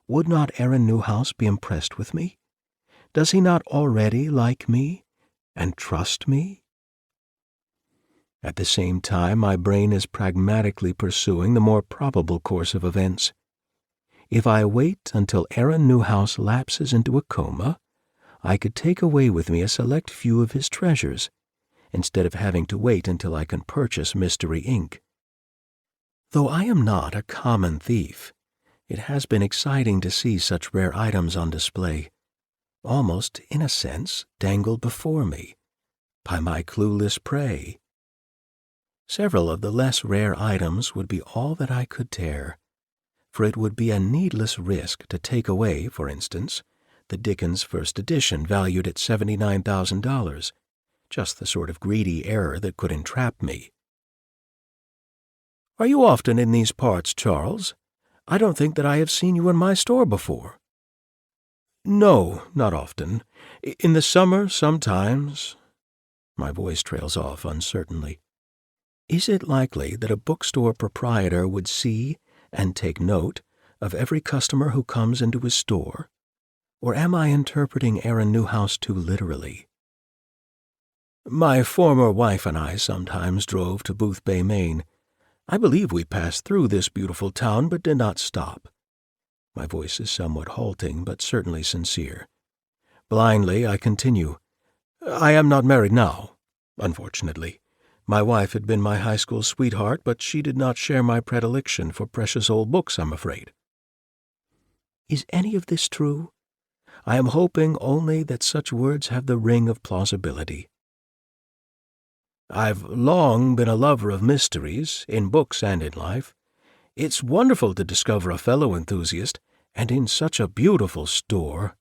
[SPEAKER 3] would not Aaron Newhouse be impressed with me? Does he not already like me and trust me? At the same time, my brain is pragmatically pursuing the more probable course of events. If I wait until Aaron Newhouse lapses into a coma, I could take away with me a select few of his treasures, instead of having to wait until I can purchase Mystery Inc. Though I am not a common thief, it has been exciting to see such rare items on display, almost, in a sense, dangled before me by my clueless prey. Several of the less rare items would be all that I could tear, for it would be a needless risk to take away, for instance, the Dickens first edition valued at $79,000, just the sort of greedy error that could entrap me. "Are you often in these parts, Charles? I don't think that I have seen you in my store before." "No, not often. In the summer, sometimes." My voice trails off uncertainly. Is it likely that a bookstore proprietor would see and take note of every customer who comes into his store? Or am I interpreting Aaron Newhouse too literally? "My former wife and I sometimes drove to Boothbay, Maine. I believe we passed through this beautiful town but did not stop." My voice is somewhat halting, but certainly sincere. Blindly, I continue. "I am not married now, unfortunately. My wife had been my high school sweetheart, but she did not share my predilection for precious old books, I'm afraid." Is any of this true? I am hoping only that such words have the ring of plausibility. "I've long been a lover of mysteries, in books and in life. It's wonderful to discover a fellow enthusiast, and in such a beautiful store."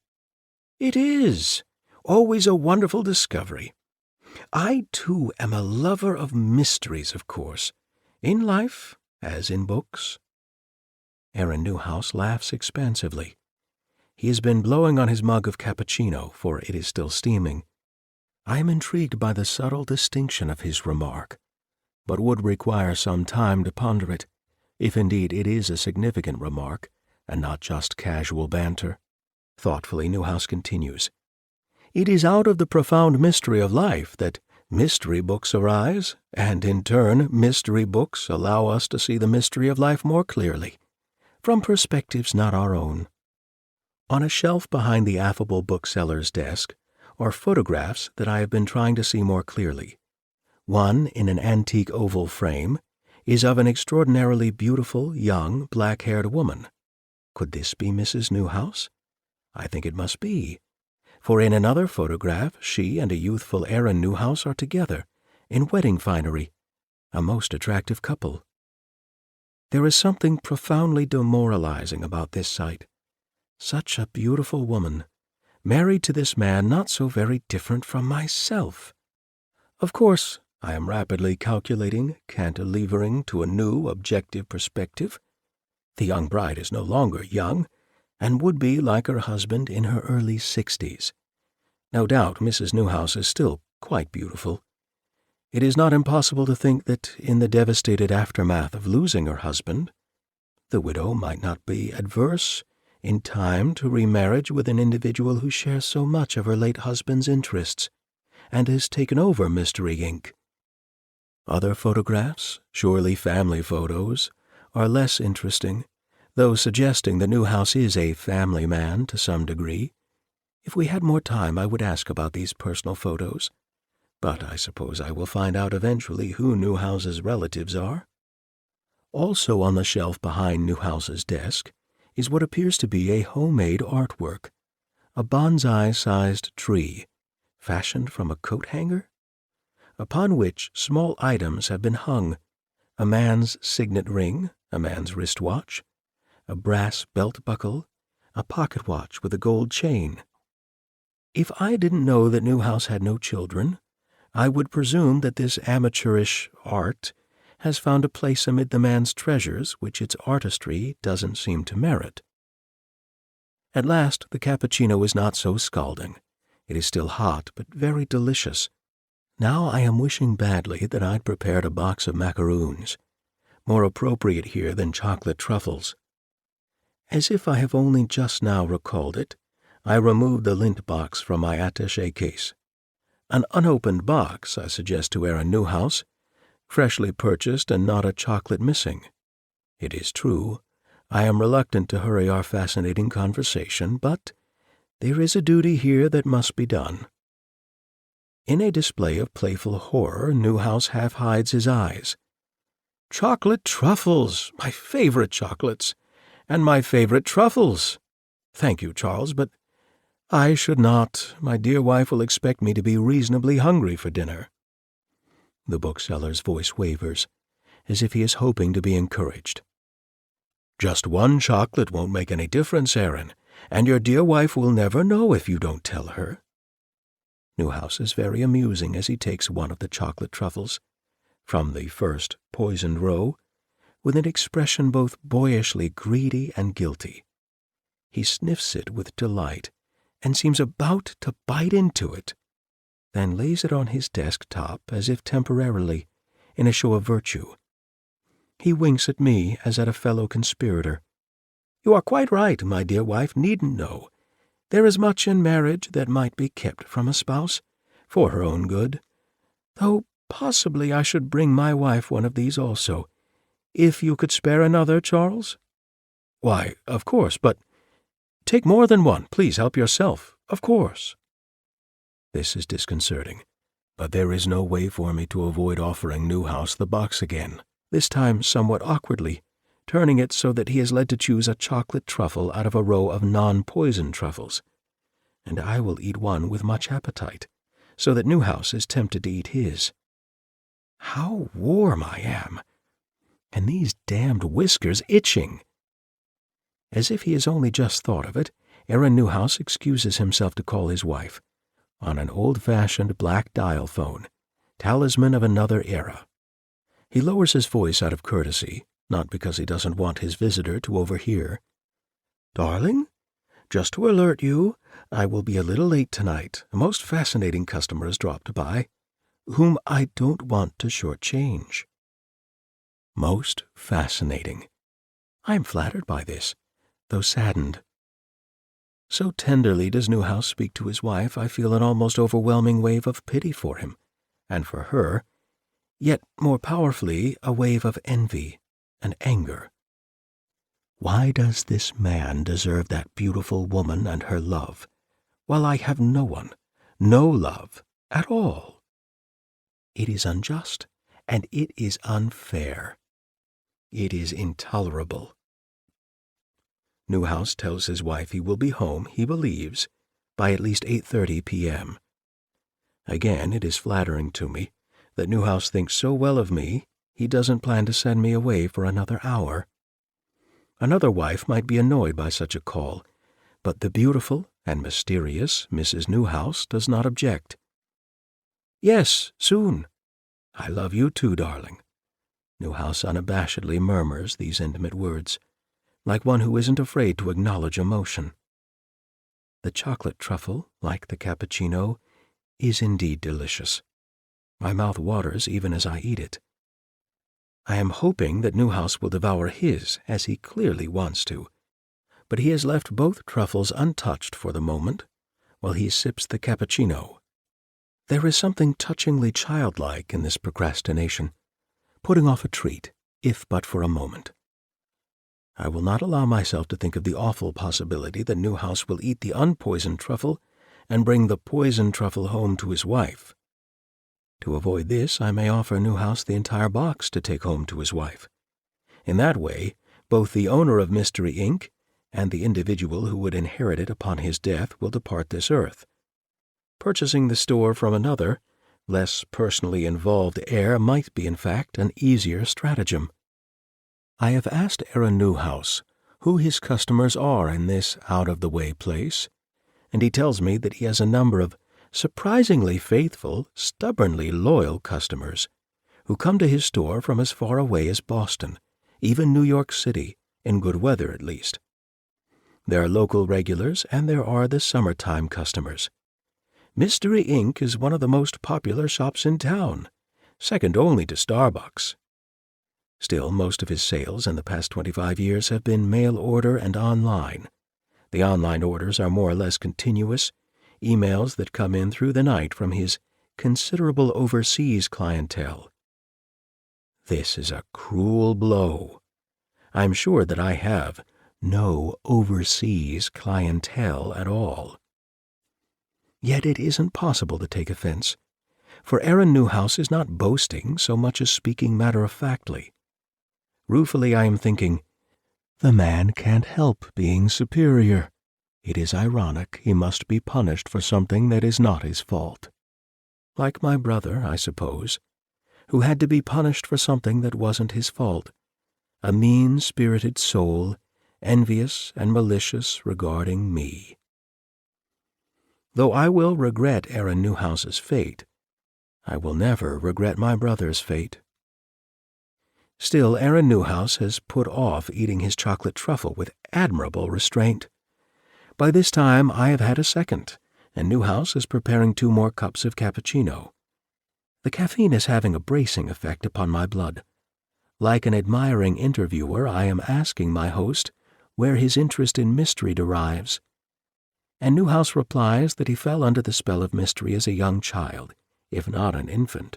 [SPEAKER 3] "It is. Always a wonderful discovery. I, too, am a lover of mysteries, of course, in life as in books." Aaron Newhouse laughs expansively. He has been blowing on his mug of cappuccino, for it is still steaming. I am intrigued by the subtle distinction of his remark, but would require some time to ponder it, if indeed it is a significant remark, and not just casual banter. Thoughtfully, Newhouse continues. "It is out of the profound mystery of life that mystery books arise, and in turn mystery books allow us to see the mystery of life more clearly, from perspectives not our own." On a shelf behind the affable bookseller's desk are photographs that I have been trying to see more clearly. One, in an antique oval frame, is of an extraordinarily beautiful, young, black-haired woman. Could this be Mrs. Newhouse? I think it must be, for in another photograph she and a youthful Aaron Newhouse are together, in wedding finery, a most attractive couple. There is something profoundly demoralizing about this sight. Such a beautiful woman, married to this man not so very different from myself. Of course, I am rapidly calculating, cantilevering to a new, objective perspective. The young bride is no longer young, and would be, like her husband, in her early 60s. No doubt Mrs. Newhouse is still quite beautiful. It is not impossible to think that in the devastated aftermath of losing her husband, the widow might not be adverse in time to remarriage with an individual who shares so much of her late husband's interests, and has taken over Mystery Inc. Other photographs, surely family photos, are less interesting, though suggesting that Newhouse is a family man to some degree. If we had more time, I would ask about these personal photos, but I suppose I will find out eventually who Newhouse's relatives are. Also on the shelf behind Newhouse's desk is what appears to be a homemade artwork, a bonsai-sized tree, fashioned from a coat hanger, upon which small items have been hung, a man's signet ring, a man's wristwatch, a brass belt buckle, a pocket watch with a gold chain. If I didn't know that Newhouse had no children, I would presume that this amateurish art has found a place amid the man's treasures which its artistry doesn't seem to merit. At last the cappuccino is not so scalding. It is still hot, but very delicious. Now I am wishing badly that I'd prepared a box of macaroons, more appropriate here than chocolate truffles. As if I have only just now recalled it, I removed the lint box from my attaché case. An unopened box, I suggest to Aaron Newhouse, freshly purchased and not a chocolate missing. It is true, I am reluctant to hurry our fascinating conversation, but there is a duty here that must be done. In a display of playful horror, Newhouse half hides his eyes. "Chocolate truffles, my favorite chocolates, and my favorite truffles. Thank you, Charles, but I should not. My dear wife will expect me to be reasonably hungry for dinner." The bookseller's voice wavers, as if he is hoping to be encouraged. "Just one chocolate won't make any difference, Aaron, and your dear wife will never know if you don't tell her." Newhouse is very amusing as he takes one of the chocolate truffles, from the first poisoned row, with an expression both boyishly greedy and guilty. He sniffs it with delight and seems about to bite into it, then lays it on his desk top as if temporarily, in a show of virtue. He winks at me as at a fellow conspirator. "You are quite right, my dear wife needn't know. There is much in marriage that might be kept from a spouse, for her own good, though possibly I should bring my wife one of these also. If you could spare another, Charles?" "Why, of course, but take more than one. Please help yourself. Of course." This is disconcerting, but there is no way for me to avoid offering Newhouse the box again, this time somewhat awkwardly, turning it so that he is led to choose a chocolate truffle out of a row of non-poison truffles, and I will eat one with much appetite, so that Newhouse is tempted to eat his. How warm I am, and these damned whiskers itching. As if he has only just thought of it, Aaron Newhouse excuses himself to call his wife, on an old-fashioned black dial phone, talisman of another era. He lowers his voice out of courtesy, not because he doesn't want his visitor to overhear. "Darling, just to alert you, I will be a little late tonight. A most fascinating customer has dropped by, whom I don't want to shortchange." Most fascinating. I am flattered by this, though saddened. So tenderly does Newhouse speak to his wife, I feel an almost overwhelming wave of pity for him, and for her, yet more powerfully a wave of envy and anger. Why does this man deserve that beautiful woman and her love, while I have no one, no love at all? It is unjust, and it is unfair. It is intolerable. Newhouse tells his wife he will be home, he believes, by at least 8:30 p.m. Again, it is flattering to me that Newhouse thinks so well of me he doesn't plan to send me away for another hour. Another wife might be annoyed by such a call, but the beautiful and mysterious Mrs. Newhouse does not object. "Yes, soon. I love you too, darling." Newhouse unabashedly murmurs these intimate words, like one who isn't afraid to acknowledge emotion. The chocolate truffle, like the cappuccino, is indeed delicious. My mouth waters even as I eat it. I am hoping that Newhouse will devour his, as he clearly wants to, but he has left both truffles untouched for the moment, while he sips the cappuccino. There is something touchingly childlike in this procrastination, putting off a treat, if but for a moment. I will not allow myself to think of the awful possibility that Newhouse will eat the unpoisoned truffle and bring the poisoned truffle home to his wife. To avoid this, I may offer Newhouse the entire box to take home to his wife. In that way, both the owner of Mystery Inc. and the individual who would inherit it upon his death will depart this earth. Purchasing the store from another, less personally involved heir might be, in fact, an easier stratagem. I have asked Aaron Newhouse who his customers are in this out-of-the-way place, and he tells me that he has a number of surprisingly faithful, stubbornly loyal customers who come to his store from as far away as Boston, even New York City, in good weather at least. There are local regulars, and there are the summertime customers. Mystery Inc. is one of the most popular shops in town, second only to Starbucks. Still, most of his sales in the past 25 years have been mail order and online. The online orders are more or less continuous, emails that come in through the night from his considerable overseas clientele. This is a cruel blow. I'm sure that I have no overseas clientele at all. Yet it isn't possible to take offense, for Aaron Newhouse is not boasting so much as speaking matter-of-factly. Ruefully I am thinking, the man can't help being superior. It is ironic he must be punished for something that is not his fault. Like my brother, I suppose, who had to be punished for something that wasn't his fault, a mean-spirited soul, envious and malicious regarding me. Though I will regret Aaron Newhouse's fate, I will never regret my brother's fate. Still, Aaron Newhouse has put off eating his chocolate truffle with admirable restraint. By this time I have had a second, and Newhouse is preparing 2 more cups of cappuccino. The caffeine is having a bracing effect upon my blood. Like an admiring interviewer, I am asking my host where his interest in mystery derives. And Newhouse replies that he fell under the spell of mystery as a young child, if not an infant.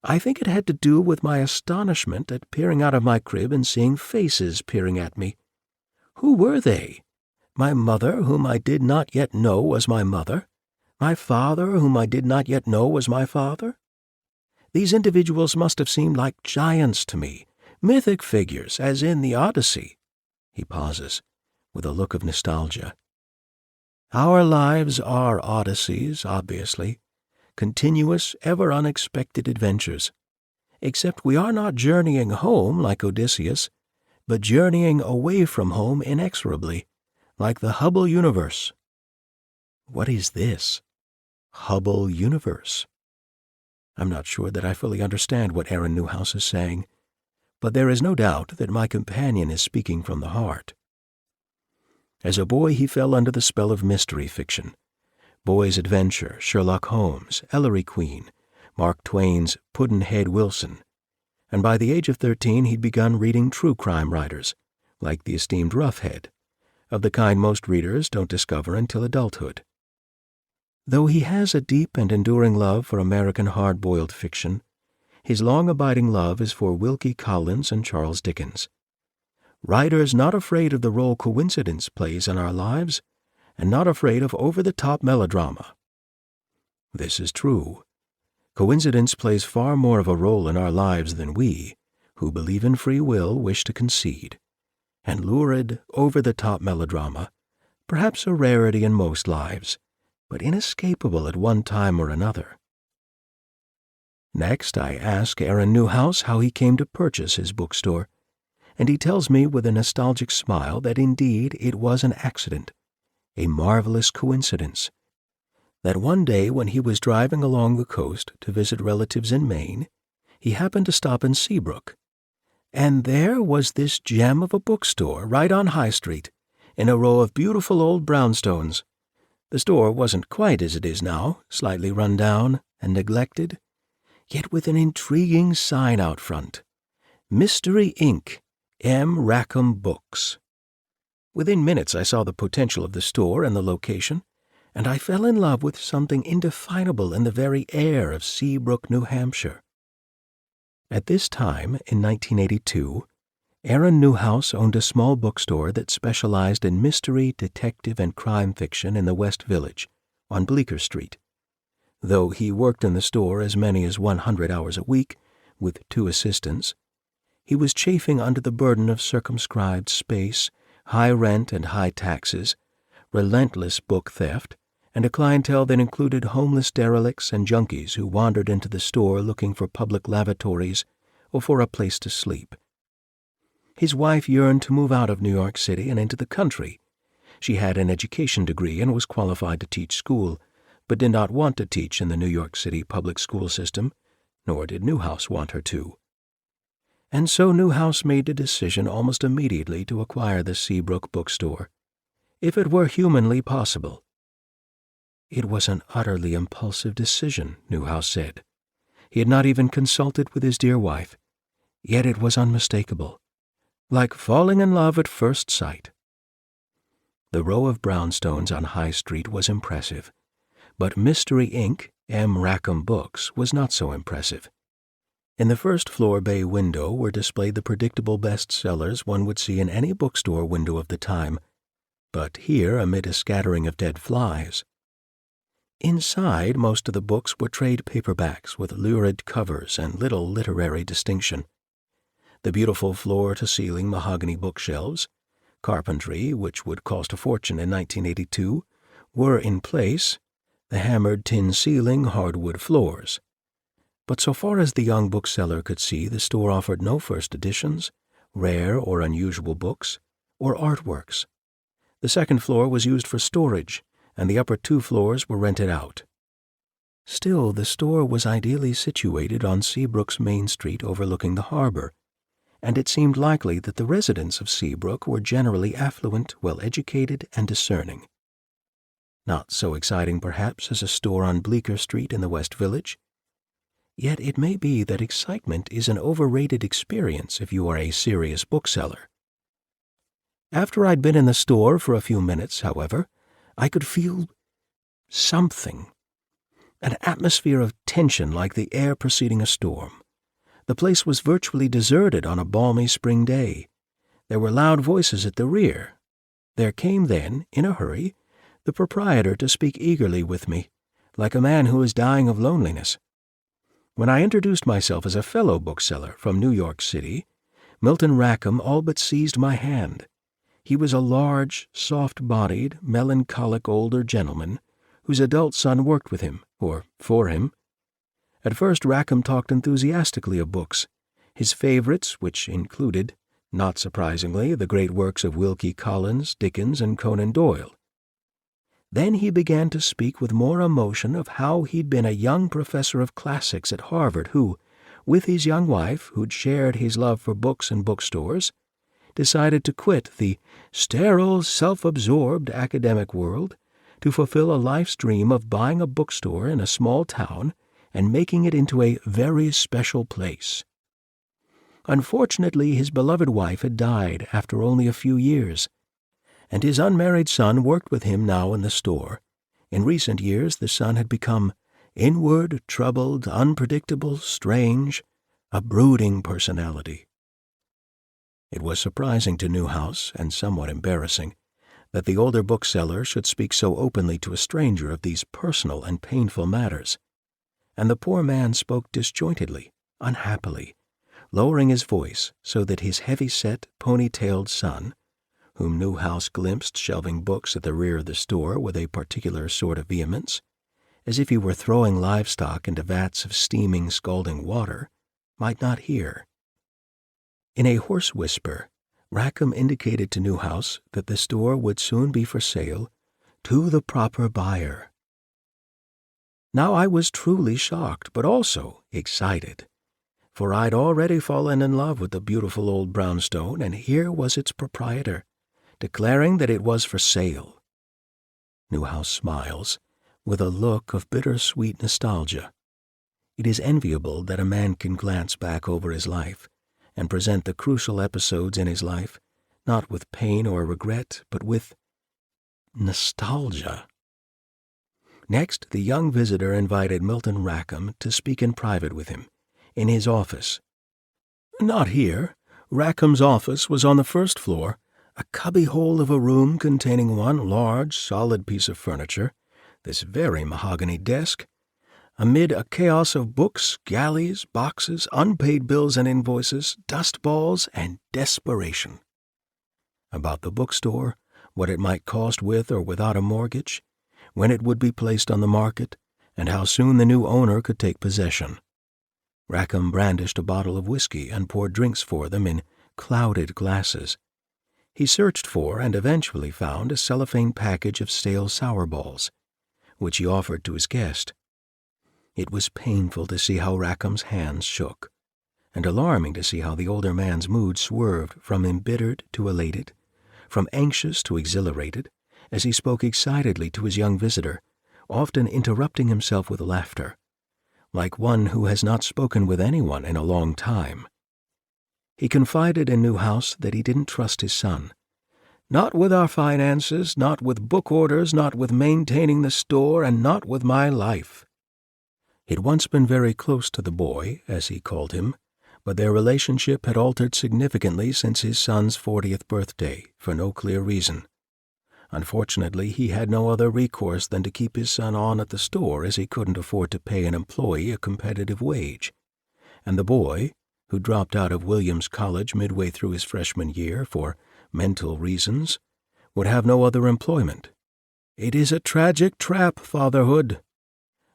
[SPEAKER 3] I think it had to do with my astonishment at peering out of my crib and seeing faces peering at me. Who were they? My mother, whom I did not yet know was my mother? My father, whom I did not yet know was my father? These individuals must have seemed like giants to me, mythic figures, as in the Odyssey. He pauses, with a look of nostalgia. Our lives are odysseys, obviously, continuous, ever unexpected adventures, except we are not journeying home like Odysseus, but journeying away from home inexorably, like the Hubble universe. What is this? Hubble universe? I'm not sure that I fully understand what Aaron Newhouse is saying, but there is no doubt that my companion is speaking from the heart. As a boy, he fell under the spell of mystery fiction. Boy's Adventure, Sherlock Holmes, Ellery Queen, Mark Twain's Pudd'nhead Wilson, and by the age of 13 he'd begun reading true crime writers, like the esteemed Roughhead, of the kind most readers don't discover until adulthood. Though he has a deep and enduring love for American hard-boiled fiction, his long-abiding love is for Wilkie Collins and Charles Dickens. Writers not afraid of the role coincidence plays in our lives, and not afraid of over-the-top melodrama. This is true. Coincidence plays far more of a role in our lives than we, who believe in free will, wish to concede. And lurid, over-the-top melodrama, perhaps a rarity in most lives, but inescapable at one time or another. Next, I ask Aaron Newhouse how he came to purchase his bookstore, and he tells me with a nostalgic smile that indeed it was an accident, a marvelous coincidence, that one day when he was driving along the coast to visit relatives in Maine, he happened to stop in Seabrook, and there was this gem of a bookstore right on High Street, in a row of beautiful old brownstones. The store wasn't quite as it is now, slightly run down and neglected, yet with an intriguing sign out front, Mystery Inc., M. Rackham Books. Within minutes I saw the potential of the store and the location, and I fell in love with something indefinable in the very air of Seabrook, New Hampshire. At this time, in 1982, Aaron Newhouse owned a small bookstore that specialized in mystery, detective, and crime fiction in the West Village, on Bleecker Street. Though he worked in the store as many as 100 hours a week, with 2 assistants, he was chafing under the burden of circumscribed space, high rent and high taxes, relentless book theft, and a clientele that included homeless derelicts and junkies who wandered into the store looking for public lavatories or for a place to sleep. His wife yearned to move out of New York City and into the country. She had an education degree and was qualified to teach school, but did not want to teach in the New York City public school system, nor did Newhouse want her to. And so Newhouse made the decision almost immediately to acquire the Seabrook bookstore, if it were humanly possible. It was an utterly impulsive decision, Newhouse said. He had not even consulted with his dear wife, yet it was unmistakable, like falling in love at first sight. The row of brownstones on High Street was impressive, but Mystery Inc., M. Rackham Books, was not so impressive. In the first-floor bay window were displayed the predictable bestsellers one would see in any bookstore window of the time, but here amid a scattering of dead flies. Inside, most of the books were trade paperbacks with lurid covers and little literary distinction. The beautiful floor-to-ceiling mahogany bookshelves, carpentry, which would cost a fortune in 1982, were in place, the hammered tin ceiling, hardwood floors. But so far as the young bookseller could see, the store offered no first editions, rare or unusual books, or artworks. The second floor was used for storage, and the upper 2 floors were rented out. Still, the store was ideally situated on Seabrook's Main Street overlooking the harbor, and it seemed likely that the residents of Seabrook were generally affluent, well-educated, and discerning. Not so exciting, perhaps, as a store on Bleecker Street in the West Village. Yet it may be that excitement is an overrated experience if you are a serious bookseller. After I'd been in the store for a few minutes, however, I could feel something, an atmosphere of tension like the air preceding a storm. The place was virtually deserted on a balmy spring day. There were loud voices at the rear. There came then, in a hurry, the proprietor to speak eagerly with me, like a man who is dying of loneliness. When I introduced myself as a fellow bookseller from New York City, Milton Rackham all but seized my hand. He was a large, soft-bodied, melancholic older gentleman whose adult son worked with him, or for him. At first Rackham talked enthusiastically of books, his favorites, which included, not surprisingly, the great works of Wilkie Collins, Dickens, and Conan Doyle. Then he began to speak with more emotion of how he'd been a young professor of classics at Harvard who, with his young wife, who'd shared his love for books and bookstores, decided to quit the sterile, self-absorbed academic world to fulfill a life's dream of buying a bookstore in a small town and making it into a very special place. Unfortunately, his beloved wife had died after only a few years, and his unmarried son worked with him now in the store. In recent years, the son had become inward, troubled, unpredictable, strange, a brooding personality. It was surprising to Newhouse, and somewhat embarrassing, that the older bookseller should speak so openly to a stranger of these personal and painful matters. And the poor man spoke disjointedly, unhappily, lowering his voice so that his heavy-set, pony-tailed son, whom Newhouse glimpsed shelving books at the rear of the store with a particular sort of vehemence, as if he were throwing livestock into vats of steaming, scalding water, might not hear. In a hoarse whisper, Rackham indicated to Newhouse that the store would soon be for sale to the proper buyer. Now I was truly shocked, but also excited, for I'd already fallen in love with the beautiful old brownstone, and here was its proprietor, declaring that it was for sale. Newhouse smiles, with a look of bitter-sweet nostalgia. It is enviable that a man can glance back over his life and present the crucial episodes in his life, not with pain or regret, but with nostalgia. Next, the young visitor invited Milton Rackham to speak in private with him, in his office. Not here. Rackham's office was on the first floor, a cubbyhole of a room containing one large, solid piece of furniture, this very mahogany desk, amid a chaos of books, galleys, boxes, unpaid bills and invoices, dust balls, and desperation. About the bookstore, what it might cost with or without a mortgage, when it would be placed on the market, and how soon the new owner could take possession. Rackham brandished a bottle of whiskey and poured drinks for them in clouded glasses. He searched for and eventually found a cellophane package of stale sour balls, which he offered to his guest. It was painful to see how Rackham's hands shook, and alarming to see how the older man's mood swerved from embittered to elated, from anxious to exhilarated, as he spoke excitedly to his young visitor, often interrupting himself with laughter, like one who has not spoken with anyone in a long time. He confided in Newhouse that he didn't trust his son. "Not with our finances, not with book orders, not with maintaining the store, and not with my life." He'd once been very close to the boy, as he called him, but their relationship had altered significantly since his son's 40th birthday, for no clear reason. Unfortunately, he had no other recourse than to keep his son on at the store, as he couldn't afford to pay an employee a competitive wage. And the boy, who dropped out of Williams College midway through his freshman year for mental reasons, would have no other employment. It is a tragic trap, fatherhood.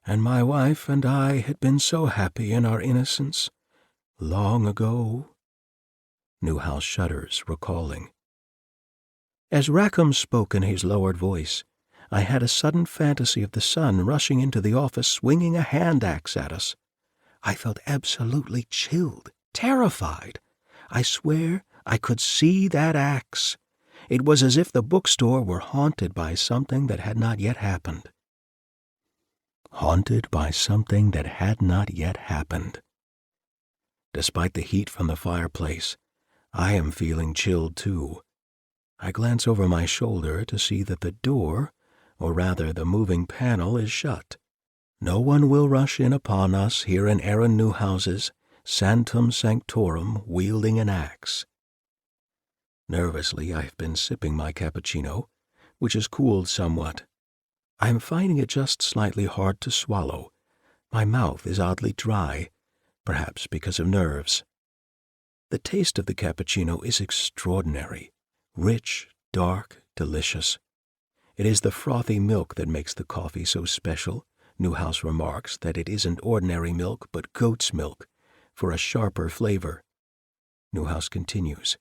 [SPEAKER 3] And my wife and I had been so happy in our innocence long ago. Newhouse shudders, recalling. As Rackham spoke in his lowered voice, I had a sudden fantasy of the son rushing into the office swinging a hand-axe at us. I felt absolutely chilled, terrified. I swear I could see that axe. It was as if the bookstore were haunted by something that had not yet happened. Haunted by something that had not yet happened. Despite the heat from the fireplace, I am feeling chilled too. I glance over my shoulder to see that the door, or rather the moving panel, is shut. No one will rush in upon us here in Aaron Newhouse's sanctum sanctorum wielding an axe. Nervously, I have been sipping my cappuccino, which has cooled somewhat. I am finding it just slightly hard to swallow. My mouth is oddly dry, perhaps because of nerves. The taste of the cappuccino is extraordinary. Rich, dark, delicious. It is the frothy milk that makes the coffee so special. Newhouse remarks that it isn't ordinary milk, but goat's milk, for a sharper flavor. Newhouse continues.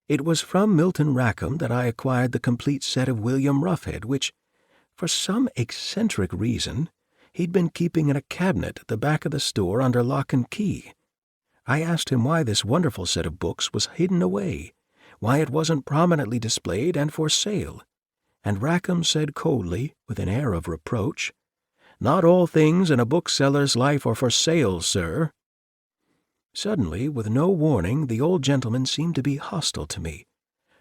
[SPEAKER 3] It was from Milton Rackham that I acquired the complete set of William Roughhead, which, for some eccentric reason, he'd been keeping in a cabinet at the back of the store under lock and key. I asked him why this wonderful set of books was hidden away, why it wasn't prominently displayed and for sale, and Rackham said coldly, with an air of reproach, "Not all things in a bookseller's life are for sale, sir." Suddenly, with no warning, the old gentleman seemed to be hostile to me.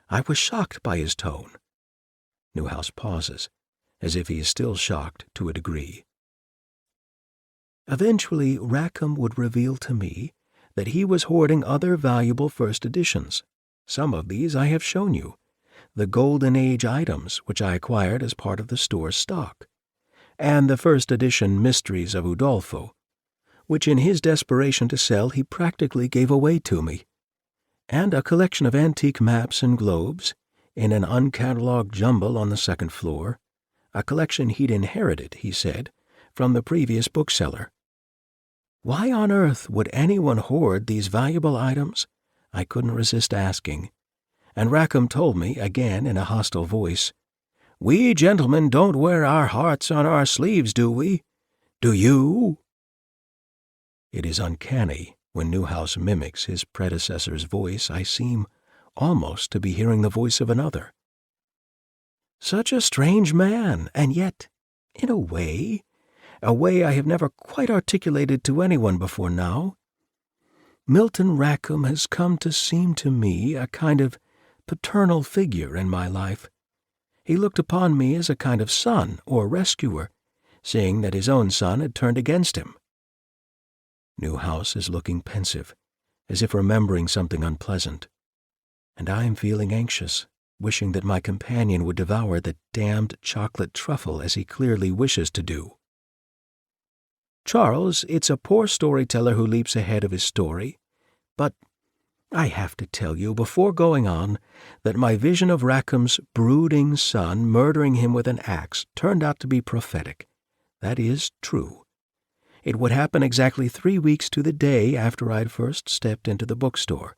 [SPEAKER 3] I was shocked by his tone. Newhouse pauses, as if he is still shocked to a degree. Eventually, Rackham would reveal to me that he was hoarding other valuable first editions. Some of these I have shown you, the Golden Age items which I acquired as part of the store's stock, and the first edition Mysteries of Udolpho, which in his desperation to sell he practically gave away to me, and a collection of antique maps and globes in an uncatalogued jumble on the second floor, a collection he'd inherited, he said, from the previous bookseller. Why on earth would anyone hoard these valuable items? I couldn't resist asking, and Rackham told me, again in a hostile voice, "We gentlemen don't wear our hearts on our sleeves, do we? Do you?" It is uncanny when Newhouse mimics his predecessor's voice. I seem almost to be hearing the voice of another. Such a strange man, and yet, in a way I have never quite articulated to anyone before now, Milton Rackham has come to seem to me a kind of paternal figure in my life. He looked upon me as a kind of son or rescuer, seeing that his own son had turned against him. Newhouse is looking pensive, as if remembering something unpleasant, and I am feeling anxious, wishing that my companion would devour the damned chocolate truffle as he clearly wishes to do. Charles, it's a poor storyteller who leaps ahead of his story, but I have to tell you before going on that my vision of Rackham's brooding son murdering him with an axe turned out to be prophetic. That is true. It would happen exactly 3 weeks to the day after I'd first stepped into the bookstore,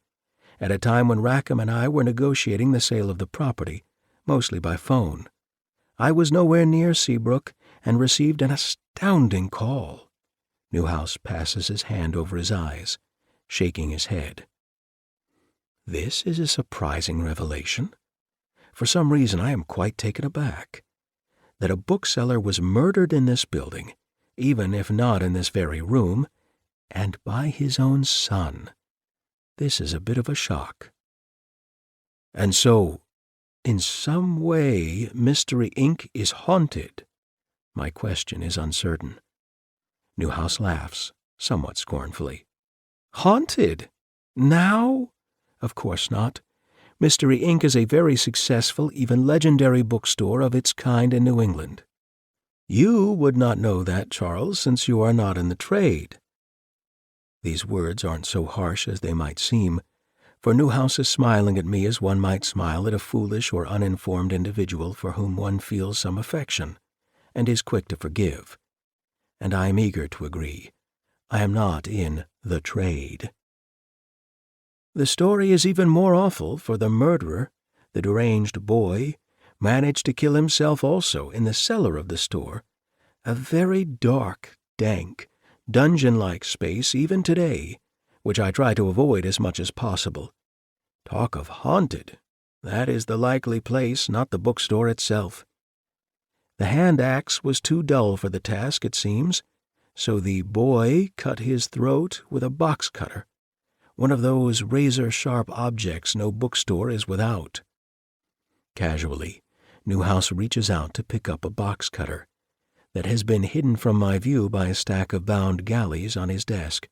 [SPEAKER 3] at a time when Rackham and I were negotiating the sale of the property, mostly by phone. I was nowhere near Seabrook and received an astounding call. Newhouse passes his hand over his eyes, shaking his head. This is a surprising revelation. For some reason I am quite taken aback. that a bookseller was murdered in this building, even if not in this very room, and by his own son. This is a bit of a shock. And so, in some way, Mystery Inc. is haunted. My question is uncertain. Newhouse laughs, somewhat scornfully. Haunted? Now? Of course not. Mystery Inc. is a very successful, even legendary bookstore of its kind in New England. You would not know that, Charles, since you are not in the trade. These words aren't so harsh as they might seem, for Newhouse is smiling at me as one might smile at a foolish or uninformed individual for whom one feels some affection, and is quick to forgive. And I am eager to agree. I am not in the trade. The story is even more awful, for the murderer, the deranged boy, managed to kill himself also in the cellar of the store, a very dark, dank, dungeon-like space even today, which I try to avoid as much as possible. Talk of haunted, that is the likely place, not the bookstore itself. The hand axe was too dull for the task, it seems, so the boy cut his throat with a box cutter, one of those razor-sharp objects no bookstore is without. Casually, Newhouse reaches out to pick up a box cutter that has been hidden from my view by a stack of bound galleys on his desk,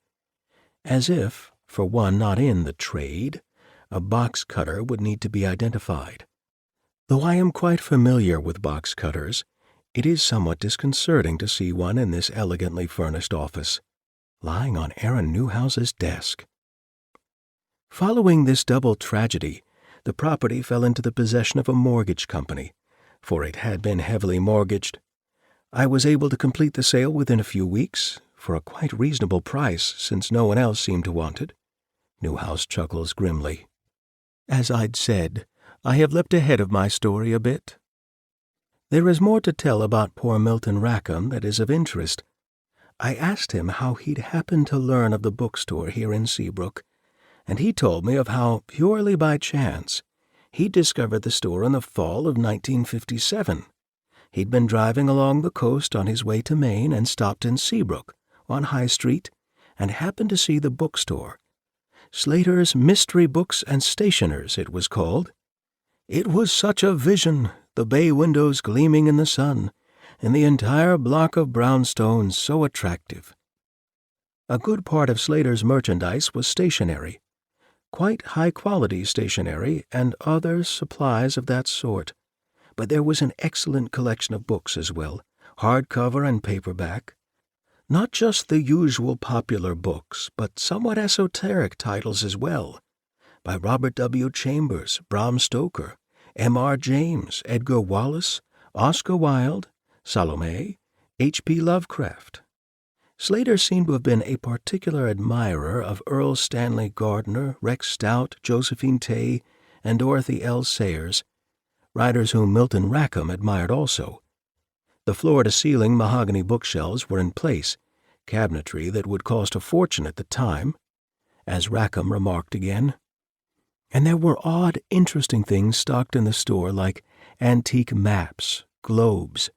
[SPEAKER 3] as if, for one not in the trade, a box cutter would need to be identified. Though I am quite familiar with box cutters, it is somewhat disconcerting to see one in this elegantly furnished office, lying on Aaron Newhouse's desk. Following this double tragedy, the property fell into the possession of a mortgage company, for it had been heavily mortgaged. I was able to complete the sale within a few weeks, for a quite reasonable price, since no one else seemed to want it. Newhouse chuckles grimly. As I'd said, I have leapt ahead of my story a bit. There is more to tell about poor Milton Rackham that is of interest. I asked him how he'd happened to learn of the bookstore here in Seabrook, and he told me of how, purely by chance, he discovered the store in the fall of 1957. He'd been driving along the coast on his way to Maine and stopped in Seabrook, on High Street, and happened to see the bookstore. Slater's Mystery Books and Stationers, it was called. It was such a vision, the bay windows gleaming in the sun, and the entire block of brownstones so attractive. A good part of Slater's merchandise was stationery, quite high-quality stationery and other supplies of that sort, but there was an excellent collection of books as well, hardcover and paperback. Not just the usual popular books, but somewhat esoteric titles as well, by Robert W. Chambers, Bram Stoker, M.R. James, Edgar Wallace, Oscar Wilde, Salome, H.P. Lovecraft. Slater seemed to have been a particular admirer of Earl Stanley Gardner, Rex Stout, Josephine Tay, and Dorothy L. Sayers, writers whom Milton Rackham admired also. The floor-to-ceiling mahogany bookshelves were in place, cabinetry that would cost a fortune at the time, as Rackham remarked again. And there were odd, interesting things stocked in the store like antique maps, globes,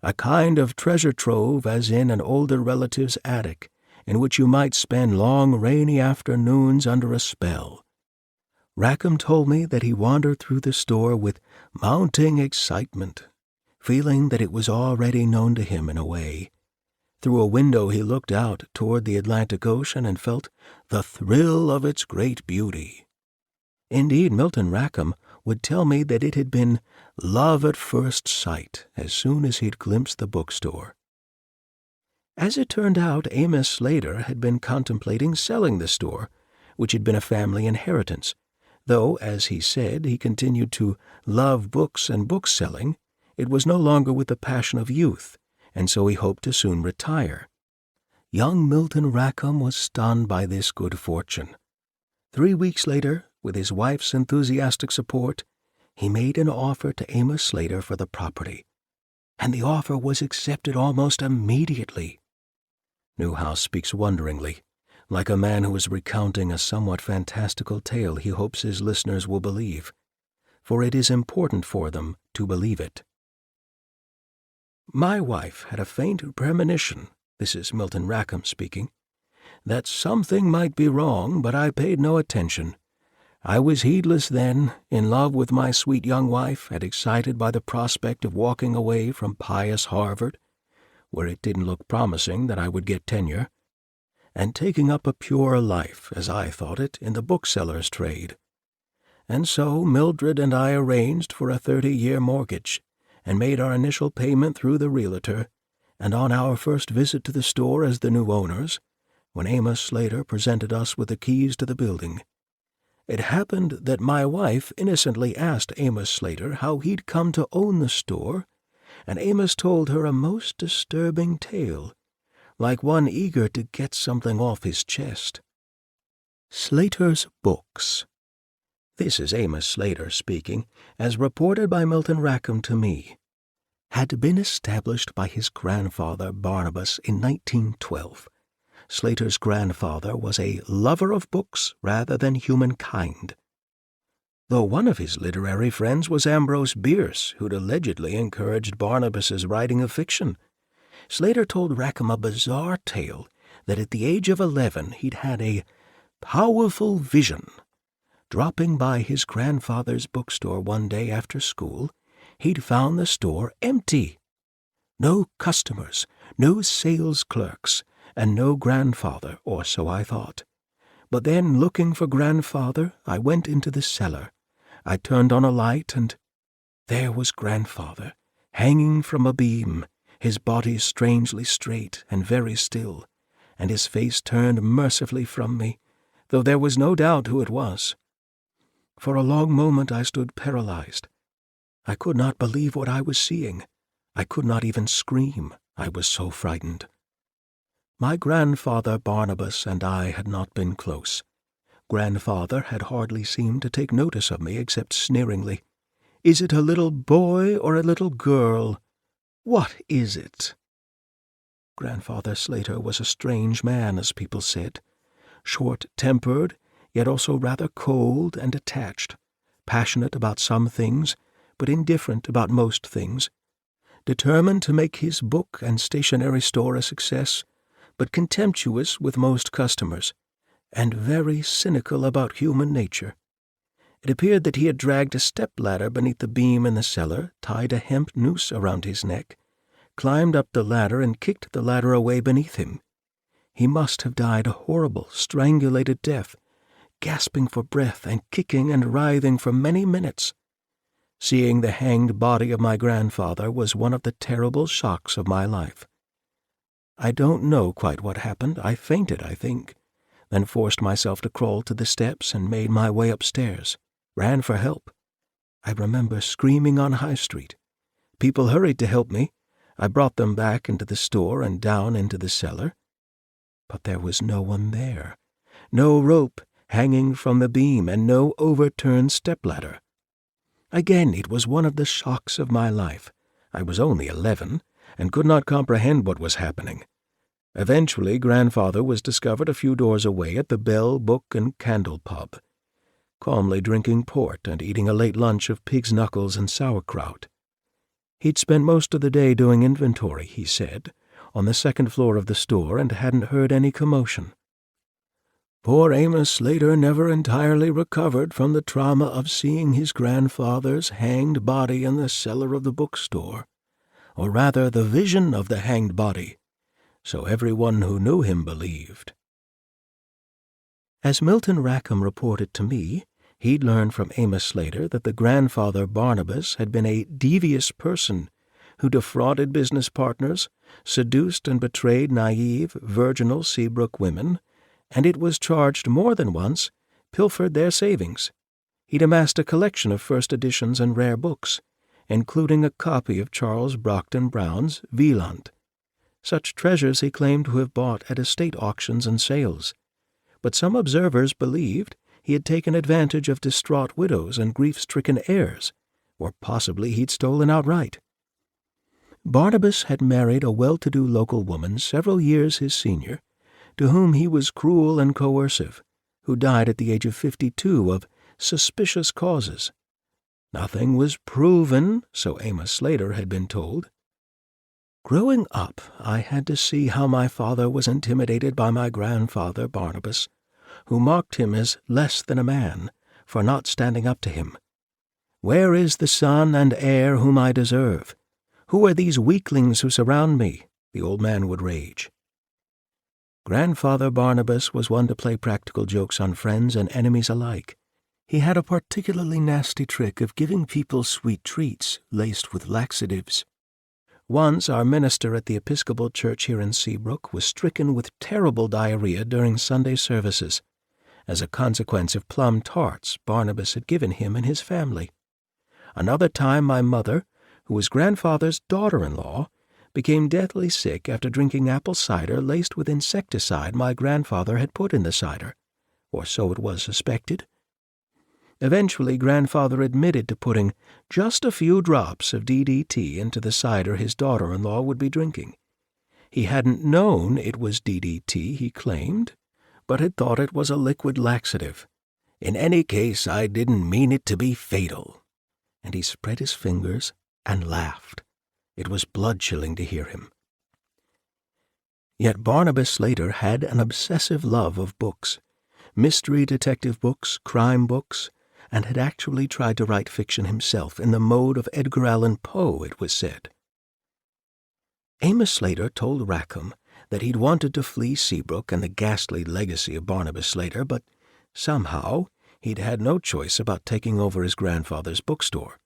[SPEAKER 3] a kind of treasure trove as in an older relative's attic, in which you might spend long rainy afternoons under a spell. Rackham told me that he wandered through the store with mounting excitement, feeling that it was already known to him in a way. Through a window he looked out toward the Atlantic Ocean and felt the thrill of its great beauty. Indeed, Milton Rackham would tell me that it had been love at first sight as soon as he'd glimpsed the bookstore. As it turned out, Amos Slater had been contemplating selling the store, which had been a family inheritance, though, as he said, he continued to love books and bookselling. It was no longer with the passion of youth, and so he hoped to soon retire. Young Milton Rackham was stunned by this good fortune. 3 weeks later, with his wife's enthusiastic support, he made an offer to Amos Slater for the property, and the offer was accepted almost immediately. Newhouse speaks wonderingly, like a man who is recounting a somewhat fantastical tale he hopes his listeners will believe, for it is important for them to believe it. My wife had a faint premonition, this is Milton Rackham speaking, that something might be wrong, but I paid no attention. I was heedless then, in love with my sweet young wife, and excited by the prospect of walking away from pious Harvard, where it didn't look promising that I would get tenure, and taking up a pure life, as I thought it, in the bookseller's trade. And so Mildred and I arranged for a 30-year mortgage, and made our initial payment through the realtor, and on our first visit to the store as the new owners, when Amos Slater presented us with the keys to the building, it happened that my wife innocently asked Amos Slater how he'd come to own the store, and Amos told her a most disturbing tale, like one eager to get something off his chest. Slater's Books. This is Amos Slater speaking, as reported by Milton Rackham to me, had been established by his grandfather Barnabas in 1912. Slater's grandfather was a lover of books rather than humankind, though one of his literary friends was Ambrose Bierce, who'd allegedly encouraged Barnabas's writing of fiction. Slater told Rackham a bizarre tale that at the age of 11 he'd had a powerful vision. Dropping by his grandfather's bookstore one day after school, he'd found the store empty. No customers, no sales clerks, and no grandfather, or so I thought. But then, looking for grandfather, I went into the cellar. I turned on a light, and there was grandfather, hanging from a beam, his body strangely straight and very still, and his face turned mercifully from me, though there was no doubt who it was. For a long moment I stood paralyzed. I could not believe what I was seeing. I could not even scream, I was so frightened. My grandfather Barnabas and I had not been close. Grandfather had hardly seemed to take notice of me except sneeringly, "Is it a little boy or a little girl? What is it?" Grandfather Slater was a strange man, as people said, short-tempered, yet also rather cold and attached, passionate about some things, but indifferent about most things, determined to make his book and stationery store a success, but contemptuous with most customers, and very cynical about human nature. It appeared that he had dragged a step-ladder beneath the beam in the cellar, tied a hemp noose around his neck, climbed up the ladder and kicked the ladder away beneath him. He must have died a horrible, strangulated death, gasping for breath and kicking and writhing for many minutes. Seeing the hanged body of my grandfather was one of the terrible shocks of my life. I don't know quite what happened. I fainted, I think, then forced myself to crawl to the steps and made my way upstairs, ran for help. I remember screaming on High Street. People hurried to help me. I brought them back into the store and down into the cellar. But there was no one there, no rope hanging from the beam, and no overturned stepladder. Again, it was one of the shocks of my life. I was only 11, and could not comprehend what was happening. Eventually, grandfather was discovered a few doors away at the Bell, Book, and Candle Pub, calmly drinking port and eating a late lunch of pig's knuckles and sauerkraut. He'd spent most of the day doing inventory, he said, on the second floor of the store, and hadn't heard any commotion. Poor Amos Slater never entirely recovered from the trauma of seeing his grandfather's hanged body in the cellar of the bookstore, or rather the vision of the hanged body, so everyone who knew him believed. As Milton Rackham reported to me, he'd learned from Amos Slater that the grandfather Barnabas had been a devious person who defrauded business partners, seduced and betrayed naive, virginal Seabrook women, and it was charged more than once, pilfered their savings. He'd amassed a collection of first editions and rare books, including a copy of Charles Brockden Brown's Wieland. Such treasures he claimed to have bought at estate auctions and sales, but some observers believed he had taken advantage of distraught widows and grief-stricken heirs, or possibly he'd stolen outright. Barnabas had married a well-to-do local woman several years his senior, to whom he was cruel and coercive, who died at the age of 52 of suspicious causes. Nothing was proven, so Amos Slater had been told. Growing up, I had to see how my father was intimidated by my grandfather, Barnabas, who marked him as less than a man for not standing up to him. "Where is the son and heir whom I deserve? Who are these weaklings who surround me?" the old man would rage. Grandfather Barnabas was one to play practical jokes on friends and enemies alike. He had a particularly nasty trick of giving people sweet treats laced with laxatives. Once our minister at the Episcopal Church here in Seabrook was stricken with terrible diarrhea during Sunday services, as a consequence of plum tarts Barnabas had given him and his family. Another time my mother, who was grandfather's daughter-in-law, became deathly sick after drinking apple cider laced with insecticide my grandfather had put in the cider, or so it was suspected. Eventually, grandfather admitted to putting just a few drops of DDT into the cider his daughter-in-law would be drinking. He hadn't known it was DDT, he claimed, but had thought it was a liquid laxative. "In any case, I didn't mean it to be fatal." And he spread his fingers and laughed. It was blood-chilling to hear him. Yet Barnabas Slater had an obsessive love of books, mystery detective books, crime books, and had actually tried to write fiction himself in the mode of Edgar Allan Poe, it was said. Amos Slater told Rackham that he'd wanted to flee Seabrook and the ghastly legacy of Barnabas Slater, but somehow he'd had no choice about taking over his grandfather's bookstore.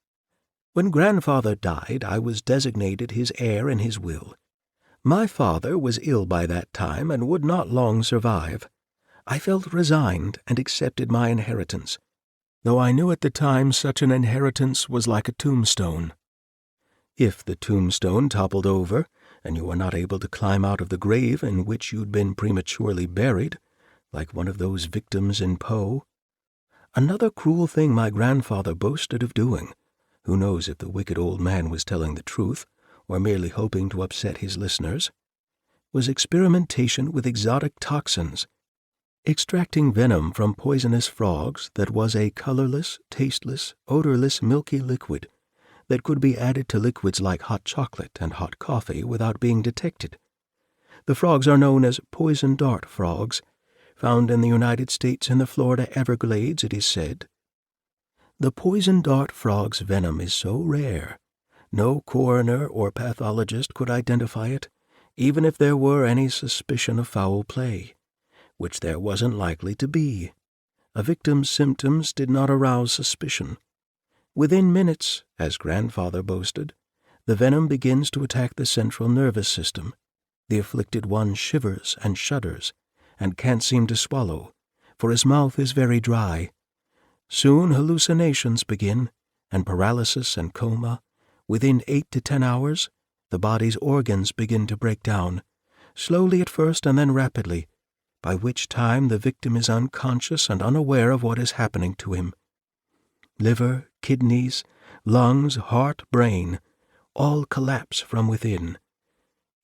[SPEAKER 3] When grandfather died, I was designated his heir in his will. My father was ill by that time and would not long survive. I felt resigned and accepted my inheritance, though I knew at the time such an inheritance was like a tombstone. If the tombstone toppled over, and you were not able to climb out of the grave in which you'd been prematurely buried, like one of those victims in Poe. Another cruel thing my grandfather boasted of doing, who knows if the wicked old man was telling the truth or merely hoping to upset his listeners, was experimentation with exotic toxins, extracting venom from poisonous frogs that was a colorless, tasteless, odorless, milky liquid that could be added to liquids like hot chocolate and hot coffee without being detected. The frogs are known as poison dart frogs, found in the United States in the Florida Everglades, it is said. The poison dart frog's venom is so rare, no coroner or pathologist could identify it, even if there were any suspicion of foul play, which there wasn't likely to be. A victim's symptoms did not arouse suspicion. Within minutes, as grandfather boasted, the venom begins to attack the central nervous system. The afflicted one shivers and shudders, and can't seem to swallow, for his mouth is very dry. Soon hallucinations begin, and paralysis and coma. Within 8 to 10 hours, the body's organs begin to break down, slowly at first and then rapidly, by which time the victim is unconscious and unaware of what is happening to him. Liver, kidneys, lungs, heart, brain, all collapse from within.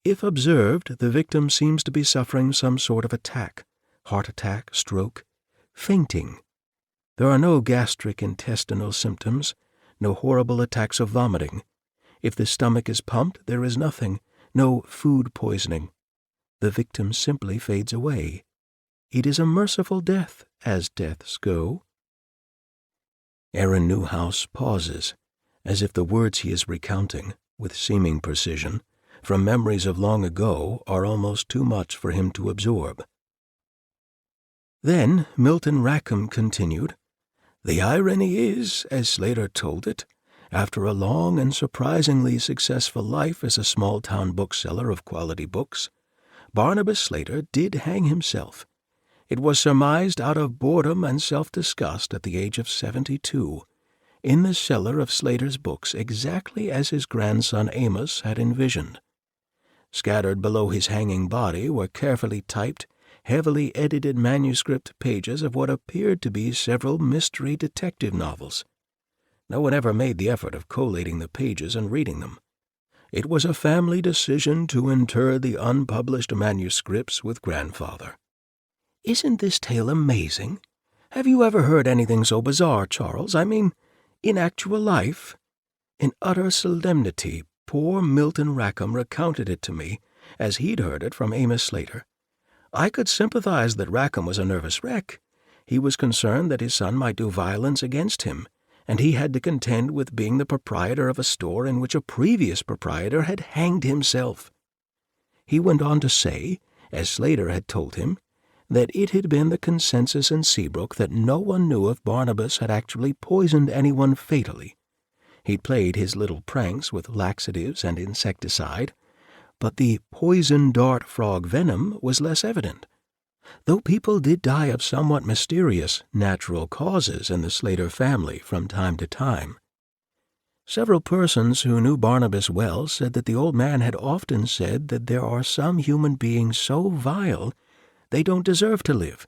[SPEAKER 3] If observed, the victim seems to be suffering some sort of attack, heart attack, stroke, fainting. There are no gastric intestinal symptoms, no horrible attacks of vomiting. If the stomach is pumped, there is nothing, no food poisoning. The victim simply fades away. It is a merciful death, as deaths go. Aaron Newhouse pauses, as if the words he is recounting, with seeming precision, from memories of long ago are almost too much for him to absorb. Then Milton Rackham continued, "The irony is, as Slater told it, after a long and surprisingly successful life as a small-town bookseller of quality books, Barnabas Slater did hang himself. It was surmised out of boredom and self-disgust at the age of 72, in the cellar of Slater's books exactly as his grandson Amos had envisioned. Scattered below his hanging body were carefully typed, heavily edited manuscript pages of what appeared to be several mystery detective novels. No one ever made the effort of collating the pages and reading them. It was a family decision to inter the unpublished manuscripts with grandfather. Isn't this tale amazing? Have you ever heard anything so bizarre, Charles? I mean, in actual life? In utter solemnity, poor Milton Rackham recounted it to me, as he'd heard it from Amos Slater, I could sympathize that Rackham was a nervous wreck. He was concerned that his son might do violence against him, and he had to contend with being the proprietor of a store in which a previous proprietor had hanged himself. He went on to say, as Slater had told him, that it had been the consensus in Seabrook that no one knew if Barnabas had actually poisoned anyone fatally. He'd played his little pranks with laxatives and insecticide, but the poison dart frog venom was less evident, though people did die of somewhat mysterious natural causes in the Slater family from time to time. Several persons who knew Barnabas well said that the old man had often said that there are some human beings so vile they don't deserve to live.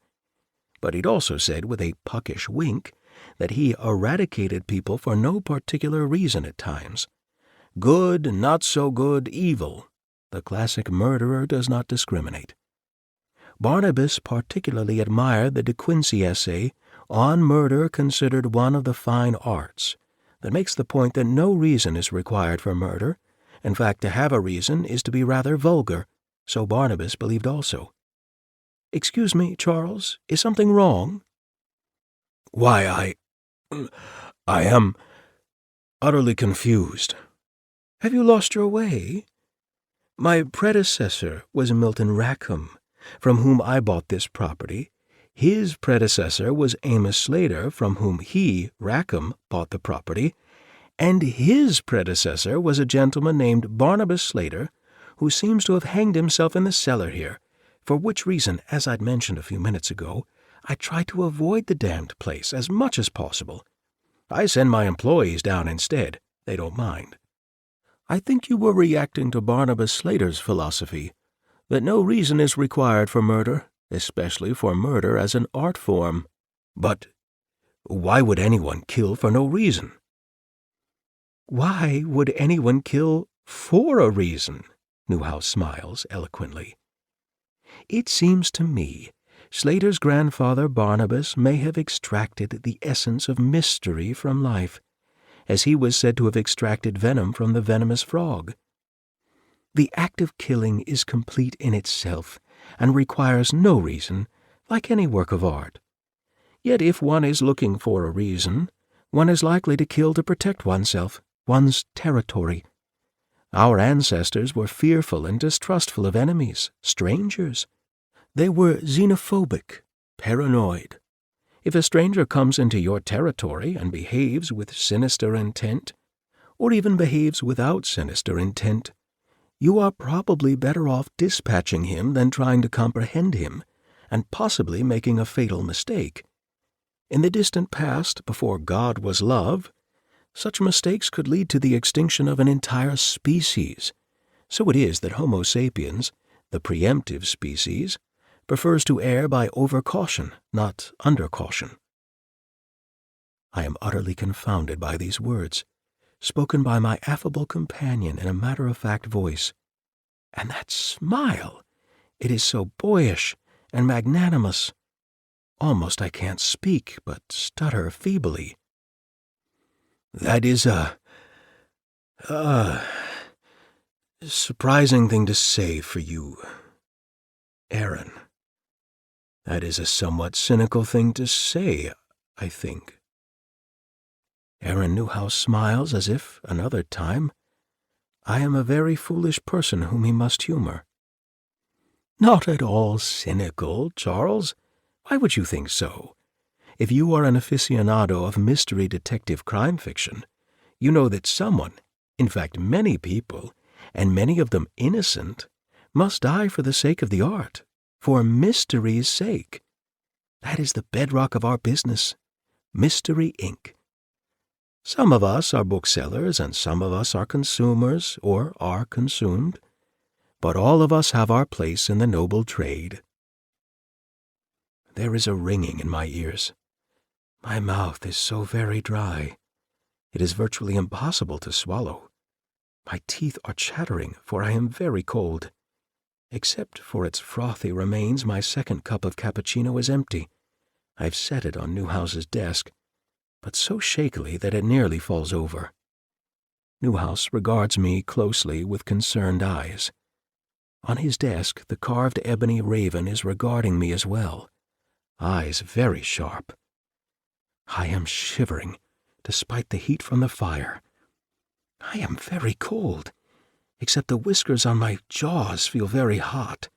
[SPEAKER 3] But he'd also said with a puckish wink that he eradicated people for no particular reason at times. Good, not so good, evil. The classic murderer does not discriminate. Barnabas particularly admired the De Quincey essay on murder considered one of the fine arts, that makes the point that no reason is required for murder. In fact, to have a reason is to be rather vulgar, so Barnabas believed also. "Excuse me, Charles, is something wrong?" "Why, I am utterly confused." "Have you lost your way?" "My predecessor was Milton Rackham, from whom I bought this property. His predecessor was Amos Slater, from whom he, Rackham, bought the property, and his predecessor was a gentleman named Barnabas Slater, who seems to have hanged himself in the cellar here, for which reason, as I'd mentioned a few minutes ago, I try to avoid the damned place as much as possible. I send my employees down instead. They don't mind." "I think you were reacting to Barnabas Slater's philosophy, that no reason is required for murder, especially for murder as an art form." "But why would anyone kill for no reason?" "Why would anyone kill for a reason?" Newhouse smiles eloquently. "It seems to me Slater's grandfather Barnabas may have extracted the essence of mystery from life, as he was said to have extracted venom from the venomous frog. The act of killing is complete in itself, and requires no reason, like any work of art. Yet if one is looking for a reason, one is likely to kill to protect oneself, one's territory. Our ancestors were fearful and distrustful of enemies, strangers. They were xenophobic, paranoid. If a stranger comes into your territory and behaves with sinister intent, or even behaves without sinister intent, you are probably better off dispatching him than trying to comprehend him, and possibly making a fatal mistake. In the distant past, before God was love, such mistakes could lead to the extinction of an entire species. So it is that Homo sapiens, the preemptive species, prefers to err by overcaution, not undercaution." I am utterly confounded by these words, spoken by my affable companion in a matter-of-fact voice. And that smile! It is so boyish and magnanimous. Almost I can't speak, but stutter feebly. "That is a surprising thing to say for you, Aaron. That is a somewhat cynical thing to say, I think." Aaron Newhouse smiles as if, another time, I am a very foolish person whom he must humor. "Not at all cynical, Charles. Why would you think so? If you are an aficionado of mystery detective crime fiction, you know that someone, in fact many people, and many of them innocent, must die for the sake of the art, for mystery's sake. That is the bedrock of our business. Mystery, Inc. Some of us are booksellers, and some of us are consumers, or are consumed, but all of us have our place in the noble trade." There is a ringing in my ears. My mouth is so very dry. It is virtually impossible to swallow. My teeth are chattering, for I am very cold. Except for its frothy remains, my second cup of cappuccino is empty. I've set it on Newhouse's desk, but so shakily that it nearly falls over. Newhouse regards me closely with concerned eyes. On his desk, the carved ebony raven is regarding me as well, eyes very sharp. I am shivering, despite the heat from the fire. I am very cold, except the whiskers on my jaws feel very hot.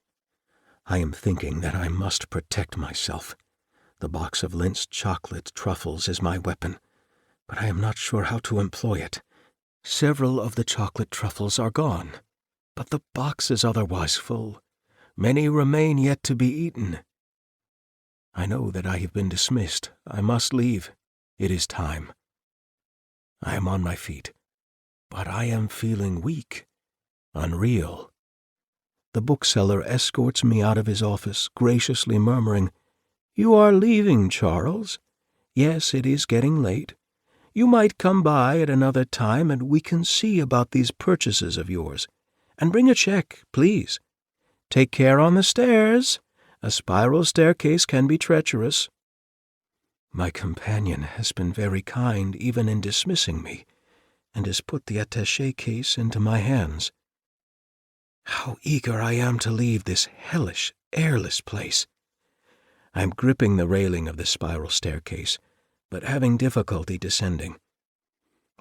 [SPEAKER 3] I am thinking that I must protect myself. The box of Lint's chocolate truffles is my weapon, but I am not sure how to employ it. Several of the chocolate truffles are gone, but the box is otherwise full. Many remain yet to be eaten. I know that I have been dismissed. I must leave. It is time. I am on my feet, but I am feeling weak, unreal. The bookseller escorts me out of his office, graciously murmuring, "You are leaving, Charles? Yes, it is getting late. You might come by at another time and we can see about these purchases of yours. And bring a check, please. Take care on the stairs. A spiral staircase can be treacherous." My companion has been very kind even in dismissing me, and has put the attaché case into my hands. How eager I am to leave this hellish, airless place. I am gripping the railing of the spiral staircase, but having difficulty descending.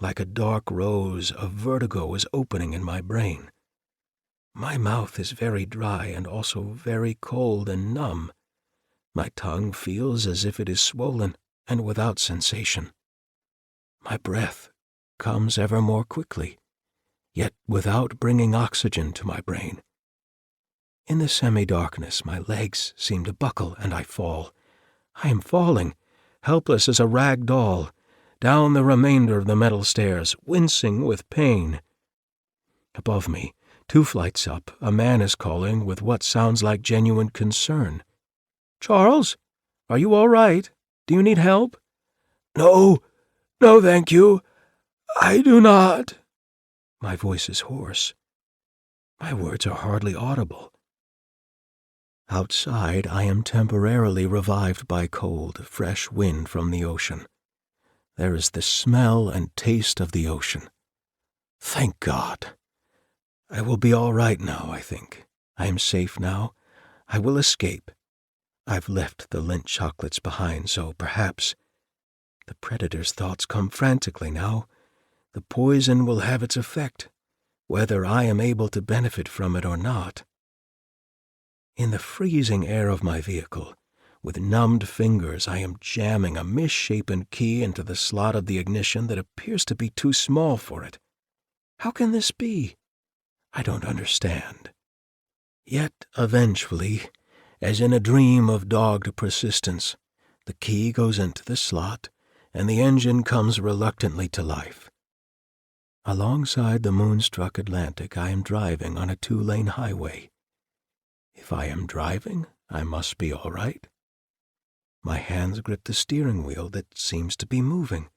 [SPEAKER 3] Like a dark rose, a vertigo is opening in my brain. My mouth is very dry and also very cold and numb. My tongue feels as if it is swollen and without sensation. My breath comes ever more quickly, yet without bringing oxygen to my brain. In the semi-darkness, my legs seem to buckle and I fall. I am falling, helpless as a rag doll, down the remainder of the metal stairs, wincing with pain. Above me, 2 flights up, a man is calling with what sounds like genuine concern. "Charles, are you all right? Do you need help?" "No, no, thank you. I do not." My voice is hoarse. My words are hardly audible. Outside, I am temporarily revived by cold, fresh wind from the ocean. There is the smell and taste of the ocean. Thank God. I will be all right now, I think. I am safe now. I will escape. I've left the Lint chocolates behind, so perhaps... The predator's thoughts come frantically now. The poison will have its effect, whether I am able to benefit from it or not. In the freezing air of my vehicle, with numbed fingers, I am jamming a misshapen key into the slot of the ignition that appears to be too small for it. How can this be? I don't understand. Yet, eventually, as in a dream of dogged persistence, the key goes into the slot, and the engine comes reluctantly to life. Alongside the moonstruck Atlantic, I am driving on a 2-lane highway. If I am driving, I must be all right. My hands grip the steering wheel that seems to be moving,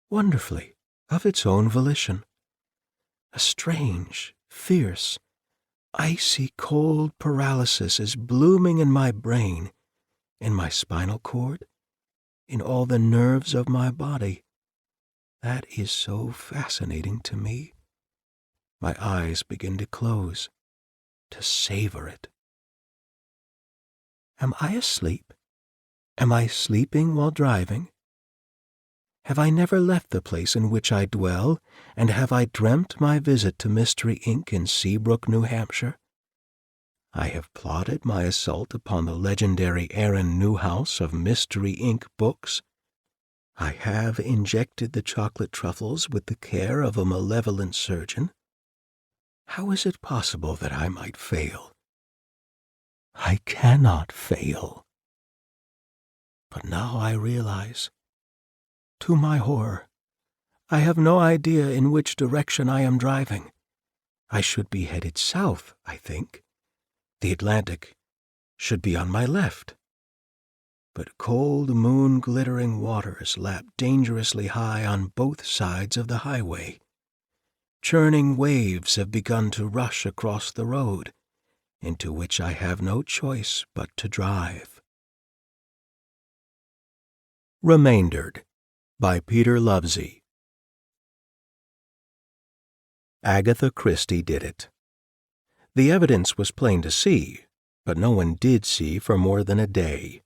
[SPEAKER 3] wonderfully, of its own volition. A strange, fierce, icy cold paralysis is blooming in my brain, in my spinal cord, in all the nerves of my body. That is so fascinating to me. My eyes begin to close, to savor it. Am I asleep? Am I sleeping while driving? Have I never left the place in which I dwell, and have I dreamt my visit to Mystery Inc. in Seabrook, New Hampshire? I have plotted my assault upon the legendary Aaron Newhouse of Mystery Inc. books. I have injected the chocolate truffles with the care of a malevolent surgeon. How is it possible that I might fail? I cannot fail. But now I realize, to my horror, I have no idea in which direction I am driving. I should be headed south, I think. The Atlantic should be on my left. But cold moon-glittering waters lap dangerously high on both sides of the highway. Churning waves have begun to rush across the road, into which I have no choice but to drive. Remaindered by Peter Lovesey. Agatha Christie did it. The evidence was plain to see, but no one did see for more than a day.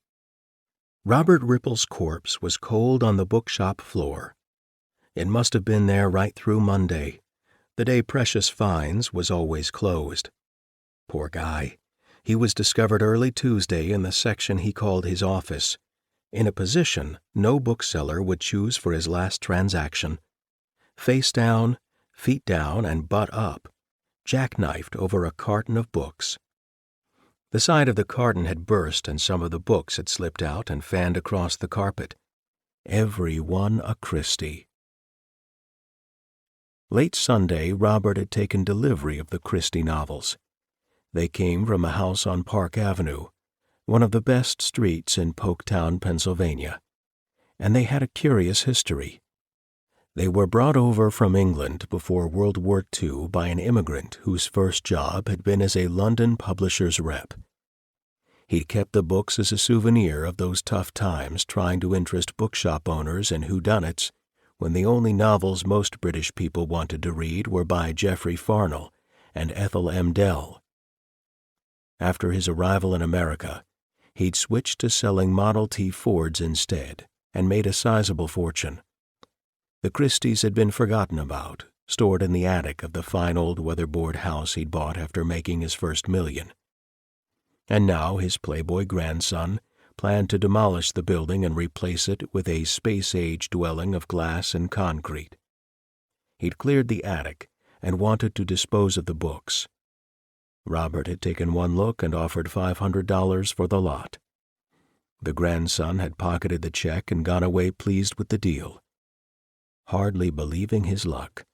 [SPEAKER 3] Robert Ripple's corpse was cold on the bookshop floor. It must have been there right through Monday, the day Precious Finds was always closed. Poor guy. He was discovered early Tuesday in the section he called his office, in a position no bookseller would choose for his last transaction. Face down, feet down, and butt up, jackknifed over a carton of books. The side of the carton had burst and some of the books had slipped out and fanned across the carpet. Every one a Christie. Late Sunday, Robert had taken delivery of the Christie novels. They came from a house on Park Avenue, one of the best streets in Polktown, Pennsylvania, and they had a curious history. They were brought over from England before World War II by an immigrant whose first job had been as a London publisher's rep. He'd kept the books as a souvenir of those tough times trying to interest bookshop owners in whodunits when the only novels most British people wanted to read were by Geoffrey Farnell and Ethel M. Dell. After his arrival in America, he'd switched to selling Model T Fords instead and made a sizable fortune. The Christies had been forgotten about, stored in the attic of the fine old weatherboard house he'd bought after making his first $1 million. And now his playboy grandson planned to demolish the building and replace it with a space-age dwelling of glass and concrete. He'd cleared the attic and wanted to dispose of the books. Robert had taken one look and offered $500 for the lot. The grandson had pocketed the check and gone away pleased with the deal. Hardly believing his luck,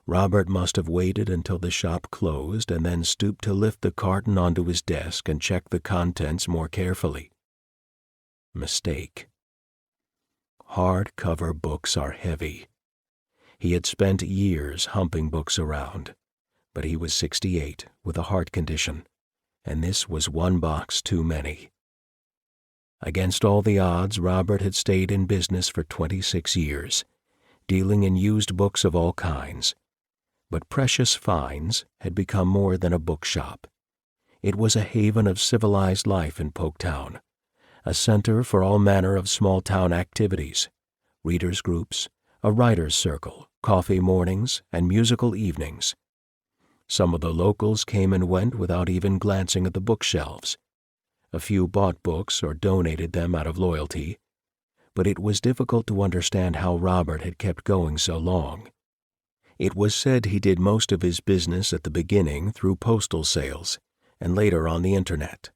[SPEAKER 3] Robert must have waited until the shop closed and then stooped to lift the carton onto his desk and check the contents more carefully. Mistake. Hardcover books are heavy. He had spent years humping books around, but he was 68 with a heart condition, and this was one box too many. Against all the odds, Robert had stayed in business for 26 years, dealing in used books of all kinds. But Precious Finds had become more than a bookshop. It was a haven of civilized life in Polktown, a center for all manner of small-town activities, readers' groups, a writer's circle, coffee mornings, and musical evenings. Some of the locals came and went without even glancing at the bookshelves. A few bought books or donated them out of loyalty, but it was difficult to understand how Robert had kept going so long. It was said he did most of his business at the beginning through postal sales and later on the internet.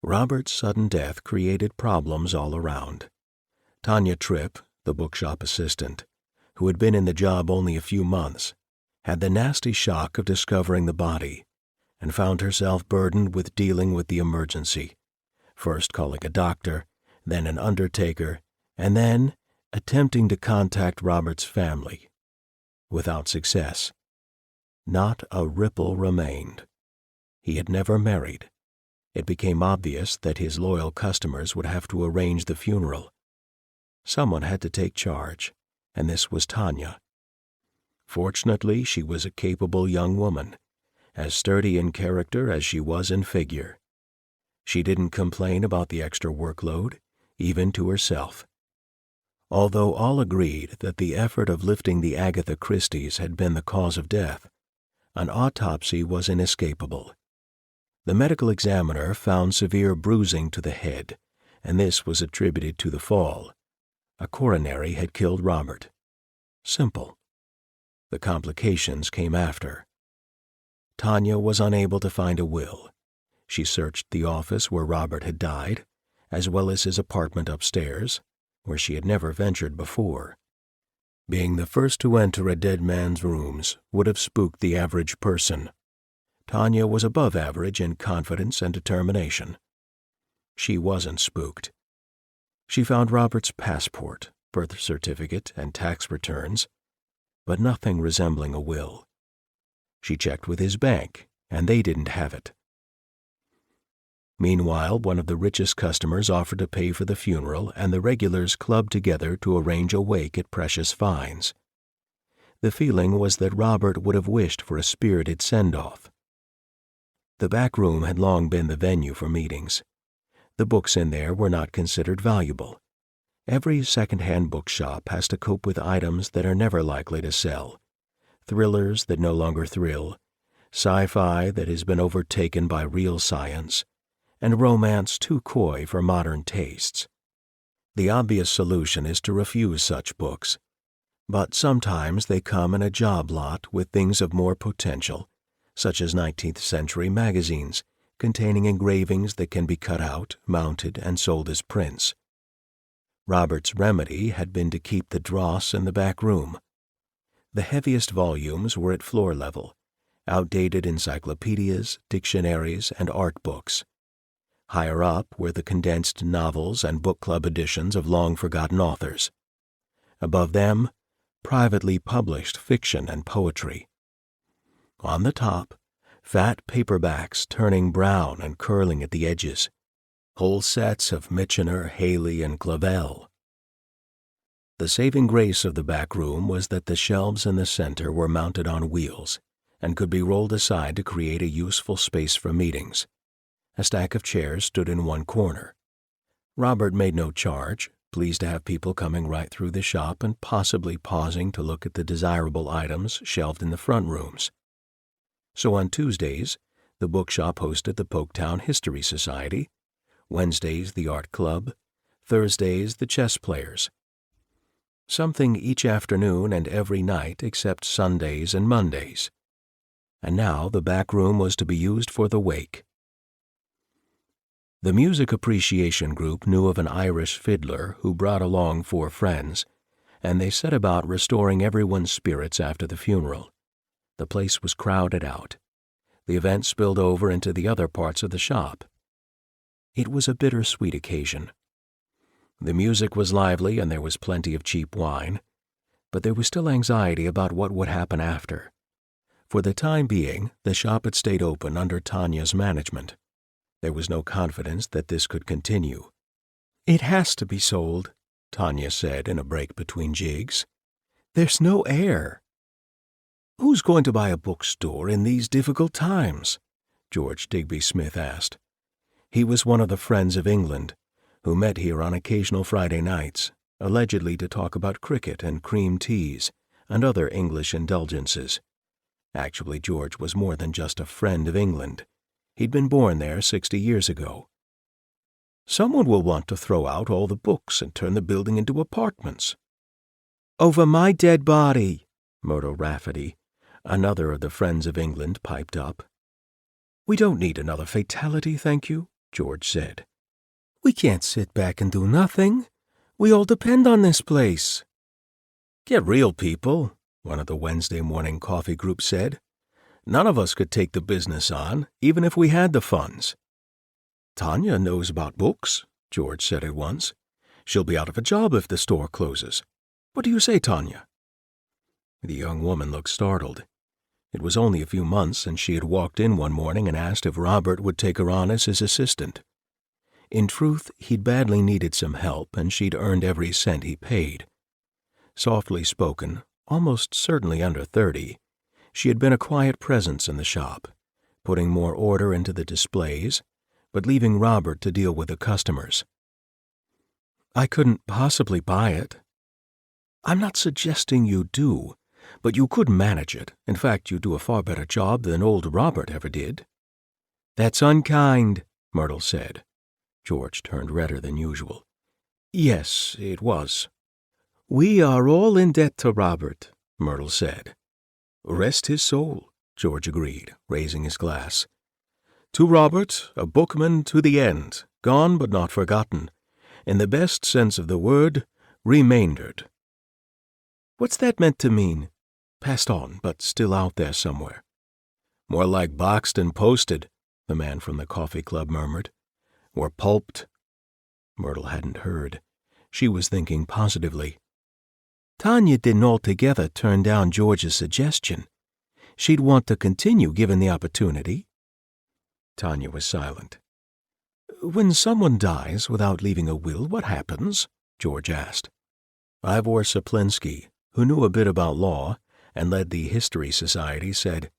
[SPEAKER 3] Robert's sudden death created problems all around. Tanya Tripp, the bookshop assistant, who had been in the job only a few months, had the nasty shock of discovering the body and found herself burdened with dealing with the emergency, first calling a doctor, then an undertaker, and then attempting to contact Robert's family. Without success. Not a ripple remained. He had never married. It became obvious that his loyal customers would have to arrange the funeral. Someone had to take charge, and this was Tanya. Fortunately, she was a capable young woman, as sturdy in character as she was in figure. She didn't complain about the extra workload, even to herself. Although all agreed that the effort of lifting the Agatha Christies had been the cause of death, an autopsy was inescapable. The medical examiner found severe bruising to the head, and this was attributed to the fall. A coronary had killed Robert. Simple. The complications came after. Tanya was unable to find a will. She searched the office where Robert had died, as well as his apartment upstairs, where she had never ventured before. Being the first to enter a dead man's rooms would have spooked the average person. Tanya was above average in confidence and determination. She wasn't spooked. She found Robert's passport, birth certificate, and tax returns, but nothing resembling a will. She checked with his bank, and they didn't have it. Meanwhile, one of the richest customers offered to pay for the funeral, and the regulars clubbed together to arrange a wake at Precious Finds. The feeling was that Robert would have wished for a spirited send-off. The back room had long been the venue for meetings. The books in there were not considered valuable. Every second-hand bookshop has to cope with items that are never likely to sell, thrillers that no longer thrill, sci-fi that has been overtaken by real science, and romance too coy for modern tastes. The obvious solution is to refuse such books, but sometimes they come in a job lot with things of more potential, such as 19th century magazines containing engravings that can be cut out, mounted, and sold as prints. Robert's remedy had been to keep the dross in the back room. The heaviest volumes were at floor level, outdated encyclopedias, dictionaries, and art books. Higher up were the condensed novels and book club editions of long-forgotten authors. Above them, privately published fiction and poetry. On the top, fat paperbacks turning brown and curling at the edges, whole sets of Michener, Haley, and Clavel. The saving grace of the back room was that the shelves in the center were mounted on wheels and could be rolled aside to create a useful space for meetings. A stack of chairs stood in one corner. Robert made no charge, pleased to have people coming right through the shop and possibly pausing to look at the desirable items shelved in the front rooms. So on Tuesdays, the bookshop hosted the Poketown History Society, Wednesdays the Art Club, Thursdays the chess players. Something each afternoon and every night except Sundays and Mondays. And now the back room was to be used for the wake. The music appreciation group knew of an Irish fiddler who brought along 4 friends, and they set about restoring everyone's spirits after the funeral. The place was crowded out. The event spilled over into the other parts of the shop. It was a bittersweet occasion. The music was lively and there was plenty of cheap wine, but there was still anxiety about what would happen after. For the time being, the shop had stayed open under Tanya's management. There was no confidence that this could continue. "It has to be sold," Tanya said in a break between jigs. "There's no air." "Who's going to buy a bookstore in these difficult times?" George Digby Smith asked. He was one of the Friends of England, who met here on occasional Friday nights, allegedly to talk about cricket and cream teas and other English indulgences. Actually, George was more than just a friend of England. He'd been born there 60 years ago. "Someone will want to throw out all the books and turn the building into apartments." "Over my dead body," Myrtle Rafferty, another of the Friends of England, piped up. "We don't need another fatality, thank you," George said. "We can't sit back and do nothing. We all depend on this place." "Get real, people," one of the Wednesday morning coffee group said. "None of us could take the business on, even if we had the funds." "Tanya knows about books," George said at once. "She'll be out of a job if the store closes. What do you say, Tanya?" The young woman looked startled. It was only a few months since she had walked in one morning and asked if Robert would take her on as his assistant. In truth, he'd badly needed some help, and she'd earned every cent he paid. Softly spoken, almost certainly under 30, she had been a quiet presence in the shop, putting more order into the displays, but leaving Robert to deal with the customers. "I couldn't possibly buy it." "I'm not suggesting you do, but you could manage it. In fact, you do a far better job than old Robert ever did." "That's unkind," Myrtle said. George turned redder than usual. "Yes, it was." "We are all in debt to Robert," Myrtle said. "Rest his soul," George agreed, raising his glass. "To Robert, a bookman to the end, gone but not forgotten. In the best sense of the word, remaindered." "What's that meant to mean? Passed on, but still out there somewhere." "More like boxed and posted," the man from the coffee club murmured. "Or pulped." Myrtle hadn't heard. She was thinking positively. "Tanya didn't altogether turn down George's suggestion. She'd want to continue given the opportunity." Tanya was silent. "When someone dies without leaving a will, what happens?" George asked. Ivor Saplinsky, who knew a bit about law, and led the History Society, said,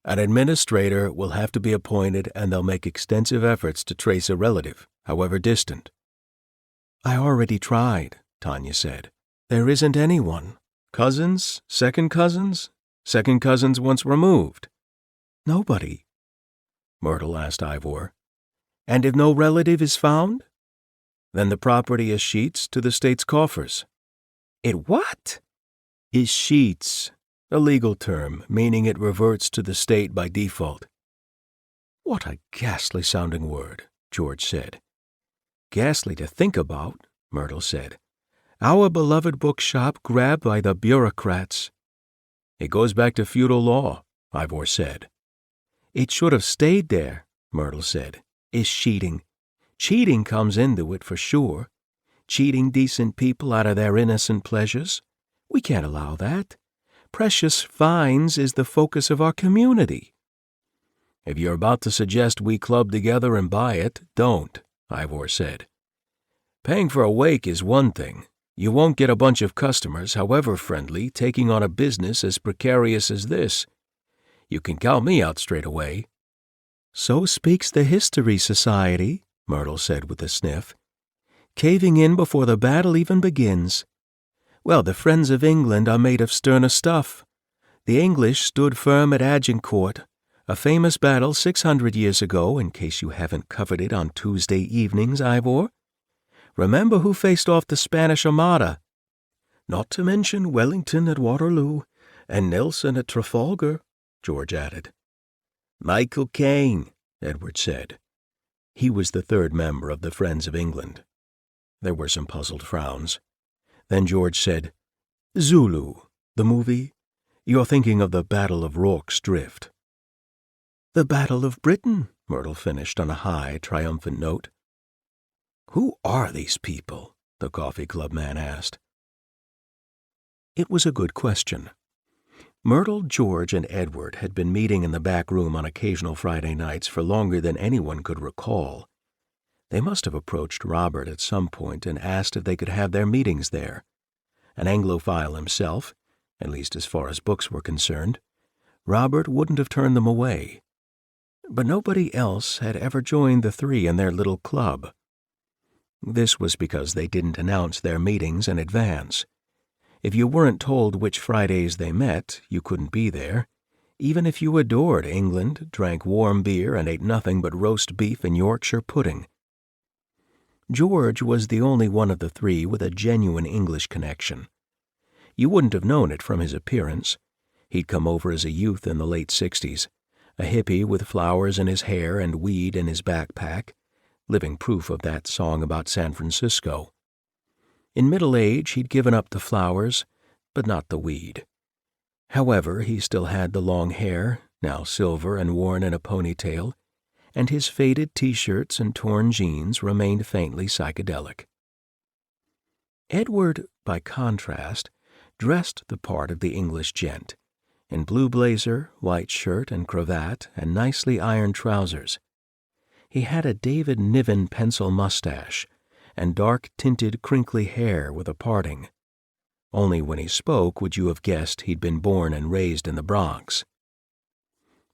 [SPEAKER 3] "An administrator will have to be appointed, and they'll make extensive efforts to trace a relative, however distant." "I already tried," Tanya said. "There isn't anyone. Cousins? Second cousins once removed?" "Nobody." Myrtle asked Ivor. "And if no relative is found?" "Then the property is sheets to the state's coffers." "It what?" "Is sheets, a legal term, meaning it reverts to the state by default." "What a ghastly-sounding word," George said. "Ghastly to think about," Myrtle said. "Our beloved bookshop grabbed by the bureaucrats." "It goes back to feudal law," Ivor said. "It should have stayed there," Myrtle said. "Is cheating. Cheating comes into it for sure. Cheating decent people out of their innocent pleasures. We can't allow that. Precious finds is the focus of our community." "If you're about to suggest we club together and buy it, don't," Ivor said. "Paying for a wake is one thing. You won't get a bunch of customers, however friendly, taking on a business as precarious as this. You can count me out straight away." "So speaks the History Society," Myrtle said with a sniff. "Caving in before the battle even begins. Well, the Friends of England are made of sterner stuff. The English stood firm at Agincourt, a famous battle 600 years ago, in case you haven't covered it on Tuesday evenings, Ivor. Remember who faced off the Spanish Armada? Not to mention Wellington at Waterloo, and Nelson at Trafalgar," George added. "Michael Caine," Edward said. He was the third member of the Friends of England. There were some puzzled frowns. Then George said, "Zulu, the movie? You're thinking of the Battle of Rorke's Drift." "The Battle of Britain," Myrtle finished on a high, triumphant note. "Who are these people?" the coffee club man asked. It was a good question. Myrtle, George, and Edward had been meeting in the back room on occasional Friday nights for longer than anyone could recall. They must have approached Robert at some point and asked if they could have their meetings there. An Anglophile himself, at least as far as books were concerned, Robert wouldn't have turned them away. But nobody else had ever joined the three in their little club. This was because they didn't announce their meetings in advance. If you weren't told which Fridays they met, you couldn't be there, even if you adored England, drank warm beer, and ate nothing but roast beef and Yorkshire pudding. George was the only one of the three with a genuine English connection. You wouldn't have known it from his appearance. He'd come over as a youth in the late 60s, a hippie with flowers in his hair and weed in his backpack, living proof of that song about San Francisco. In middle age, he'd given up the flowers, but not the weed. However, he still had the long hair, now silver and worn in a ponytail, and his faded T-shirts and torn jeans remained faintly psychedelic. Edward, by contrast, dressed the part of the English gent, in blue blazer, white shirt and cravat, and nicely ironed trousers. He had a David Niven pencil mustache, and dark-tinted crinkly hair with a parting. Only when he spoke would you have guessed he'd been born and raised in the Bronx.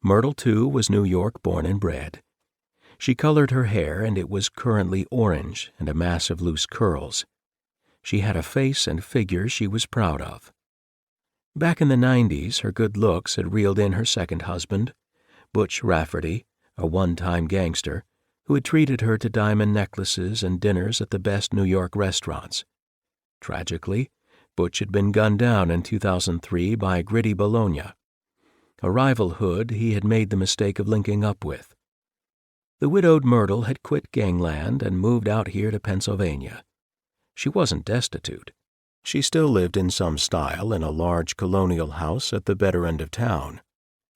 [SPEAKER 3] Myrtle, too, was New York born and bred. She colored her hair, and it was currently orange and a mass of loose curls. She had a face and figure she was proud of. Back in the 90s, her good looks had reeled in her second husband, Butch Rafferty, a one-time gangster, who had treated her to diamond necklaces and dinners at the best New York restaurants. Tragically, Butch had been gunned down in 2003 by Gritty Bologna, a rival hood he had made the mistake of linking up with. The widowed Myrtle had quit gangland and moved out here to Pennsylvania. She wasn't destitute. She still lived in some style in a large colonial house at the better end of town.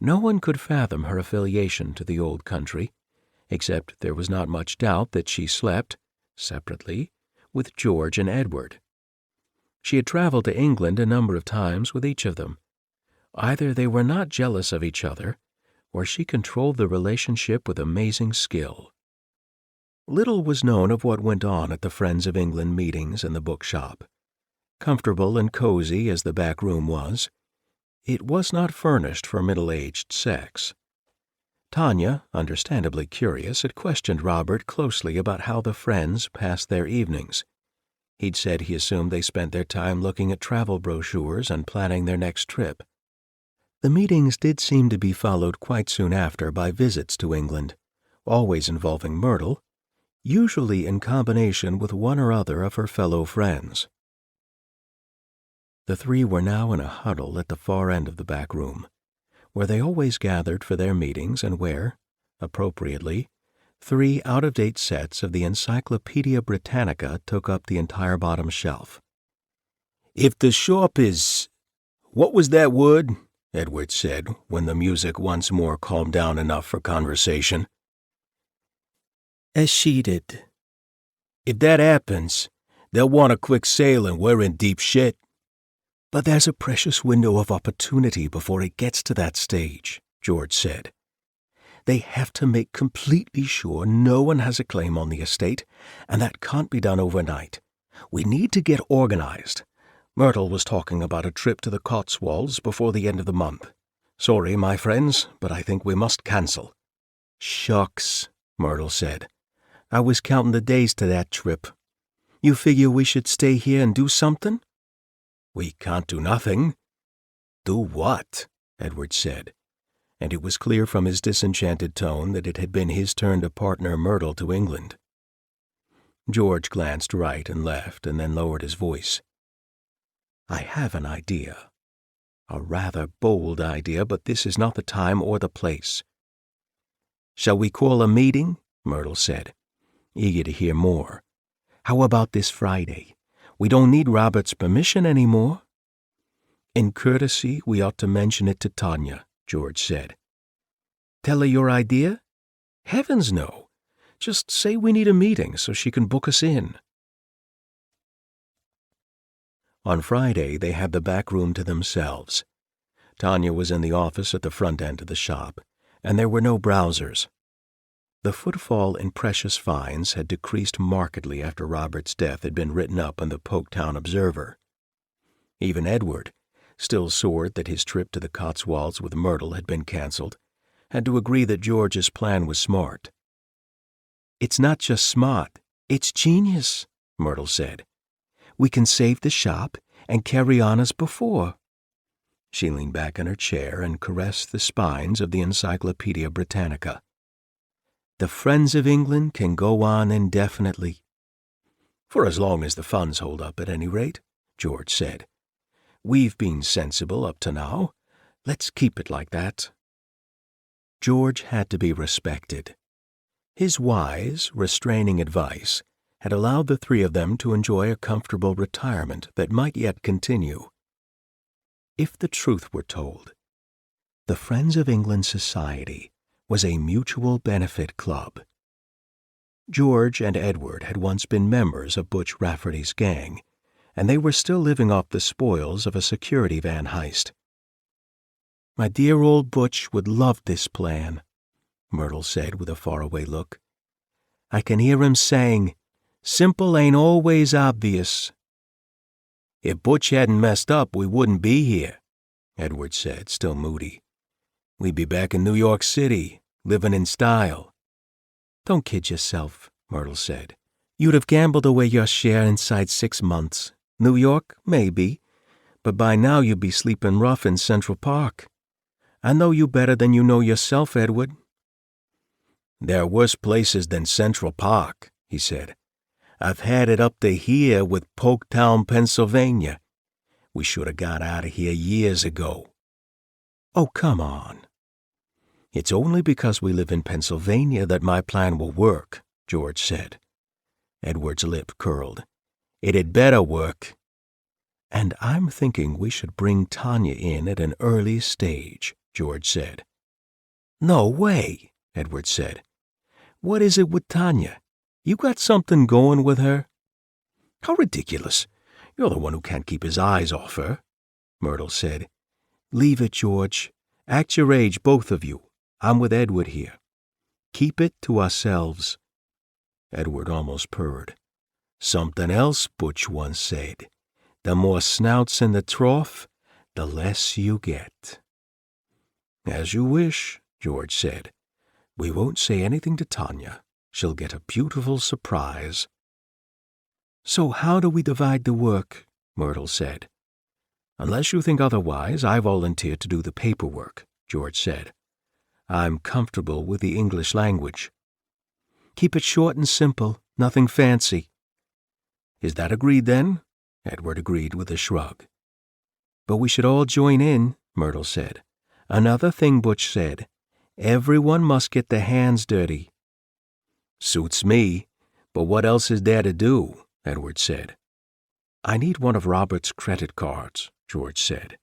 [SPEAKER 3] No one could fathom her affiliation to the old country, except there was not much doubt that she slept, separately, with George and Edward. She had traveled to England a number of times with each of them. Either they were not jealous of each other, or she controlled the relationship with amazing skill. Little was known of what went on at the Friends of England meetings in the bookshop. Comfortable and cozy as the back room was, It was not furnished for middle-aged sex. Tanya, understandably curious, had questioned Robert closely about how the friends passed their evenings. He'd said he assumed they spent their time looking at travel brochures and planning their next trip. The meetings did seem to be followed quite soon after by visits to England, always involving Myrtle, usually in combination with one or other of her fellow friends. The three were now in a huddle at the far end of the back room, where they always gathered for their meetings and where, appropriately, 3 out-of-date sets of the Encyclopedia Britannica took up the entire bottom shelf. "If the shop is— what was that word?" Edward said, when the music once more calmed down enough for conversation. "Escheated. If that happens, they'll want a quick sale and we're in deep shit." "But there's a precious window of opportunity before it gets to that stage," George said. "They have to make completely sure no one has a claim on the estate, and that can't be done overnight. We need to get organized. Myrtle was talking about a trip to the Cotswolds before the end of the month. Sorry, my friends, but I think we must cancel." "Shucks," Myrtle said. "I was counting the days to that trip. You figure we should stay here and do something?" "We can't do nothing." "Do what?" Edward said, and it was clear from his disenchanted tone that it had been his turn to partner Myrtle to England. George glanced right and left and then lowered his voice. "I have an idea. A rather bold idea, but this is not the time or the place." "Shall we call a meeting?" Myrtle said, eager to hear more. "How about this Friday? We don't need Robert's permission anymore." "In courtesy, we ought to mention it to Tanya," George said. "Tell her your idea?" "Heavens, no. Just say we need a meeting so she can book us in." On Friday, they had the back room to themselves. Tanya was in the office at the front end of the shop, and there were no browsers. The footfall in precious finds had decreased markedly after Robert's death had been written up in the Poketown Observer. Even Edward, still sore that his trip to the Cotswolds with Myrtle had been canceled, had to agree that George's plan was smart. "It's not just smart, it's genius," Myrtle said. "We can save the shop and carry on as before." She leaned back in her chair and caressed the spines of the Encyclopedia Britannica. "The Friends of England can go on indefinitely." "For as long as the funds hold up, at any rate," George said. "We've been sensible up to now. Let's keep it like that." George had to be respected. His wise, restraining advice had allowed the three of them to enjoy a comfortable retirement that might yet continue. If the truth were told, the Friends of England Society was a mutual benefit club. George and Edward had once been members of Butch Rafferty's gang, and they were still living off the spoils of a security van heist. "My dear old Butch would love this plan," Myrtle said with a faraway look. "I can hear him saying, 'Simple ain't always obvious.'" "If Butch hadn't messed up, we wouldn't be here," Edward said, still moody. "We'd be back in New York City, living in style." "Don't kid yourself," Myrtle said. "You'd have gambled away your share inside 6 months. New York, maybe, but by now you'd be sleeping rough in Central Park. I know you better than you know yourself, Edward." "There are worse places than Central Park," he said. "I've had it up to here with Poketown, Pennsylvania. We should have got out of here years ago." "Oh, come on." "It's only because we live in Pennsylvania that my plan will work," George said. Edward's lip curled. "It had better work." "And I'm thinking we should bring Tanya in at an early stage," George said. "No way," Edward said. "What is it with Tanya? You got something going with her?" "How ridiculous. You're the one who can't keep his eyes off her," Myrtle said. "Leave it, George. Act your age, both of you. I'm with Edward here. Keep it to ourselves." Edward almost purred. "Something else Butch once said. The more snouts in the trough, the less you get." "As you wish," George said. "We won't say anything to Tanya. She'll get a beautiful surprise." "So how do we divide the work?" Myrtle said. "Unless you think otherwise, I volunteer to do the paperwork," George said. "I'm comfortable with the English language." "Keep it short and simple, nothing fancy." "Is that agreed, then?" Edward agreed with a shrug. "But we should all join in," Myrtle said. "Another thing Butch said. Everyone must get their hands dirty." "Suits me, but what else is there to do?" Edward said. "I need one of Robert's credit cards," George said.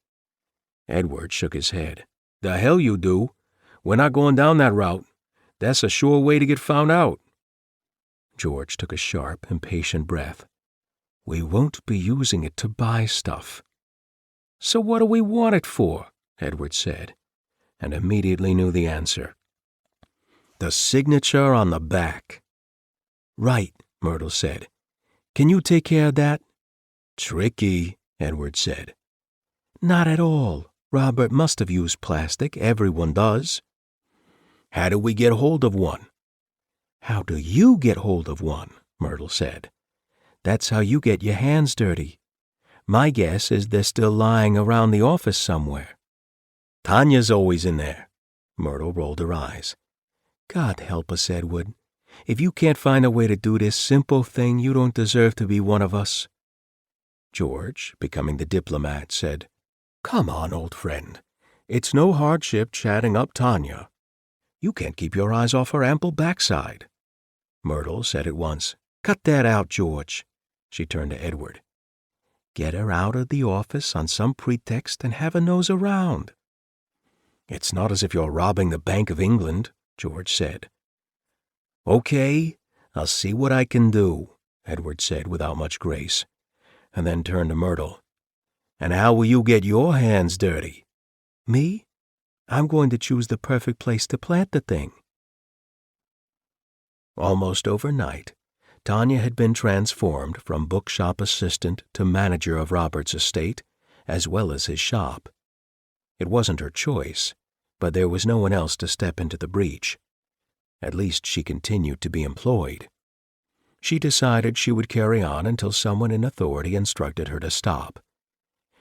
[SPEAKER 3] Edward shook his head. "The hell you do. We're not going down that route. That's a sure way to get found out." George took a sharp, impatient breath. "We won't be using it to buy stuff." "So what do we want it for?" Edward said, and immediately knew the answer. "The signature on the back." "Right," Myrtle said. "Can you take care of that?" "Tricky," Edward said. "Not at all. Robert must have used plastic. Everyone does." "How do we get hold of one?" "How do you get hold of one?" Myrtle said. "That's how you get your hands dirty. My guess is they're still lying around the office somewhere." "Tanya's always in there." Myrtle rolled her eyes. "God help us, Edward. If you can't find a way to do this simple thing, you don't deserve to be one of us." George, becoming the diplomat, said, "Come on, old friend. It's no hardship chatting up Tanya. You can't keep your eyes off her ample backside." Myrtle said at once, "Cut that out, George." She turned to Edward. "Get her out of the office on some pretext and have a nose around." "It's not as if you're robbing the Bank of England," George said. "Okay, I'll see what I can do," Edward said without much grace, and then turned to Myrtle. "And how will you get your hands dirty?" "Me? I'm going to choose the perfect place to plant the thing." Almost overnight, Tanya had been transformed from bookshop assistant to manager of Robert's estate, as well as his shop. It wasn't her choice, but there was no one else to step into the breach. At least she continued to be employed. She decided she would carry on until someone in authority instructed her to stop.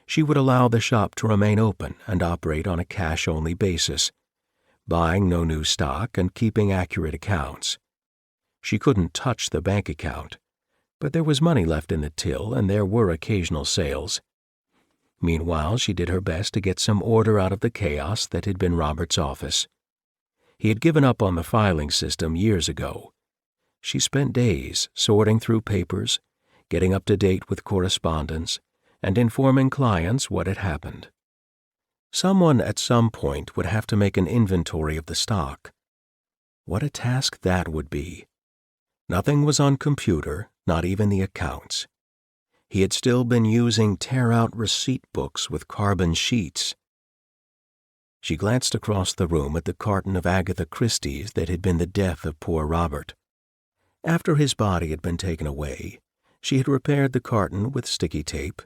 [SPEAKER 3] She would allow the shop to remain open and operate on a cash-only basis, buying no new stock and keeping accurate accounts. She couldn't touch the bank account, but there was money left in the till and there were occasional sales. Meanwhile, she did her best to get some order out of the chaos that had been Robert's office. He had given up on the filing system years ago. She spent days sorting through papers, getting up to date with correspondence, and informing clients what had happened. Someone at some point would have to make an inventory of the stock. What a task that would be. Nothing was on computer, not even the accounts. He had still been using tear-out receipt books with carbon sheets. She glanced across the room at the carton of Agatha Christie's that had been the death of poor Robert. After his body had been taken away, she had repaired the carton with sticky tape,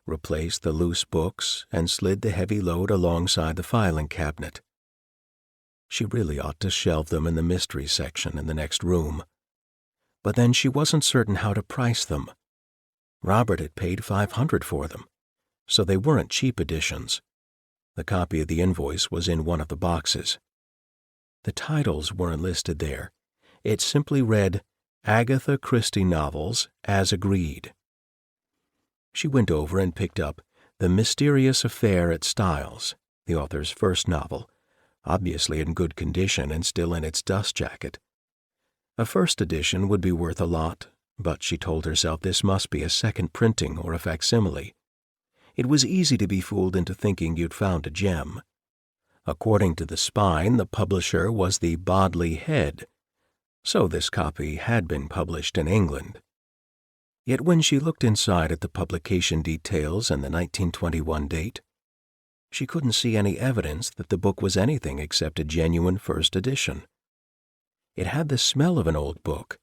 [SPEAKER 3] replaced the loose books, and slid the heavy load alongside the filing cabinet. She really ought to shelve them in the mystery section in the next room. But then she wasn't certain how to price them. Robert had paid $500 for them, so they weren't cheap editions. The copy of the invoice was in one of the boxes. The titles weren't listed there. It simply read, "Agatha Christie Novels, as agreed." She went over and picked up The Mysterious Affair at Styles, the author's first novel, obviously in good condition and still in its dust jacket. A first edition would be worth a lot, but she told herself this must be a second printing or a facsimile. It was easy to be fooled into thinking you'd found a gem. According to the spine, the publisher was the Bodley Head, so this copy had been published in England. Yet when she looked inside at the publication details and the 1921 date, she couldn't see any evidence that the book was anything except a genuine first edition. It had the smell of an old book,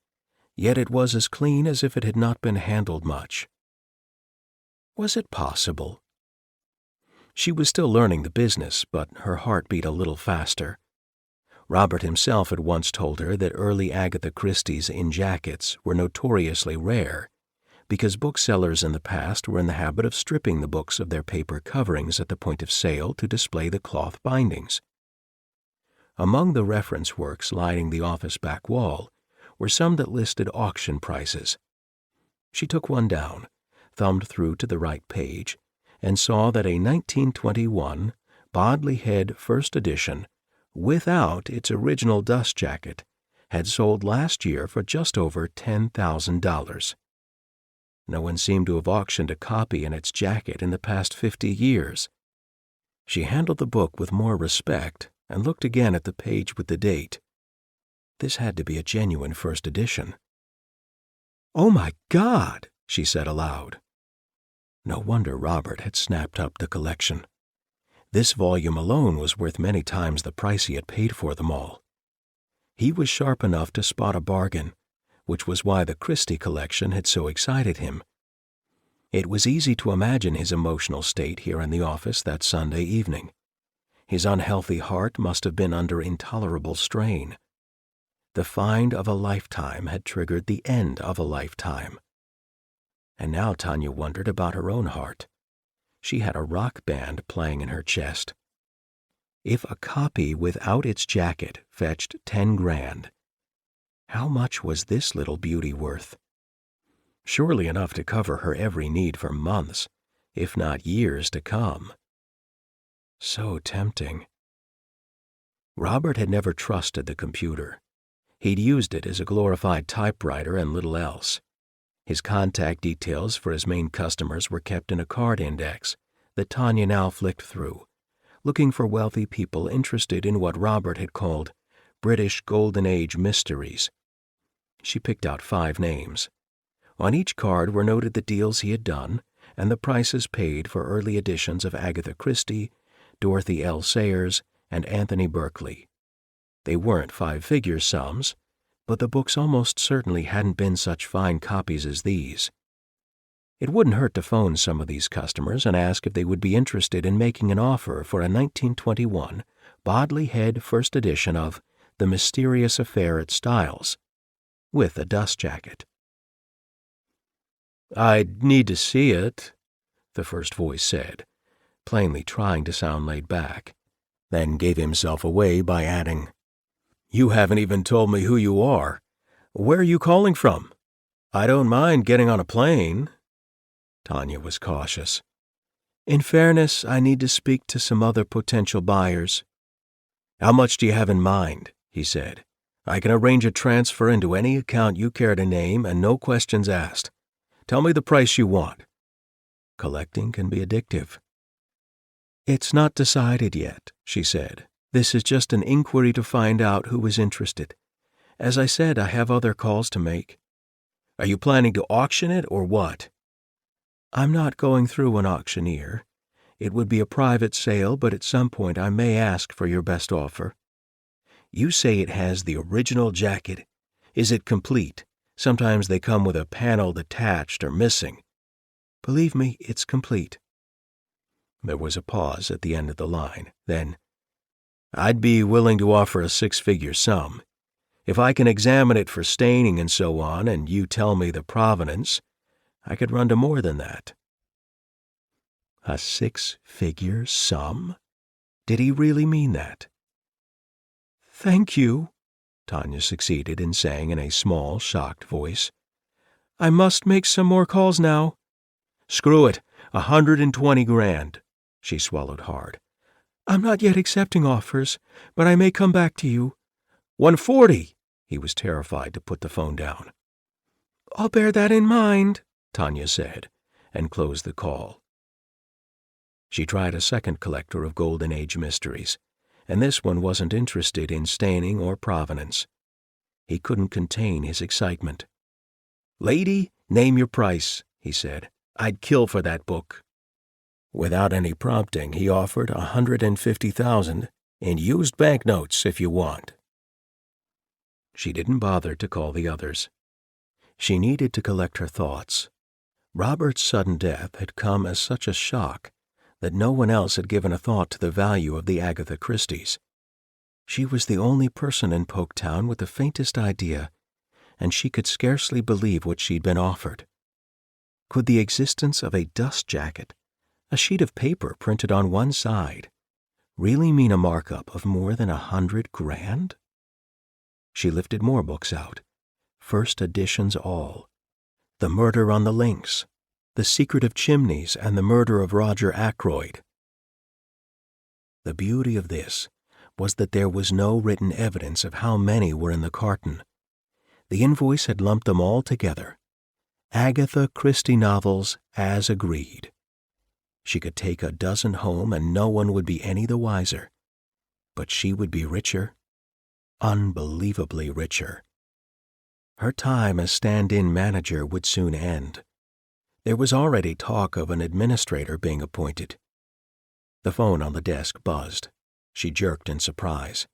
[SPEAKER 3] yet it was as clean as if it had not been handled much. Was it possible? She was still learning the business, but her heart beat a little faster. Robert himself had once told her that early Agatha Christie's in jackets were notoriously rare, because booksellers in the past were in the habit of stripping the books of their paper coverings at the point of sale to display the cloth bindings. Among the reference works lining the office back wall were some that listed auction prices. She took one down, thumbed through to the right page, and saw that a 1921 Bodley Head first edition, without its original dust jacket, had sold last year for just over $10,000. No one seemed to have auctioned a copy in its jacket in the past 50 years. She handled the book with more respect and looked again at the page with the date. This had to be a genuine first edition. "Oh, my God!" she said aloud. No wonder Robert had snapped up the collection. This volume alone was worth many times the price he had paid for them all. He was sharp enough to spot a bargain, which was why the Christie collection had so excited him. It was easy to imagine his emotional state here in the office that Sunday evening. His unhealthy heart must have been under intolerable strain. The find of a lifetime had triggered the end of a lifetime. And now Tanya wondered about her own heart. She had a rock band playing in her chest. If a copy without its jacket fetched 10 grand, how much was this little beauty worth? Surely enough to cover her every need for months, if not years to come. So tempting. Robert had never trusted the computer. He'd used it as a glorified typewriter and little else. His contact details for his main customers were kept in a card index that Tanya now flicked through, looking for wealthy people interested in what Robert had called British Golden Age mysteries. She picked out 5 names. On each card were noted the deals he had done and the prices paid for early editions of Agatha Christie, Dorothy L. Sayers, and Anthony Berkeley. They weren't 5-figure sums, but the books almost certainly hadn't been such fine copies as these. It wouldn't hurt to phone some of these customers and ask if they would be interested in making an offer for a 1921 Bodley Head first edition of The Mysterious Affair at Styles, with a dust jacket. "I'd need to see it," the first voice said, plainly trying to sound laid back, then gave himself away by adding, "You haven't even told me who you are. Where are you calling from? I don't mind getting on a plane." Tanya was cautious. "In fairness, I need to speak to some other potential buyers." "How much do you have in mind?" he said. "I can arrange a transfer into any account you care to name and no questions asked. Tell me the price you want." Collecting can be addictive. "It's not decided yet," she said. "This is just an inquiry to find out who is interested. As I said, I have other calls to make." "Are you planning to auction it or what?" "I'm not going through an auctioneer. It would be a private sale, but at some point I may ask for your best offer." "You say it has the original jacket. Is it complete? Sometimes they come with a panel detached or missing." "Believe me, it's complete." There was a pause at the end of the line. Then, "I'd be willing to offer a 6-figure sum. If I can examine it for staining and so on, and you tell me the provenance, I could run to more than that." A 6-figure sum? Did he really mean that? "Thank you," Tanya succeeded in saying in a small, shocked voice. "I must make some more calls now." "Screw it, 120 grand. She swallowed hard. "I'm not yet accepting offers, but I may come back to you." 140. He was terrified to put the phone down. "I'll bear that in mind," Tanya said, and closed the call. She tried a second collector of Golden Age mysteries, and this one wasn't interested in staining or provenance. He couldn't contain his excitement. "Lady, name your price," he said. "I'd kill for that book." Without any prompting, he offered 150,000 in used banknotes if you want. She didn't bother to call the others. She needed to collect her thoughts. Robert's sudden death had come as such a shock that no one else had given a thought to the value of the Agatha Christies. She was the only person in Poketown with the faintest idea, and she could scarcely believe what she'd been offered. Could the existence of a dust jacket, a sheet of paper printed on one side, really mean a markup of more than $100 grand? She lifted more books out, first editions all. The Murder on the Links, The Secret of Chimneys, and The Murder of Roger Ackroyd. The beauty of this was that there was no written evidence of how many were in the carton. The invoice had lumped them all together. Agatha Christie novels as agreed. She could take a dozen home and no one would be any the wiser. But she would be richer, unbelievably richer. Her time as stand-in manager would soon end. There was already talk of an administrator being appointed. The phone on the desk buzzed. She jerked in surprise.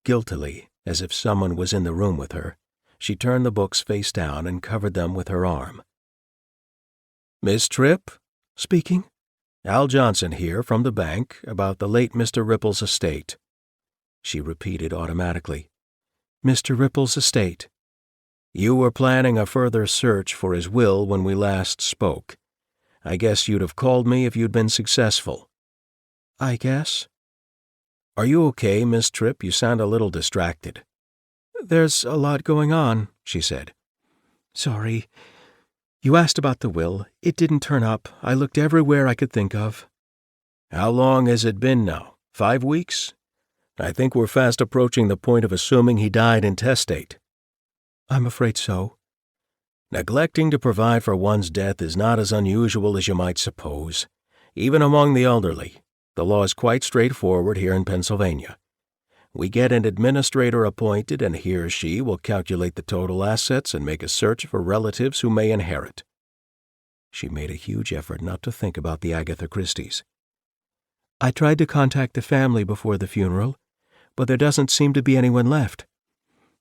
[SPEAKER 3] Guiltily, as if someone was in the room with her, she turned the books face down and covered them with her arm. "Miss Tripp?" "Speaking." "Al Johnson here from the bank about the late Mr. Ripple's estate." She repeated automatically, "Mr. Ripple's estate." "You were planning a further search for his will when we last spoke. I guess you'd have called me if you'd been successful." "I guess." "Are you okay, Miss Tripp? You sound a little distracted." "There's a lot going on," she said. "Sorry. You asked about the will. It didn't turn up. I looked everywhere I could think of." "How long has it been now? 5 weeks? I think we're fast approaching the point of assuming he died intestate." "I'm afraid so." "Neglecting to provide for one's death is not as unusual as you might suppose, even among the elderly. The law is quite straightforward here in Pennsylvania. We get an administrator appointed, and he or she will calculate the total assets and make a search for relatives who may inherit." She made a huge effort not to think about the Agatha Christies. "I tried to contact the family before the funeral, but there doesn't seem to be anyone left.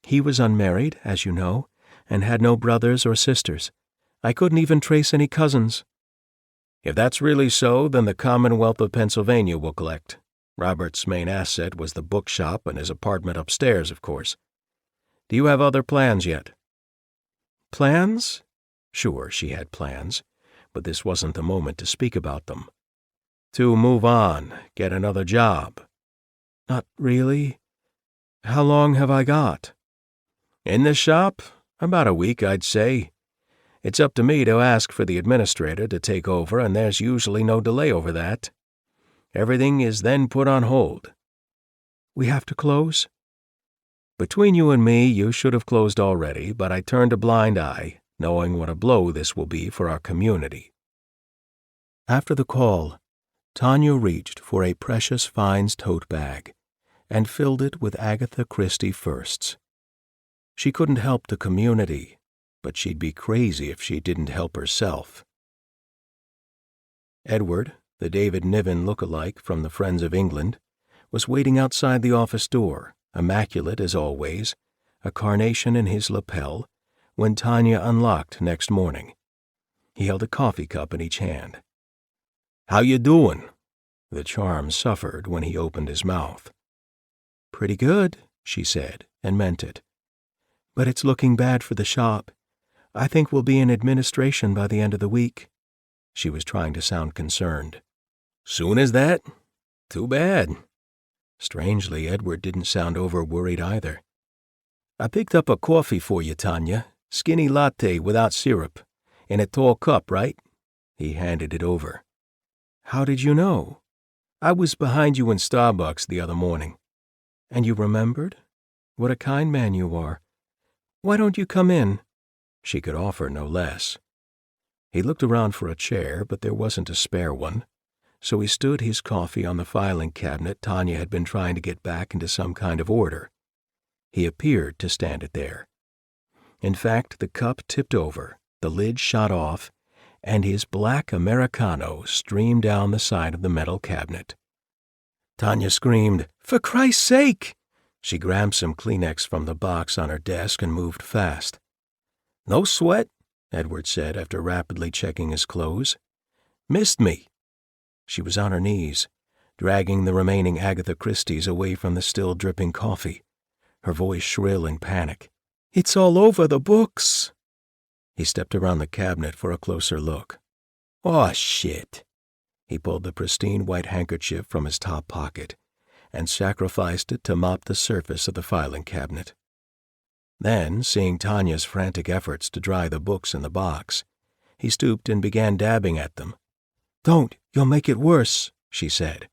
[SPEAKER 3] He was unmarried, as you know, and had no brothers or sisters. I couldn't even trace any cousins." "If that's really so, then the Commonwealth of Pennsylvania will collect. Robert's main asset was the bookshop and his apartment upstairs, of course. Do you have other plans yet?" "Plans?" Sure, she had plans, but this wasn't the moment to speak about them. "To move on, get another job." "Not really. How long have I got?" "In the shop? About a week, I'd say. It's up to me to ask for the administrator to take over, and there's usually no delay over that. Everything is then put on hold." "We have to close?" "Between you and me, you should have closed already, but I turned a blind eye, knowing what a blow this will be for our community." After the call, Tanya reached for a Precious Finds tote bag and filled it with Agatha Christie firsts. She couldn't help the community, but she'd be crazy if she didn't help herself. Edward, the David Niven look-alike from the Friends of England, was waiting outside the office door, immaculate as always, a carnation in his lapel, when Tanya unlocked next morning. He held a coffee cup in each hand. "How you doing?" The charm suffered when he opened his mouth. "Pretty good," she said, and meant it. "But it's looking bad for the shop. I think we'll be in administration by the end of the week." She was trying to sound concerned. "Soon as that? Too bad." Strangely, Edward didn't sound over-worried either. "I picked up a coffee for you, Tanya. Skinny latte without syrup. In a tall cup, right?" He handed it over. "How did you know?" "I was behind you in Starbucks the other morning." "And you remembered? What a kind man you are. Why don't you come in?" She could offer no less. He looked around for a chair, but there wasn't a spare one, so he stood his coffee on the filing cabinet Tanya had been trying to get back into some kind of order. He appeared to stand it there. In fact, the cup tipped over, the lid shot off, and his black Americano streamed down the side of the metal cabinet. Tanya screamed, "For Christ's sake!" She grabbed some Kleenex from the box on her desk and moved fast. "No sweat," Edward said after rapidly checking his clothes. "Missed me." She was on her knees, dragging the remaining Agatha Christie's away from the still dripping coffee, her voice shrill in panic. "It's all over the books." He stepped around the cabinet for a closer look. "Aw, shit." He pulled the pristine white handkerchief from his top pocket and sacrificed it to mop the surface of the filing cabinet. Then, seeing Tanya's frantic efforts to dry the books in the box, he stooped and began dabbing at them. "Don't, you'll make it worse," she said.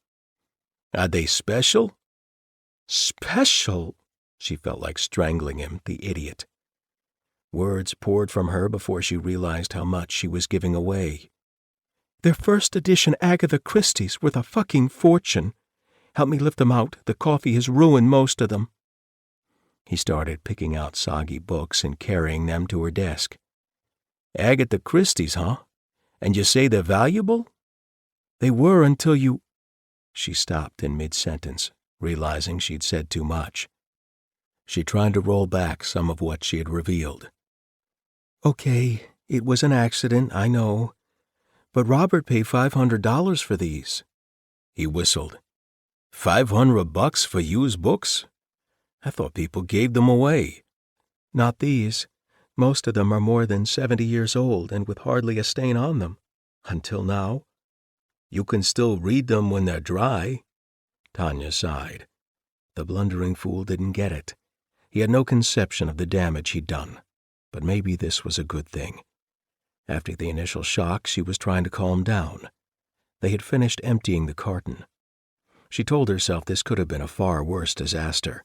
[SPEAKER 3] "Are they special?" "Special?" She felt like strangling him, the idiot. Words poured from her before she realized how much she was giving away. "They're first edition Agatha Christie's worth a fucking fortune. Help me lift them out. The coffee has ruined most of them." He started picking out soggy books and carrying them to her desk. "Agatha Christie's, huh? And you say they're valuable?" "They were until you—" She stopped in mid-sentence, realizing she'd said too much. She tried to roll back some of what she had revealed. "Okay, it was an accident, I know. But Robert paid $500 for these." He whistled. $500 for used books? I thought people gave them away." "Not these. Most of them are more than 70 years old and with hardly a stain on them. Until now." "You can still read them when they're dry." Tanya sighed. The blundering fool didn't get it. He had no conception of the damage he'd done. But maybe this was a good thing. After the initial shock, she was trying to calm down. They had finished emptying the carton. She told herself this could have been a far worse disaster.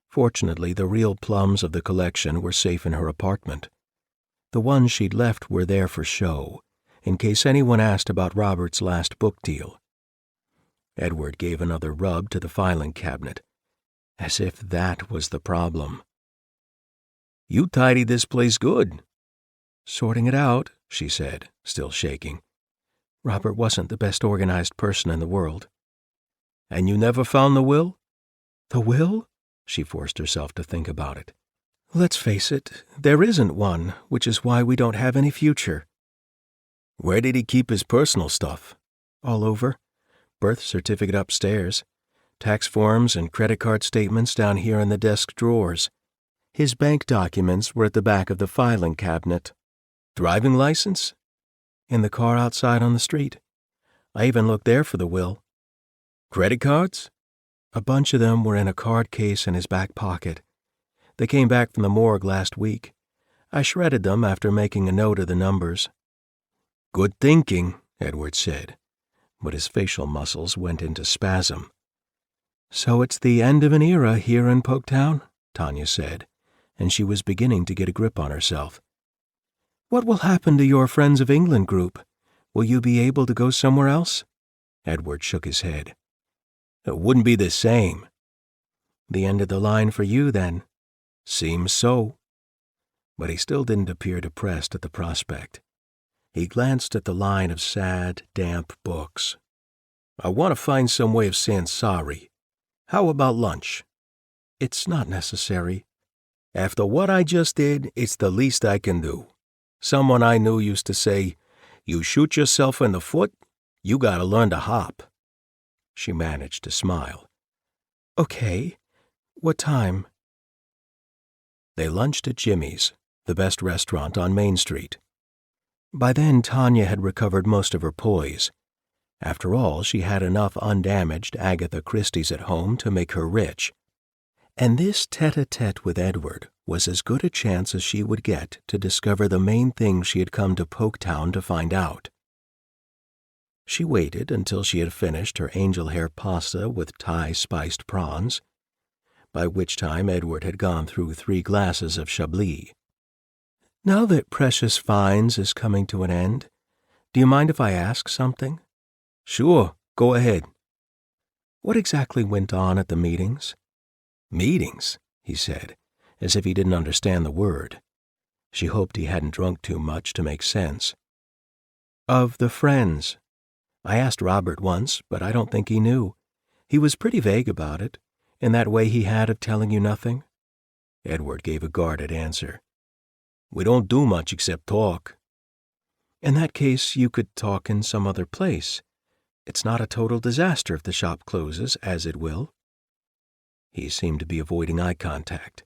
[SPEAKER 3] Fortunately, the real plums of the collection were safe in her apartment. The ones she'd left were there for show, in case anyone asked about Robert's last book deal. Edward gave another rub to the filing cabinet, as if that was the problem. "You tidied this place good." "Sorting it out," she said, still shaking. Robert wasn't the best organized person in the world. "And you never found the will?" "The will?" She forced herself to think about it. "Let's face it, there isn't one, which is why we don't have any future." "Where did he keep his personal stuff?"
[SPEAKER 2] "All over. Birth certificate upstairs. Tax forms and credit card statements down here in the desk drawers. His bank documents were at the back of the filing cabinet."
[SPEAKER 3] "Driving license?"
[SPEAKER 2] "In the car outside on the street. I even looked there for the will."
[SPEAKER 3] "Credit cards?"
[SPEAKER 2] "A bunch of them were in a card case in his back pocket. They came back from the morgue last week. I shredded them after making a note of the numbers."
[SPEAKER 3] "Good thinking,"
[SPEAKER 2] Edward said, but his facial muscles went into spasm. "So it's the end of an era here in Poketown?" Tanya said, and she was beginning to get a grip on herself. "What will happen to your Friends of England group? Will you be able to go somewhere else?" Edward shook his head.
[SPEAKER 3] "It wouldn't be the same."
[SPEAKER 2] "The end of the line for you, then?"
[SPEAKER 3] "Seems so."
[SPEAKER 2] But he still didn't appear depressed at the prospect. He glanced at the line of sad, damp books.
[SPEAKER 3] "I want to find some way of saying sorry. How about lunch?"
[SPEAKER 2] "It's not necessary."
[SPEAKER 3] "After what I just did, it's the least I can do. Someone I knew used to say, 'You shoot yourself in the foot, you gotta learn to hop.'"
[SPEAKER 2] She managed to smile. "Okay. What time?" They lunched at Jimmy's, the best restaurant on Main Street. By then, Tanya had recovered most of her poise. After all, she had enough undamaged Agatha Christie's at home to make her rich. And this tete-a-tete with Edward was as good a chance as she would get to discover the main thing she had come to Poketown to find out. She waited until she had finished her angel hair pasta with Thai spiced prawns, by which time Edward had gone through 3 glasses of Chablis. "Now that Precious Finds is coming to an end, do you mind if I ask something?"
[SPEAKER 3] "Sure, go ahead."
[SPEAKER 2] "What exactly went on at the meetings?"
[SPEAKER 3] "Meetings?"
[SPEAKER 2] he said, as if he didn't understand the word. She hoped he hadn't drunk too much to make sense. "Of the Friends. I asked Robert once, but I don't think he knew. He was pretty vague about it, in that way he had of telling you nothing." Edward gave a guarded answer.
[SPEAKER 3] "We don't do much except talk."
[SPEAKER 2] "In that case, you could talk in some other place.
[SPEAKER 3] It's not a total disaster if the shop closes, as it will. He seemed to be avoiding eye contact.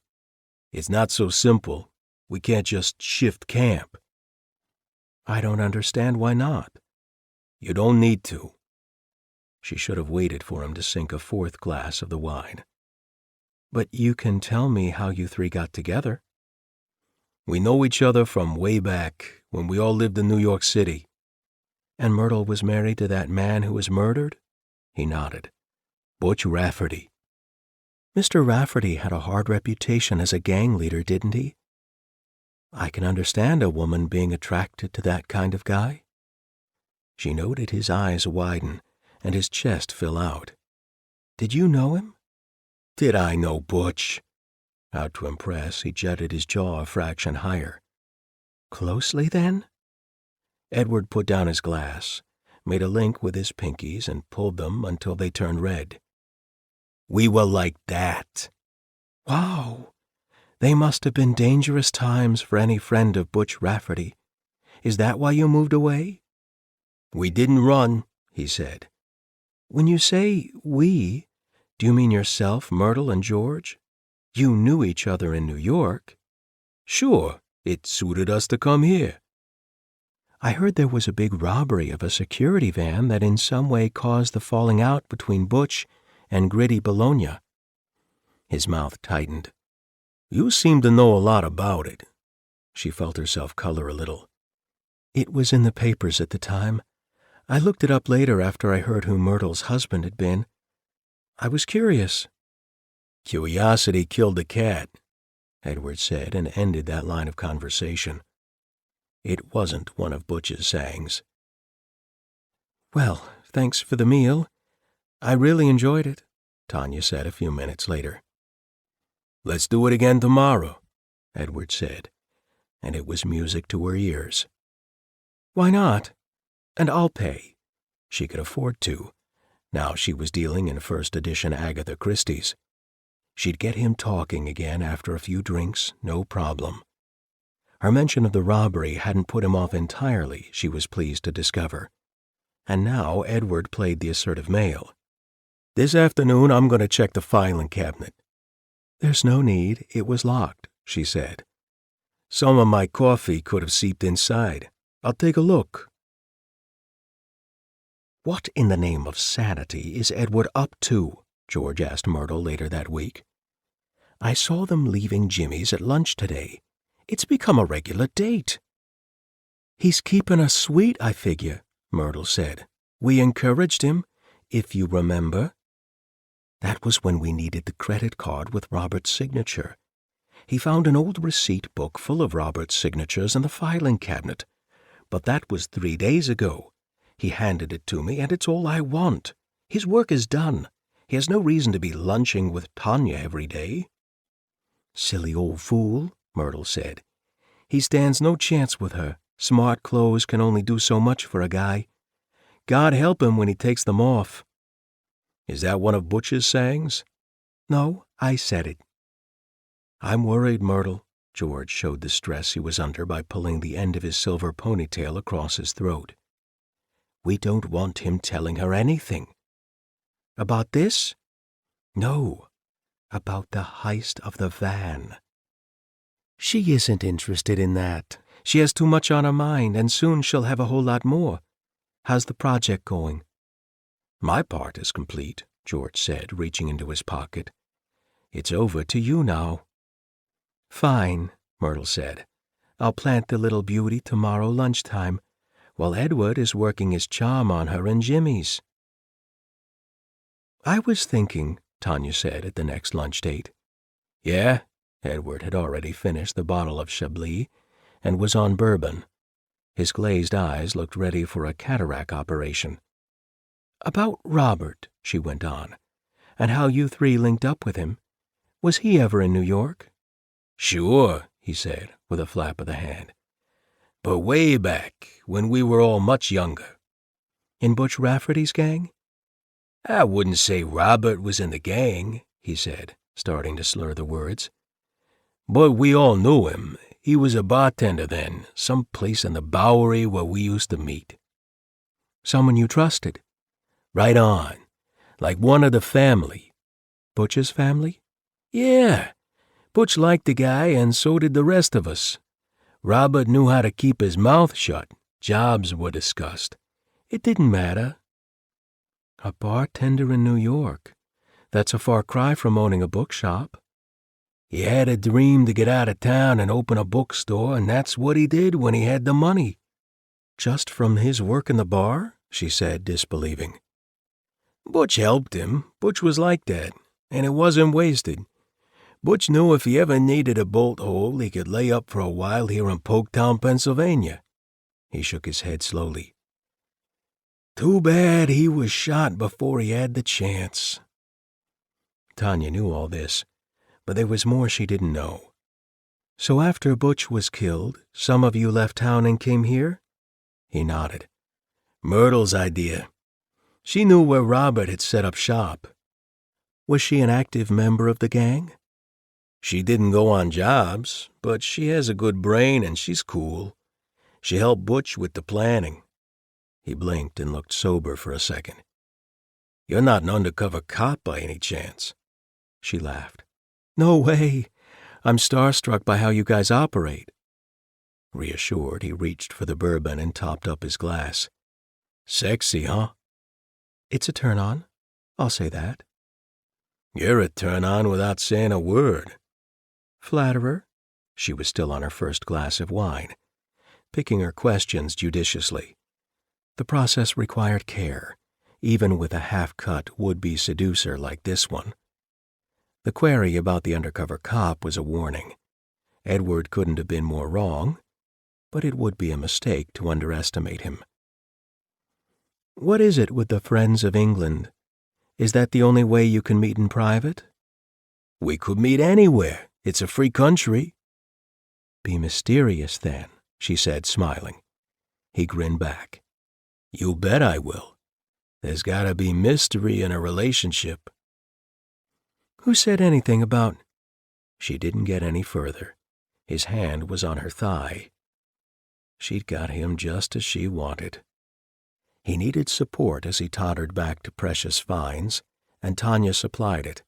[SPEAKER 3] It's not so simple. We can't just shift camp. I don't understand why not. You don't need to. She should have waited for him to sink a fourth glass of the wine. But you can tell me how you three got together. We know each other from way back, when we all lived in New York City. And Myrtle was married to that man who was murdered? He nodded. Butch Rafferty. Mr. Rafferty had a hard reputation as a gang leader, didn't he? I can understand a woman being attracted to that kind of guy. She noted his eyes widen and his chest fill out. Did you know him? Did I know Butch? Out to impress, he jutted his jaw a fraction higher. Closely, then? Edward put down his glass, made a link with his pinkies, and pulled them until they turned red. We were like that. Wow! They must have been dangerous times for any friend of Butch Rafferty. Is that why you moved away? We didn't run, he said. When you say we, do you mean yourself, Myrtle, and George? You knew each other in New York. Sure, it suited us to come here. I heard there was a big robbery of a security van that in some way caused the falling out between Butch and Gritty Bologna. His mouth tightened. You seem to know a lot about it. She felt herself color a little. It was in the papers at the time. I looked it up later after I heard who Myrtle's husband had been. I was curious. Curiosity killed the cat, Edward said, and ended that line of conversation. It wasn't one of Butch's sayings. Well, thanks for the meal. I really enjoyed it, Tanya said a few minutes later. Let's do it again tomorrow, Edward said, and it was music to her ears. Why not? And I'll pay. She could afford to. Now she was dealing in first edition Agatha Christie's. She'd get him talking again after a few drinks, no problem. Her mention of the robbery hadn't put him off entirely, she was pleased to discover. And now Edward played the assertive male. This afternoon I'm going to check the filing cabinet. There's no need. It was locked, she said. Some of my coffee could have seeped inside. I'll take a look. What in the name of sanity is Edward up to? George asked Myrtle later that week. I saw them leaving Jimmy's at lunch today. It's become a regular date. He's keeping us sweet, I figure, Myrtle said. We encouraged him, if you remember. That was when we needed the credit card with Robert's signature. He found an old receipt book full of Robert's signatures in the filing cabinet. But that was 3 days ago. He handed it to me, and it's all I want. His work is done. He has no reason to be lunching with Tanya every day. Silly old fool, Myrtle said. He stands no chance with her. Smart clothes can only do so much for a guy. God help him when he takes them off. Is that one of Butch's sayings? No, I said it. I'm worried, Myrtle. George showed the stress he was under by pulling the end of his silver ponytail across his throat. We don't want him telling her anything. About this? No, about the heist of the van. She isn't interested in that. She has too much on her mind, and soon she'll have a whole lot more. How's the project going? My part is complete, George said, reaching into his pocket. It's over to you now. Fine, Myrtle said. I'll plant the little beauty tomorrow lunchtime, while Edward is working his charm on her in Jimmy's. I was thinking, Tanya said at the next lunch date. Yeah? Edward had already finished the bottle of Chablis and was on bourbon. His glazed eyes looked ready for a cataract operation. About Robert, she went on, and how you three linked up with him. Was he ever in New York? Sure, he said, with a flap of the hand. But way back, when we were all much younger. In Butch Rafferty's gang? I wouldn't say Robert was in the gang, he said, starting to slur the words. But we all knew him. He was a bartender then, some place in the Bowery where we used to meet. Someone you trusted? Right on. Like one of the family.
[SPEAKER 2] Butch's family?
[SPEAKER 3] Yeah. Butch liked the guy, and so did the rest of us. Robert knew how to keep his mouth shut. Jobs were discussed. It didn't matter.
[SPEAKER 2] A bartender in New York. That's a far cry from owning a bookshop.
[SPEAKER 3] He had a dream to get out of town and open a bookstore, and that's what he did when he had the money.
[SPEAKER 2] Just from his work in the bar? She said, disbelieving.
[SPEAKER 3] Butch helped him. Butch was like that, and it wasn't wasted. Butch knew if he ever needed a bolt hole, he could lay up for a while here in Polktown, Pennsylvania.
[SPEAKER 2] He shook his head slowly.
[SPEAKER 3] Too bad he was shot before he had the chance.
[SPEAKER 2] Tanya knew all this, but there was more she didn't know. So after Butch was killed, some of you left town and came here?
[SPEAKER 3] He nodded. Myrtle's idea. She knew where Robert had set up shop.
[SPEAKER 2] Was she an active member of the gang?
[SPEAKER 3] She didn't go on jobs, but she has a good brain and she's cool. She helped Butch with the planning.
[SPEAKER 2] He blinked and looked sober for a second.
[SPEAKER 3] You're not an undercover cop by any chance?
[SPEAKER 2] She laughed. No way. I'm starstruck by how you guys operate. Reassured, he reached for the bourbon and topped up his glass.
[SPEAKER 3] Sexy, huh?
[SPEAKER 2] It's a turn-on. I'll say that.
[SPEAKER 3] You're a turn-on without saying a word.
[SPEAKER 2] Flatterer. She was still on her first glass of wine, picking her questions judiciously. The process required care, even with a half-cut would-be seducer like this one. The query about the undercover cop was a warning. Edward couldn't have been more wrong, but it would be a mistake to underestimate him. What is it with the Friends of England? Is that the only way you can meet in private?
[SPEAKER 3] We could meet anywhere. It's a free country.
[SPEAKER 2] Be mysterious, then, she said, smiling. He grinned back.
[SPEAKER 3] You bet I will. There's gotta be mystery in a relationship.
[SPEAKER 2] Who said anything about... She didn't get any further. His hand was on her thigh. She'd got him just as she wanted. He needed support as he tottered back to precious finds, and Tanya supplied it,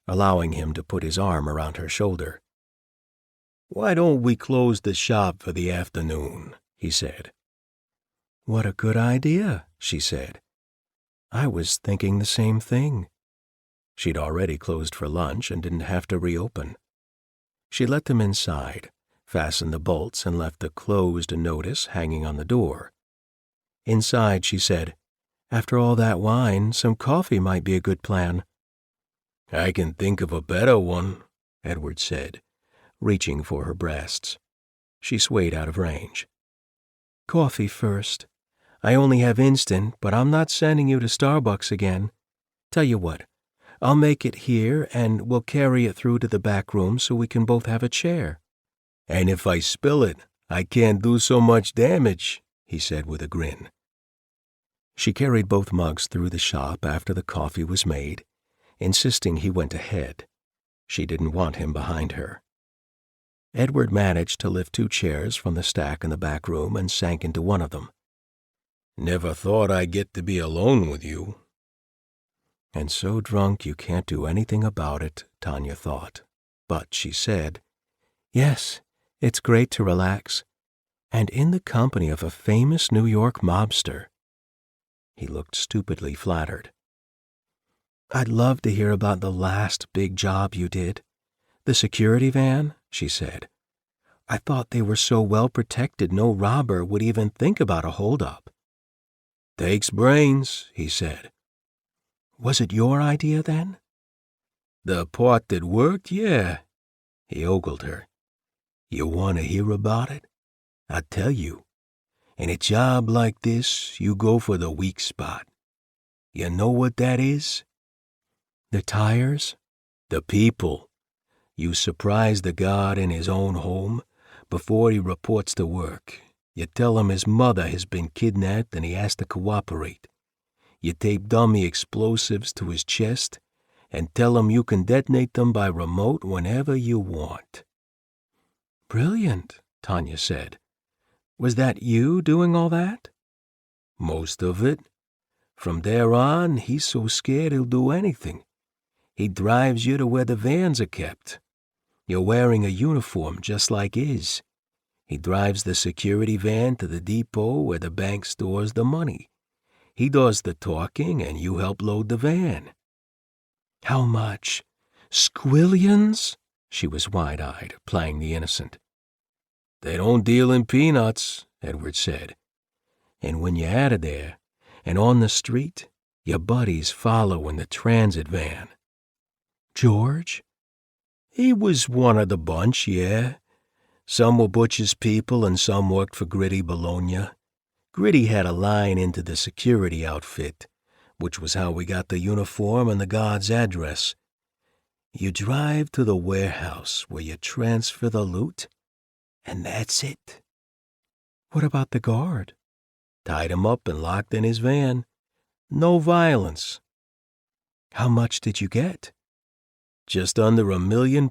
[SPEAKER 2] allowing him to put his arm around her shoulder.
[SPEAKER 3] Why don't we close the shop for the afternoon? He said.
[SPEAKER 2] What a good idea, she said. I was thinking the same thing. She'd already closed for lunch and didn't have to reopen. She let them inside, fastened the bolts, and left the closed notice hanging on the door. Inside, she said, after all that wine, some coffee might be a good plan.
[SPEAKER 3] I can think of a better one,
[SPEAKER 2] Edward said, reaching for her breasts. She swayed out of range. Coffee first. I only have instant, but I'm not sending you to Starbucks again. Tell you what, I'll make it here, and we'll carry it through to the back room so we can both have a chair.
[SPEAKER 3] And if I spill it, I can't do so much damage, he said with a grin.
[SPEAKER 2] She carried both mugs through the shop after the coffee was made, insisting he went ahead. She didn't want him behind her. Edward managed to lift 2 chairs from the stack in the back room and sank into one of them.
[SPEAKER 3] Never thought I'd get to be alone with you.
[SPEAKER 2] And so drunk you can't do anything about it, Tanya thought. But she said, yes, it's great to relax, and in the company of a famous New York mobster. He looked stupidly flattered. I'd love to hear about the last big job you did. The security van, she said. I thought they were so well protected no robber would even think about a holdup.
[SPEAKER 3] Takes brains, he said.
[SPEAKER 2] Was it your idea, then?
[SPEAKER 3] The part that worked, yeah. He ogled her. You want to hear about it? I tell you. In a job like this, you go for the weak spot. You know what that is?
[SPEAKER 2] The tires?
[SPEAKER 3] The people. You surprise the guard in his own home before he reports to work. You tell him his mother has been kidnapped and he has to cooperate. You tape dummy explosives to his chest and tell him you can detonate them by remote whenever you want.
[SPEAKER 2] Brilliant, Tanya said. Was that you doing all that?
[SPEAKER 3] Most of it. From there on, he's so scared he'll do anything. He drives you to where the vans are kept. You're wearing a uniform just like his. He drives the security van to the depot where the bank stores the money. He does the talking and you help load the van. How much? Squillions? She was wide-eyed, playing the innocent. They don't deal in peanuts, Edward said. And when you're out of there and on the street, your buddies follow in the transit van. George? He was one of the bunch, yeah. Some were Butch's people and some worked for Gritty Bologna. Gritty had a line into the security outfit, which was how we got the uniform and the guard's address. You drive to the warehouse where you transfer the loot, and that's it. What about the guard? Tied him up and locked in his van. No violence. How much did you get? Just under £1 million.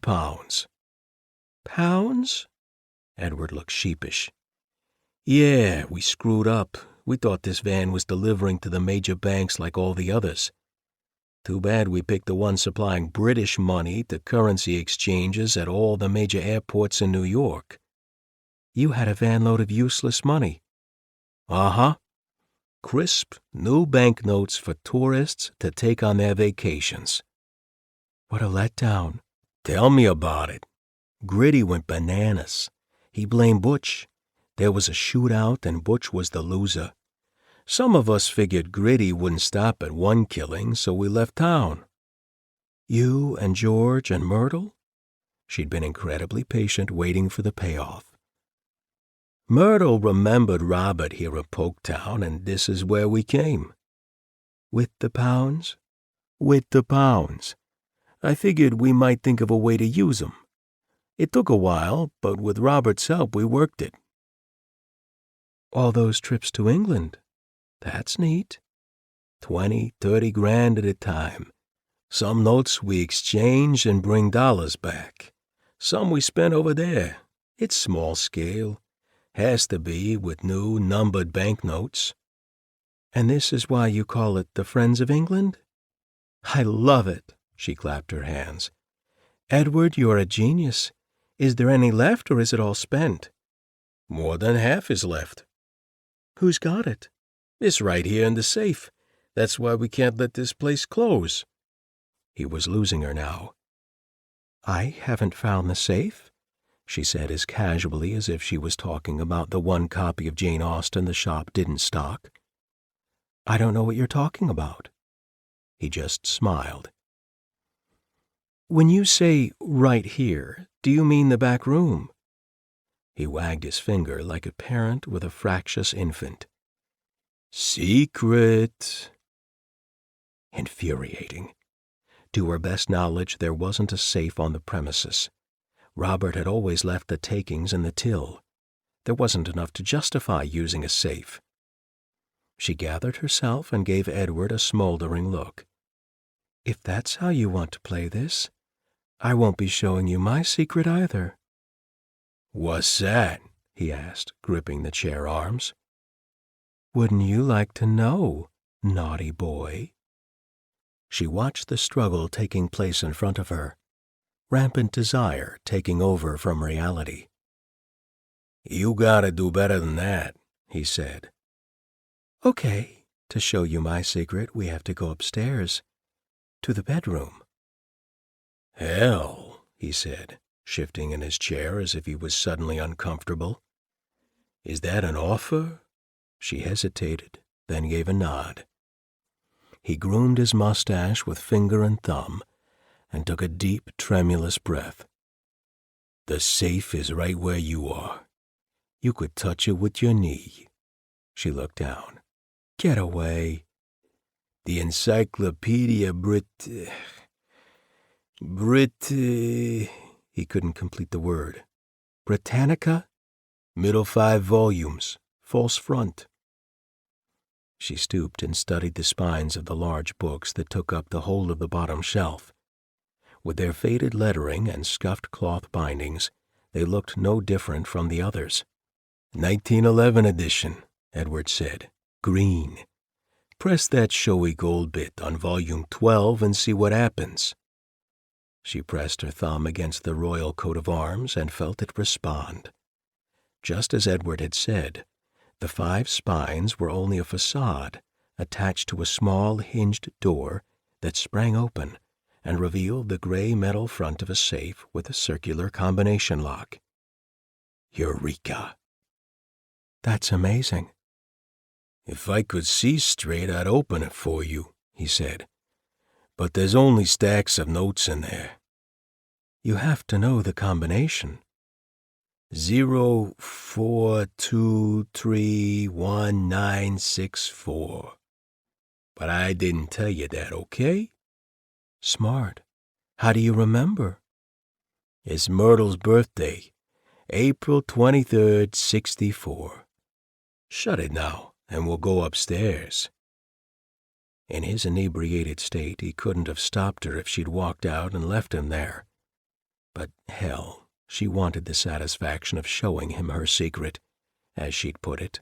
[SPEAKER 3] Pounds? Edward looked sheepish. Yeah, we screwed up. We thought this van was delivering to the major banks like all the others. Too bad we picked the one supplying British money to currency exchanges at all the major airports in New York. You had a van load of useless money. Uh-huh. Crisp, new banknotes for tourists to take on their vacations. What a letdown. Tell me about it. Gritty went bananas. He blamed Butch. There was a shootout and Butch was the loser. Some of us figured Gritty wouldn't stop at one killing, so we left town. You and George and Myrtle? She'd been incredibly patient, waiting for the payoff. Myrtle remembered Robert here at Poketown, and this is where we came. With the pounds? With the pounds. I figured we might think of a way to use 'em. It took a while, but with Robert's help we worked it. All those trips to England? That's neat. 20, 30 grand at a time. Some notes we exchange and bring dollars back. Some we spent over there. It's small scale. Has to be with new numbered banknotes. And this is why you call it the Friends of England? I love it, she clapped her hands. Edward, you're a genius. Is there any left or is it all spent? More than half is left. Who's got it? It's right here in the safe. That's why we can't let this place close. He was losing her now. I haven't found the safe, she said as casually as if she was talking about the one copy of Jane Austen the shop didn't stock. I don't know what you're talking about. He just smiled. When you say right here, do you mean the back room? He wagged his finger like a parent with a fractious infant. Secret. Infuriating. To her best knowledge, there wasn't a safe on the premises. Robert had always left the takings in the till. There wasn't enough to justify using a safe. She gathered herself and gave Edward a smoldering look. If that's how you want to play this, I won't be showing you my secret either. What's that? He asked, gripping the chair arms. Wouldn't you like to know, naughty boy? She watched the struggle taking place in front of her, rampant desire taking over from reality. You gotta do better than that, he said. Okay, to show you my secret, we have to go upstairs, to the bedroom. Hell, he said, shifting in his chair as if he was suddenly uncomfortable. Is that an offer? She hesitated, then gave a nod. He groomed his mustache with finger and thumb and took a deep, tremulous breath. The safe is right where you are. You could touch it with your knee. She looked down. Get away. The Encyclopedia he couldn't complete the word. Britannica? Middle 5 volumes. False front. She stooped and studied the spines of the large books that took up the whole of the bottom shelf. With their faded lettering and scuffed cloth bindings, they looked no different from the others. 1911 edition, Edward said. Green. Press that showy gold bit on volume 12 and see what happens. She pressed her thumb against the royal coat of arms and felt it respond. Just as Edward had said, the 5 spines were only a facade attached to a small hinged door that sprang open and revealed the gray metal front of a safe with a circular combination lock. Eureka! That's amazing. If I could see straight, I'd open it for you, he said. But there's only stacks of notes in there. You have to know the combination. 0423196 But I didn't tell you that, okay? Smart. How do you remember? It's Myrtle's birthday, April 23rd, 64. Shut it now, and we'll go upstairs. In his inebriated state, he couldn't have stopped her if she'd walked out and left him there. But hell, she wanted the satisfaction of showing him her secret, as she'd put it.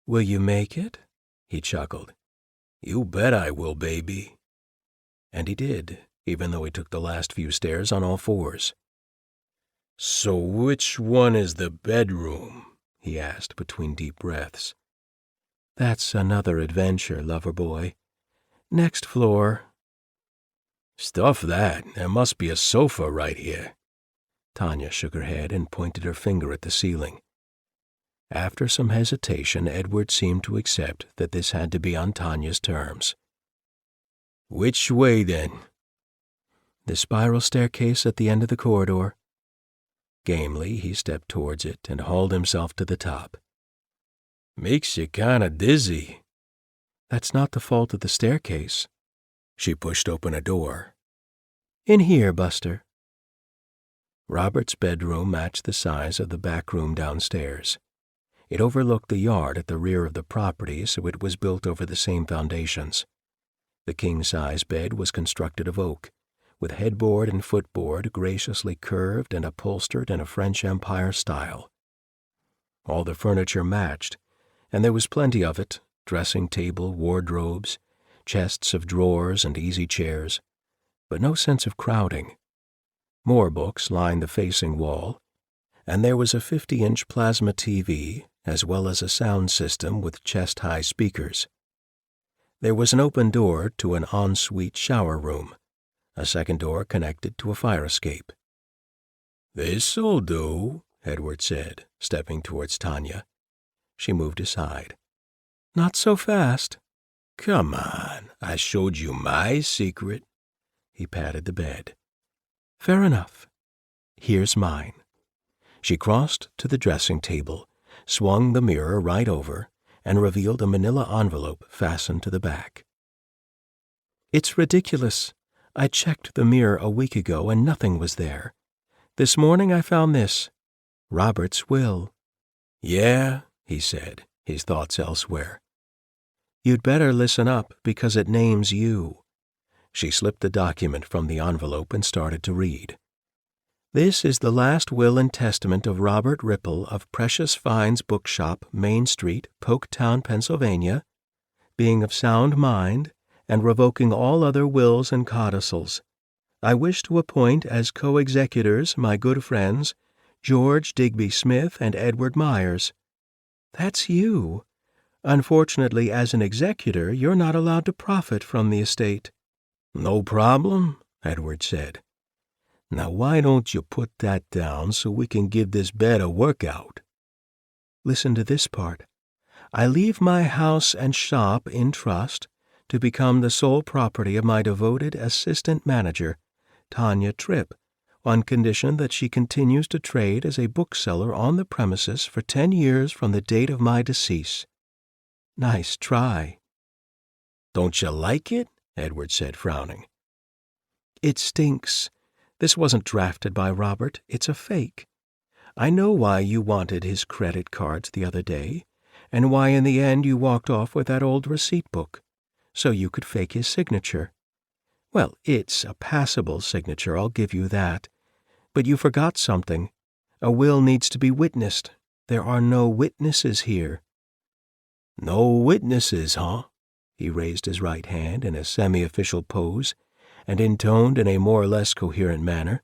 [SPEAKER 3] Will you make it? He chuckled. You bet I will, baby. And he did, even though he took the last few stairs on all fours. So which one is the bedroom? He asked between deep breaths. That's another adventure, lover boy. Next floor. Stuff that. There must be a sofa right here. Tanya shook her head and pointed her finger at the ceiling. After some hesitation, Edward seemed to accept that this had to be on Tanya's terms. Which way, then? The spiral staircase at the end of the corridor. Gamely, he stepped towards it and hauled himself to the top. Makes you kind of dizzy. That's not the fault of the staircase. She pushed open a door. In here, Buster. Robert's bedroom matched the size of the back room downstairs. It overlooked the yard at the rear of the property, so it was built over the same foundations. The king-size bed was constructed of oak, with headboard and footboard graciously curved and upholstered in a French Empire style. All the furniture matched, and there was plenty of it, dressing table, wardrobes, chests of drawers and easy chairs, but no sense of crowding. More books lined the facing wall, and there was a 50-inch plasma TV, as well as a sound system with chest-high speakers. There was an open door to an ensuite shower room, a second door connected to a fire escape. This'll do, Edward said, stepping towards Tanya. She moved aside. Not so fast. Come on, I showed you my secret. He patted the bed. Fair enough. Here's mine. She crossed to the dressing table, swung the mirror right over, and revealed a manila envelope fastened to the back. It's ridiculous. I checked the mirror a week ago and nothing was there. This morning I found this. Robert's will. Yeah, he said, his thoughts elsewhere. You'd better listen up because it names you. She slipped the document from the envelope and started to read. This is the last will and testament of Robert Ripple of Precious Finds Bookshop, Main Street, Polktown, Pennsylvania, being of sound mind and revoking all other wills and codicils. I wish to appoint as co-executors my good friends, George Digby Smith and Edward Myers. That's you. Unfortunately, as an executor, you're not allowed to profit from the estate. No problem, Edward said. Now why don't you put that down so we can give this bed a workout? Listen to this part. I leave my house and shop in trust to become the sole property of my devoted assistant manager, Tanya Tripp, on condition that she continues to trade as a bookseller on the premises for 10 years from the date of my decease. Nice try. Don't you like it? Edward said, frowning. It stinks. This wasn't drafted by Robert. It's a fake. I know why you wanted his credit cards the other day, and why in the end you walked off with that old receipt book, so you could fake his signature. Well, it's a passable signature, I'll give you that. But you forgot something. A will needs to be witnessed. There are no witnesses here. No witnesses, huh? He raised his right hand in a semi-official pose and intoned in a more or less coherent manner.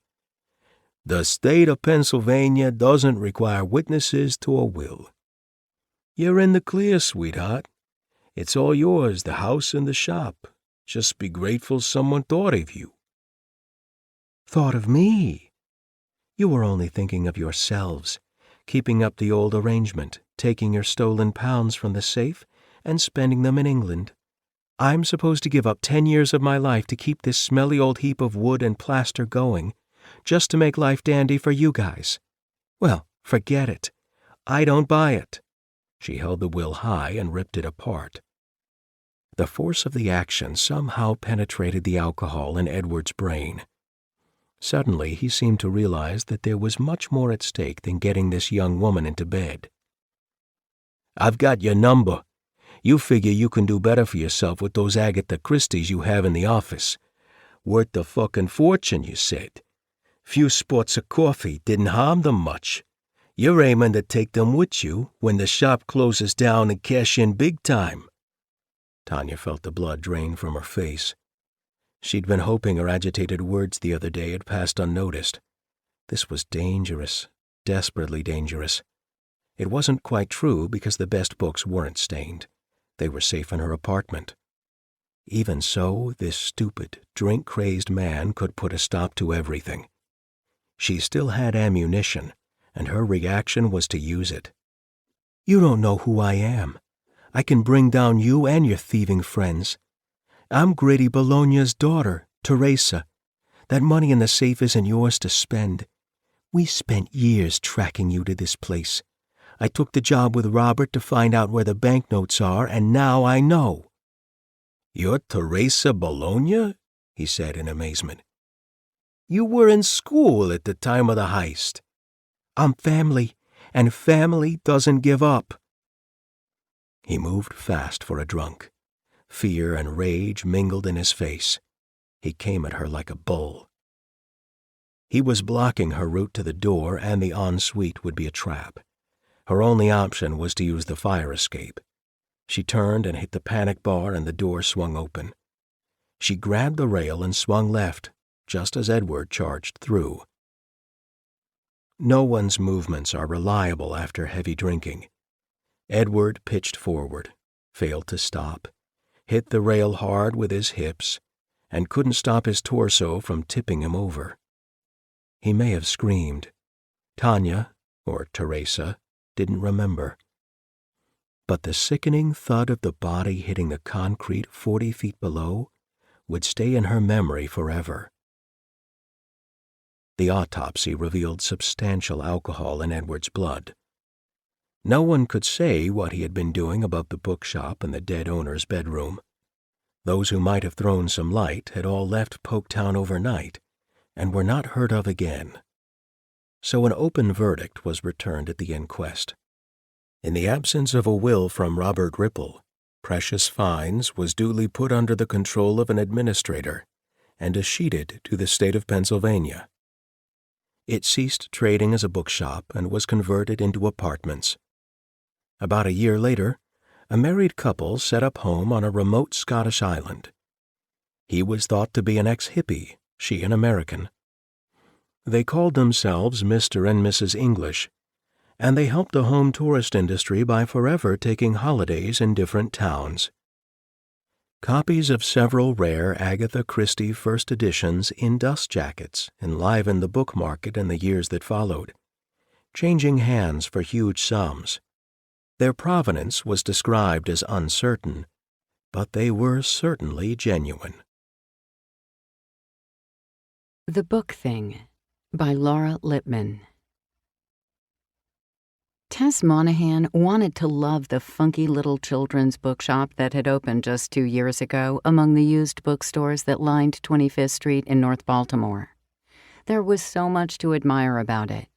[SPEAKER 3] The state of Pennsylvania doesn't require witnesses to a will. You're in the clear, sweetheart. It's all yours, the house and the shop. Just be grateful someone thought of you.
[SPEAKER 2] Thought of me? You were only thinking of yourselves, keeping up the old arrangement, taking your stolen pounds from the safe and spending them in England. I'm supposed to give up 10 years of my life to keep this smelly old heap of wood and plaster going, just to make life dandy for you guys. Well, forget it. I don't buy it. She held the will high and ripped it apart. The force of the action somehow penetrated the alcohol in Edward's brain. Suddenly, he seemed to realize that there was much more at stake than getting this young woman into bed. I've got your number. You figure you can do better for yourself with those Agatha Christies you have in the office. Worth the fucking fortune, you said. Few spots of coffee didn't harm them much. You're aiming to take them with you when the shop closes down and cash in big time. Tanya felt the blood drain from her face. She'd been hoping her agitated words the other day had passed unnoticed. This was dangerous, desperately dangerous. It wasn't quite true because the best books weren't stained. They were safe in her apartment. Even so, this stupid, drink-crazed man could put a stop to everything. She still had ammunition, and her reaction was to use it. You don't know who I am. I can bring down you and your thieving friends. I'm Grady Bologna's daughter, Teresa. That money in the safe isn't yours to spend. We spent years tracking you to this place. I took the job with Robert to find out where the banknotes are, and now I know. You're Teresa Bologna? He said in amazement. You were in school at the time of the heist. I'm family, and family doesn't give up. He moved fast for a drunk. Fear and rage mingled in his face. He came at her like a bull. He was blocking her route to the door, and the ensuite would be a trap. Her only option was to use the fire escape. She turned and hit the panic bar, and the door swung open. She grabbed the rail and swung left, just as Edward charged through. No one's movements are reliable after heavy drinking. Edward pitched forward, failed to stop, hit the rail hard with his hips, and couldn't stop his torso from tipping him over. He may have screamed. Tanya, or Teresa, didn't remember. But the sickening thud of the body hitting the concrete 40 feet below would stay in her memory forever. The autopsy revealed substantial alcohol in Edward's blood. No one could say what he had been doing above the bookshop and the dead owner's bedroom. Those who might have thrown some light had all left Poketown overnight and were not heard of again. So an open verdict was returned at the inquest. In the absence of a will from Robert Ripple, Precious Finds was duly put under the control of an administrator and escheated to the state of Pennsylvania. It ceased trading as a bookshop and was converted into apartments. About a year later, a married couple set up home on a remote Scottish island. He was thought to be an ex-hippie, she an American. They called themselves Mr. and Mrs. English, and they helped the home tourist industry by forever taking holidays in different towns. Copies of several rare Agatha Christie first editions in dust jackets enlivened the book market in the years that followed, changing hands for huge sums. Their provenance was described as uncertain, but they were certainly genuine.
[SPEAKER 4] The Book Thing by Laura Lippman. Tess Monahan wanted to love the funky little children's bookshop that had opened just 2 years ago among the used bookstores that lined 25th Street in North Baltimore. There was so much to admire about it.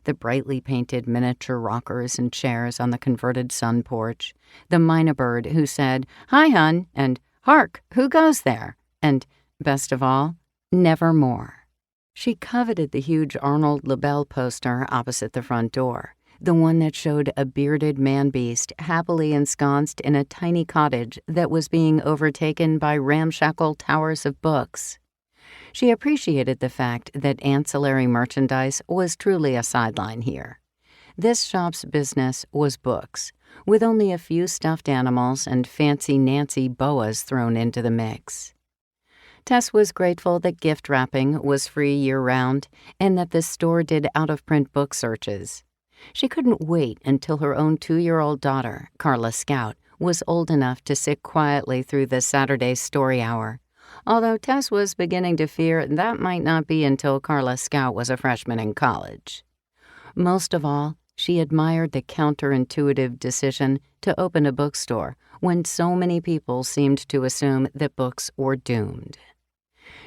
[SPEAKER 4] The brightly painted miniature rockers and chairs on the converted sun porch, the mynah bird who said, "Hi, hun," and "Hark, who goes there?" and, best of all, "Nevermore." She coveted the huge Arnold LaBelle poster opposite the front door, the one that showed a bearded man-beast happily ensconced in a tiny cottage that was being overtaken by ramshackle towers of books. She appreciated the fact that ancillary merchandise was truly a sideline here. This shop's business was books, with only a few stuffed animals and fancy Nancy boas thrown into the mix. Tess was grateful that gift wrapping was free year-round and that the store did out-of-print book searches. She couldn't wait until her own 2-year-old daughter, Carla Scout, was old enough to sit quietly through the Saturday story hour, although Tess was beginning to fear that might not be until Carla Scout was a freshman in college. Most of all, she admired the counterintuitive decision to open a bookstore when so many people seemed to assume that books were doomed.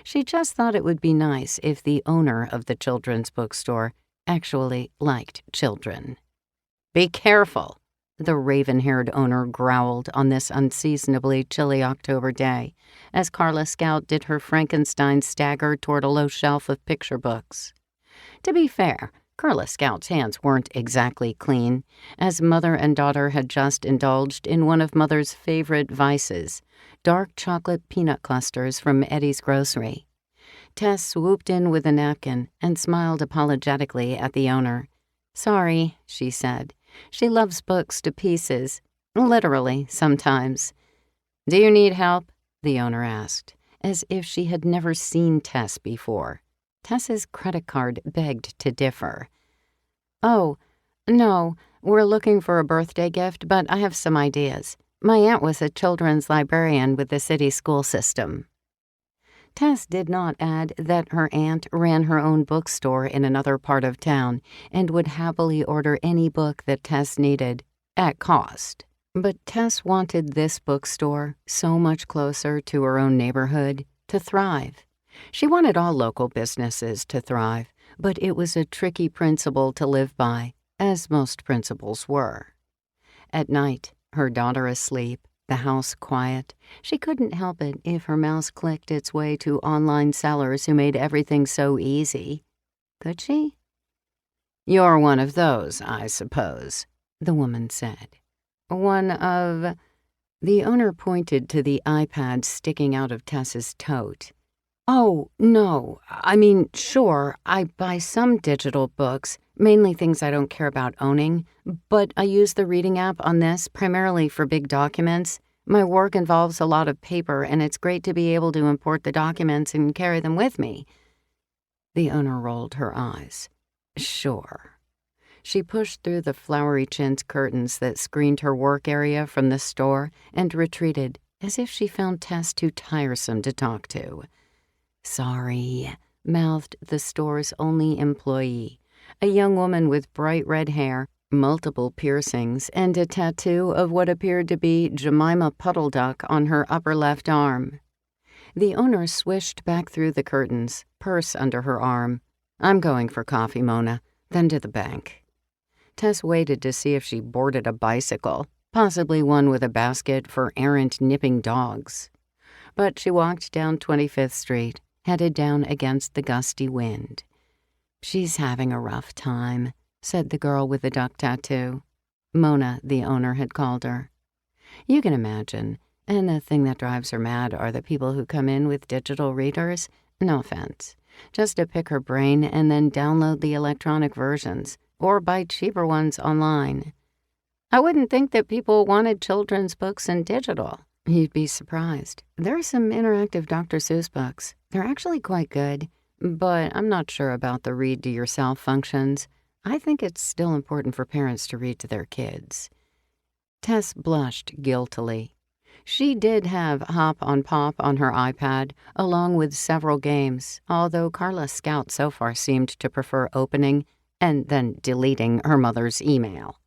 [SPEAKER 4] She just thought it would be nice if the owner of the children's bookstore actually liked children. "Be careful," the raven-haired owner growled on this unseasonably chilly October day as Carla Scout did her Frankenstein stagger toward a low shelf of picture books. To be fair, Carla Scout's hands weren't exactly clean, as mother and daughter had just indulged in one of Mother's favorite vices, dark chocolate peanut clusters from Eddie's grocery. Tess swooped in with a napkin and smiled apologetically at the owner. "Sorry," she said. "She loves books to pieces. Literally, sometimes." "Do you need help?" the owner asked, as if she had never seen Tess before. Tess's credit card begged to differ. "Oh, no, we're looking for a birthday gift, but I have some ideas. My aunt was a children's librarian with the city school system." Tess did not add that her aunt ran her own bookstore in another part of town and would happily order any book that Tess needed, at cost. But Tess wanted this bookstore, so much closer to her own neighborhood, to thrive. She wanted all local businesses to thrive, but it was a tricky principle to live by, as most principles were. At night, her daughter asleep, the house quiet, she couldn't help it if her mouse clicked its way to online sellers who made everything so easy. Could she? "You're one of those, I suppose," the woman said. "One of—" The owner pointed to the iPad sticking out of Tess's tote. "Oh, no. I mean, sure, I buy some digital books, mainly things I don't care about owning, but I use the reading app on this primarily for big documents. My work involves a lot of paper, and it's great to be able to import the documents and carry them with me." The owner rolled her eyes. "Sure." She pushed through the flowery chintz curtains that screened her work area from the store and retreated, as if she found Tess too tiresome to talk to. "Sorry," mouthed the store's only employee, a young woman with bright red hair, multiple piercings, and a tattoo of what appeared to be Jemima Puddle Duck on her upper left arm. The owner swished back through the curtains, purse under her arm. "I'm going for coffee, Mona, then to the bank." Tess waited to see if she boarded a bicycle, possibly one with a basket for errant nipping dogs. But she walked down 25th Street, headed down against the gusty wind. "She's having a rough time," said the girl with the duck tattoo. Mona, the owner, had called her. You can imagine, and the thing that drives her mad are the people who come in with digital readers. No offense. Just to pick her brain and then download the electronic versions, or buy cheaper ones online. "I wouldn't think that people wanted children's books in digital." You'd be surprised. There are some interactive Dr. Seuss books. They're actually quite good, but I'm not sure about the read-to-yourself functions. I think it's still important for parents to read to their kids. Tess blushed guiltily. She did have Hop on Pop on her iPad, along with several games, although Carla Scout so far seemed to prefer opening and then deleting her mother's email.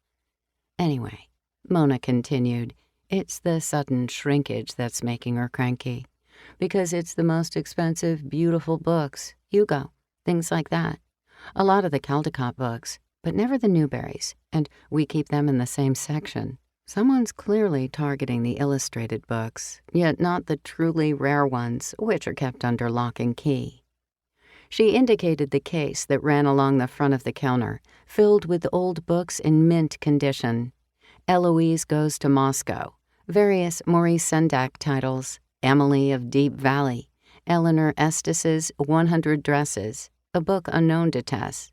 [SPEAKER 4] Anyway, Mona continued, it's the sudden shrinkage that's making her cranky. Because it's the most expensive, beautiful books, Hugo, things like that. A lot of the Caldecott books, but never the Newberries, and we keep them in the same section. Someone's clearly targeting the illustrated books, yet not the truly rare ones, which are kept under lock and key. She indicated the case that ran along the front of the counter, filled with old books in mint condition. Eloise Goes to Moscow, various Maurice Sendak titles, Emily of Deep Valley, Eleanor Estes' 100 Dresses, a book unknown to Tess,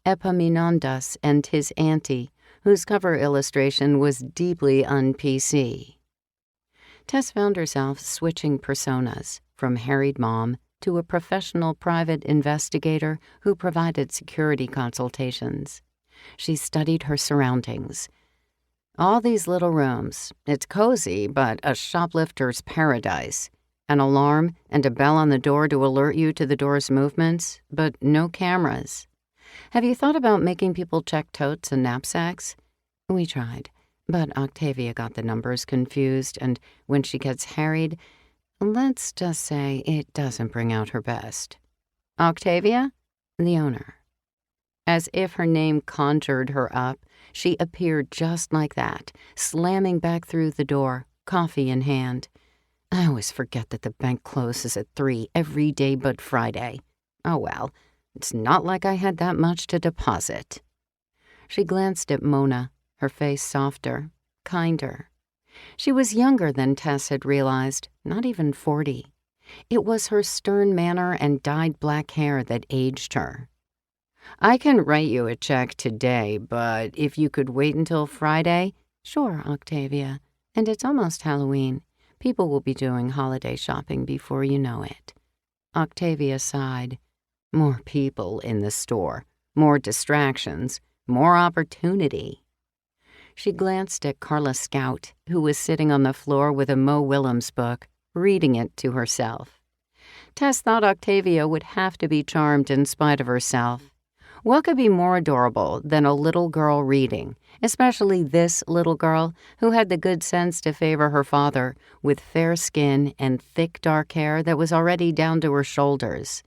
[SPEAKER 4] Epaminondas and His Auntie, whose cover illustration was deeply un-PC. Tess found herself switching personas, from harried mom to a professional private investigator who provided security consultations. She studied her surroundings. All these little rooms, it's cozy, but a shoplifter's paradise. An alarm and a bell on the door to alert you to the door's movements, but no cameras. Have you thought about making people check totes and knapsacks? We tried, but Octavia got the numbers confused, and when she gets harried, let's just say it doesn't bring out her best. Octavia? The owner. As if her name conjured her up, she appeared just like that, slamming back through the door, coffee in hand. I always forget that the bank closes at 3 every day but Friday. Oh well, it's not like I had that much to deposit. She glanced at Mona, her face softer, kinder. She was younger than Tess had realized, not even 40. It was her stern manner and dyed black hair that aged her. I can write you a check today, but if you could wait until Friday? Sure, Octavia. And it's almost Halloween. People will be doing holiday shopping before you know it. Octavia sighed. More people in the store, more distractions, more opportunity. She glanced at Carla Scout, who was sitting on the floor with a Mo Willems book, reading it to herself. Tess thought Octavia would have to be charmed in spite of herself. What could be more adorable than a little girl reading, especially this little girl who had the good sense to favor her father with fair skin and thick dark hair that was already down to her shoulders.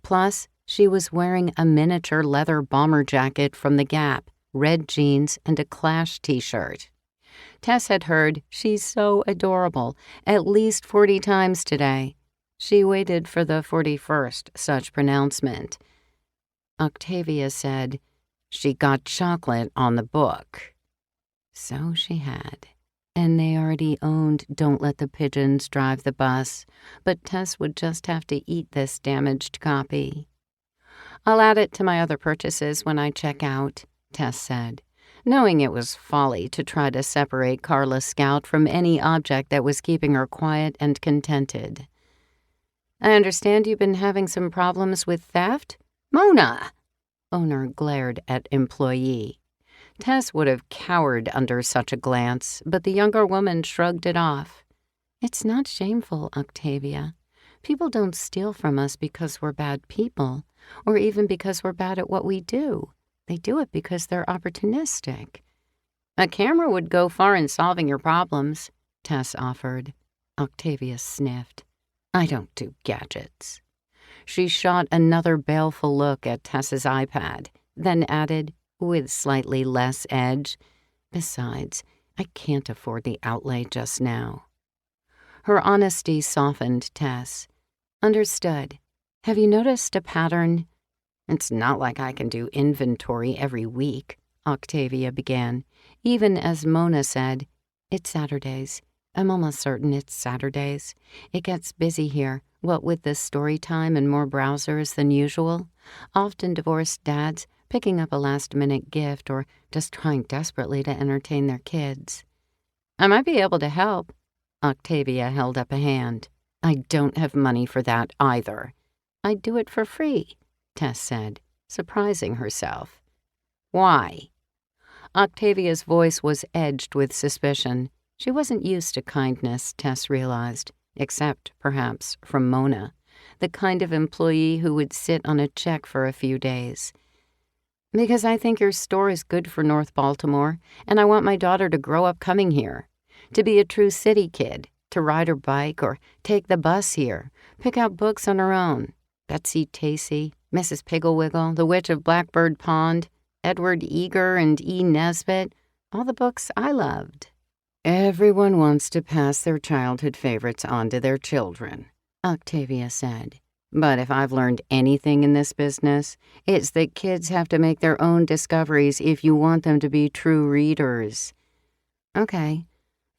[SPEAKER 4] Plus, she was wearing a miniature leather bomber jacket from the Gap, red jeans, and a Clash t-shirt. Tess had heard, "She's so adorable," at least 40 times today. She waited for the 41st such pronouncement. Octavia said, "She got chocolate on the book." So she had. And they already owned Don't Let the Pigeons Drive the Bus, but Tess would just have to eat this damaged copy. I'll add it to my other purchases when I check out, Tess said, knowing it was folly to try to separate Carla Scout from any object that was keeping her quiet and contented. I understand you've been having some problems with theft? Mona! Owner glared at employee. Tess would have cowered under such a glance, but the younger woman shrugged it off. It's not shameful, Octavia. People don't steal from us because we're bad people, or even because we're bad at what we do. They do it because they're opportunistic. A camera would go far in solving your problems, Tess offered. Octavia sniffed. I don't do gadgets. She shot another baleful look at Tess's iPad, then added, with slightly less edge, "Besides, I can't afford the outlay just now." Her honesty softened Tess. Understood. Have you noticed a pattern? It's not like I can do inventory every week, Octavia began, even as Mona said, "It's Saturdays. I'm almost certain it's Saturdays. It gets busy here, what with the story time and more browsers than usual. Often divorced dads picking up a last-minute gift or just trying desperately to entertain their kids. I might be able to help." Octavia held up a hand. "I don't have money for that either." "I'd do it for free," Tess said, surprising herself. "Why?" Octavia's voice was edged with suspicion. She wasn't used to kindness, Tess realized, except, perhaps, from Mona, the kind of employee who would sit on a check for a few days. "Because I think your store is good for North Baltimore, and I want my daughter to grow up coming here, to be a true city kid, to ride her bike or take the bus here, pick out books on her own. Betsy Tacy, Mrs. Pigglewiggle, The Witch of Blackbird Pond, Edward Eager and E. Nesbit, all the books I loved." "Everyone wants to pass their childhood favorites on to their children," Octavia said. But if I've learned anything in this business, it's that kids have to make their own discoveries if you want them to be true readers. Okay,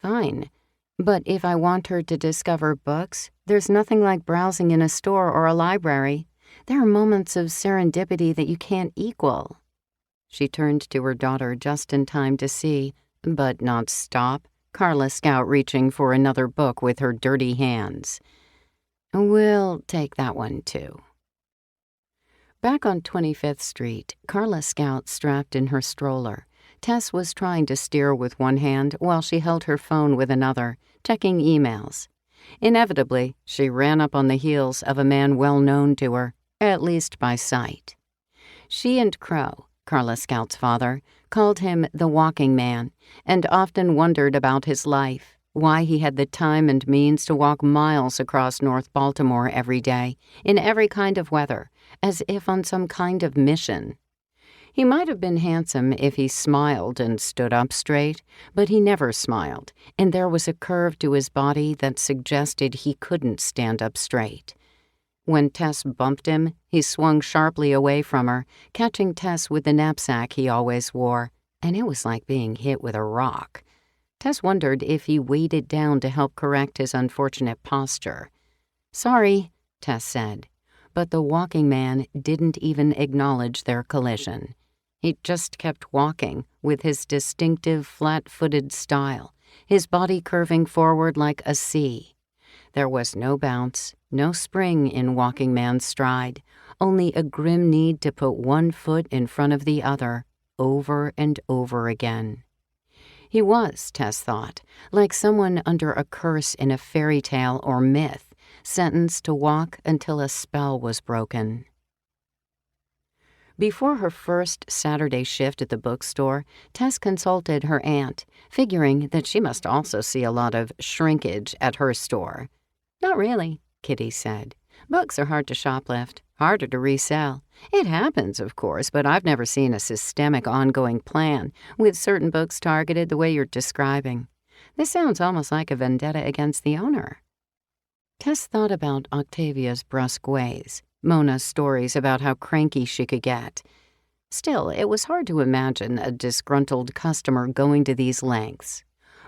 [SPEAKER 4] fine. But if I want her to discover books, there's nothing like browsing in a store or a library. There are moments of serendipity that you can't equal. She turned to her daughter just in time to see, but not stop, Carla Scout reaching for another book with her dirty hands. We'll take that one, too. Back on 25th Street, Carla Scout strapped in her stroller. Tess was trying to steer with one hand while she held her phone with another, checking emails. Inevitably, she ran up on the heels of a man well known to her, at least by sight. She and Crow, Carla Scout's father, called him the walking man, and often wondered about his life, why he had the time and means to walk miles across North Baltimore every day, in every kind of weather, as if on some kind of mission. He might have been handsome if he smiled and stood up straight, but he never smiled, and there was a curve to his body that suggested he couldn't stand up straight. When Tess bumped him, he swung sharply away from her, catching Tess with the knapsack he always wore, and it was like being hit with a rock. Tess wondered if he weighted down to help correct his unfortunate posture. "Sorry," Tess said, but the walking man didn't even acknowledge their collision. He just kept walking with his distinctive flat-footed style, his body curving forward like a C. There was no bounce, no spring in walking man's stride, only a grim need to put one foot in front of the other, over and over again. He was, Tess thought, like someone under a curse in a fairy tale or myth, sentenced to walk until a spell was broken. Before her first Saturday shift at the bookstore, Tess consulted her aunt, figuring that she must also see a lot of shrinkage at her store. "Not really," Kitty said. "Books are hard to shoplift, harder to resell. It happens, of course, but I've never seen a systemic ongoing plan with certain books targeted the way you're describing. This sounds almost like a vendetta against the owner." Tess thought about Octavia's brusque ways, Mona's stories about how cranky she could get. Still, it was hard to imagine a disgruntled customer going to these lengths.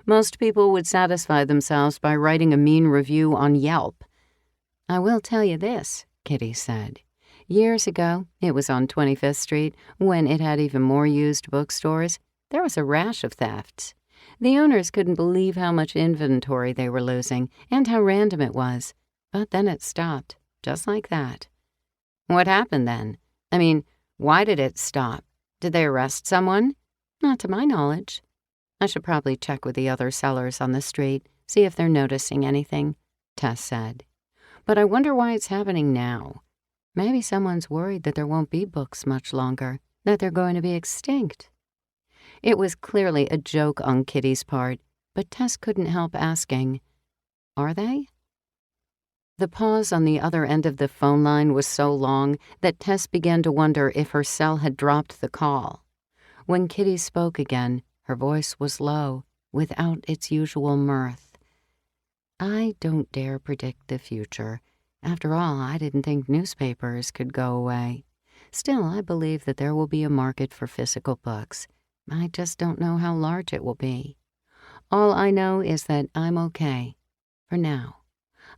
[SPEAKER 4] Most people would satisfy themselves by writing a mean review on Yelp. "I will tell you this," Kitty said. "Years ago, it was on 25th Street, when it had even more used bookstores, there was a rash of thefts. The owners couldn't believe how much inventory they were losing and how random it was. But then it stopped, just like that." "What happened then? I mean, why did it stop? Did they arrest someone?" "Not to my knowledge." "I should probably check with the other sellers on the street, see if they're noticing anything," Tess said. "But I wonder why it's happening now. Maybe someone's worried that there won't be books much longer, that they're going to be extinct." It was clearly a joke on Kitty's part, but Tess couldn't help asking, "Are they?" The pause on the other end of the phone line was so long that Tess began to wonder if her cell had dropped the call. When Kitty spoke again, her voice was low, without its usual mirth. "I don't dare predict the future. After all, I didn't think newspapers could go away. Still, I believe that there will be a market for physical books. I just don't know how large it will be. All I know is that I'm okay. For now.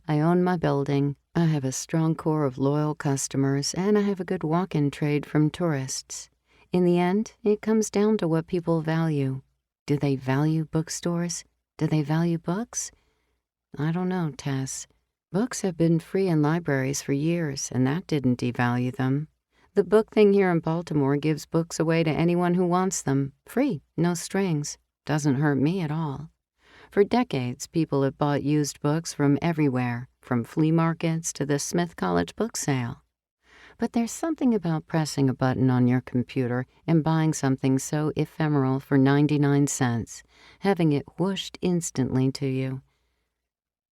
[SPEAKER 4] I own my building, I have a strong core of loyal customers, and I have a good walk-in trade from tourists. In the end, it comes down to what people value. Do they value bookstores? Do they value books? I don't know, Tess. Books have been free in libraries for years, and that didn't devalue them. The book thing here in Baltimore gives books away to anyone who wants them. Free, no strings. Doesn't hurt me at all. For decades, people have bought used books from everywhere, from flea markets to the Smith College book sale. But there's something about pressing a button on your computer and buying something so ephemeral for 99 cents, having it whooshed instantly to you.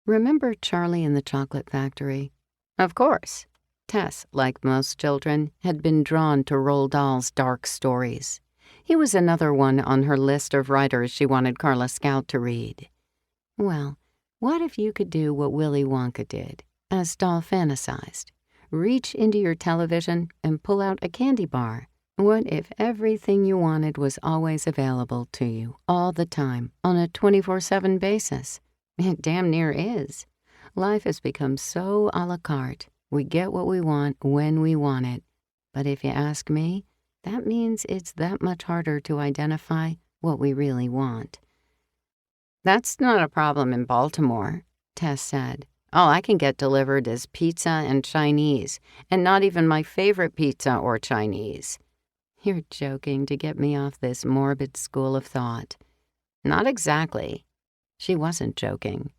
[SPEAKER 4] Remember Charlie and the Chocolate Factory? Of course. Tess, like most children, had been drawn to Roald Dahl's dark stories. He was another one on her list of writers she wanted Carla Scout to read. Well, what if you could do what Willy Wonka did, as Dahl fantasized? reach into your television and pull out a candy bar. What if everything you wanted was always available to you, all the time, on a 24/7 basis? It damn near is. Life has become so a la carte. We get what we want when we want it. But if you ask me, that means it's that much harder to identify what we really want. That's not a problem in Baltimore, Tess said. All I can get delivered is pizza and Chinese, and not even my favorite pizza or Chinese. You're joking to get me off this morbid school of thought. Not exactly. She wasn't joking.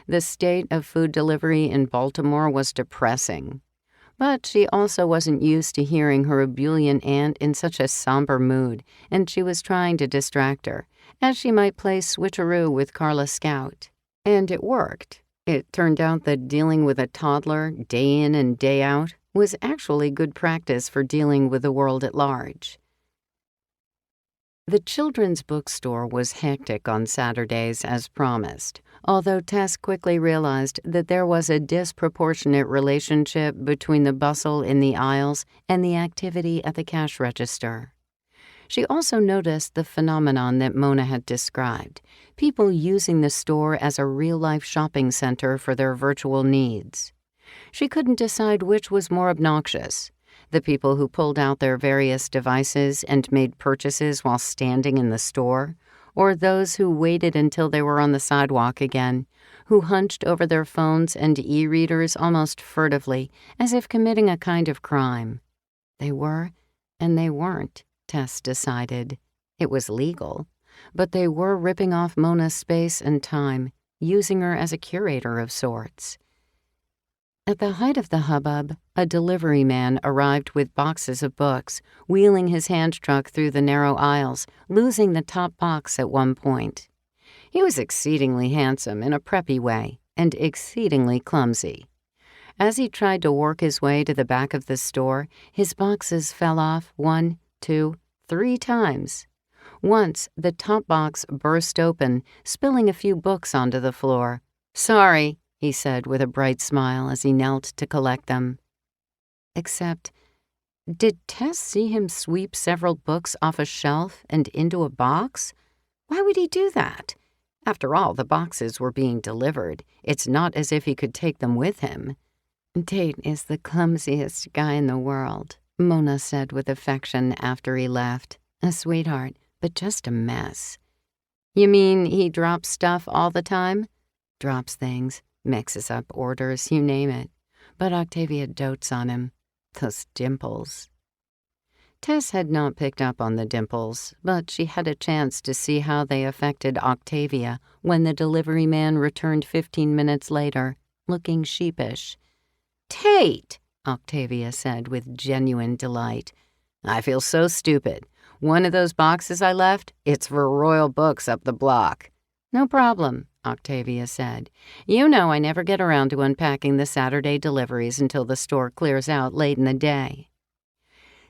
[SPEAKER 4] The state of food delivery in Baltimore was depressing. But she also wasn't used to hearing her ebullient aunt in such a somber mood, and she was trying to distract her, as she might play switcheroo with Carla Scout. And it worked. It turned out that dealing with a toddler, day in and day out, was actually good practice for dealing with the world at large. The children's bookstore was hectic on Saturdays as promised, although Tess quickly realized that there was a disproportionate relationship between the bustle in the aisles and the activity at the cash register. She also noticed the phenomenon that Mona had described, people using the store as a real-life shopping center for their virtual needs. She couldn't decide which was more obnoxious, the people who pulled out their various devices and made purchases while standing in the store, or those who waited until they were on the sidewalk again, who hunched over their phones and e-readers almost furtively, as if committing a kind of crime. They were, and they weren't, Tess decided. It was legal, but they were ripping off Mona's space and time, using her as a curator of sorts. At the height of the hubbub, a delivery man arrived with boxes of books, wheeling his hand truck through the narrow aisles, losing the top box at one point. He was exceedingly handsome in a preppy way, and exceedingly clumsy. As he tried to work his way to the back of the store, his boxes fell off 1, 2, 3 times. Once, the top box burst open, spilling a few books onto the floor. "Sorry," he said with a bright smile as he knelt to collect them. Except, did Tess see him sweep several books off a shelf and into a box? Why would he do that? After all, the boxes were being delivered. It's not as if he could take them with him. "Tate is the clumsiest guy in the world," Mona said with affection after he left. "A sweetheart, but just a mess." "You mean he drops stuff all the time?" "Drops things. Mixes up orders, you name it. But Octavia dotes on him. Those dimples." Tess had not picked up on the dimples, but she had a chance to see how they affected Octavia when the delivery man returned 15 minutes later, looking sheepish. "Tate," Octavia said with genuine delight. "I feel so stupid. One of those boxes I left, it's for royal books up the block." "No problem," Octavia said. "You know I never get around to unpacking the Saturday deliveries until the store clears out late in the day."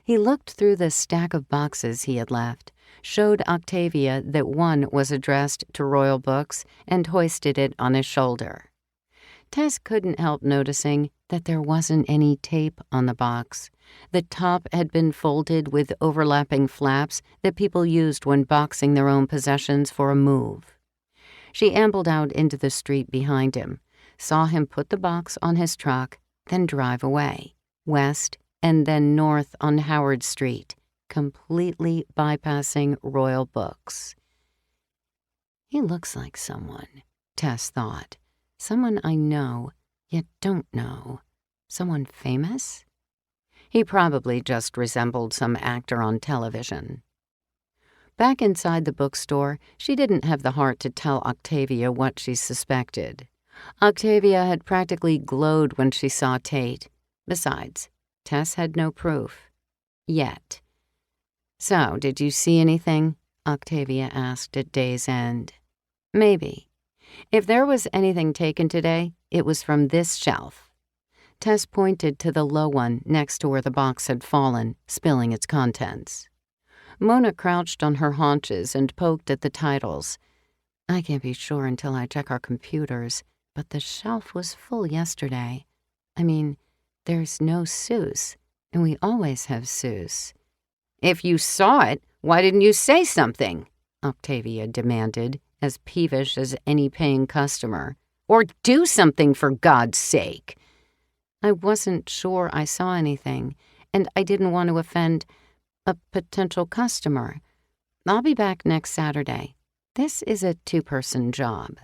[SPEAKER 4] He looked through the stack of boxes he had left, showed Octavia that one was addressed to royal books, and hoisted it on his shoulder. Tess couldn't help noticing that there wasn't any tape on the box. The top had been folded with overlapping flaps that people used when boxing their own possessions for a move. She ambled out into the street behind him, saw him put the box on his truck, then drive away, west and then north on Howard Street, completely bypassing royal books. He looks like someone, Tess thought. Someone I know, yet don't know. Someone famous? He probably just resembled some actor on television. Back inside the bookstore, she didn't have the heart to tell Octavia what she suspected. Octavia had practically glowed when she saw Tate. Besides, Tess had no proof. Yet. "So, did you see anything?" Octavia asked at day's end. "Maybe. If there was anything taken today, it was from this shelf." Tess pointed to the low one next to where the box had fallen, spilling its contents. Mona crouched on her haunches and poked at the titles. "I can't be sure until I check our computers, but the shelf was full yesterday. I mean, There's no Seuss, and we always have Seuss. If you saw it, why didn't you say something? Octavia demanded, as peevish as any paying customer. Or do something, for God's sake. I wasn't sure I saw anything, and I didn't want to offend a potential customer. I'll be back next Saturday. This is a two-person job.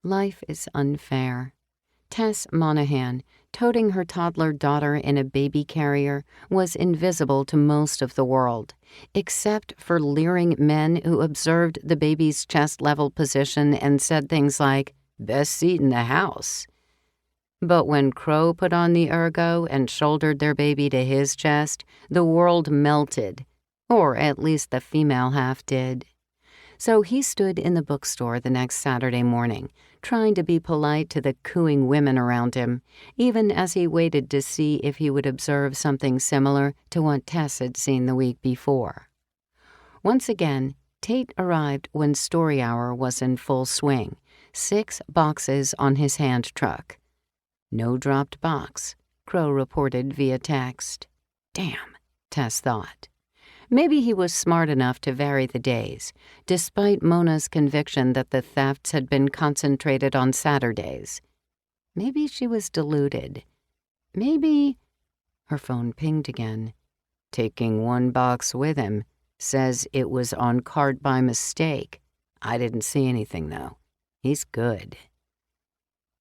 [SPEAKER 4] Life is unfair. Tess Monahan, toting her toddler daughter in a baby carrier, was invisible to most of the world, except for leering men who observed the baby's chest-level position and said things like, "Best seat in the house." But when Crow put on the ergo and shouldered their baby to his chest, the world melted, or at least the female half did. So he stood in the bookstore the next Saturday morning, trying to be polite to the cooing women around him, even as he waited to see if he would observe something similar to what Tess had seen the week before. Once again, Tate arrived when story hour was in full swing, 6 boxes on his hand truck. No dropped box, Crow reported via text. Damn, Tess thought. Maybe he was smart enough to vary the days, despite Mona's conviction that the thefts had been concentrated on Saturdays. Maybe she was deluded. Maybe... Her phone pinged again. Taking 1 box with him. Says it was on cart by mistake. I didn't see anything, though. He's good.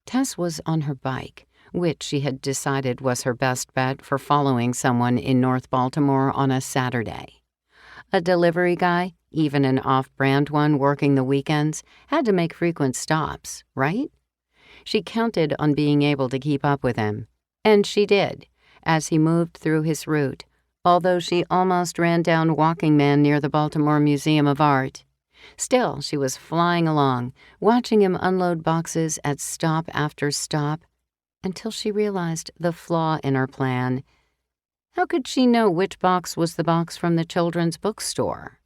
[SPEAKER 4] Tess was on her bike, which she had decided was her best bet for following someone in North Baltimore on a Saturday. A delivery guy, even an off-brand one working the weekends, had to make frequent stops, right? She counted on being able to keep up with him, and she did, as he moved through his route, although she almost ran down Walking Man near the Baltimore Museum of Art. Still, she was flying along, watching him unload boxes at stop after stop, until she realized the flaw in her plan. How could she know which box was the box from the children's bookstore?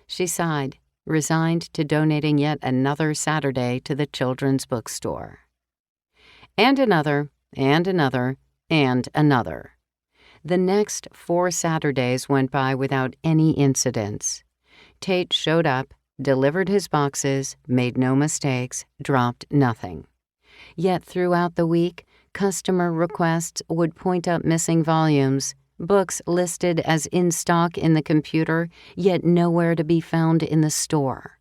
[SPEAKER 4] She sighed, resigned to donating yet another Saturday to the children's bookstore. And another, and another, and another. The next 4 Saturdays went by without any incidents. Tate showed up, delivered his boxes, made no mistakes, dropped nothing. Yet throughout the week, customer requests would point up missing volumes, books listed as in stock in the computer, yet nowhere to be found in the store.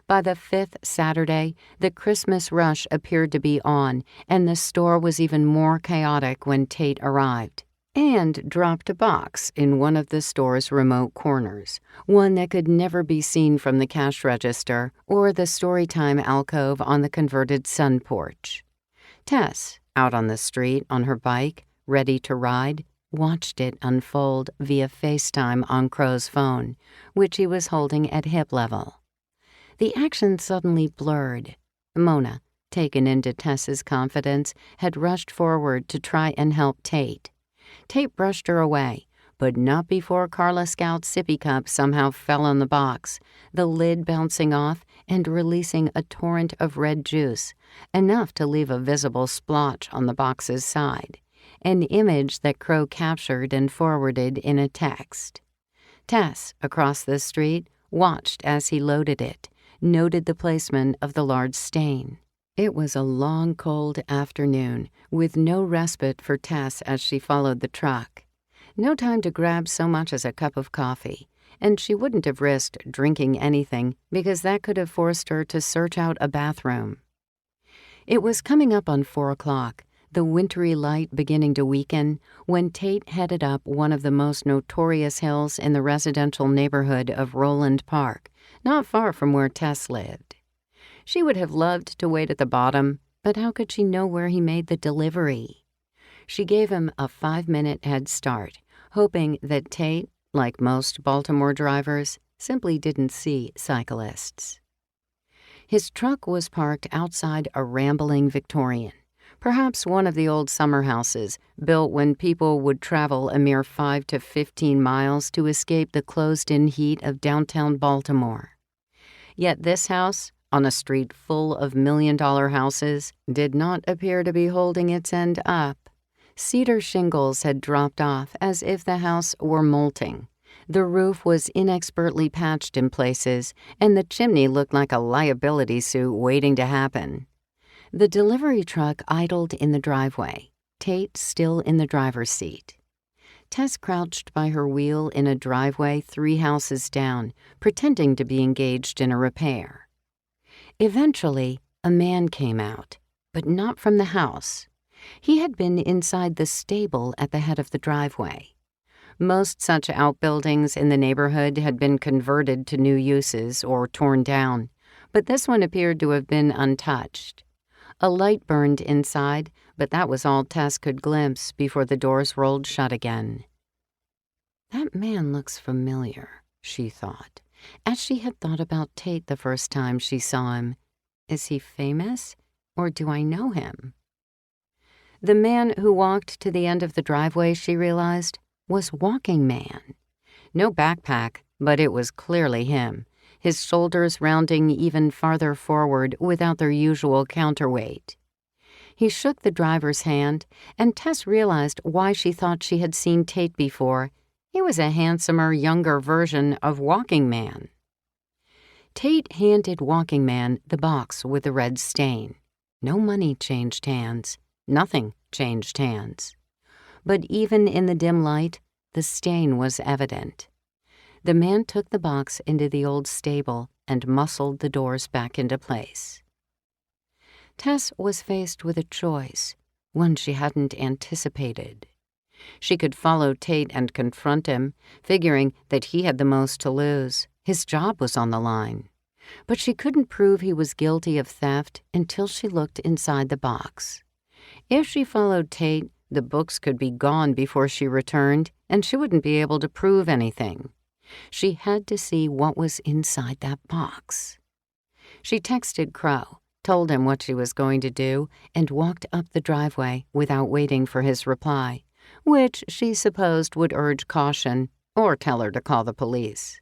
[SPEAKER 4] By the 5th Saturday, the Christmas rush appeared to be on, and the store was even more chaotic when Tate arrived, and dropped a box in one of the store's remote corners, one that could never be seen from the cash register or the Storytime alcove on the converted sun porch. Tess, out on the street on her bike, ready to ride, watched it unfold via FaceTime on Crow's phone, which he was holding at hip level. The action suddenly blurred. Mona, taken into Tess's confidence, had rushed forward to try and help Tate. Tate brushed her away, but not before Carla Scout's sippy cup somehow fell on the box, the lid bouncing off and releasing a torrent of red juice, enough to leave a visible splotch on the box's side, an image that Crow captured and forwarded in a text. Tess, across the street, watched as he loaded it, noted the placement of the large stain. It was a long, cold afternoon, with no respite for Tess as she followed the truck. No time to grab so much as a cup of coffee, and she wouldn't have risked drinking anything because that could have forced her to search out a bathroom. It was coming up on 4 o'clock, the wintry light beginning to weaken, when Tate headed up one of the most notorious hills in the residential neighborhood of Roland Park, not far from where Tess lived. She would have loved to wait at the bottom, but how could she know where he made the delivery? She gave him a 5-minute head start, hoping that Tate, like most Baltimore drivers, simply didn't see cyclists. His truck was parked outside a rambling Victorian, perhaps one of the old summer houses built when people would travel a mere 5 to 15 miles to escape the closed-in heat of downtown Baltimore. Yet this house, on a street full of million-dollar houses, did not appear to be holding its end up. Cedar shingles had dropped off as if the house were molting. The roof was inexpertly patched in places, and the chimney looked like a liability suit waiting to happen. The delivery truck idled in the driveway, Tate still in the driver's seat. Tess crouched by her wheel in a driveway 3 houses down, pretending to be engaged in a repair. Eventually, a man came out, but not from the house. He had been inside the stable at the head of the driveway. Most such outbuildings in the neighborhood had been converted to new uses or torn down, but this one appeared to have been untouched. A light burned inside, but that was all Tess could glimpse before the doors rolled shut again. That man looks familiar, she thought, as she had thought about Tate the first time she saw him. Is he famous, or do I know him? The man who walked to the end of the driveway, she realized, was Walking Man. No backpack, but it was clearly him, his shoulders rounding even farther forward without their usual counterweight. He shook the driver's hand, and Tess realized why she thought she had seen Tate before. He was a handsomer, younger version of Walking Man. Tate handed Walking Man the box with the red stain. No money changed hands. Nothing changed hands. But even in the dim light, the stain was evident. The man took the box into the old stable and muscled the doors back into place. Tess was faced with a choice, one she hadn't anticipated. She could follow Tate and confront him, figuring that he had the most to lose. His job was on the line. But she couldn't prove he was guilty of theft until she looked inside the box. If she followed Tate, the books could be gone before she returned, and she wouldn't be able to prove anything. She had to see what was inside that box. She texted Crow, told him what she was going to do, and walked up the driveway without waiting for his reply, which she supposed would urge caution or tell her to call the police.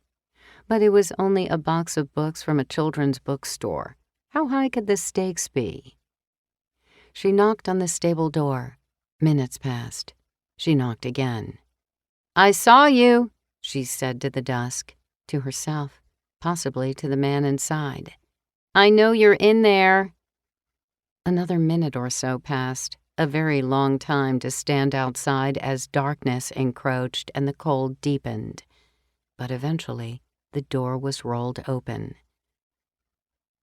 [SPEAKER 4] But it was only a box of books from a children's bookstore. How high could the stakes be? She knocked on the stable door. Minutes passed. She knocked again. "I saw you," she said to the dusk, to herself, possibly to the man inside. "I know you're in there." Another minute or so passed, a very long time to stand outside as darkness encroached and the cold deepened. But eventually, the door was rolled open.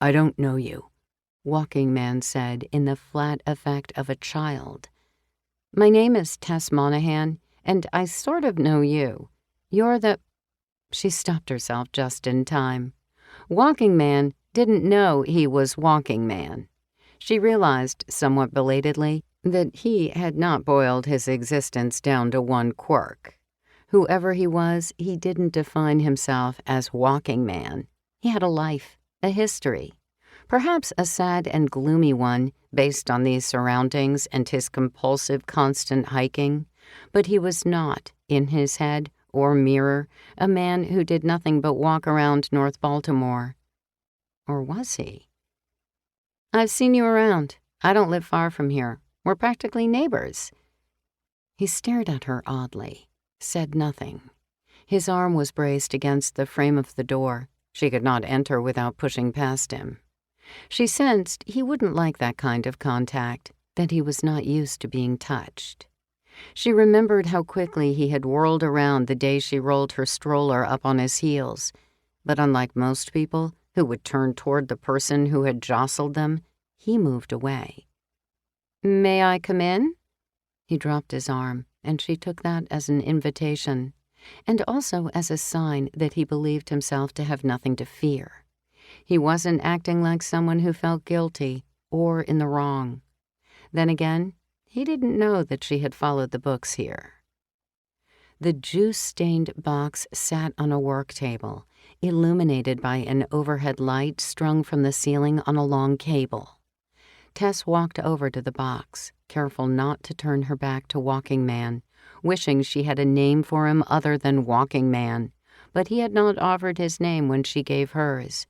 [SPEAKER 4] "I don't know you," Walking Man said in the flat effect of a child. "My name is Tess Monahan, and I sort of know you. You're the—" She stopped herself just in time. Walking Man didn't know he was Walking Man. She realized, somewhat belatedly, that he had not boiled his existence down to one quirk. Whoever he was, he didn't define himself as Walking Man. He had a life, a history. Perhaps a sad and gloomy one, based on these surroundings and his compulsive constant hiking, but he was not, in his head or mirror, a man who did nothing but walk around North Baltimore. Or was he? "I've seen you around. I don't live far from here. We're practically neighbors." He stared at her oddly, said nothing. His arm was braced against the frame of the door. She could not enter without pushing past him. She sensed he wouldn't like that kind of contact, that he was not used to being touched. She remembered how quickly he had whirled around the day she rolled her stroller up on his heels, but unlike most people who would turn toward the person who had jostled them, he moved away. "May I come in?" He dropped his arm, and she took that as an invitation, and also as a sign that he believed himself to have nothing to fear. He wasn't acting like someone who felt guilty or in the wrong. Then again, he didn't know that she had followed the books here. The juice-stained box sat on a work table, illuminated by an overhead light strung from the ceiling on a long cable. Tess walked over to the box, careful not to turn her back to Walking Man, wishing she had a name for him other than Walking Man, but he had not offered his name when she gave hers.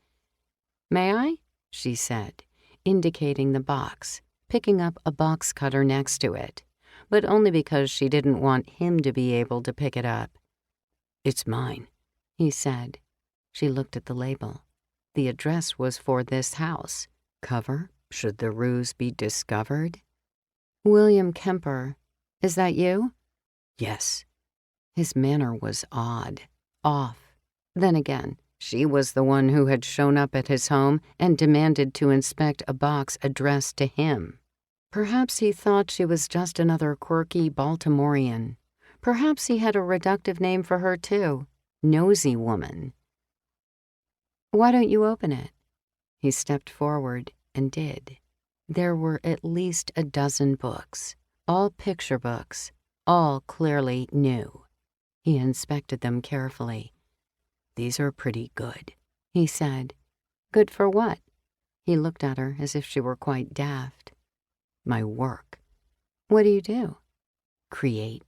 [SPEAKER 4] "May I?" she said, indicating the box, picking up a box cutter next to it, but only because she didn't want him to be able to pick it up. "It's mine," he said. She looked at the label. The address was for this house. Cover, should the ruse be discovered? "William Kemper. Is that you?" "Yes." His manner was odd, off. Then again, she was the one who had shown up at his home and demanded to inspect a box addressed to him. Perhaps he thought she was just another quirky Baltimorean. Perhaps he had a reductive name for her, too. Nosy woman. "Why don't you open it?" He stepped forward and did. There were at least a dozen books, all picture books, all clearly new. He inspected them carefully. "These are pretty good," he said. "Good for what?" He looked at her as if she were quite daft. "My work." "What do you do?" "Create."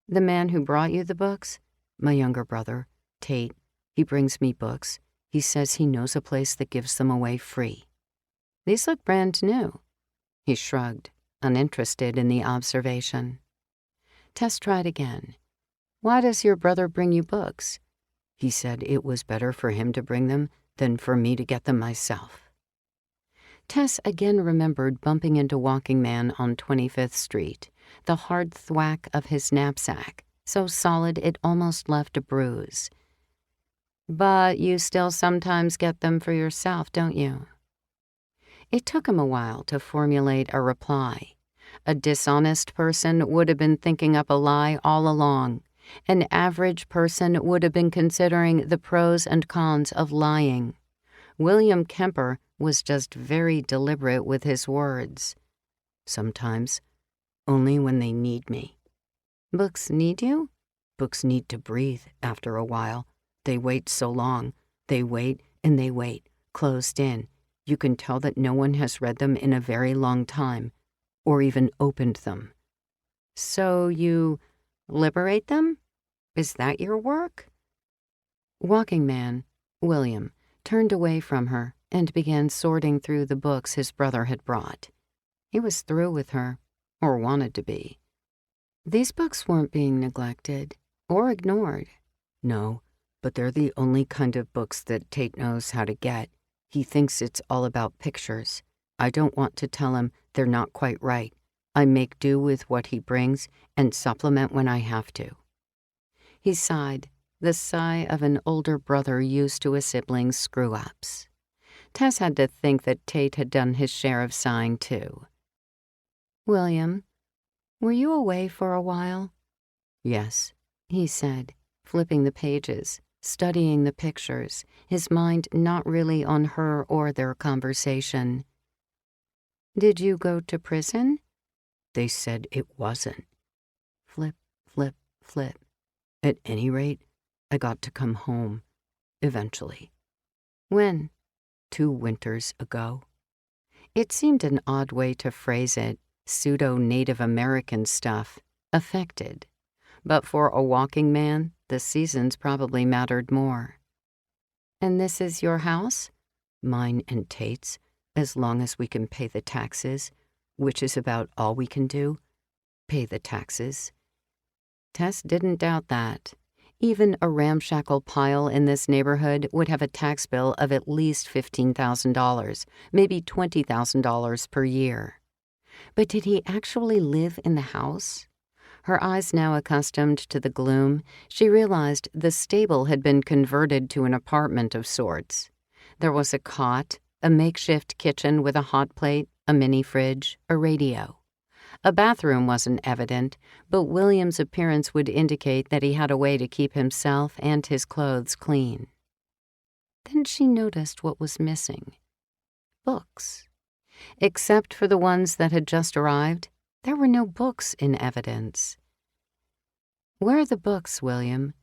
[SPEAKER 4] "The man who brought you the books?" "My younger brother, Tate. He brings me books. He says he knows a place that gives them away free." "These look brand new." He shrugged, uninterested in the observation. Tess tried again. "Why does your brother bring you books?" "He said it was better for him to bring them than for me to get them myself." Tess again remembered bumping into Walking Man on 25th Street, the hard thwack of his knapsack, so solid it almost left a bruise. "But you still sometimes get them for yourself, don't you?" It took him a while to formulate a reply. A dishonest person would have been thinking up a lie all along. An average person would have been considering the pros and cons of lying. William Kemper was just very deliberate with his words. "Sometimes, only when they need me." "Books need you?" "Books need to breathe after a while. They wait so long. They wait and they wait, closed in. You can tell that no one has read them in a very long time, or even opened them." "So you liberate them? Is that your work?" Walking Man, William, turned away from her and began sorting through the books his brother had brought. He was through with her, or wanted to be. These books weren't being neglected or ignored. "No, but they're the only kind of books that Tate knows how to get. He thinks it's all about pictures. I don't want to tell him they're not quite right. I make do with what he brings and supplement when I have to." He sighed, the sigh of an older brother used to a sibling's screw-ups. Tess had to think that Tate had done his share of sighing, too. "William, were you away for a while?" "Yes," he said, flipping the pages, studying the pictures, his mind not really on her or their conversation. "Did you go to prison?" "They said it wasn't." Flip, flip, flip. "At any rate, I got to come home, eventually." "When?" 2 winters ago." It seemed an odd way to phrase it, pseudo-Native American stuff, affected. But for a Walking Man, the seasons probably mattered more. "And this is your house?" "Mine and Tate's, as long as we can pay the taxes, which is about all we can do. Pay the taxes." Tess didn't doubt that. Even a ramshackle pile in this neighborhood would have a tax bill of at least $15,000, maybe $20,000 per year. But did he actually live in the house? Her eyes now accustomed to the gloom, she realized the stable had been converted to an apartment of sorts. There was a cot, a makeshift kitchen with a hot plate, a mini fridge, a radio. A bathroom wasn't evident, but William's appearance would indicate that he had a way to keep himself and his clothes clean. Then she noticed what was missing. Books. Except for the ones that had just arrived, there were no books in evidence. "Where are the books, William?"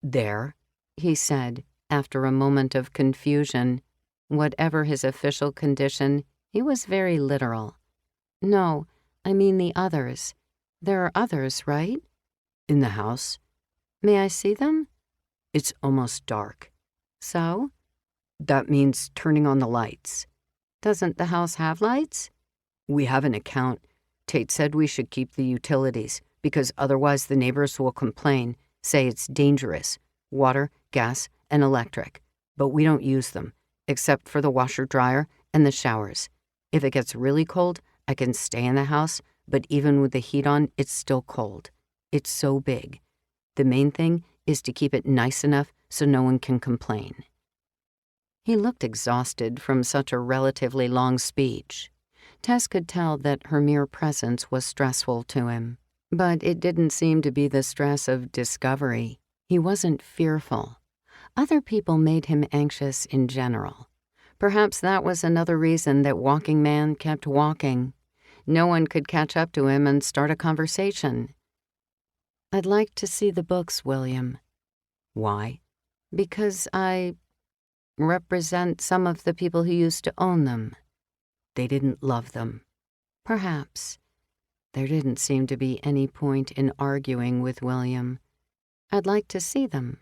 [SPEAKER 4] "There," he said, after a moment of confusion. Whatever his official condition, he was very literal. "No, I mean the others. There are others, right?" "In the house." "May I see them?" "It's almost dark." "So?" That means turning on the lights. Doesn't the house have lights? We have an account. Tate said we should keep the utilities, because otherwise the neighbors will complain, say it's dangerous. Water, gas, and electric. But we don't use them, except for the washer-dryer and the showers. If it gets really cold, I can stay in the house, but even with the heat on, it's still cold. It's so big. The main thing is to keep it nice enough so no one can complain. He looked exhausted from such a relatively long speech. Tess could tell that her mere presence was stressful to him. But it didn't seem to be the stress of discovery. He wasn't fearful. Other people made him anxious in general. Perhaps that was another reason that Walking Man kept walking. No one could catch up to him and start a conversation. I'd like to see the books, William. Why? Because I represent some of the people who used to own them. They didn't love them. Perhaps. There didn't seem to be any point in arguing with William. I'd like to see them.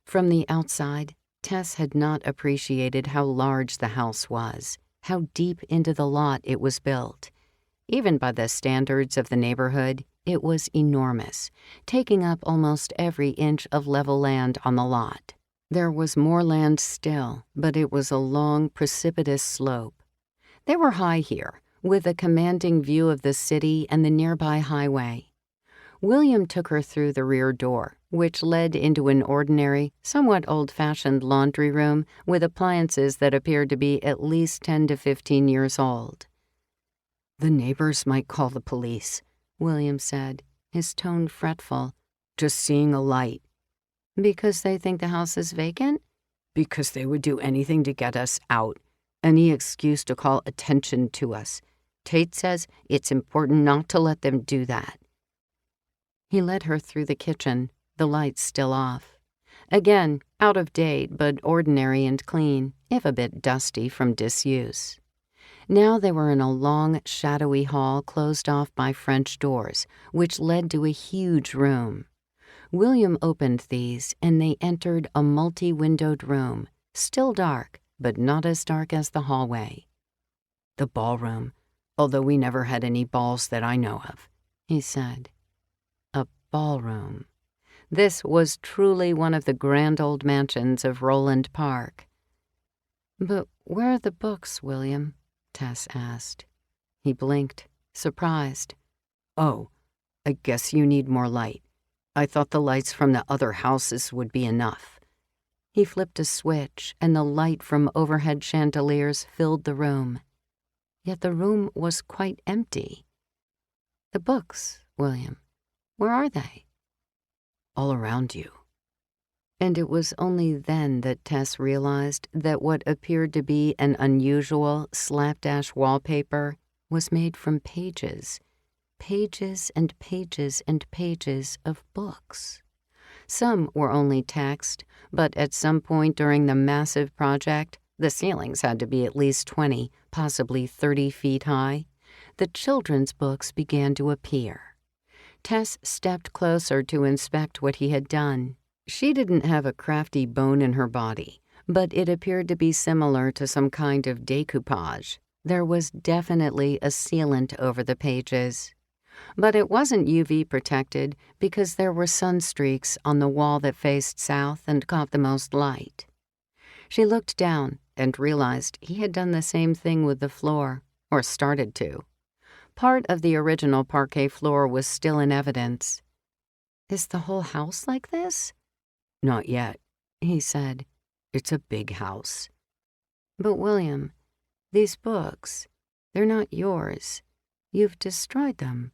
[SPEAKER 4] From the outside, Tess had not appreciated how large the house was, how deep into the lot it was built. Even by the standards of the neighborhood, it was enormous, taking up almost every inch of level land on the lot. There was more land still, but it was a long, precipitous slope. They were high here, with a commanding view of the city and the nearby highway. William took her through the rear door, which led into an ordinary, somewhat old-fashioned laundry room with appliances that appeared to be at least 10 to 15 years old. The neighbors might call the police, William said, his tone fretful. Just seeing a light. Because they think the house is vacant? Because they would do anything to get us out. Any excuse to call attention to us. Tate says it's important not to let them do that. He led her through the kitchen, the lights still off. Again, out of date, but ordinary and clean, if a bit dusty from disuse. Now they were in a long, shadowy hall closed off by French doors, which led to a huge room. William opened these, and they entered a multi-windowed room, still dark, but not as dark as the hallway. The ballroom, although we never had any balls that I know of, he said. A ballroom. This was truly one of the grand old mansions of Roland Park. But where are the books, William? Tess asked. He blinked, surprised. Oh, I guess you need more light. I thought the lights from the other houses would be enough. He flipped a switch, and the light from overhead chandeliers filled the room. Yet the room was quite empty. The books, William, where are they? All around you. And it was only then that Tess realized that what appeared to be an unusual slapdash wallpaper was made from pages. Pages and pages and pages of books. Some were only text, but at some point during the massive project, the ceilings had to be at least 20, possibly 30 feet high. The children's books began to appear. Tess stepped closer to inspect what he had done. She didn't have a crafty bone in her body, but it appeared to be similar to some kind of decoupage. There was definitely a sealant over the pages. But it wasn't UV protected because there were sun streaks on the wall that faced south and caught the most light. She looked down and realized he had done the same thing with the floor, or started to. Part of the original parquet floor was still in evidence. Is the whole house like this? Not yet, he said. It's a big house. But William, these books, they're not yours. You've destroyed them.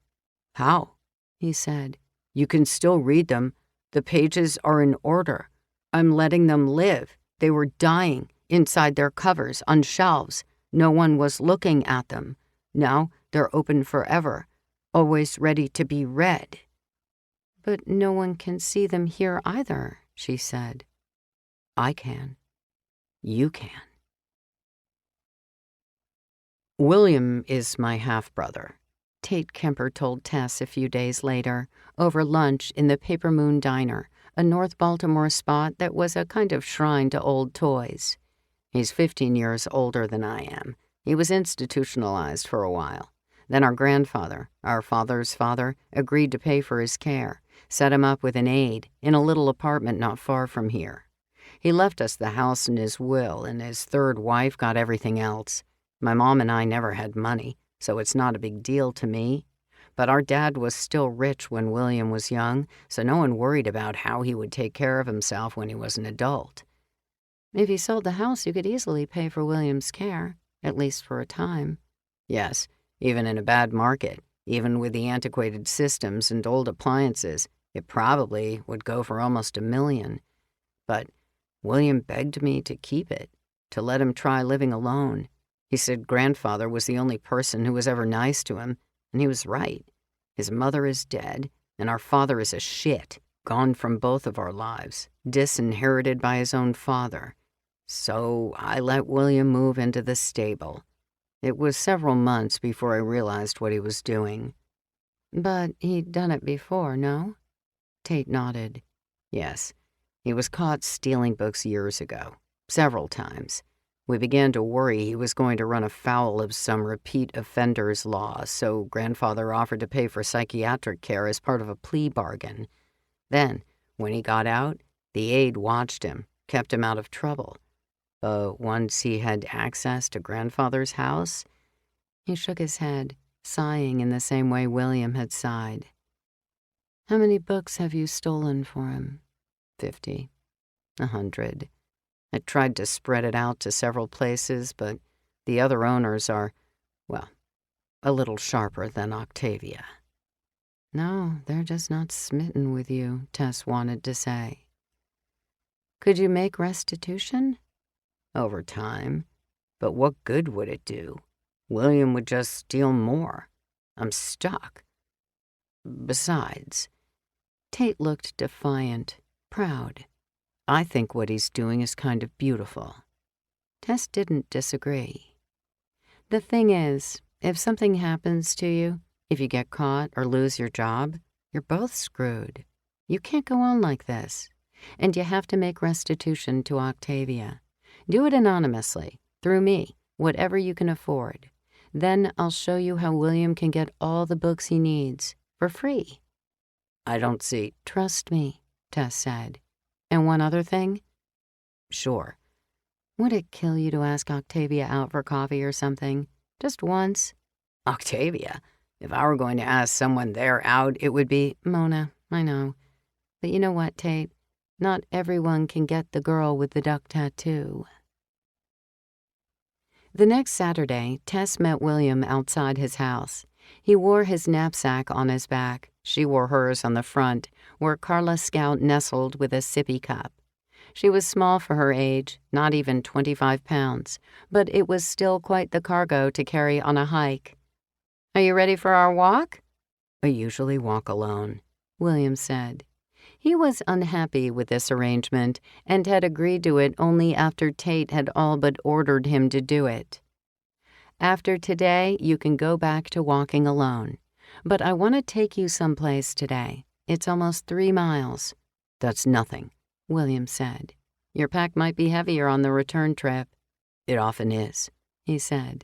[SPEAKER 4] How? He said. You can still read them. The pages are in order. I'm letting them live. They were dying inside their covers on shelves. No one was looking at them. Now they're open forever, always ready to be read. But no one can see them here either, she said. I can. You can. William is my half-brother, Tate Kemper told Tess a few days later, over lunch in the Paper Moon Diner, a North Baltimore spot that was a kind of shrine to old toys. He's 15 years older than I am. He was institutionalized for a while. Then our grandfather, our father's father, agreed to pay for his care, set him up with an aide in a little apartment not far from here. He left us the house in his will, and his third wife got everything else. My mom and I never had money, so it's not a big deal to me. But our dad was still rich when William was young, so no one worried about how he would take care of himself when he was an adult. If he sold the house, you could easily pay for William's care, at least for a time. Yes, even in a bad market, even with the antiquated systems and old appliances, it probably would go for almost $1 million. But William begged me to keep it, to let him try living alone. He said grandfather was the only person who was ever nice to him, and he was right. His mother is dead, and our father is a shit, gone from both of our lives, disinherited by his own father. So I let William move into the stable. It was several months before I realized what he was doing. But he'd done it before, no? Tate nodded. Yes, he was caught stealing books years ago, several times. We began to worry he was going to run afoul of some repeat offenders law, so grandfather offered to pay for psychiatric care as part of a plea bargain. Then, when he got out, the aide watched him, kept him out of trouble. But once he had access to grandfather's house, he shook his head, sighing in the same way William had sighed. How many books have you stolen for him? 50. 100. I tried to spread it out to several places, but the other owners are, well, a little sharper than Octavia. No, they're just not smitten with you, Tess wanted to say. Could you make restitution? Over time. But what good would it do? William would just steal more. I'm stuck. Besides, Tate looked defiant, proud. I think what he's doing is kind of beautiful. Tess didn't disagree. The thing is, if something happens to you, if you get caught or lose your job, you're both screwed. You can't go on like this. And you have to make restitution to Octavia. Do it anonymously, through me, whatever you can afford. Then I'll show you how William can get all the books he needs, for free. I don't see. Trust me, Tess said. And one other thing? Sure. Would it kill you to ask Octavia out for coffee or something? Just once? Octavia? If I were going to ask someone there out, it would be Mona, I know. But you know what, Tate? Not everyone can get the girl with the duck tattoo. The next Saturday, Tess met William outside his house. He wore his knapsack on his back. She wore hers on the front, where Carla Scout nestled with a sippy cup. She was small for her age, not even 25 pounds, but it was still quite the cargo to carry on a hike. Are you ready for our walk? I usually walk alone, William said. He was unhappy with this arrangement and had agreed to it only after Tate had all but ordered him to do it. After today, you can go back to walking alone. But I want to take you someplace today. It's almost 3 miles. That's nothing, William said. Your pack might be heavier on the return trip. It often is, he said.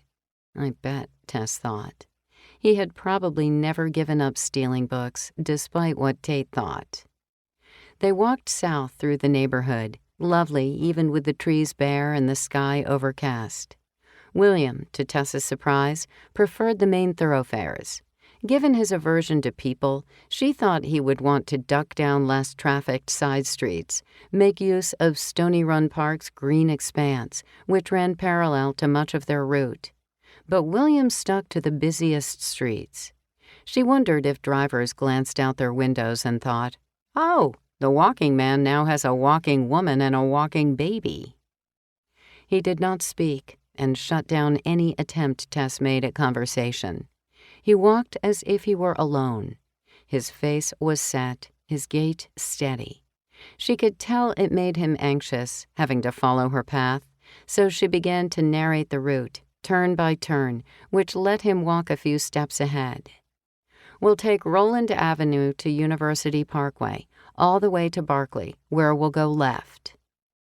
[SPEAKER 4] I bet, Tess thought. He had probably never given up stealing books, despite what Tate thought. They walked south through the neighborhood, lovely even with the trees bare and the sky overcast. William, to Tess's surprise, preferred the main thoroughfares. Given his aversion to people, she thought he would want to duck down less trafficked side streets, make use of Stony Run Park's green expanse, which ran parallel to much of their route. But William stuck to the busiest streets. She wondered if drivers glanced out their windows and thought, "Oh, the walking man now has a walking woman and a walking baby." He did not speak and shut down any attempt Tess made at conversation. He walked as if he were alone. His face was set, his gait steady. She could tell it made him anxious, having to follow her path, so she began to narrate the route, turn by turn, which let him walk a few steps ahead. We'll take Roland Avenue to University Parkway, all the way to Barclay, where we'll go left."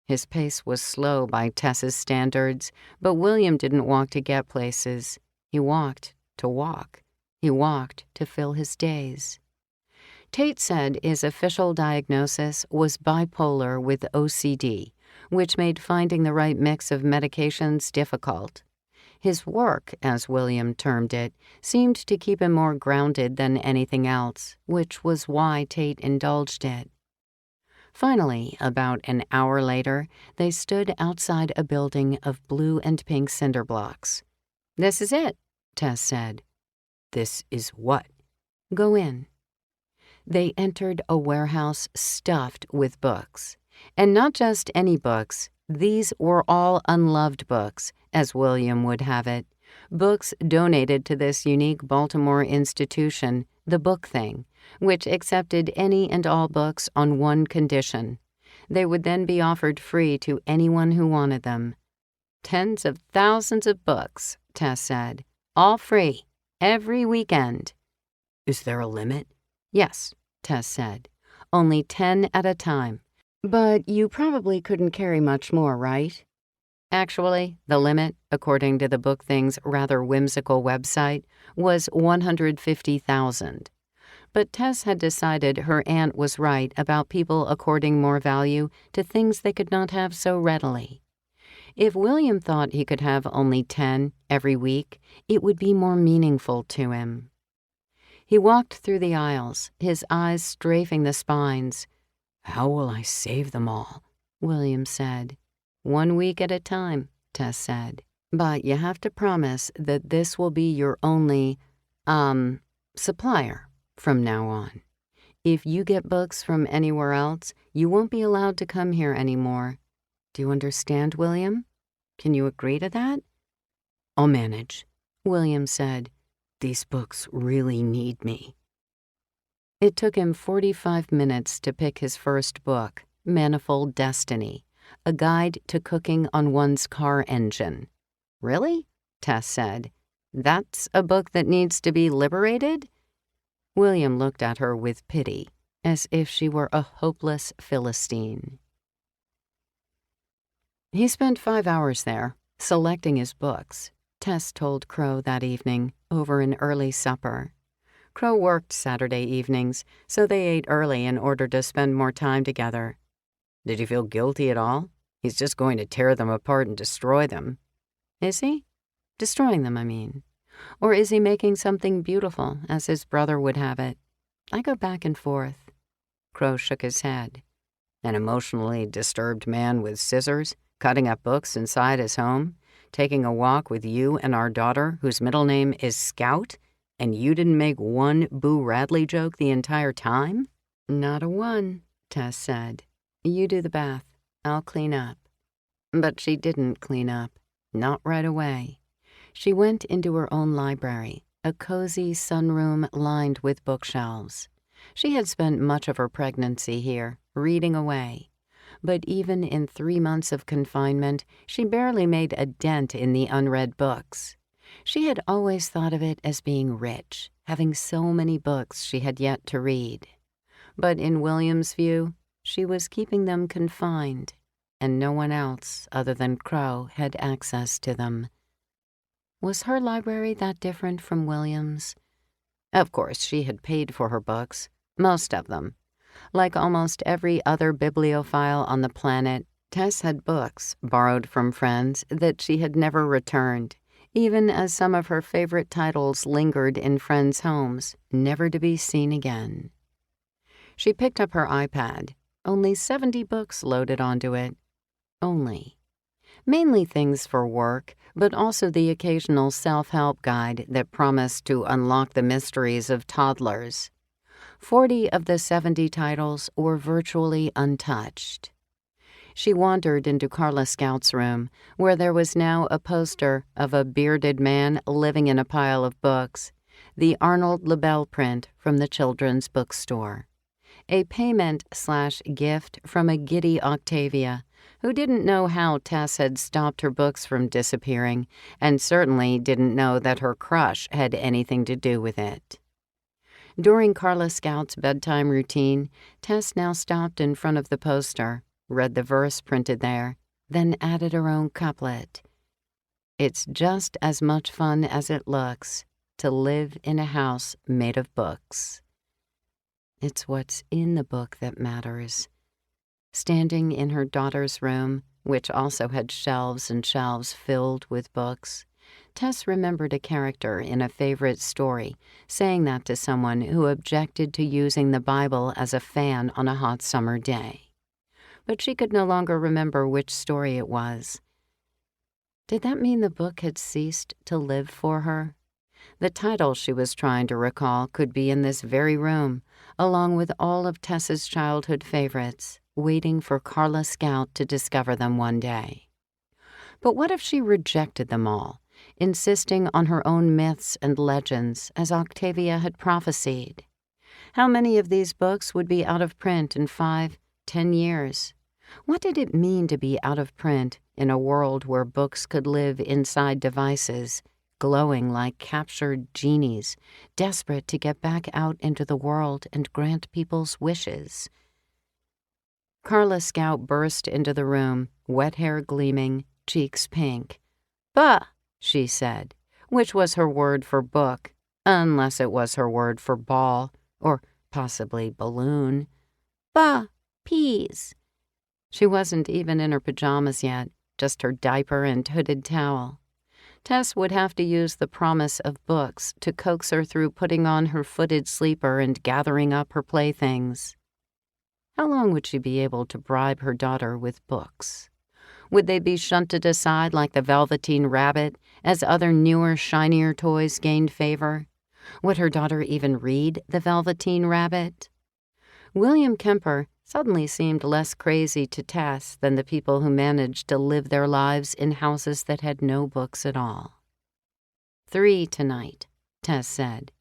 [SPEAKER 4] His pace was slow by Tess's standards, but William didn't walk to get places. He walked to walk. He walked to fill his days. Tate said his official diagnosis was bipolar with OCD, which made finding the right mix of medications difficult. His work, as William termed it, seemed to keep him more grounded than anything else, which was why Tate indulged it. Finally, about an hour later, they stood outside a building of blue and pink cinder blocks. "This is it," Tess said. "This is what?" "Go in." They entered a warehouse stuffed with books. And not just any books. These were all unloved books, as William would have it. Books donated to this unique Baltimore institution, the Book Thing, which accepted any and all books on one condition. They would then be offered free to anyone who wanted them. "Tens of thousands of books," Tess said. "All free. Every weekend." "Is there a limit?" "Yes," Tess said. "Only 10 at a time. But you probably couldn't carry much more, right?" Actually, the limit, according to the Book Thing's rather whimsical website, was 150,000. But Tess had decided her aunt was right about people according more value to things they could not have so readily. If William thought he could have only 10 every week, it would be more meaningful to him. He walked through the aisles, his eyes strafing the spines. "How will I save them all?" William said. "1 week at a time," Tess said. "But you have to promise that this will be your only, supplier from now on. If you get books from anywhere else, you won't be allowed to come here anymore. Do you understand, William? Can you agree to that?" "I'll manage," William said. "These books really need me." It took him 45 minutes to pick his first book, Manifold Destiny, a guide to cooking on one's car engine. "Really?" Tess said. "That's a book that needs to be liberated?" William looked at her with pity, as if she were a hopeless Philistine. He spent 5 hours there, selecting his books, Tess told Crow that evening, over an early supper. Crow worked Saturday evenings, so they ate early in order to spend more time together. "Did you feel guilty at all? He's just going to tear them apart and destroy them." "Is he? Destroying them, I mean. Or is he making something beautiful, as his brother would have it? I go back and forth." Crow shook his head. "An emotionally disturbed man with scissors, cutting up books inside his home, taking a walk with you and our daughter, whose middle name is Scout, and you didn't make one Boo Radley joke the entire time?" "Not a one," Tess said. "You do the bath. I'll clean up." But she didn't clean up. Not right away. She went into her own library, a cozy sunroom lined with bookshelves. She had spent much of her pregnancy here, reading away. But even in 3 months of confinement, she barely made a dent in the unread books. She had always thought of it as being rich, having so many books she had yet to read. But in William's view, she was keeping them confined, and no one else other than Crow had access to them. Was her library that different from William's? Of course, she had paid for her books, most of them. Like almost every other bibliophile on the planet, Tess had books borrowed from friends that she had never returned, even as some of her favorite titles lingered in friends' homes, never to be seen again. She picked up her iPad. Only 70 books loaded onto it. Only. Mainly things for work, but also the occasional self-help guide that promised to unlock the mysteries of toddlers. 40 of the 70 titles were virtually untouched. She wandered into Carla Scout's room, where there was now a poster of a bearded man living in a pile of books, the Arnold LaBelle print from the children's bookstore. A payment/gift from a giddy Octavia, who didn't know how Tess had stopped her books from disappearing, and certainly didn't know that her crush had anything to do with it. During Carla Scout's bedtime routine, Tess now stopped in front of the poster, read the verse printed there, then added her own couplet. It's just as much fun as it looks to live in a house made of books. It's what's in the book that matters. Standing in her daughter's room, which also had shelves and shelves filled with books, Tess remembered a character in a favorite story saying that to someone who objected to using the Bible as a fan on a hot summer day. But she could no longer remember which story it was. Did that mean the book had ceased to live for her? The title she was trying to recall could be in this very room, along with all of Tess's childhood favorites, waiting for Carla Scout to discover them one day. But what if she rejected them all, insisting on her own myths and legends, as Octavia had prophesied? How many of these books would be out of print in 5, 10 years? What did it mean to be out of print in a world where books could live inside devices, glowing like captured genies, desperate to get back out into the world and grant people's wishes? Carla Scout burst into the room, wet hair gleaming, cheeks pink. "Bah!" she said, which was her word for book, unless it was her word for ball, or possibly balloon. "Bah! Peas!" She wasn't even in her pajamas yet, just her diaper and hooded towel. Tess would have to use the promise of books to coax her through putting on her footed sleeper and gathering up her playthings. How long would she be able to bribe her daughter with books? Would they be shunted aside like the Velveteen Rabbit as other newer, shinier toys gained favor? Would her daughter even read the Velveteen Rabbit? William Kemper suddenly seemed less crazy to Tess than the people who managed to live their lives in houses that had no books at all. 3 tonight, Tess said.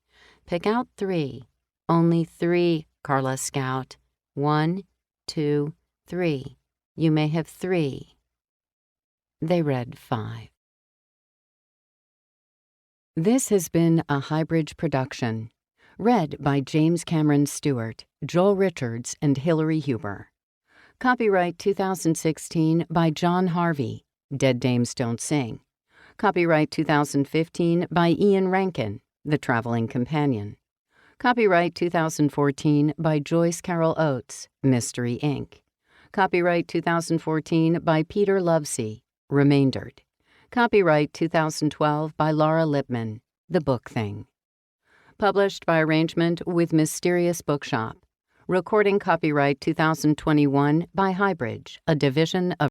[SPEAKER 4] Pick out 3. Only 3, Carla Scout. 1, 2, 3. You may have 3. They read 5. This has been a Highbridge production. Read by James Cameron Stewart, Joel Richards, and Hilary Huber. Copyright 2016 by John Harvey, Dead Dames Don't Sing. Copyright 2015 by Ian Rankin, The Traveling Companion. Copyright 2014 by Joyce Carol Oates, Mystery Inc. Copyright 2014 by Peter Lovesey, Remaindered. Copyright 2012 by Laura Lipman, The Book Thing. Published by arrangement with Mysterious Bookshop. Recording copyright 2021 by Highbridge, a division of